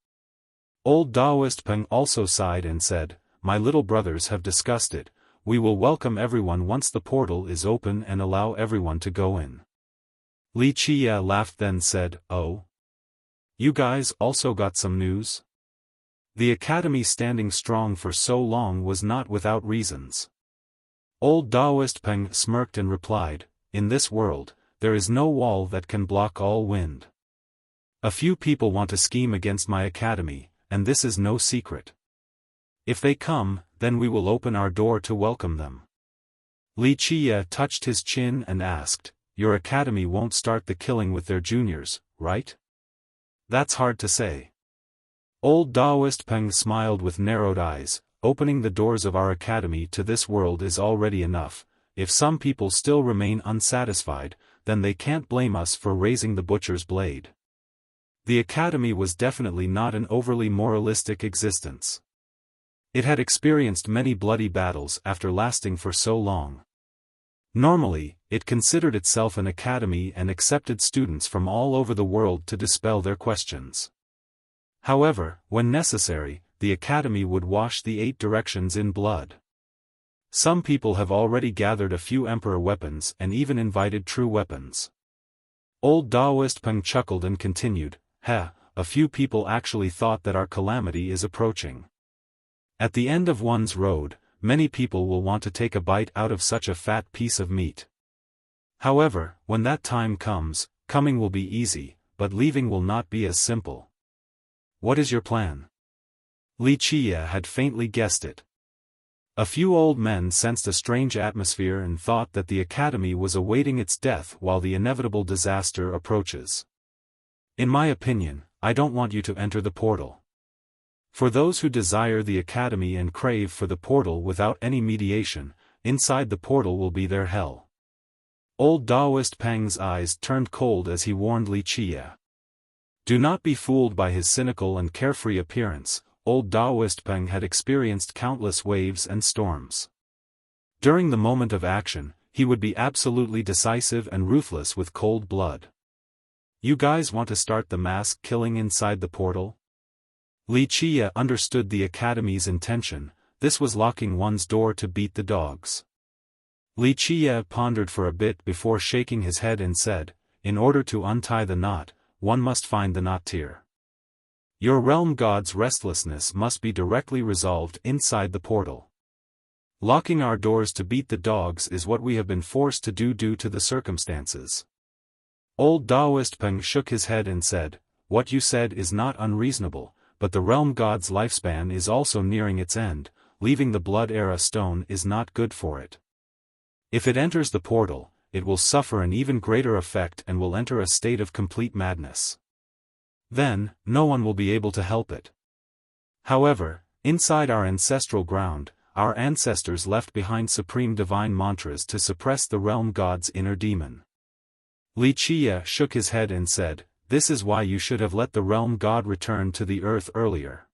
Old Taoist Peng also sighed and said, my little brothers have discussed it, we will welcome everyone once the portal is open and allow everyone to go in. Wuxia laughed then said, oh? You guys also got some news? The academy standing strong for so long was not without reasons. Old Taoist Peng smirked and replied, in this world, there is no wall that can block all wind. A few people want to scheme against my academy, and this is no secret. If they come, then we will open our door to welcome them. Wuxia touched his chin and asked, your academy won't start the killing with their juniors, right? That's hard to say. Old Taoist Peng smiled with narrowed eyes, opening the doors of our academy to this world is already enough. If some people still remain unsatisfied, then they can't blame us for raising the butcher's blade. The academy was definitely not an overly moralistic existence. It had experienced many bloody battles after lasting for so long. Normally, it considered itself an academy and accepted students from all over the world to dispel their questions. However, when necessary, the academy would wash the 8 directions in blood. Some people have already gathered a few emperor weapons and even invited true weapons. Old Taoist Peng chuckled and continued, a few people actually thought that our calamity is approaching. At the end of one's road, many people will want to take a bite out of such a fat piece of meat. However, when that time comes, coming will be easy, but leaving will not be as simple. What is your plan? Wuxia had faintly guessed it. A few old men sensed a strange atmosphere and thought that the academy was awaiting its death while the inevitable disaster approaches. In my opinion, I don't want you to enter the portal. For those who desire the academy and crave for the portal without any mediation, inside the portal will be their hell. Old Taoist Peng's eyes turned cold as he warned Wuxia. Do not be fooled by his cynical and carefree appearance. Old Taoist Peng had experienced countless waves and storms. During the moment of action, he would be absolutely decisive and ruthless with cold blood. You guys want to start the mass killing inside the portal? Wuxia understood the academy's intention. This was locking one's door to beat the dogs. Wuxia pondered for a bit before shaking his head and said, in order to untie the knot, one must find the knot-tier. Your realm god's restlessness must be directly resolved inside the portal. Locking our doors to beat the dogs is what we have been forced to do due to the circumstances. Old Taoist Peng shook his head and said, what you said is not unreasonable, but the realm god's lifespan is also nearing its end, leaving the blood era stone is not good for it. If it enters the portal, it will suffer an even greater effect and will enter a state of complete madness. Then, no one will be able to help it. However, inside our ancestral ground, our ancestors left behind supreme divine mantras to suppress the realm god's inner demon. Li Qie shook his head and said, "This is why you should have let the realm god return to the earth earlier.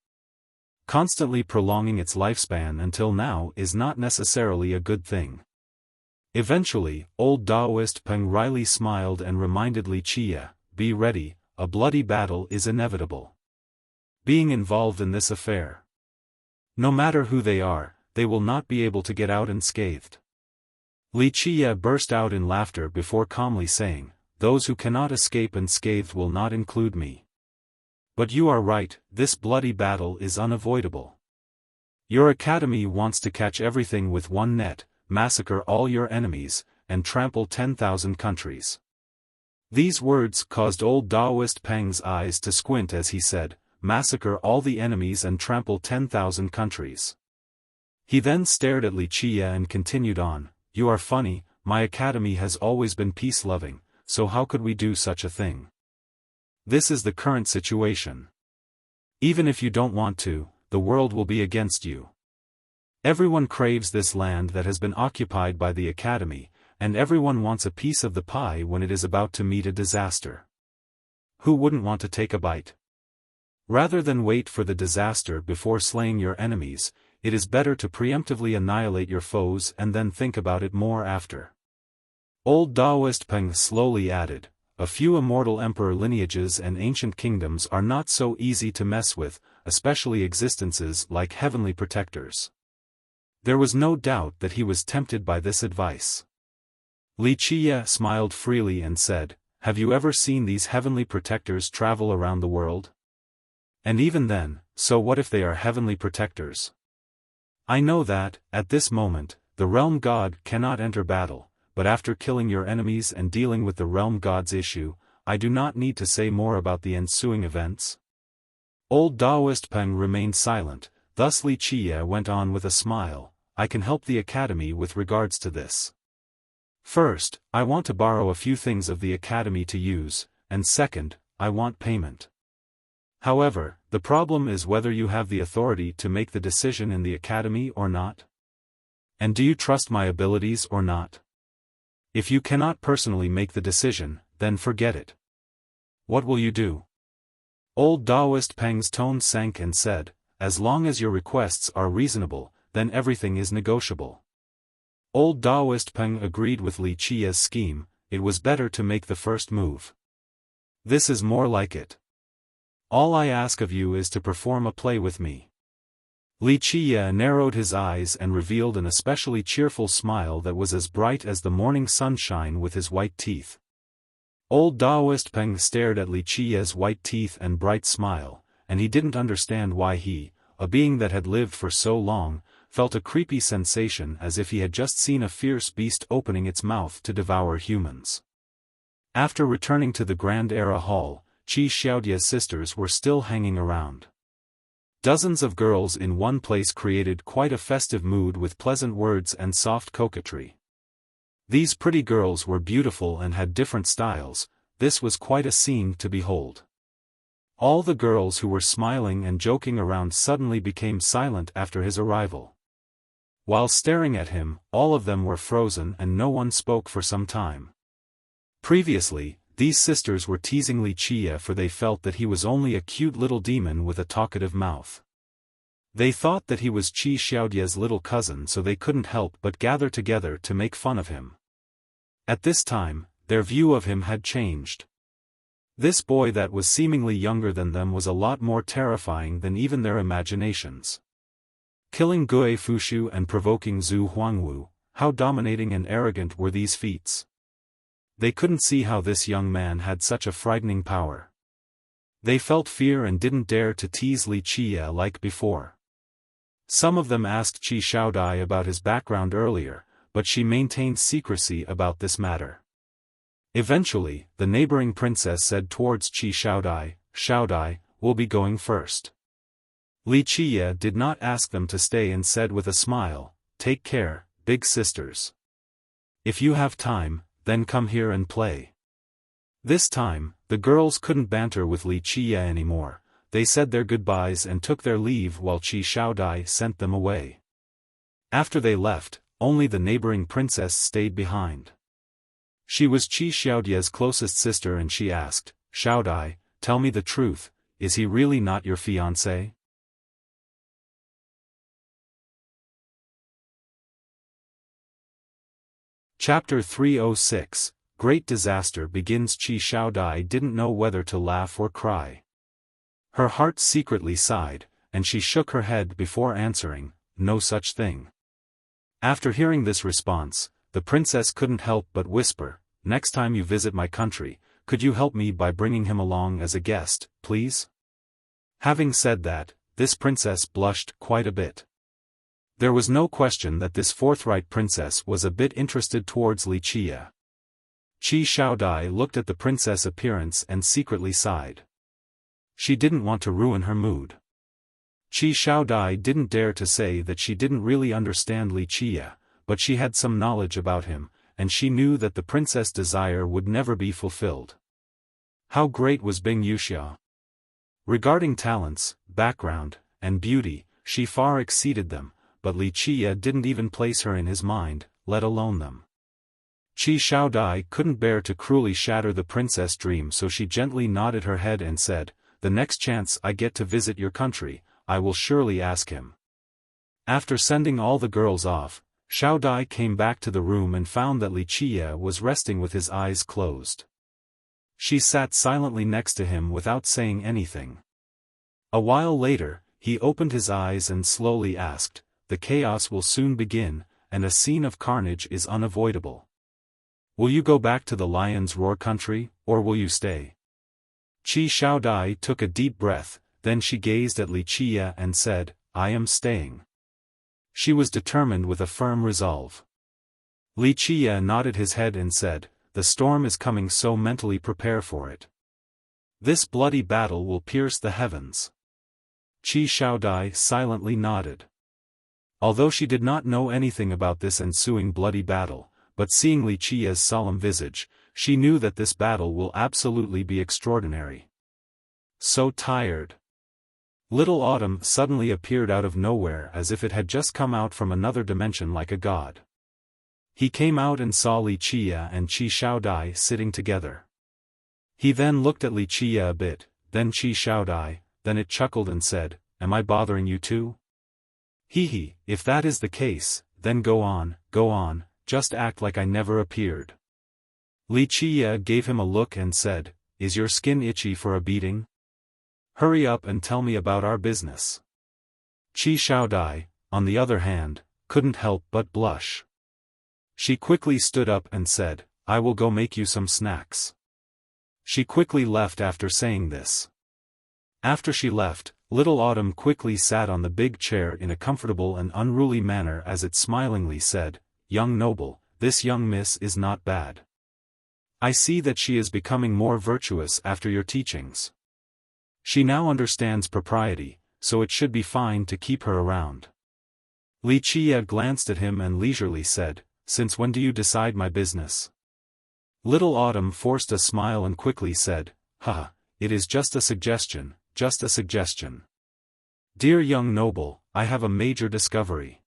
Constantly prolonging its lifespan until now is not necessarily a good thing." Eventually, old Taoist Peng wryly smiled and reminded Li Qie, "Be ready, a bloody battle is inevitable. Being involved in this affair. No matter who they are, they will not be able to get out unscathed." Li Qie burst out in laughter before calmly saying, "Those who cannot escape unscathed will not include me. But you are right, this bloody battle is unavoidable. Your academy wants to catch everything with one net, massacre all your enemies, and trample 10,000 countries." These words caused old Taoist Peng's eyes to squint as he said, "Massacre all the enemies and trample 10,000 countries." He then stared at Li Qie and continued on, "You are funny, my academy has always been peace-loving, so how could we do such a thing? This is the current situation. Even if you don't want to, the world will be against you. Everyone craves this land that has been occupied by the academy, and everyone wants a piece of the pie when it is about to meet a disaster. Who wouldn't want to take a bite? Rather than wait for the disaster before slaying your enemies, it is better to preemptively annihilate your foes and then think about it more after." Old Taoist Peng slowly added, "A few immortal emperor lineages and ancient kingdoms are not so easy to mess with, especially existences like heavenly protectors." There was no doubt that he was tempted by this advice. Li Qie smiled freely and said, "Have you ever seen these heavenly protectors travel around the world? And even then, so what if they are heavenly protectors? I know that, at this moment, the realm god cannot enter battle, but after killing your enemies and dealing with the realm god's issue, I do not need to say more about the ensuing events." Old Taoist Peng remained silent, thus Li Qie went on with a smile, "I can help the academy with regards to this. First, I want to borrow a few things of the academy to use, and second, I want payment. However, the problem is whether you have the authority to make the decision in the academy or not. And do you trust my abilities or not? If you cannot personally make the decision, then forget it. What will you do?" Old Taoist Peng's tone sank and said, "As long as your requests are reasonable, then everything is negotiable." Old Taoist Peng agreed with Li Qie's scheme, it was better to make the first move. "This is more like it. All I ask of you is to perform a play with me." Li Qie narrowed his eyes and revealed an especially cheerful smile that was as bright as the morning sunshine with his white teeth. Old Taoist Peng stared at Li Qie's white teeth and bright smile, and he didn't understand why he, a being that had lived for so long, felt a creepy sensation as if he had just seen a fierce beast opening its mouth to devour humans. After returning to the Grand Era Hall, Qi Xiaodia's sisters were still hanging around. Dozens of girls in one place created quite a festive mood with pleasant words and soft coquetry. These pretty girls were beautiful and had different styles, this was quite a scene to behold. All the girls who were smiling and joking around suddenly became silent after his arrival. While staring at him, all of them were frozen and no one spoke for some time. Previously, these sisters were teasing Li Qie for they felt that he was only a cute little demon with a talkative mouth. They thought that he was Qi Xiaodia's little cousin so they couldn't help but gather together to make fun of him. At this time, their view of him had changed. This boy that was seemingly younger than them was a lot more terrifying than even their imaginations. Killing Gue Fushu and provoking Zhu Huangwu, how dominating and arrogant were these feats. They couldn't see how this young man had such a frightening power. They felt fear and didn't dare to tease Li Qie like before. Some of them asked Qi Xiaodai about his background earlier, but she maintained secrecy about this matter. Eventually, the neighboring princess said towards Qi Xiaodai, "Xiaodai, we'll be going first." Li Qie did not ask them to stay and said with a smile, "Take care, big sisters. If you have time, then come here and play." This time, the girls couldn't banter with Li Qie anymore, they said their goodbyes and took their leave while Qi Xiaodai sent them away. After they left, only the neighboring princess stayed behind. She was Qi Xiaodie's closest sister and she asked, "Xiaodai, tell me the truth, is he really not your fiancé?" Chapter 306, Great Disaster Begins. Qi Xiaodai didn't know whether to laugh or cry. Her heart secretly sighed, and she shook her head before answering, "No such thing." After hearing this response, the princess couldn't help but whisper, "Next time you visit my country, could you help me by bringing him along as a guest, please?" Having said that, this princess blushed quite a bit. There was no question that this forthright princess was a bit interested towards Wuxia. Qi Xiaodai looked at the princess' appearance and secretly sighed. She didn't want to ruin her mood. Qi Xiaodai didn't dare to say that she didn't really understand Wuxia, but she had some knowledge about him, and she knew that the princess' desire would never be fulfilled. How great was Bing Wuxia! Regarding talents, background, and beauty, she far exceeded them, but Wuxia didn't even place her in his mind, let alone them. Qi Xiaodai couldn't bear to cruelly shatter the princess' dream, so she gently nodded her head and said, "The next chance I get to visit your country, I will surely ask him." After sending all the girls off, Xiaodai came back to the room and found that Wuxia was resting with his eyes closed. She sat silently next to him without saying anything. A while later, he opened his eyes and slowly asked, "The chaos will soon begin, and a scene of carnage is unavoidable. Will you go back to the Lion's Roar country, or will you stay?" Qi Xiaodai took a deep breath, then she gazed at Wuxia and said, "I am staying." She was determined with a firm resolve. Wuxia nodded his head and said, "The storm is coming, so mentally prepare for it. This bloody battle will pierce the heavens." Qi Xiaodai silently nodded. Although she did not know anything about this ensuing bloody battle, but seeing Wuxia's solemn visage, she knew that this battle will absolutely be extraordinary. So tired. Little Autumn suddenly appeared out of nowhere as if it had just come out from another dimension like a god. He came out and saw Wuxia and Qi Xiaodai sitting together. He then looked at Wuxia a bit, then Qi Xiaodai, then it chuckled and said, "Am I bothering you too? Hee, if that is the case, then go on, just act like I never appeared." Wuxia gave him a look and said, "Is your skin itchy for a beating? Hurry up and tell me about our business." Qi Xiaodai, on the other hand, couldn't help but blush. She quickly stood up and said, "I will go make you some snacks." She quickly left after saying this. After she left, Little Autumn quickly sat on the big chair in a comfortable and unruly manner as it smilingly said, "Young noble, this young miss is not bad. I see that she is becoming more virtuous after your teachings. She now understands propriety, so it should be fine to keep her around." Wuxia glanced at him and leisurely said, "Since when do you decide my business?" Little Autumn forced a smile and quickly said, "Haha, it is just a suggestion, just a suggestion. Dear young noble, I have a major discovery."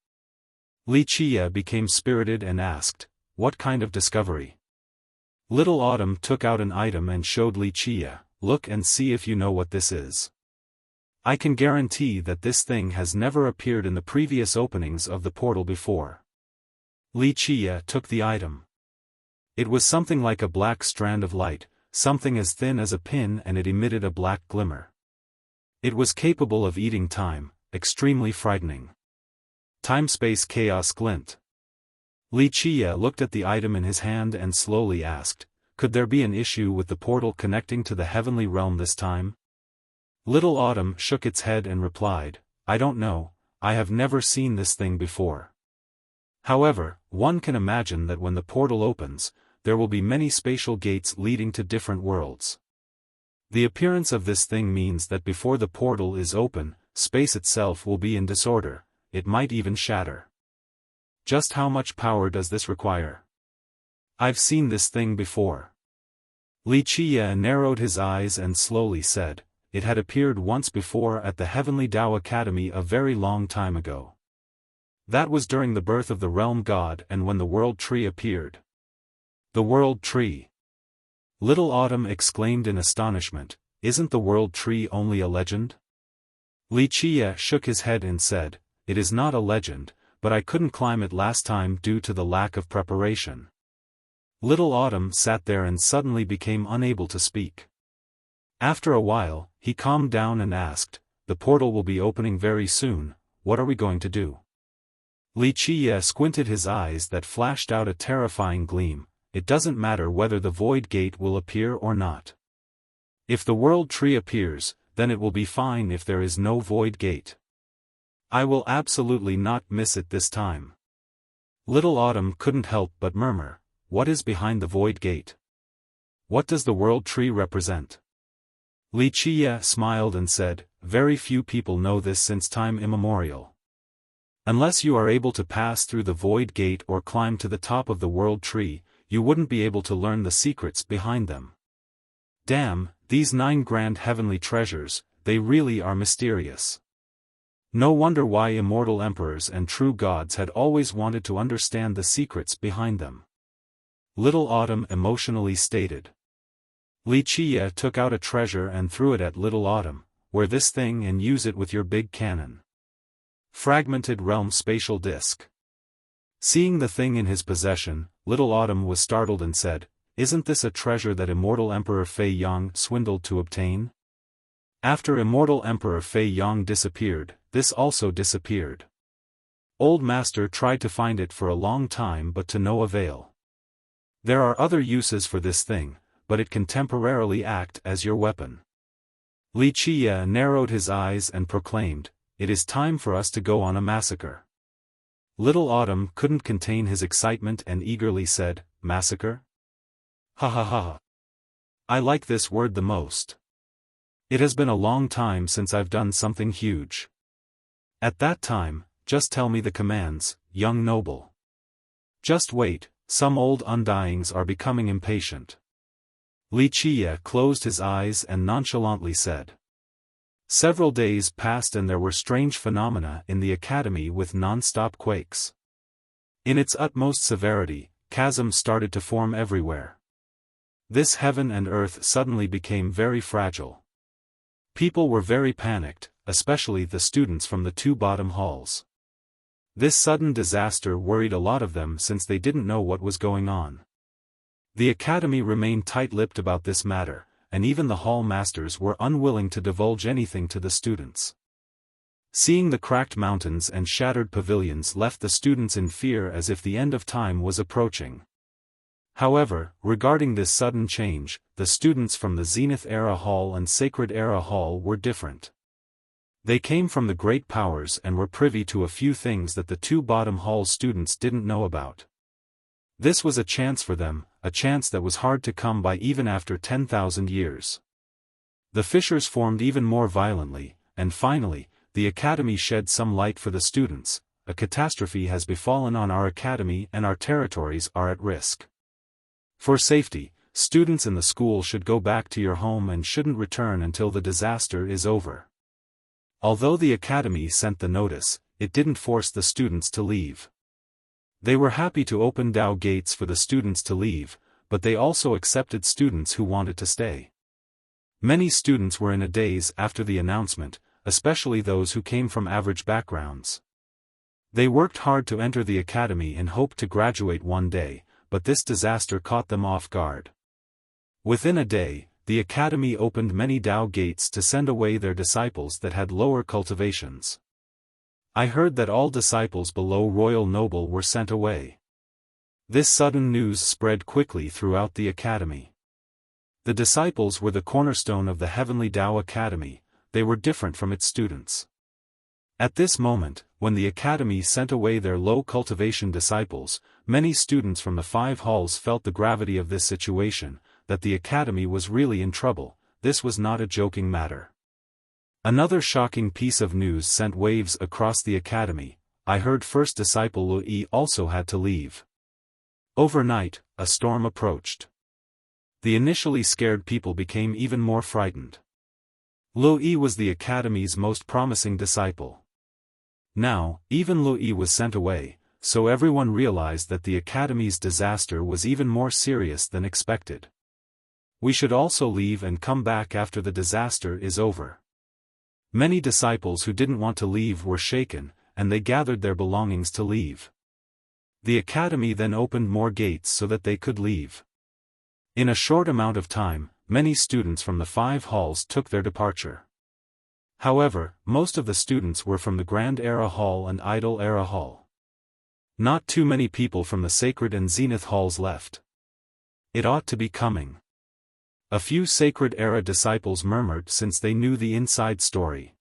Wuxia became spirited and asked, "What kind of discovery?" Little Autumn took out an item and showed Wuxia, "Look and see if you know what this is. I can guarantee that this thing has never appeared in the previous openings of the portal before." Wuxia took the item. It was something like a black strand of light, something as thin as a pin, and it emitted a black glimmer. It was capable of eating time, extremely frightening. Time-space chaos glint. Wuxia looked at the item in his hand and slowly asked, "Could there be an issue with the portal connecting to the heavenly realm this time?" Little Autumn shook its head and replied, "I don't know, I have never seen this thing before. However, one can imagine that when the portal opens, there will be many spatial gates leading to different worlds. The appearance of this thing means that before the portal is open, space itself will be in disorder, it might even shatter. Just how much power does this require? I've seen this thing before." Wuxia narrowed his eyes and slowly said, "It had appeared once before at the Heavenly Tao Academy a very long time ago. That was during the birth of the realm god and when the world tree appeared. The world tree. Little Autumn exclaimed in astonishment, isn't the world tree only a legend? Wuxia shook his head and said, it is not a legend, but I couldn't climb it last time due to the lack of preparation. Little Autumn sat there and suddenly became unable to speak. After a while, he calmed down and asked, the portal will be opening very soon, what are we going to do? Wuxia squinted his eyes that flashed out a terrifying gleam, it doesn't matter whether the void gate will appear or not. If the world tree appears, then it will be fine if there is no void gate. I will absolutely not miss it this time. Little Autumn couldn't help but murmur, what is behind the void gate? What does the world tree represent? Wuxia smiled and said, very few people know this since time immemorial. Unless you are able to pass through the void gate or climb to the top of the world tree, you wouldn't be able to learn the secrets behind them. Damn, these 9 grand heavenly treasures, they really are mysterious. No wonder why immortal emperors and true gods had always wanted to understand the secrets behind them. Little Autumn emotionally stated. Wuxia took out a treasure and threw it at Little Autumn, wear this thing and use it with your big cannon. Fragmented realm spatial disc. Seeing the thing in his possession, Little Autumn was startled and said, isn't this a treasure that immortal Emperor Fei Yong swindled to obtain? After immortal Emperor Fei Yong disappeared, this also disappeared. Old Master tried to find it for a long time but to no avail. There are other uses for this thing, but it can temporarily act as your weapon. Wuxia narrowed his eyes and proclaimed, it is time for us to go on a massacre. Little Autumn couldn't contain his excitement and eagerly said, massacre? Ha ha ha. I like this word the most. It has been a long time since I've done something huge. At that time, just tell me the commands, young noble. Just wait, some old undyings are becoming impatient. Wuxia closed his eyes and nonchalantly said. Several days passed and there were strange phenomena in the academy with non-stop quakes. In its utmost severity, chasms started to form everywhere. This heaven and earth suddenly became very fragile. People were very panicked, especially the students from the 2 bottom halls. This sudden disaster worried a lot of them since they didn't know what was going on. The academy remained tight-lipped about this matter, and even the hall masters were unwilling to divulge anything to the students. Seeing the cracked mountains and shattered pavilions left the students in fear as if the end of time was approaching. However, regarding this sudden change, the students from the Zenith Era Hall and Sacred Era Hall were different. They came from the great powers and were privy to a few things that the 2 bottom hall students didn't know about. This was a chance for them, a chance that was hard to come by even after 10,000 years. The fissures formed even more violently, and finally, the academy shed some light for the students. A catastrophe has befallen on our academy and our territories are at risk. For safety, students in the school should go back to your home and shouldn't return until the disaster is over. Although the academy sent the notice, it didn't force the students to leave. They were happy to open Dao gates for the students to leave, but they also accepted students who wanted to stay. Many students were in a daze after the announcement, especially those who came from average backgrounds. They worked hard to enter the academy and hoped to graduate one day, but this disaster caught them off guard. Within a day, the academy opened many Dao gates to send away their disciples that had lower cultivations. I heard that all disciples below Royal Noble were sent away. This sudden news spread quickly throughout the academy. The disciples were the cornerstone of the Heavenly Dao Academy, they were different from its students. At this moment, when the academy sent away their low cultivation disciples, many students from the 5 halls felt the gravity of this situation, that the academy was really in trouble. This was not a joking matter. Another shocking piece of news sent waves across the academy. I heard first disciple Lu Yi also had to leave. Overnight, a storm approached. The initially scared people became even more frightened. Lu Yi was the academy's most promising disciple. Now, even Lui was sent away, so everyone realized that the academy's disaster was even more serious than expected. We should also leave and come back after the disaster is over. Many disciples who didn't want to leave were shaken, and they gathered their belongings to leave. The academy then opened more gates so that they could leave. In a short amount of time, many students from the 5 halls took their departure. However, most of the students were from the Grand Era Hall and Idol Era Hall. Not too many people from the Sacred and Zenith halls left. It ought to be coming. A few Sacred Era disciples murmured since they knew the inside story.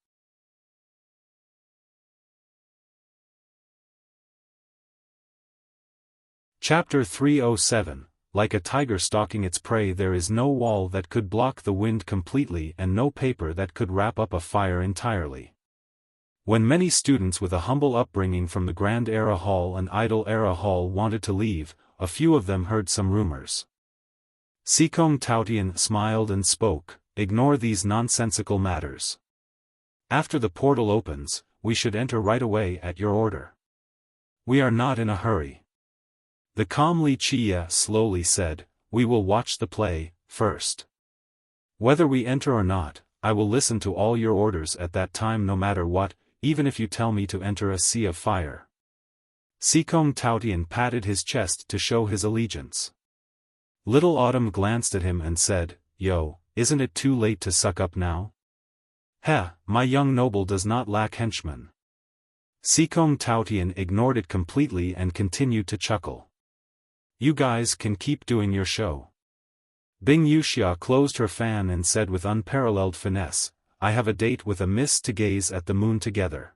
Chapter 307. Like a tiger stalking its prey, there is no wall that could block the wind completely and no paper that could wrap up a fire entirely. When many students with a humble upbringing from the Grand Era Hall and Idol Era Hall wanted to leave, a few of them heard some rumors. Sikong Taotian smiled and spoke, "Ignore these nonsensical matters. After the portal opens, we should enter right away at your order. We are not in a hurry." The calm Li Chia slowly said, "We will watch the play, first. Whether we enter or not, I will listen to all your orders at that time no matter what, even if you tell me to enter a sea of fire." Sikong Taotian patted his chest to show his allegiance. Little Autumn glanced at him and said, "Yo, isn't it too late to suck up now? Heh, my young noble does not lack henchmen." Sikong Taotian ignored it completely and continued to chuckle. "You guys can keep doing your show." Bing Wuxia closed her fan and said with unparalleled finesse, "I have a date with a miss to gaze at the moon together.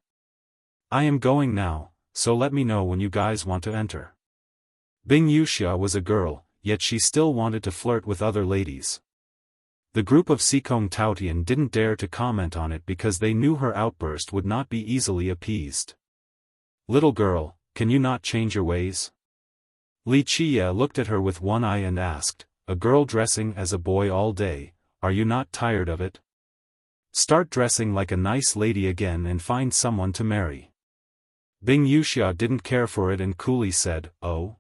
I am going now, so let me know when you guys want to enter." Bing Wuxia was a girl, yet she still wanted to flirt with other ladies. The group of Sikong Taotian didn't dare to comment on it because they knew her outburst would not be easily appeased. "Little girl, can you not change your ways?" Li Chia looked at her with one eye and asked, "A girl dressing as a boy all day, are you not tired of it? Start dressing like a nice lady again and find someone to marry." Bing Wuxia didn't care for it and coolly said, "Oh?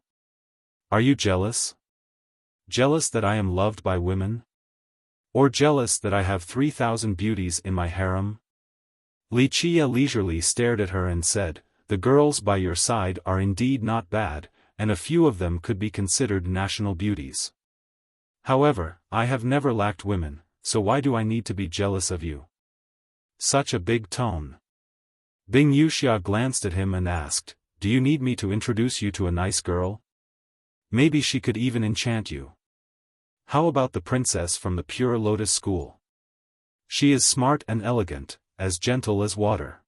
Are you jealous? Jealous that I am loved by women? Or jealous that I have 3,000 beauties in my harem?" Li Chia leisurely stared at her and said, "The girls by your side are indeed not bad, and a few of them could be considered national beauties. However, I have never lacked women, so why do I need to be jealous of you?" Such a big tone. Bing Wuxia glanced at him and asked, "Do you need me to introduce you to a nice girl? Maybe she could even enchant you. How about the princess from the Pure Lotus School? She is smart and elegant, as gentle as water.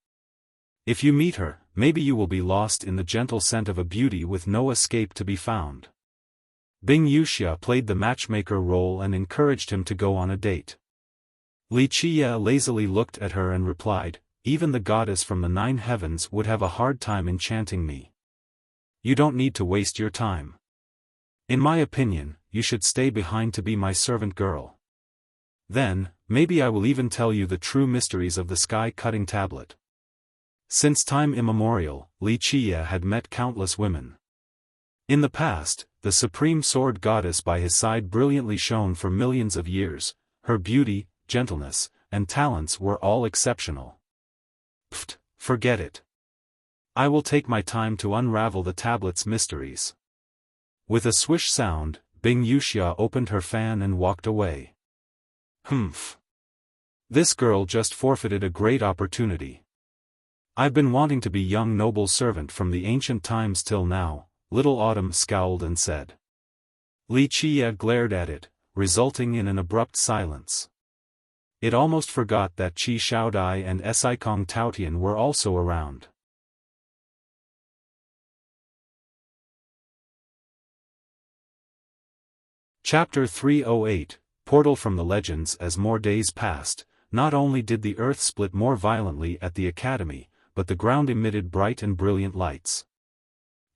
If you meet her, maybe you will be lost in the gentle scent of a beauty with no escape to be found." Bing Wuxia played the matchmaker role and encouraged him to go on a date. Li Chia lazily looked at her and replied, "Even the goddess from the 9 heavens would have a hard time enchanting me. You don't need to waste your time. In my opinion, you should stay behind to be my servant girl. Then, maybe I will even tell you the true mysteries of the sky-cutting tablet." Since time immemorial, Li Chia had met countless women. In the past, the supreme sword goddess by his side brilliantly shone for millions of years. Her beauty, gentleness, and talents were all exceptional. Pfft, forget it. I will take my time to unravel the tablet's mysteries. With a swish sound, Bing Wuxia opened her fan and walked away. Humph. This girl just forfeited a great opportunity. I've been wanting to be young noble servant from the ancient times till now, Little Autumn scowled and said. Li Chia glared at it, resulting in an abrupt silence. It almost forgot that Qi Shaodai and Sikong Taotian were also around. Chapter 308, Portal from the Legends. As more days passed, not only did the earth split more violently at the academy, but the ground emitted bright and brilliant lights.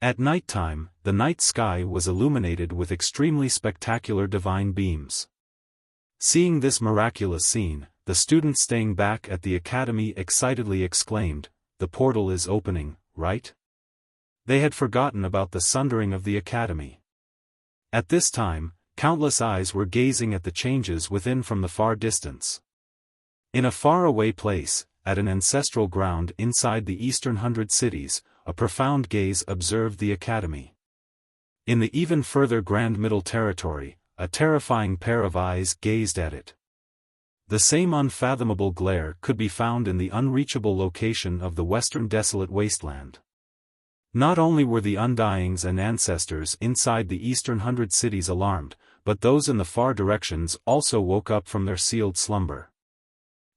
At night time, the night sky was illuminated with extremely spectacular divine beams. Seeing this miraculous scene, the students staying back at the academy excitedly exclaimed, the portal is opening, right? They had forgotten about the sundering of the academy. At this time, countless eyes were gazing at the changes within from the far distance. In a far-away place, at an ancestral ground inside the Eastern 100 Cities, a profound gaze observed the academy. In the even further Grand Middle Territory, a terrifying pair of eyes gazed at it. The same unfathomable glare could be found in the unreachable location of the Western Desolate Wasteland. Not only were the Undyings and ancestors inside the Eastern 100 Cities alarmed, but those in the far directions also woke up from their sealed slumber.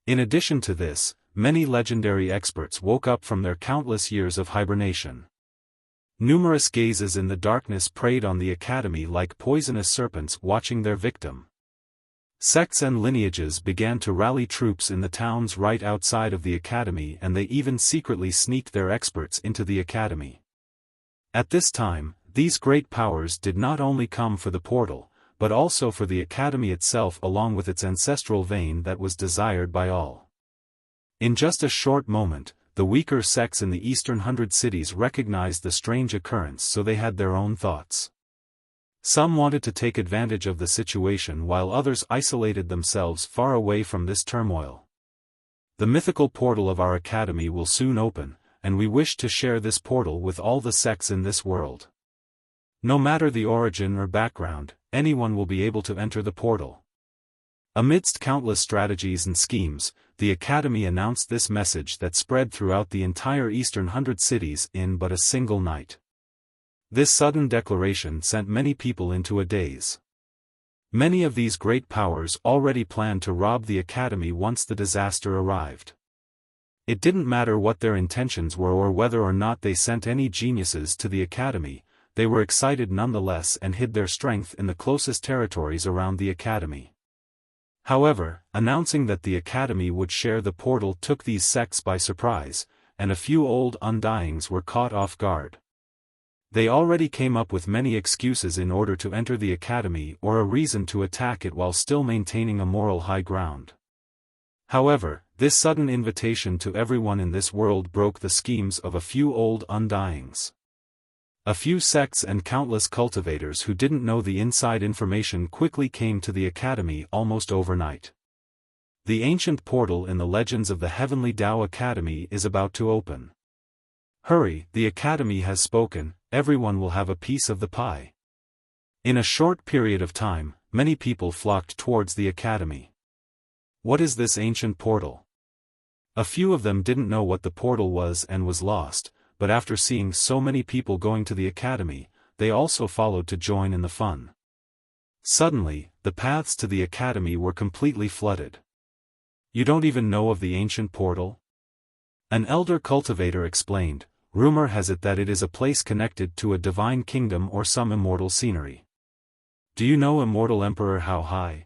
In addition to this, many legendary experts woke up from their countless years of hibernation. Numerous gazes in the darkness preyed on the academy like poisonous serpents watching their victim. Sects and lineages began to rally troops in the towns right outside of the academy, and they even secretly sneaked their experts into the academy. At this time, these great powers did not only come for the portal, but also for the academy itself, along with its ancestral vein that was desired by all. In just a short moment, the weaker sects in the Eastern 100 Cities recognized the strange occurrence, so they had their own thoughts. Some wanted to take advantage of the situation while others isolated themselves far away from this turmoil. The mythical portal of our academy will soon open, and we wish to share this portal with all the sects in this world. No matter the origin or background, anyone will be able to enter the portal. Amidst countless strategies and schemes, the academy announced this message that spread throughout the entire Eastern 100 Cities in but a single night. This sudden declaration sent many people into a daze. Many of these great powers already planned to rob the academy once the disaster arrived. It didn't matter what their intentions were or whether or not they sent any geniuses to the academy, they were excited nonetheless and hid their strength in the closest territories around the academy. However, announcing that the academy would share the portal took these sects by surprise, and a few old Undyings were caught off guard. They already came up with many excuses in order to enter the academy or a reason to attack it while still maintaining a moral high ground. However, this sudden invitation to everyone in this world broke the schemes of a few old Undyings. A few sects and countless cultivators who didn't know the inside information quickly came to the academy almost overnight. The ancient portal in the legends of the Heavenly Tao Academy is about to open. Hurry, the academy has spoken, everyone will have a piece of the pie. In a short period of time, many people flocked towards the academy. What is this ancient portal? A few of them didn't know what the portal was and was lost, but after seeing so many people going to the academy, they also followed to join in the fun. Suddenly, the paths to the academy were completely flooded. You don't even know of the ancient portal? An elder cultivator explained, rumor has it that it is a place connected to a divine kingdom or some immortal scenery. Do you know Immortal Emperor Xiaofan?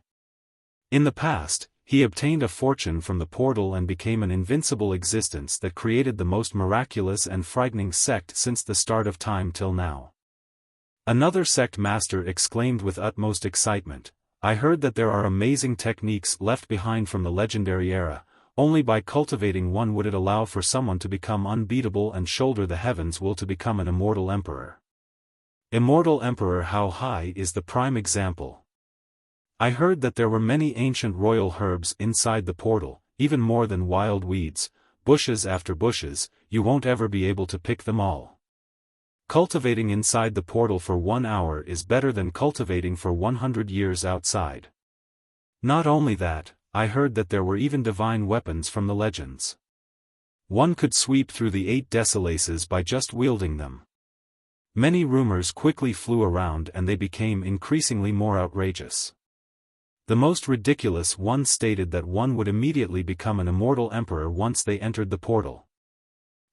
In the past, he obtained a fortune from the portal and became an invincible existence that created the most miraculous and frightening sect since the start of time till now. Another sect master exclaimed with utmost excitement, I heard that there are amazing techniques left behind from the legendary era. Only by cultivating one would it allow for someone to become unbeatable and shoulder the heavens will to become an immortal emperor. Immortal Emperor Xiaofan is the prime example. I heard that there were many ancient royal herbs inside the portal, even more than wild weeds, bushes after bushes, you won't ever be able to pick them all. Cultivating inside the portal for 1 hour is better than cultivating for 100 years outside. Not only that, I heard that there were even divine weapons from the legends. One could sweep through the 8 desolaces by just wielding them. Many rumors quickly flew around and they became increasingly more outrageous. The most ridiculous one stated that one would immediately become an immortal emperor once they entered the portal.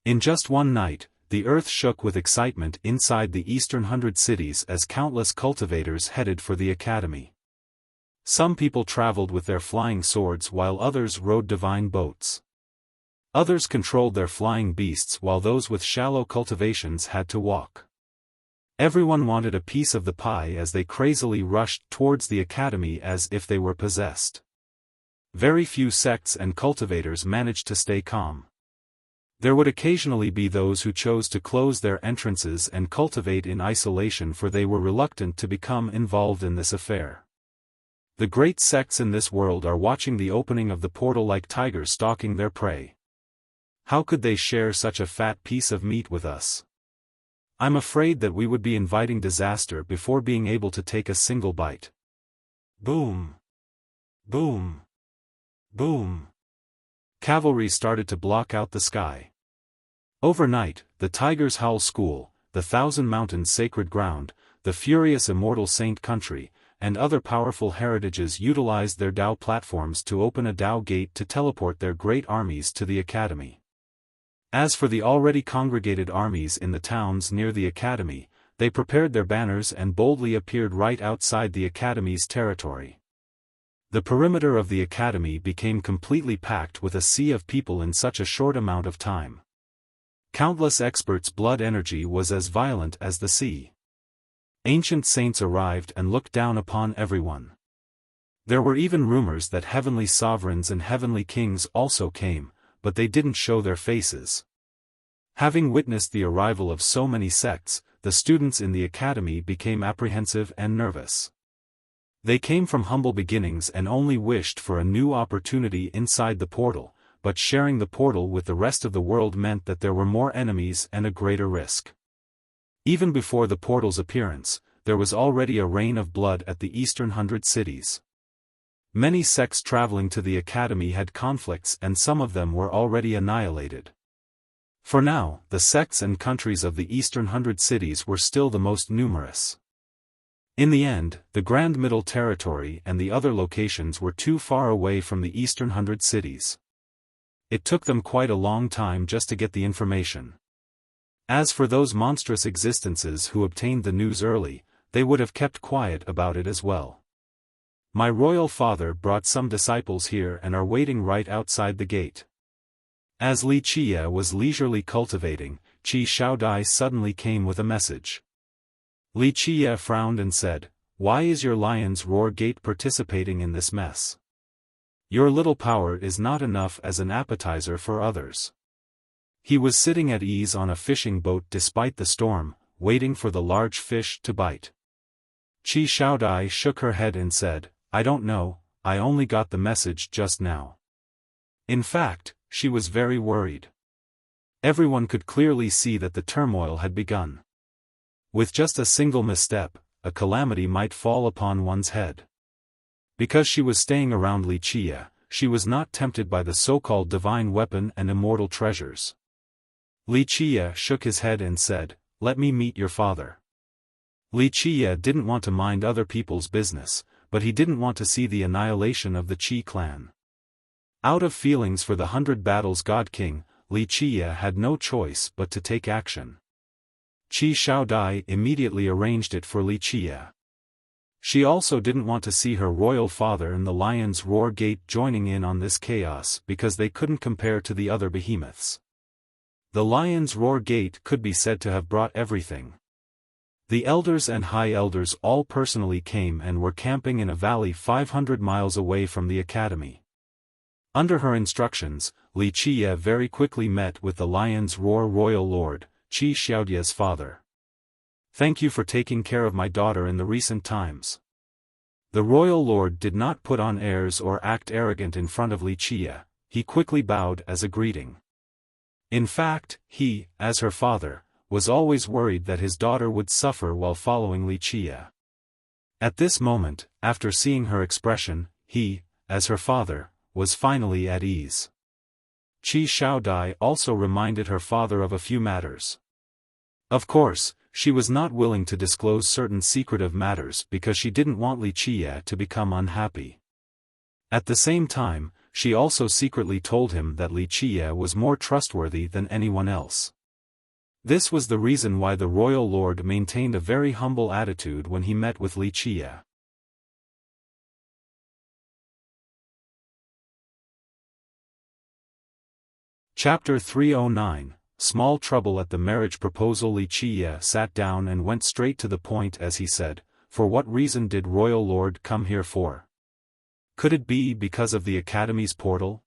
In just one night, the earth shook with excitement inside the Eastern 100 Cities as countless cultivators headed for the academy. Some people traveled with their flying swords while others rode divine boats. Others controlled their flying beasts while those with shallow cultivations had to walk. Everyone wanted a piece of the pie as they crazily rushed towards the academy as if they were possessed. Very few sects and cultivators managed to stay calm. There would occasionally be those who chose to close their entrances and cultivate in isolation, for they were reluctant to become involved in this affair. The great sects in this world are watching the opening of the portal like tigers stalking their prey. How could they share such a fat piece of meat with us? I'm afraid that we would be inviting disaster before being able to take a single bite. Boom! Boom! Boom! Cavalry started to block out the sky. Overnight, the Tiger's Howl School, the Thousand Mountains Sacred Ground, the Furious Immortal Saint Country, and other powerful heritages utilized their Dao platforms to open a Dao gate to teleport their great armies to the academy. As for the already congregated armies in the towns near the academy, they prepared their banners and boldly appeared right outside the academy's territory. The perimeter of the academy became completely packed with a sea of people in such a short amount of time. Countless experts' blood energy was as violent as the sea. Ancient saints arrived and looked down upon everyone. There were even rumors that heavenly sovereigns and heavenly kings also came, but they didn't show their faces. Having witnessed the arrival of so many sects, the students in the academy became apprehensive and nervous. They came from humble beginnings and only wished for a new opportunity inside the portal, but sharing the portal with the rest of the world meant that there were more enemies and a greater risk. Even before the portal's appearance, there was already a rain of blood at the eastern 100 cities. Many sects traveling to the academy had conflicts, and some of them were already annihilated. For now, the sects and countries of the eastern 100 cities were still the most numerous. In the end, the Grand Middle Territory and the other locations were too far away from the eastern 100 cities. It took them quite a long time just to get the information. As for those monstrous existences who obtained the news early, they would have kept quiet about it as well. My royal father brought some disciples here and are waiting right outside the gate. As Li Qia was leisurely cultivating, Qi Shaodai suddenly came with a message. Li Qia frowned and said, "Why is your lion's roar gate participating in this mess? Your little power is not enough as an appetizer for others." He was sitting at ease on a fishing boat despite the storm, waiting for the large fish to bite. Qi Shaodai shook her head and said, "I don't know, I only got the message just now." In fact, she was very worried. Everyone could clearly see that the turmoil had begun. With just a single misstep, a calamity might fall upon one's head. Because she was staying around Li Qia, she was not tempted by the so-called divine weapon and immortal treasures. Li Qia shook his head and said, "Let me meet your father." Li Qia didn't want to mind other people's business, but he didn't want to see the annihilation of the Qi clan. Out of feelings for the 100 Battles God King, Li Qia had no choice but to take action. Qi Shaodai immediately arranged it for Li Qia. She also didn't want to see her royal father and the Lion's Roar Gate joining in on this chaos because they couldn't compare to the other behemoths. The Lion's Roar Gate could be said to have brought everything. The elders and high elders all personally came and were camping in a valley 500 miles away from the academy. Under her instructions, Li Qia very quickly met with the Lion's Roar Royal Lord, Qi Xiaodia's father. "Thank you for taking care of my daughter in the recent times." The royal lord did not put on airs or act arrogant in front of Li Qia, he quickly bowed as a greeting. In fact, he, as her father, was always worried that his daughter would suffer while following Li Qia. At this moment, after seeing her expression, he, as her father, was finally at ease. Qi Shaodai also reminded her father of a few matters. Of course, she was not willing to disclose certain secretive matters because she didn't want Li Qia to become unhappy. At the same time, she also secretly told him that Li Qia was more trustworthy than anyone else. This was the reason why the royal lord maintained a very humble attitude when he met with Li Qia. Chapter 309, Small Trouble at the Marriage Proposal. Li Qia sat down and went straight to the point as he said, "For what reason did Royal Lord come here for? Could it be because of the Academy's portal?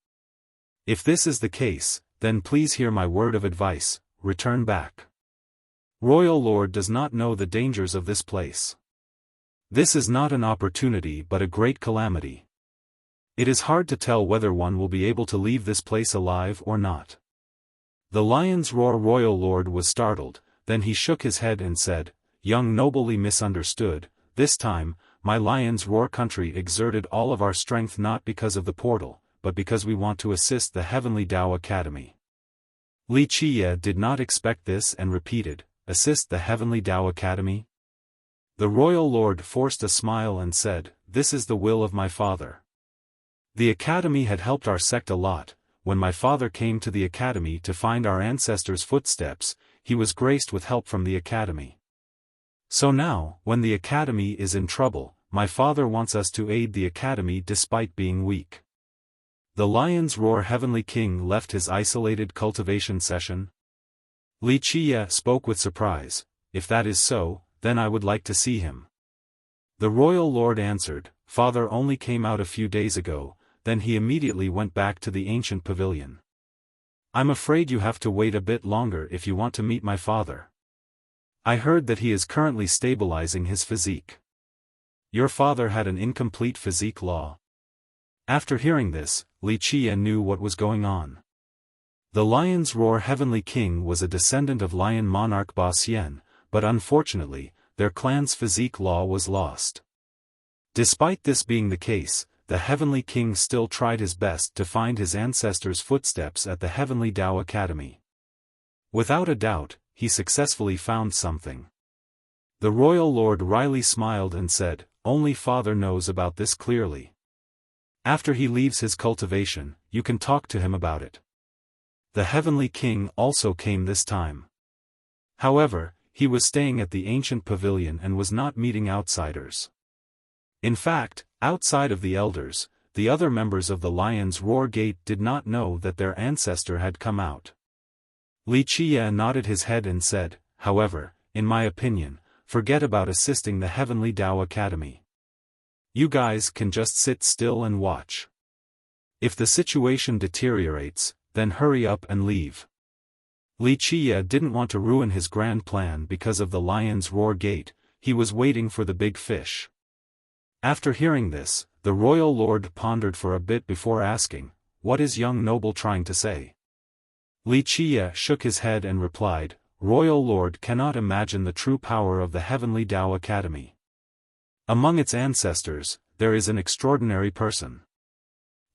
If this is the case, then please hear my word of advice, return back. Royal Lord does not know the dangers of this place. This is not an opportunity but a great calamity. It is hard to tell whether one will be able to leave this place alive or not. The lion's roar. Royal Lord was startled, then he shook his head and said, Young nobly misunderstood, this time, my lion's roar country exerted all of our strength not because of the portal, but because we want to assist the Heavenly Tao Academy. Li Qie did not expect this and repeated, assist the Heavenly Tao Academy? The Royal Lord forced a smile and said, this is the will of my father. The academy had helped our sect a lot. When my father came to the academy to find our ancestors' footsteps, he was graced with help from the academy. So now, when the academy is in trouble, my father wants us to aid the academy despite being weak. The lion's roar. Heavenly King left his isolated cultivation session. Li Qie spoke with surprise, if that is so, then I would like to see him. The Royal Lord answered, Father only came out a few days ago, then he immediately went back to the ancient pavilion. I'm afraid you have to wait a bit longer if you want to meet my father. I heard that he is currently stabilizing his physique. Your father had an incomplete physique law. After hearing this, Li Qie knew what was going on. The lion's roar. Heavenly King was a descendant of lion monarch Ba Xian, but unfortunately, their clan's physique law was lost. Despite this being the case, the Heavenly King still tried his best to find his ancestors' footsteps at the Heavenly Tao Academy. Without a doubt, he successfully found something. The Royal Lord wryly smiled and said, Only Father knows about this clearly. After he leaves his cultivation, you can talk to him about it. The Heavenly King also came this time. However, he was staying at the ancient pavilion and was not meeting outsiders. In fact, outside of the elders, the other members of the Lion's Roar Gate did not know that their ancestor had come out. Li Qie nodded his head and said, however, in my opinion, forget about assisting the Heavenly Tao Academy. You guys can just sit still and watch. If the situation deteriorates, then hurry up and leave. Li Qie didn't want to ruin his grand plan because of the Lion's Roar Gate. He was waiting for the big fish. After hearing this, the Royal Lord pondered for a bit before asking, what is young noble trying to say? Li Qie shook his head and replied, Royal Lord cannot imagine the true power of the Heavenly Tao Academy. Among its ancestors, there is an extraordinary person.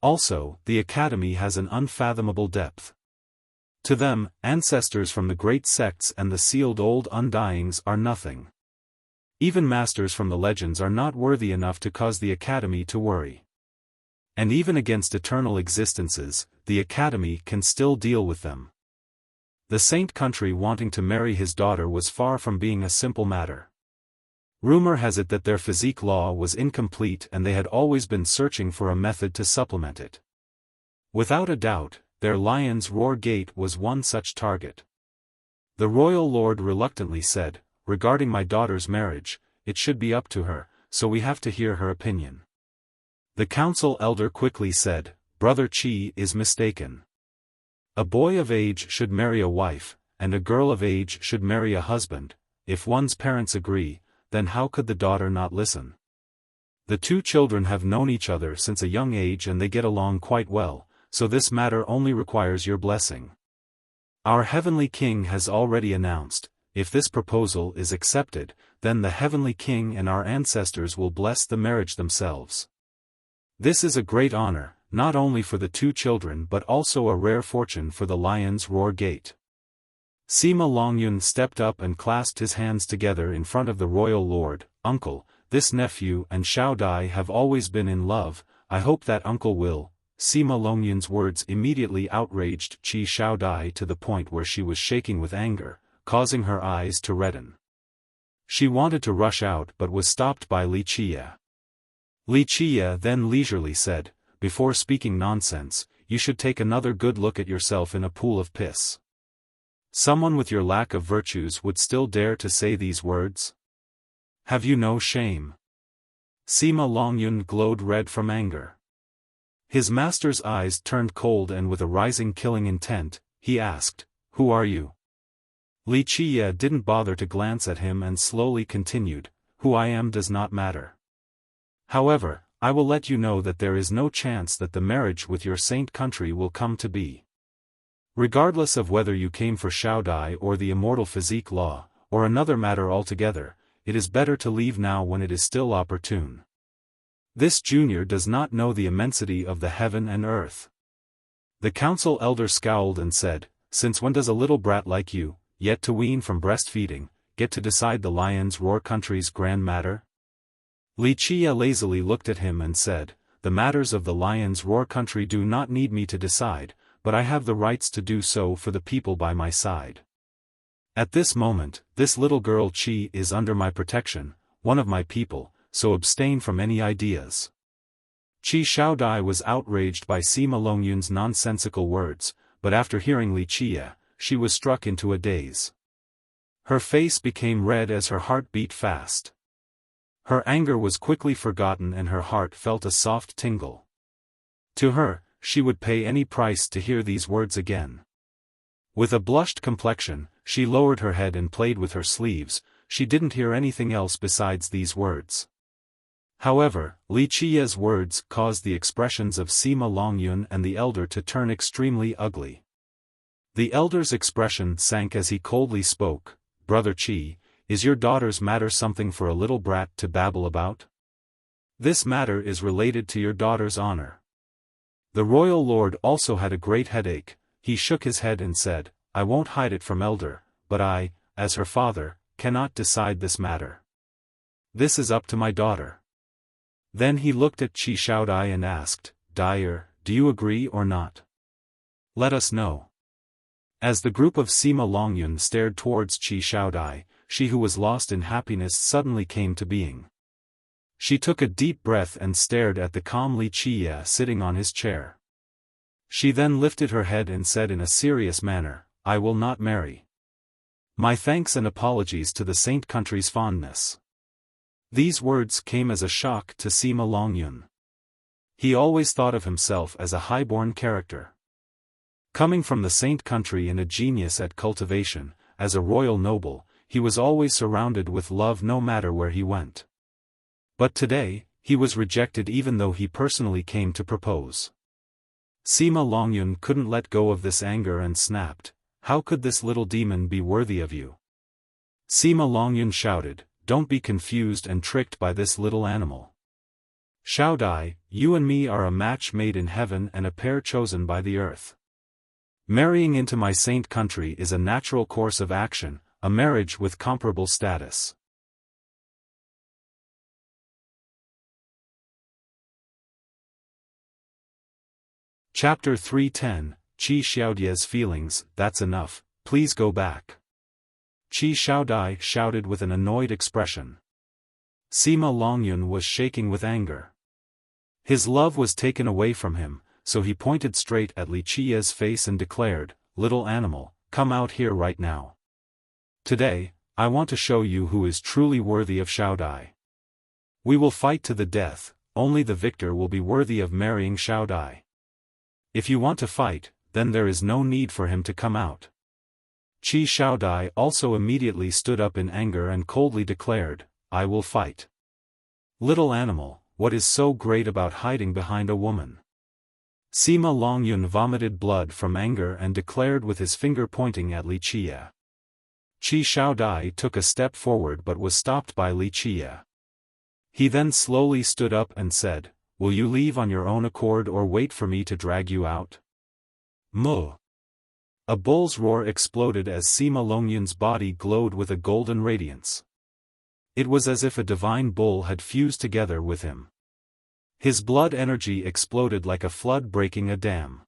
Also, the Academy has an unfathomable depth. To them, ancestors from the great sects and the sealed old undyings are nothing. Even masters from the legends are not worthy enough to cause the Academy to worry. And even against eternal existences, the Academy can still deal with them. The Saint Country wanting to marry his daughter was far from being a simple matter. Rumor has it that their physique law was incomplete and they had always been searching for a method to supplement it. Without a doubt, their Lion's Roar Gate was one such target. The Royal Lord reluctantly said, regarding my daughter's marriage, it should be up to her, so we have to hear her opinion. The council elder quickly said, Brother Qi is mistaken. A boy of age should marry a wife, and a girl of age should marry a husband. If one's parents agree, then how could the daughter not listen? The two children have known each other since a young age and they get along quite well, so this matter only requires your blessing. Our Heavenly King has already announced, if this proposal is accepted, then the Heavenly King and our ancestors will bless the marriage themselves. This is a great honor, not only for the two children but also a rare fortune for the Lion's Roar Gate. Sima Longyun stepped up and clasped his hands together in front of the Royal Lord. Uncle, this nephew and Xiao Dai have always been in love, I hope that uncle will. Sima Longyun's words immediately outraged Qi Xiao Dai to the point where she was shaking with anger, causing her eyes to redden. She wanted to rush out but was stopped by Li Qie. Li Qie then leisurely said, before speaking nonsense, you should take another good look at yourself in a pool of piss. Someone with your lack of virtues would still dare to say these words? Have you no shame? Sima Longyun glowed red from anger. His master's eyes turned cold and with a rising killing intent, he asked, "Who are you?" Li Qiye didn't bother to glance at him and slowly continued, "Who I am does not matter. However, I will let you know that there is no chance that the marriage with your saint country will come to be. Regardless of whether you came for Xiaodai or the immortal physique law, or another matter altogether, it is better to leave now when it is still opportune. This junior does not know the immensity of the heaven and earth." The council elder scowled and said, "Since when does a little brat like you, yet to wean from breastfeeding, get to decide the Lion's Roar country's grand matter?" Li Qiye lazily looked at him and said, "The matters of the Lion's Roar country do not need me to decide, but I have the rights to do so for the people by my side. At this moment, this little girl Qi is under my protection, one of my people, so abstain from any ideas." Qi Xiaodai was outraged by Sima Longyun's nonsensical words, but after hearing Li Qiye, she was struck into a daze. Her face became red as her heart beat fast. Her anger was quickly forgotten and her heart felt a soft tingle. To her, she would pay any price to hear these words again. With a blushed complexion, she lowered her head and played with her sleeves. She didn't hear anything else besides these words. However, Li Qiye's words caused the expressions of Sima Longyun and the elder to turn extremely ugly. The elder's expression sank as he coldly spoke, "Brother Qi, is your daughter's matter something for a little brat to babble about? This matter is related to your daughter's honor." The royal lord also had a great headache. He shook his head and said, "I won't hide it from elder, but I, as her father, cannot decide this matter. This is up to my daughter." Then he looked at Qi Xiaodai and asked, "Dyer, do you agree or not? Let us know." As the group of Sima Longyun stared towards Qi Xiaodai, she who was lost in happiness suddenly came to being. She took a deep breath and stared at the calm Li Qiye sitting on his chair. She then lifted her head and said in a serious manner, "I will not marry. My thanks and apologies to the saint country's fondness." These words came as a shock to Sima Longyun. He always thought of himself as a highborn character. Coming from the saint country and a genius at cultivation, as a royal noble, he was always surrounded with love no matter where he went. But today, he was rejected even though he personally came to propose. Sima Longyun couldn't let go of this anger and snapped, "How could this little demon be worthy of you?" Sima Longyun shouted, "Don't be confused and tricked by this little animal. Xiaodai, you and me are a match made in heaven and a pair chosen by the earth. Marrying into my saint country is a natural course of action, a marriage with comparable status." Chapter 310, Qi Xiaodie's feelings, "That's enough, please go back." Qi Xiaodai shouted with an annoyed expression. Sima Longyun was shaking with anger. His love was taken away from him, so he pointed straight at Li Qiye's face and declared, "Little animal, come out here right now. Today, I want to show you who is truly worthy of Xiaodai. We will fight to the death, only the victor will be worthy of marrying Xiaodai. If you want to fight, then there is no need for him to come out." Qi Xiaodai also immediately stood up in anger and coldly declared, "I will fight. Little animal, what is so great about hiding behind a woman?" Sima Longyun vomited blood from anger and declared with his finger pointing at Li Qiye. Qi Xiaodai took a step forward but was stopped by Li Qiye. He then slowly stood up and said, "Will you leave on your own accord or wait for me to drag you out?" Moo! A bull's roar exploded as Sima Longyun's body glowed with a golden radiance. It was as if a divine bull had fused together with him. His blood energy exploded like a flood breaking a dam.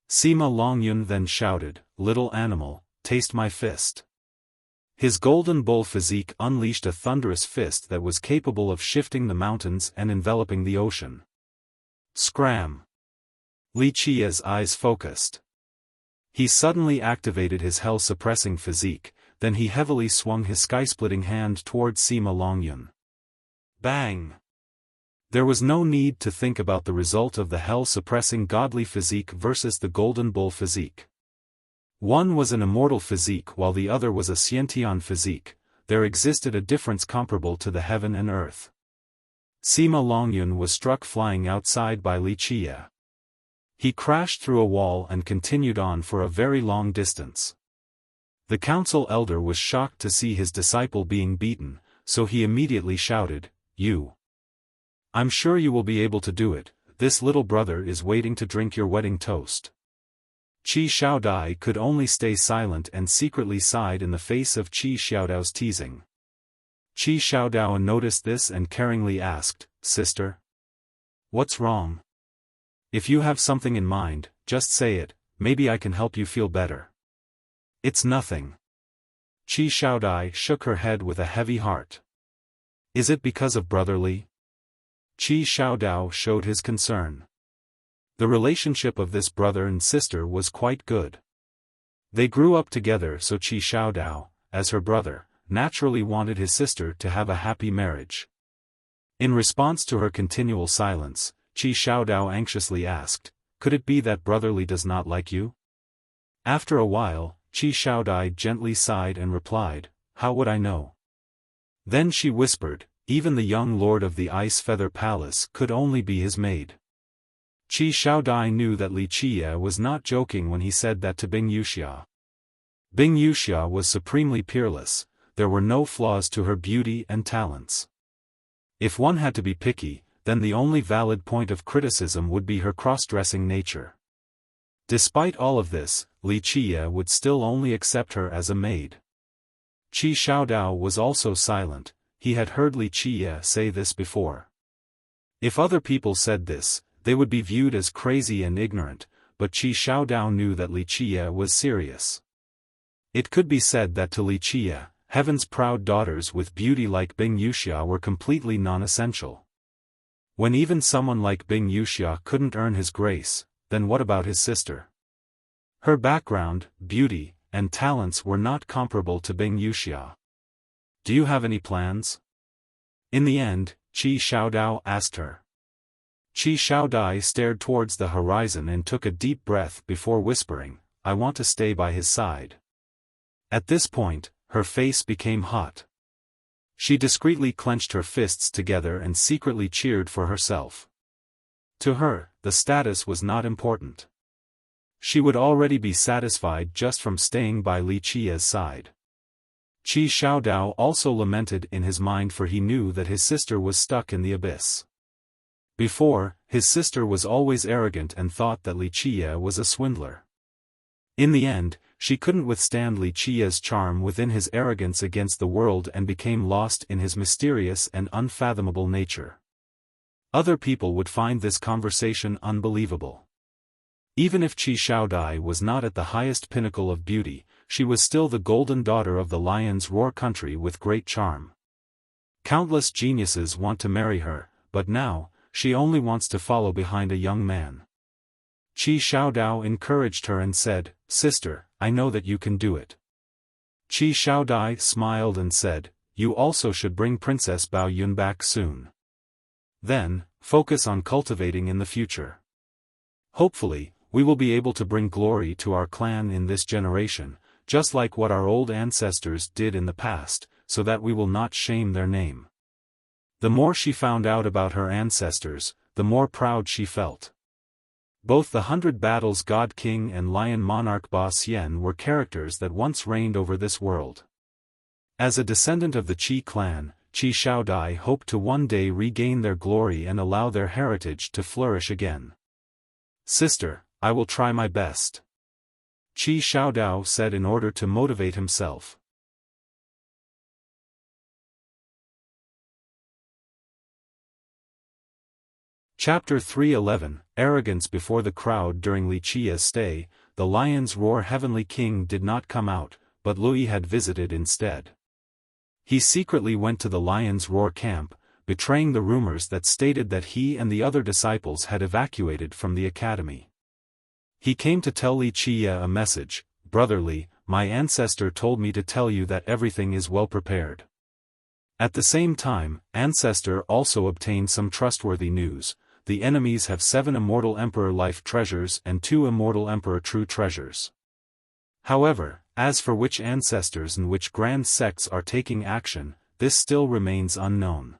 Sima Longyun then shouted, "Little animal, taste my fist." His golden bull physique unleashed a thunderous fist that was capable of shifting the mountains and enveloping the ocean. Scram! Li Qiye's eyes focused. He suddenly activated his hell-suppressing physique, then he heavily swung his sky-splitting hand toward Sima Longyun. Bang! There was no need to think about the result of the hell-suppressing godly physique versus the golden bull physique. One was an immortal physique while the other was a Xiantian physique. There existed a difference comparable to the heaven and earth. Sima Longyun was struck flying outside by Wuxia. He crashed through a wall and continued on for a very long distance. The council elder was shocked to see his disciple being beaten, so he immediately shouted, "You! I'm sure you will be able to do it, this little brother is waiting to drink your wedding toast." Qi Xiaodai could only stay silent and secretly sighed in the face of Qi Xiaodao's teasing. Qi Xiaodao noticed this and caringly asked, "Sister? What's wrong? If you have something in mind, just say it, maybe I can help you feel better." "It's nothing." Qi Xiaodai shook her head with a heavy heart. "Is it because of brotherly?" Qi Xiaodao showed his concern. The relationship of this brother and sister was quite good. They grew up together, so Qi Xiaodao, as her brother, naturally wanted his sister to have a happy marriage. In response to her continual silence, Qi Xiaodao anxiously asked, "Could it be that brotherly does not like you?" After a while, Qi Xiaodai gently sighed and replied, "How would I know?" Then she whispered, "Even the young lord of the Ice Feather Palace could only be his maid." Qi Xiaodai knew that Wuxia was not joking when he said that to Bing Wuxia. Bing Wuxia was supremely peerless, there were no flaws to her beauty and talents. If one had to be picky, then the only valid point of criticism would be her cross-dressing nature. Despite all of this, Wuxia would still only accept her as a maid. Qi Xiaodao was also silent, he had heard Wuxia say this before. If other people said this, they would be viewed as crazy and ignorant, but Qi Xiaodao knew that Wuxia was serious. It could be said that to Wuxia, heaven's proud daughters with beauty like Bing Wuxia were completely non-essential. When even someone like Bing Wuxia couldn't earn his grace, then what about his sister? Her background, beauty, and talents were not comparable to Bing Wuxia. "Do you have any plans?" In the end, Qi Xiaodao asked her. Qi Xiaodai stared towards the horizon and took a deep breath before whispering, "I want to stay by his side." At this point, her face became hot. She discreetly clenched her fists together and secretly cheered for herself. To her, the status was not important. She would already be satisfied just from staying by Wuxia's side. Qi Xiaodao also lamented in his mind, for he knew that his sister was stuck in the abyss. Before, his sister was always arrogant and thought that Wuxia was a swindler. In the end, she couldn't withstand Wuxia's charm within his arrogance against the world and became lost in his mysterious and unfathomable nature. Other people would find this conversation unbelievable. Even if Qi Xiaodai was not at the highest pinnacle of beauty, she was still the golden daughter of the Lion's Roar country with great charm. Countless geniuses want to marry her, but now, she only wants to follow behind a young man. Qi Xiaodao encouraged her and said, "Sister, I know that you can do it." Qi Xiaodai smiled and said, "You also should bring Princess Bao Yun back soon. Then, focus on cultivating in the future. Hopefully, we will be able to bring glory to our clan in this generation, just like what our old ancestors did in the past, so that we will not shame their name." The more she found out about her ancestors, the more proud she felt. Both the 100 Battles God King and Lion Monarch Ba Xian were characters that once reigned over this world. As a descendant of the Qi clan, Qi Xiaodai hoped to one day regain their glory and allow their heritage to flourish again. "Sister, I will try my best," Qi Xiaodao said in order to motivate himself. Chapter 311, Arrogance before the crowd. During Wuxia's stay, the Lion's Roar Heavenly King did not come out, but Lui had visited instead. He secretly went to the Lion's Roar camp, betraying the rumors that stated that he and the other disciples had evacuated from the academy. He came to tell Wuxia a message, "Brotherly, my ancestor told me to tell you that everything is well prepared." At the same time, Ancestor also obtained some trustworthy news. The enemies have 7 immortal Emperor life treasures and 2 immortal Emperor true treasures. However, as for which ancestors and which grand sects are taking action, this still remains unknown.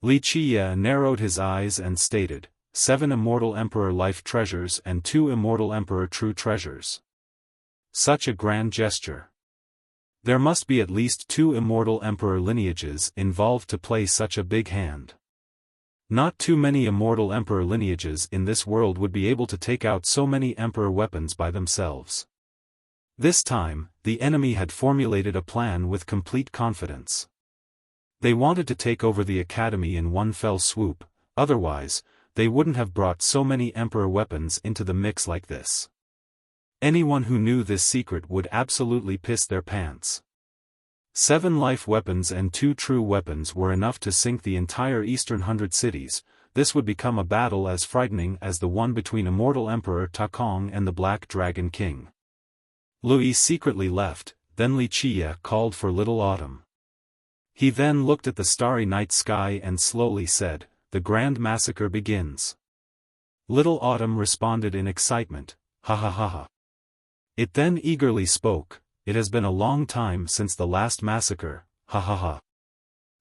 Wuxia narrowed his eyes and stated, 7 immortal emperor life treasures and 2 immortal emperor true treasures. Such a grand gesture. There must be at least 2 immortal emperor lineages involved to play such a big hand. Not too many immortal emperor lineages in this world would be able to take out so many emperor weapons by themselves. This time, the enemy had formulated a plan with complete confidence. They wanted to take over the academy in one fell swoop, otherwise, they wouldn't have brought so many emperor weapons into the mix like this. Anyone who knew this secret would absolutely piss their pants. 7 life weapons and 2 true weapons were enough to sink the entire eastern 100 cities. This would become a battle as frightening as the one between Immortal Emperor Takong and the Black Dragon King. Lui secretly left, then Wuxia called for Little Autumn. He then looked at the starry night sky and slowly said, "The grand massacre begins." Little Autumn responded in excitement, "Ha ha ha ha." It then eagerly spoke, "It has been a long time since the last massacre, ha ha ha.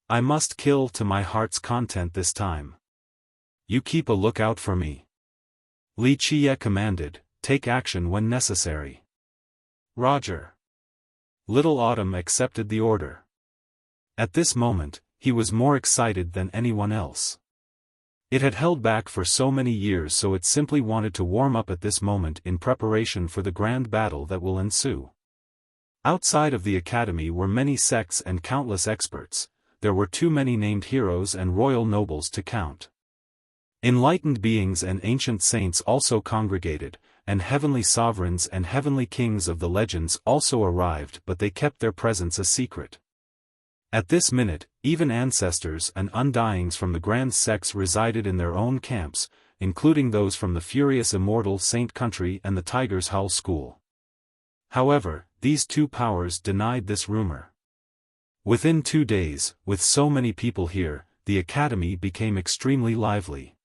I must kill to my heart's content this time. You keep a lookout for me." Wuxia commanded, "Take action when necessary." Roger. Little Autumn accepted the order. At this moment, he was more excited than anyone else. It had held back for so many years, so it simply wanted to warm up at this moment in preparation for the grand battle that will ensue. Outside of the academy were many sects and countless experts. There were too many named heroes and royal nobles to count. Enlightened beings and ancient saints also congregated, and heavenly sovereigns and heavenly kings of the legends also arrived, but they kept their presence a secret. At this minute, even ancestors and undyings from the grand sects resided in their own camps, including those from the furious immortal Saint Country and the Tiger's Howl School. However, these 2 powers denied this rumor. Within 2 days, with so many people here, the academy became extremely lively.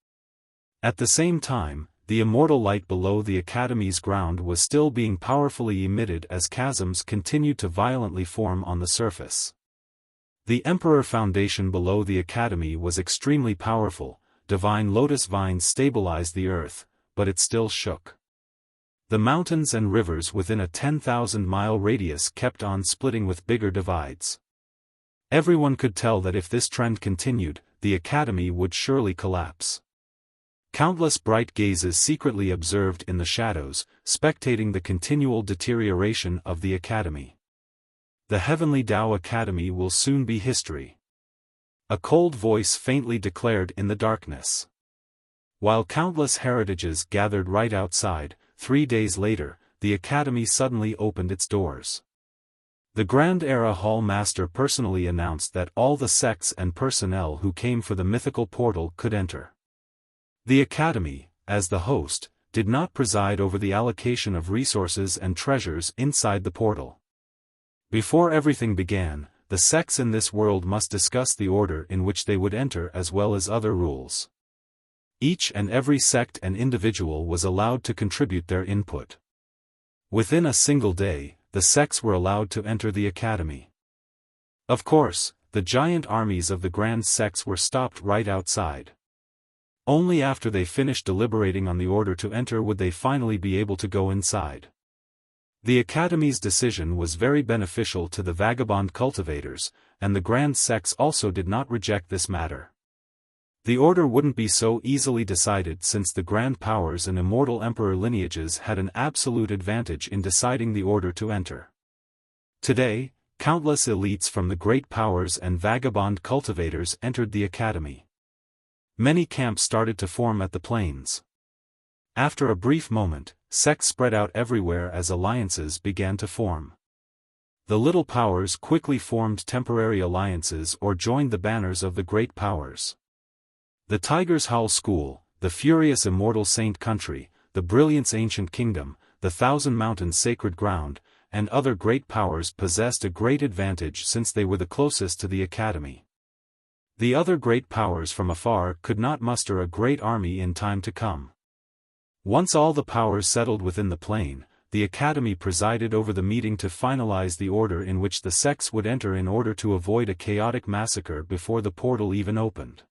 At the same time, the immortal light below the academy's ground was still being powerfully emitted as chasms continued to violently form on the surface. The Emperor Foundation below the academy was extremely powerful. Divine lotus vines stabilized the earth, but it still shook. The mountains and rivers within a 10,000-mile radius kept on splitting with bigger divides. Everyone could tell that if this trend continued, the academy would surely collapse. Countless bright gazes secretly observed in the shadows, spectating the continual deterioration of the academy. The Heavenly Tao Academy will soon be history. A cold voice faintly declared in the darkness. While countless heritages gathered right outside, 3 days later, the academy suddenly opened its doors. The Grand Era Hall Master personally announced that all the sects and personnel who came for the mythical portal could enter. The academy, as the host, did not preside over the allocation of resources and treasures inside the portal. Before everything began, the sects in this world must discuss the order in which they would enter as well as other rules. Each and every sect and individual was allowed to contribute their input. Within a single day, the sects were allowed to enter the academy. Of course, the giant armies of the grand sects were stopped right outside. Only after they finished deliberating on the order to enter would they finally be able to go inside. The academy's decision was very beneficial to the vagabond cultivators, and the grand sects also did not reject this matter. The order wouldn't be so easily decided since the grand powers and immortal emperor lineages had an absolute advantage in deciding the order to enter. Today, countless elites from the great powers and vagabond cultivators entered the academy. Many camps started to form at the plains. After a brief moment, sects spread out everywhere as alliances began to form. The little powers quickly formed temporary alliances or joined the banners of the great powers. The Tiger's Howl School, the furious immortal Saint Country, the Brilliance Ancient Kingdom, the Thousand Mountains Sacred Ground, and other great powers possessed a great advantage since they were the closest to the academy. The other great powers from afar could not muster a great army in time to come. Once all the powers settled within the plain, the Academy presided over the meeting to finalize the order in which the sects would enter in order to avoid a chaotic massacre before the portal even opened.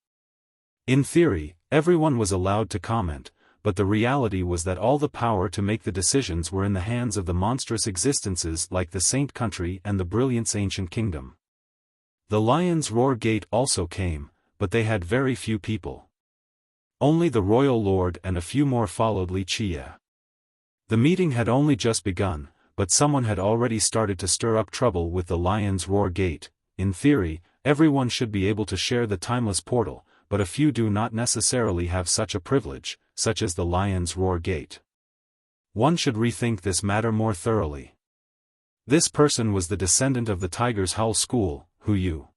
In theory, everyone was allowed to comment, but the reality was that all the power to make the decisions were in the hands of the monstrous existences like the Saint Country and the Brilliance Ancient Kingdom. The Lion's Roar Gate also came, but they had very few people. Only the Royal Lord and a few more followed Wuxia. The meeting had only just begun, but someone had already started to stir up trouble with the Lion's Roar Gate. In theory, everyone should be able to share the timeless portal, but a few do not necessarily have such a privilege, such as the Lion's Roar Gate. One should rethink this matter more thoroughly. This person was the descendant of the Tiger's Howl School, Yu.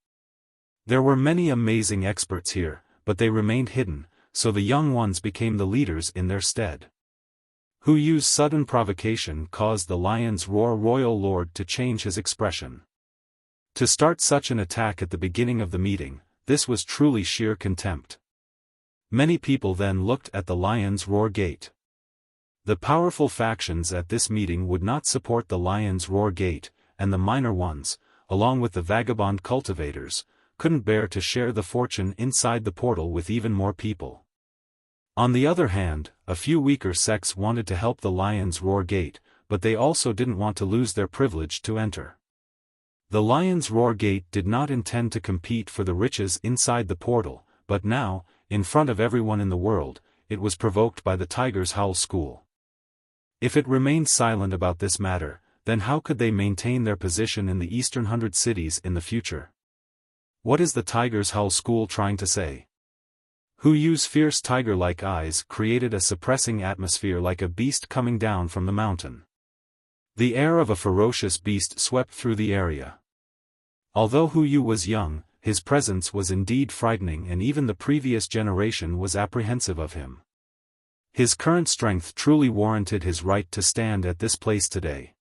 There were many amazing experts here, but they remained hidden, so the young ones became the leaders in their stead. Yu's sudden provocation caused the Lion's Roar Royal Lord to change his expression. To start such an attack at the beginning of the meeting, this was truly sheer contempt. Many people then looked at the Lion's Roar Gate. The powerful factions at this meeting would not support the Lion's Roar Gate, and the minor ones, along with the vagabond cultivators, couldn't bear to share the fortune inside the portal with even more people. On the other hand, a few weaker sects wanted to help the Lion's Roar Gate, but they also didn't want to lose their privilege to enter. The Lion's Roar Gate did not intend to compete for the riches inside the portal, but now, in front of everyone in the world, it was provoked by the Tiger's Howl School. If it remained silent about this matter, then how could they maintain their position in the Eastern 100 cities in the future? What is the Tiger's Howl School trying to say? Yu's fierce tiger-like eyes created a suppressing atmosphere like a beast coming down from the mountain. The air of a ferocious beast swept through the area. Although Yu was young, his presence was indeed frightening, and even the previous generation was apprehensive of him. His current strength truly warranted his right to stand at this place today.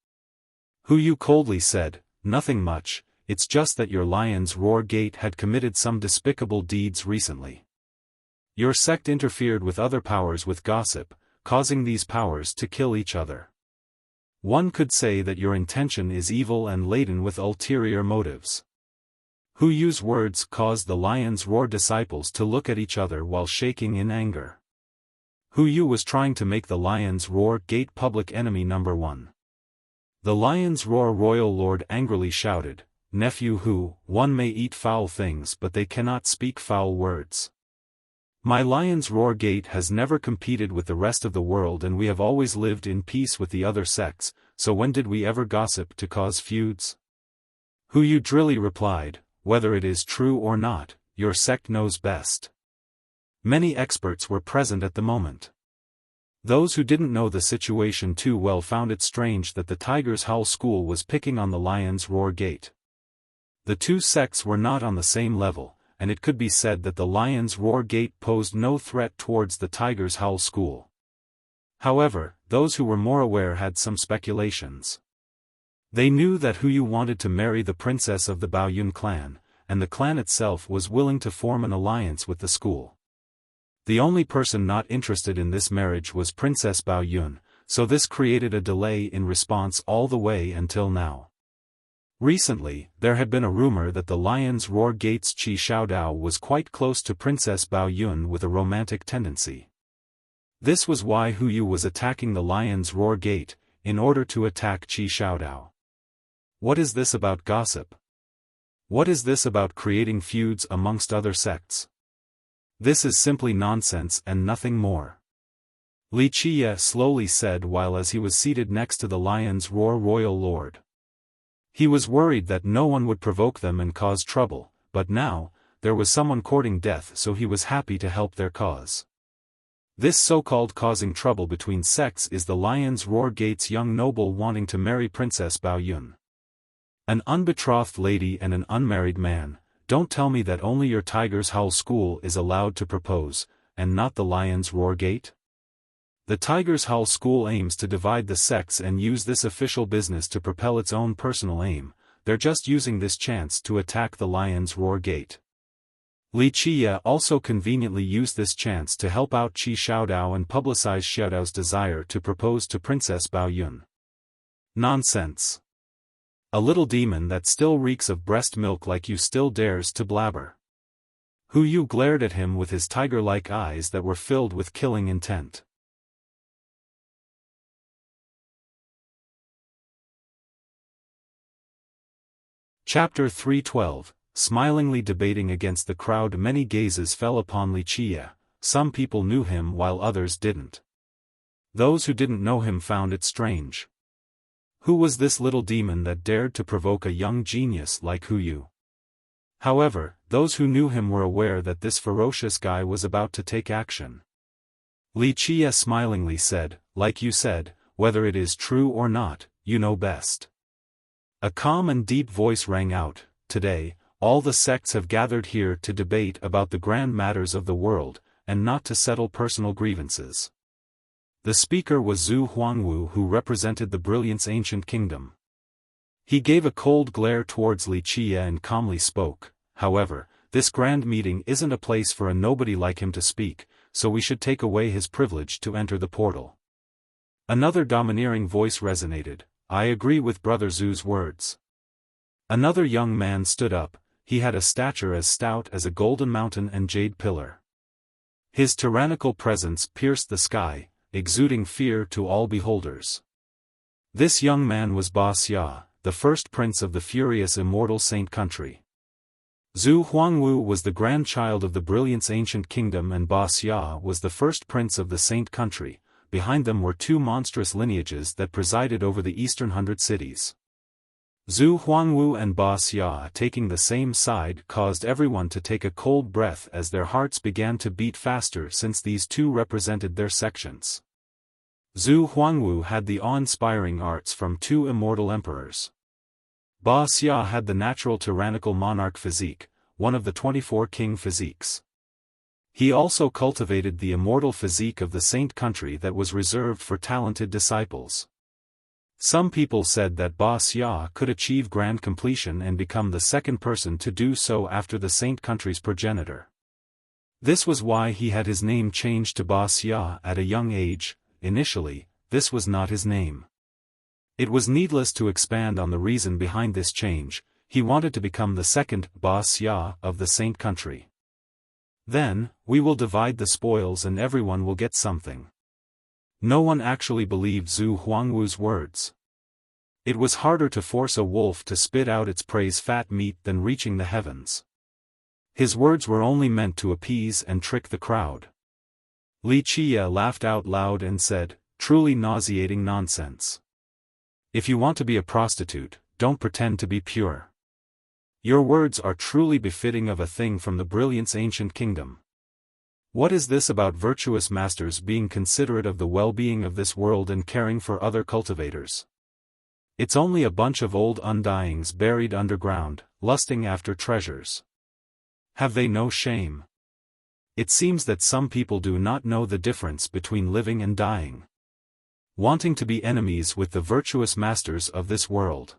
Yu coldly said, "Nothing much, it's just that your Lion's Roar Gate had committed some despicable deeds recently. Your sect interfered with other powers with gossip, causing these powers to kill each other. One could say that your intention is evil and laden with ulterior motives." Yu's words caused the Lion's Roar disciples to look at each other while shaking in anger. Yu was trying to make the Lion's Roar Gate public enemy number one. The Lion's Roar Royal Lord angrily shouted, "Nephew Hu, one may eat foul things but they cannot speak foul words. My Lion's Roar Gate has never competed with the rest of the world, and we have always lived in peace with the other sects, so when did we ever gossip to cause feuds?" Yu drily replied, "Whether it is true or not, your sect knows best." Many experts were present at the moment. Those who didn't know the situation too well found it strange that the Tiger's Howl School was picking on the Lion's Roar Gate. The two sects were not on the same level, and it could be said that the Lion's Roar Gate posed no threat towards the Tiger's Howl School. However, those who were more aware had some speculations. They knew that Yu wanted to marry the princess of the Baoyun clan, and the clan itself was willing to form an alliance with the school. The only person not interested in this marriage was Princess Baoyun, so this created a delay in response all the way until now. Recently, there had been a rumor that the Lion's Roar Gate's Qi Xiaodao was quite close to Princess Baoyun with a romantic tendency. This was why Yu was attacking the Lion's Roar Gate, in order to attack Qi Xiaodao. What is this about gossip? What is this about creating feuds amongst other sects? This is simply nonsense and nothing more. Wuxia slowly said while as he was seated next to the Lion's Roar Royal Lord. He was worried that no one would provoke them and cause trouble, but now, there was someone courting death, so he was happy to help their cause. This so-called causing trouble between sects is the Lion's Roar Gate's young noble wanting to marry Princess Baoyun. An unbetrothed lady and an unmarried man. Don't tell me that only your Tiger's Howl School is allowed to propose, and not the Lion's Roar Gate? The Tiger's Howl School aims to divide the sects and use this official business to propel its own personal aim. They're just using this chance to attack the Lion's Roar Gate. Wuxia also conveniently used this chance to help out Qi Xiaodao and publicize Xiaodao's desire to propose to Princess Baoyun. Nonsense. A little demon that still reeks of breast milk like you still dares to blabber. Yu glared at him with his tiger-like eyes that were filled with killing intent. Chapter 312. Smilingly debating against the crowd. Many gazes fell upon Wuxia. Some people knew him while others didn't. Those who didn't know him found it strange. Who was this little demon that dared to provoke a young genius like Yu? However, those who knew him were aware that this ferocious guy was about to take action. Wuxia smilingly said, "Like you said, whether it is true or not, you know best." A calm and deep voice rang out, "Today, all the sects have gathered here to debate about the grand matters of the world, and not to settle personal grievances." The speaker was Zhu Huangwu, who represented the Brilliance Ancient Kingdom. He gave a cold glare towards Wuxia and calmly spoke, "However, this grand meeting isn't a place for a nobody like him to speak, so we should take away his privilege to enter the portal." Another domineering voice resonated, "I agree with Brother Zhu's words." Another young man stood up. He had a stature as stout as a golden mountain and jade pillar. His tyrannical presence pierced the sky, exuding fear to all beholders. This young man was Wuxia, the first prince of the furious immortal saint country. Zhu Huangwu was the grandchild of the Brilliance Ancient Kingdom and Wuxia was the first prince of the saint country. Behind them were two monstrous lineages that presided over the eastern 100 cities. Zhu Huangwu and Wuxia taking the same side caused everyone to take a cold breath as their hearts began to beat faster since these two represented their sections. Zhu Huangwu had the awe-inspiring arts from two immortal emperors. Wuxia had the natural tyrannical monarch physique, one of the 24 king physiques. He also cultivated the immortal physique of the saint country that was reserved for talented disciples. Some people said that Wuxia could achieve grand completion and become the second person to do so after the saint country's progenitor. This was why he had his name changed to Wuxia at a young age. Initially, this was not his name. It was needless to expand on the reason behind this change. He wanted to become the second Wuxia of the saint country. Then, we will divide the spoils and everyone will get something. No one actually believed Zhu Huangwu's words. It was harder to force a wolf to spit out its prey's fat meat than reaching the heavens. His words were only meant to appease and trick the crowd. Wuxia laughed out loud and said, "Truly nauseating nonsense. If you want to be a prostitute, don't pretend to be pure. Your words are truly befitting of a thing from the Brilliance Ancient Kingdom. What is this about virtuous masters being considerate of the well-being of this world and caring for other cultivators? It's only a bunch of old undyings buried underground, lusting after treasures. Have they no shame? It seems that some people do not know the difference between living and dying. Wanting to be enemies with the virtuous masters of this world."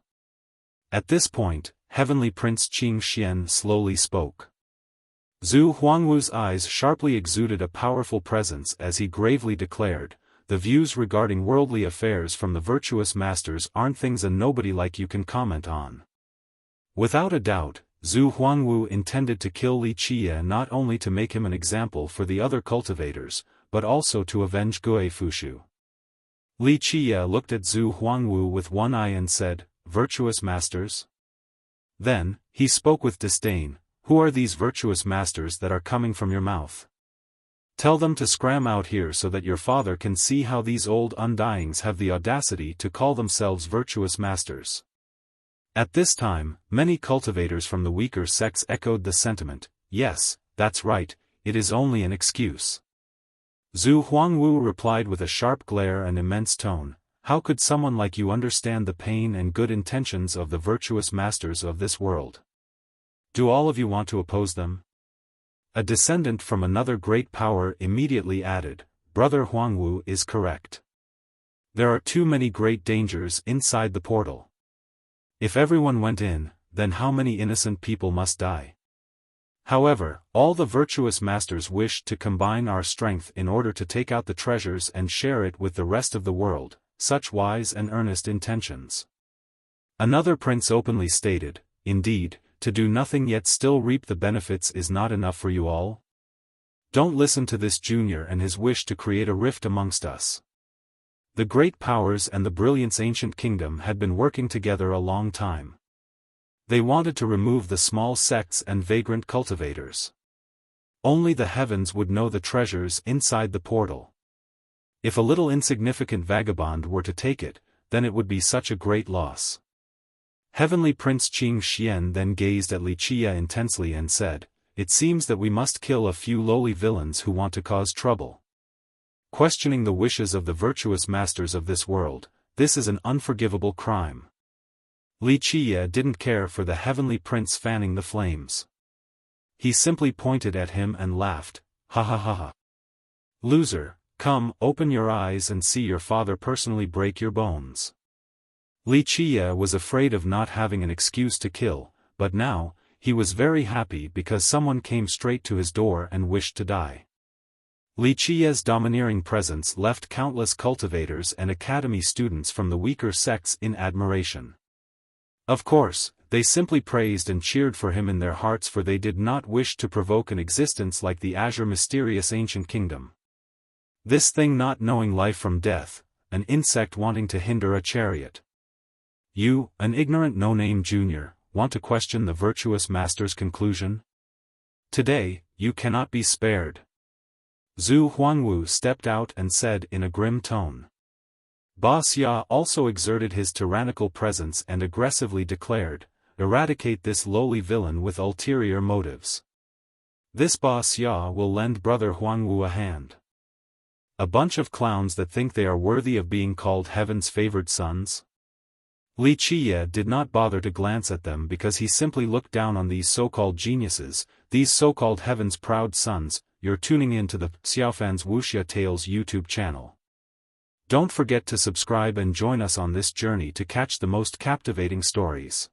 At this point, Heavenly Prince Qing Xian slowly spoke. Zhu Huangwu's eyes sharply exuded a powerful presence as he gravely declared, "The views regarding worldly affairs from the virtuous masters aren't things a nobody like you can comment on." Without a doubt, Zhu Huangwu intended to kill Wuxia not only to make him an example for the other cultivators, but also to avenge Gui Fushu. Wuxia looked at Zhu Huangwu with one eye and said, "Virtuous masters?" Then, he spoke with disdain, "Who are these virtuous masters that are coming from your mouth? Tell them to scram out here so that your father can see how these old undyings have the audacity to call themselves virtuous masters." At this time, many cultivators from the weaker sects echoed the sentiment, "Yes, that's right, it is only an excuse." Zhu Huangwu replied with a sharp glare and immense tone, "How could someone like you understand the pain and good intentions of the virtuous masters of this world? Do all of you want to oppose them?" A descendant from another great power immediately added, "Brother Huangwu is correct. There are too many great dangers inside the portal. If everyone went in, then how many innocent people must die? However, all the virtuous masters wished to combine our strength in order to take out the treasures and share it with the rest of the world, such wise and earnest intentions. Another prince openly stated, indeed, to do nothing yet still reap the benefits is not enough for you all? Don't listen to this junior and his wish to create a rift amongst us. The great powers and the brilliance ancient kingdom had been working together a long time. They wanted to remove the small sects and vagrant cultivators. Only the heavens would know the treasures inside the portal. If a little insignificant vagabond were to take it, then it would be such a great loss. Heavenly Prince Qing Xian then gazed at Li Qia intensely and said, "It seems that we must kill a few lowly villains who want to cause trouble. Questioning the wishes of the virtuous masters of this world, this is an unforgivable crime." Li Qia didn't care for the heavenly prince fanning the flames. He simply pointed at him and laughed, "Ha ha ha ha. Loser, come, open your eyes and see your father personally break your bones." Li Qia was afraid of not having an excuse to kill, but now, he was very happy because someone came straight to his door and wished to die. Li Qia's domineering presence left countless cultivators and academy students from the weaker sects in admiration. Of course, they simply praised and cheered for him in their hearts, for they did not wish to provoke an existence like the azure mysterious ancient kingdom. This thing not knowing life from death, an insect wanting to hinder a chariot. You, an ignorant no-name junior, want to question the virtuous master's conclusion? Today, you cannot be spared. Zhu Huangwu stepped out and said in a grim tone. Ba Xia also exerted his tyrannical presence and aggressively declared, "Eradicate this lowly villain with ulterior motives. This Ba Xia will lend brother Huangwu a hand. A bunch of clowns that think they are worthy of being called heaven's favored sons." Li Qia did not bother to glance at them because he simply looked down on these so-called geniuses, these so-called heaven's proud sons. You're tuning in to the Xiaofan's Wuxia Tales YouTube channel. Don't forget to subscribe and join us on this journey to catch the most captivating stories.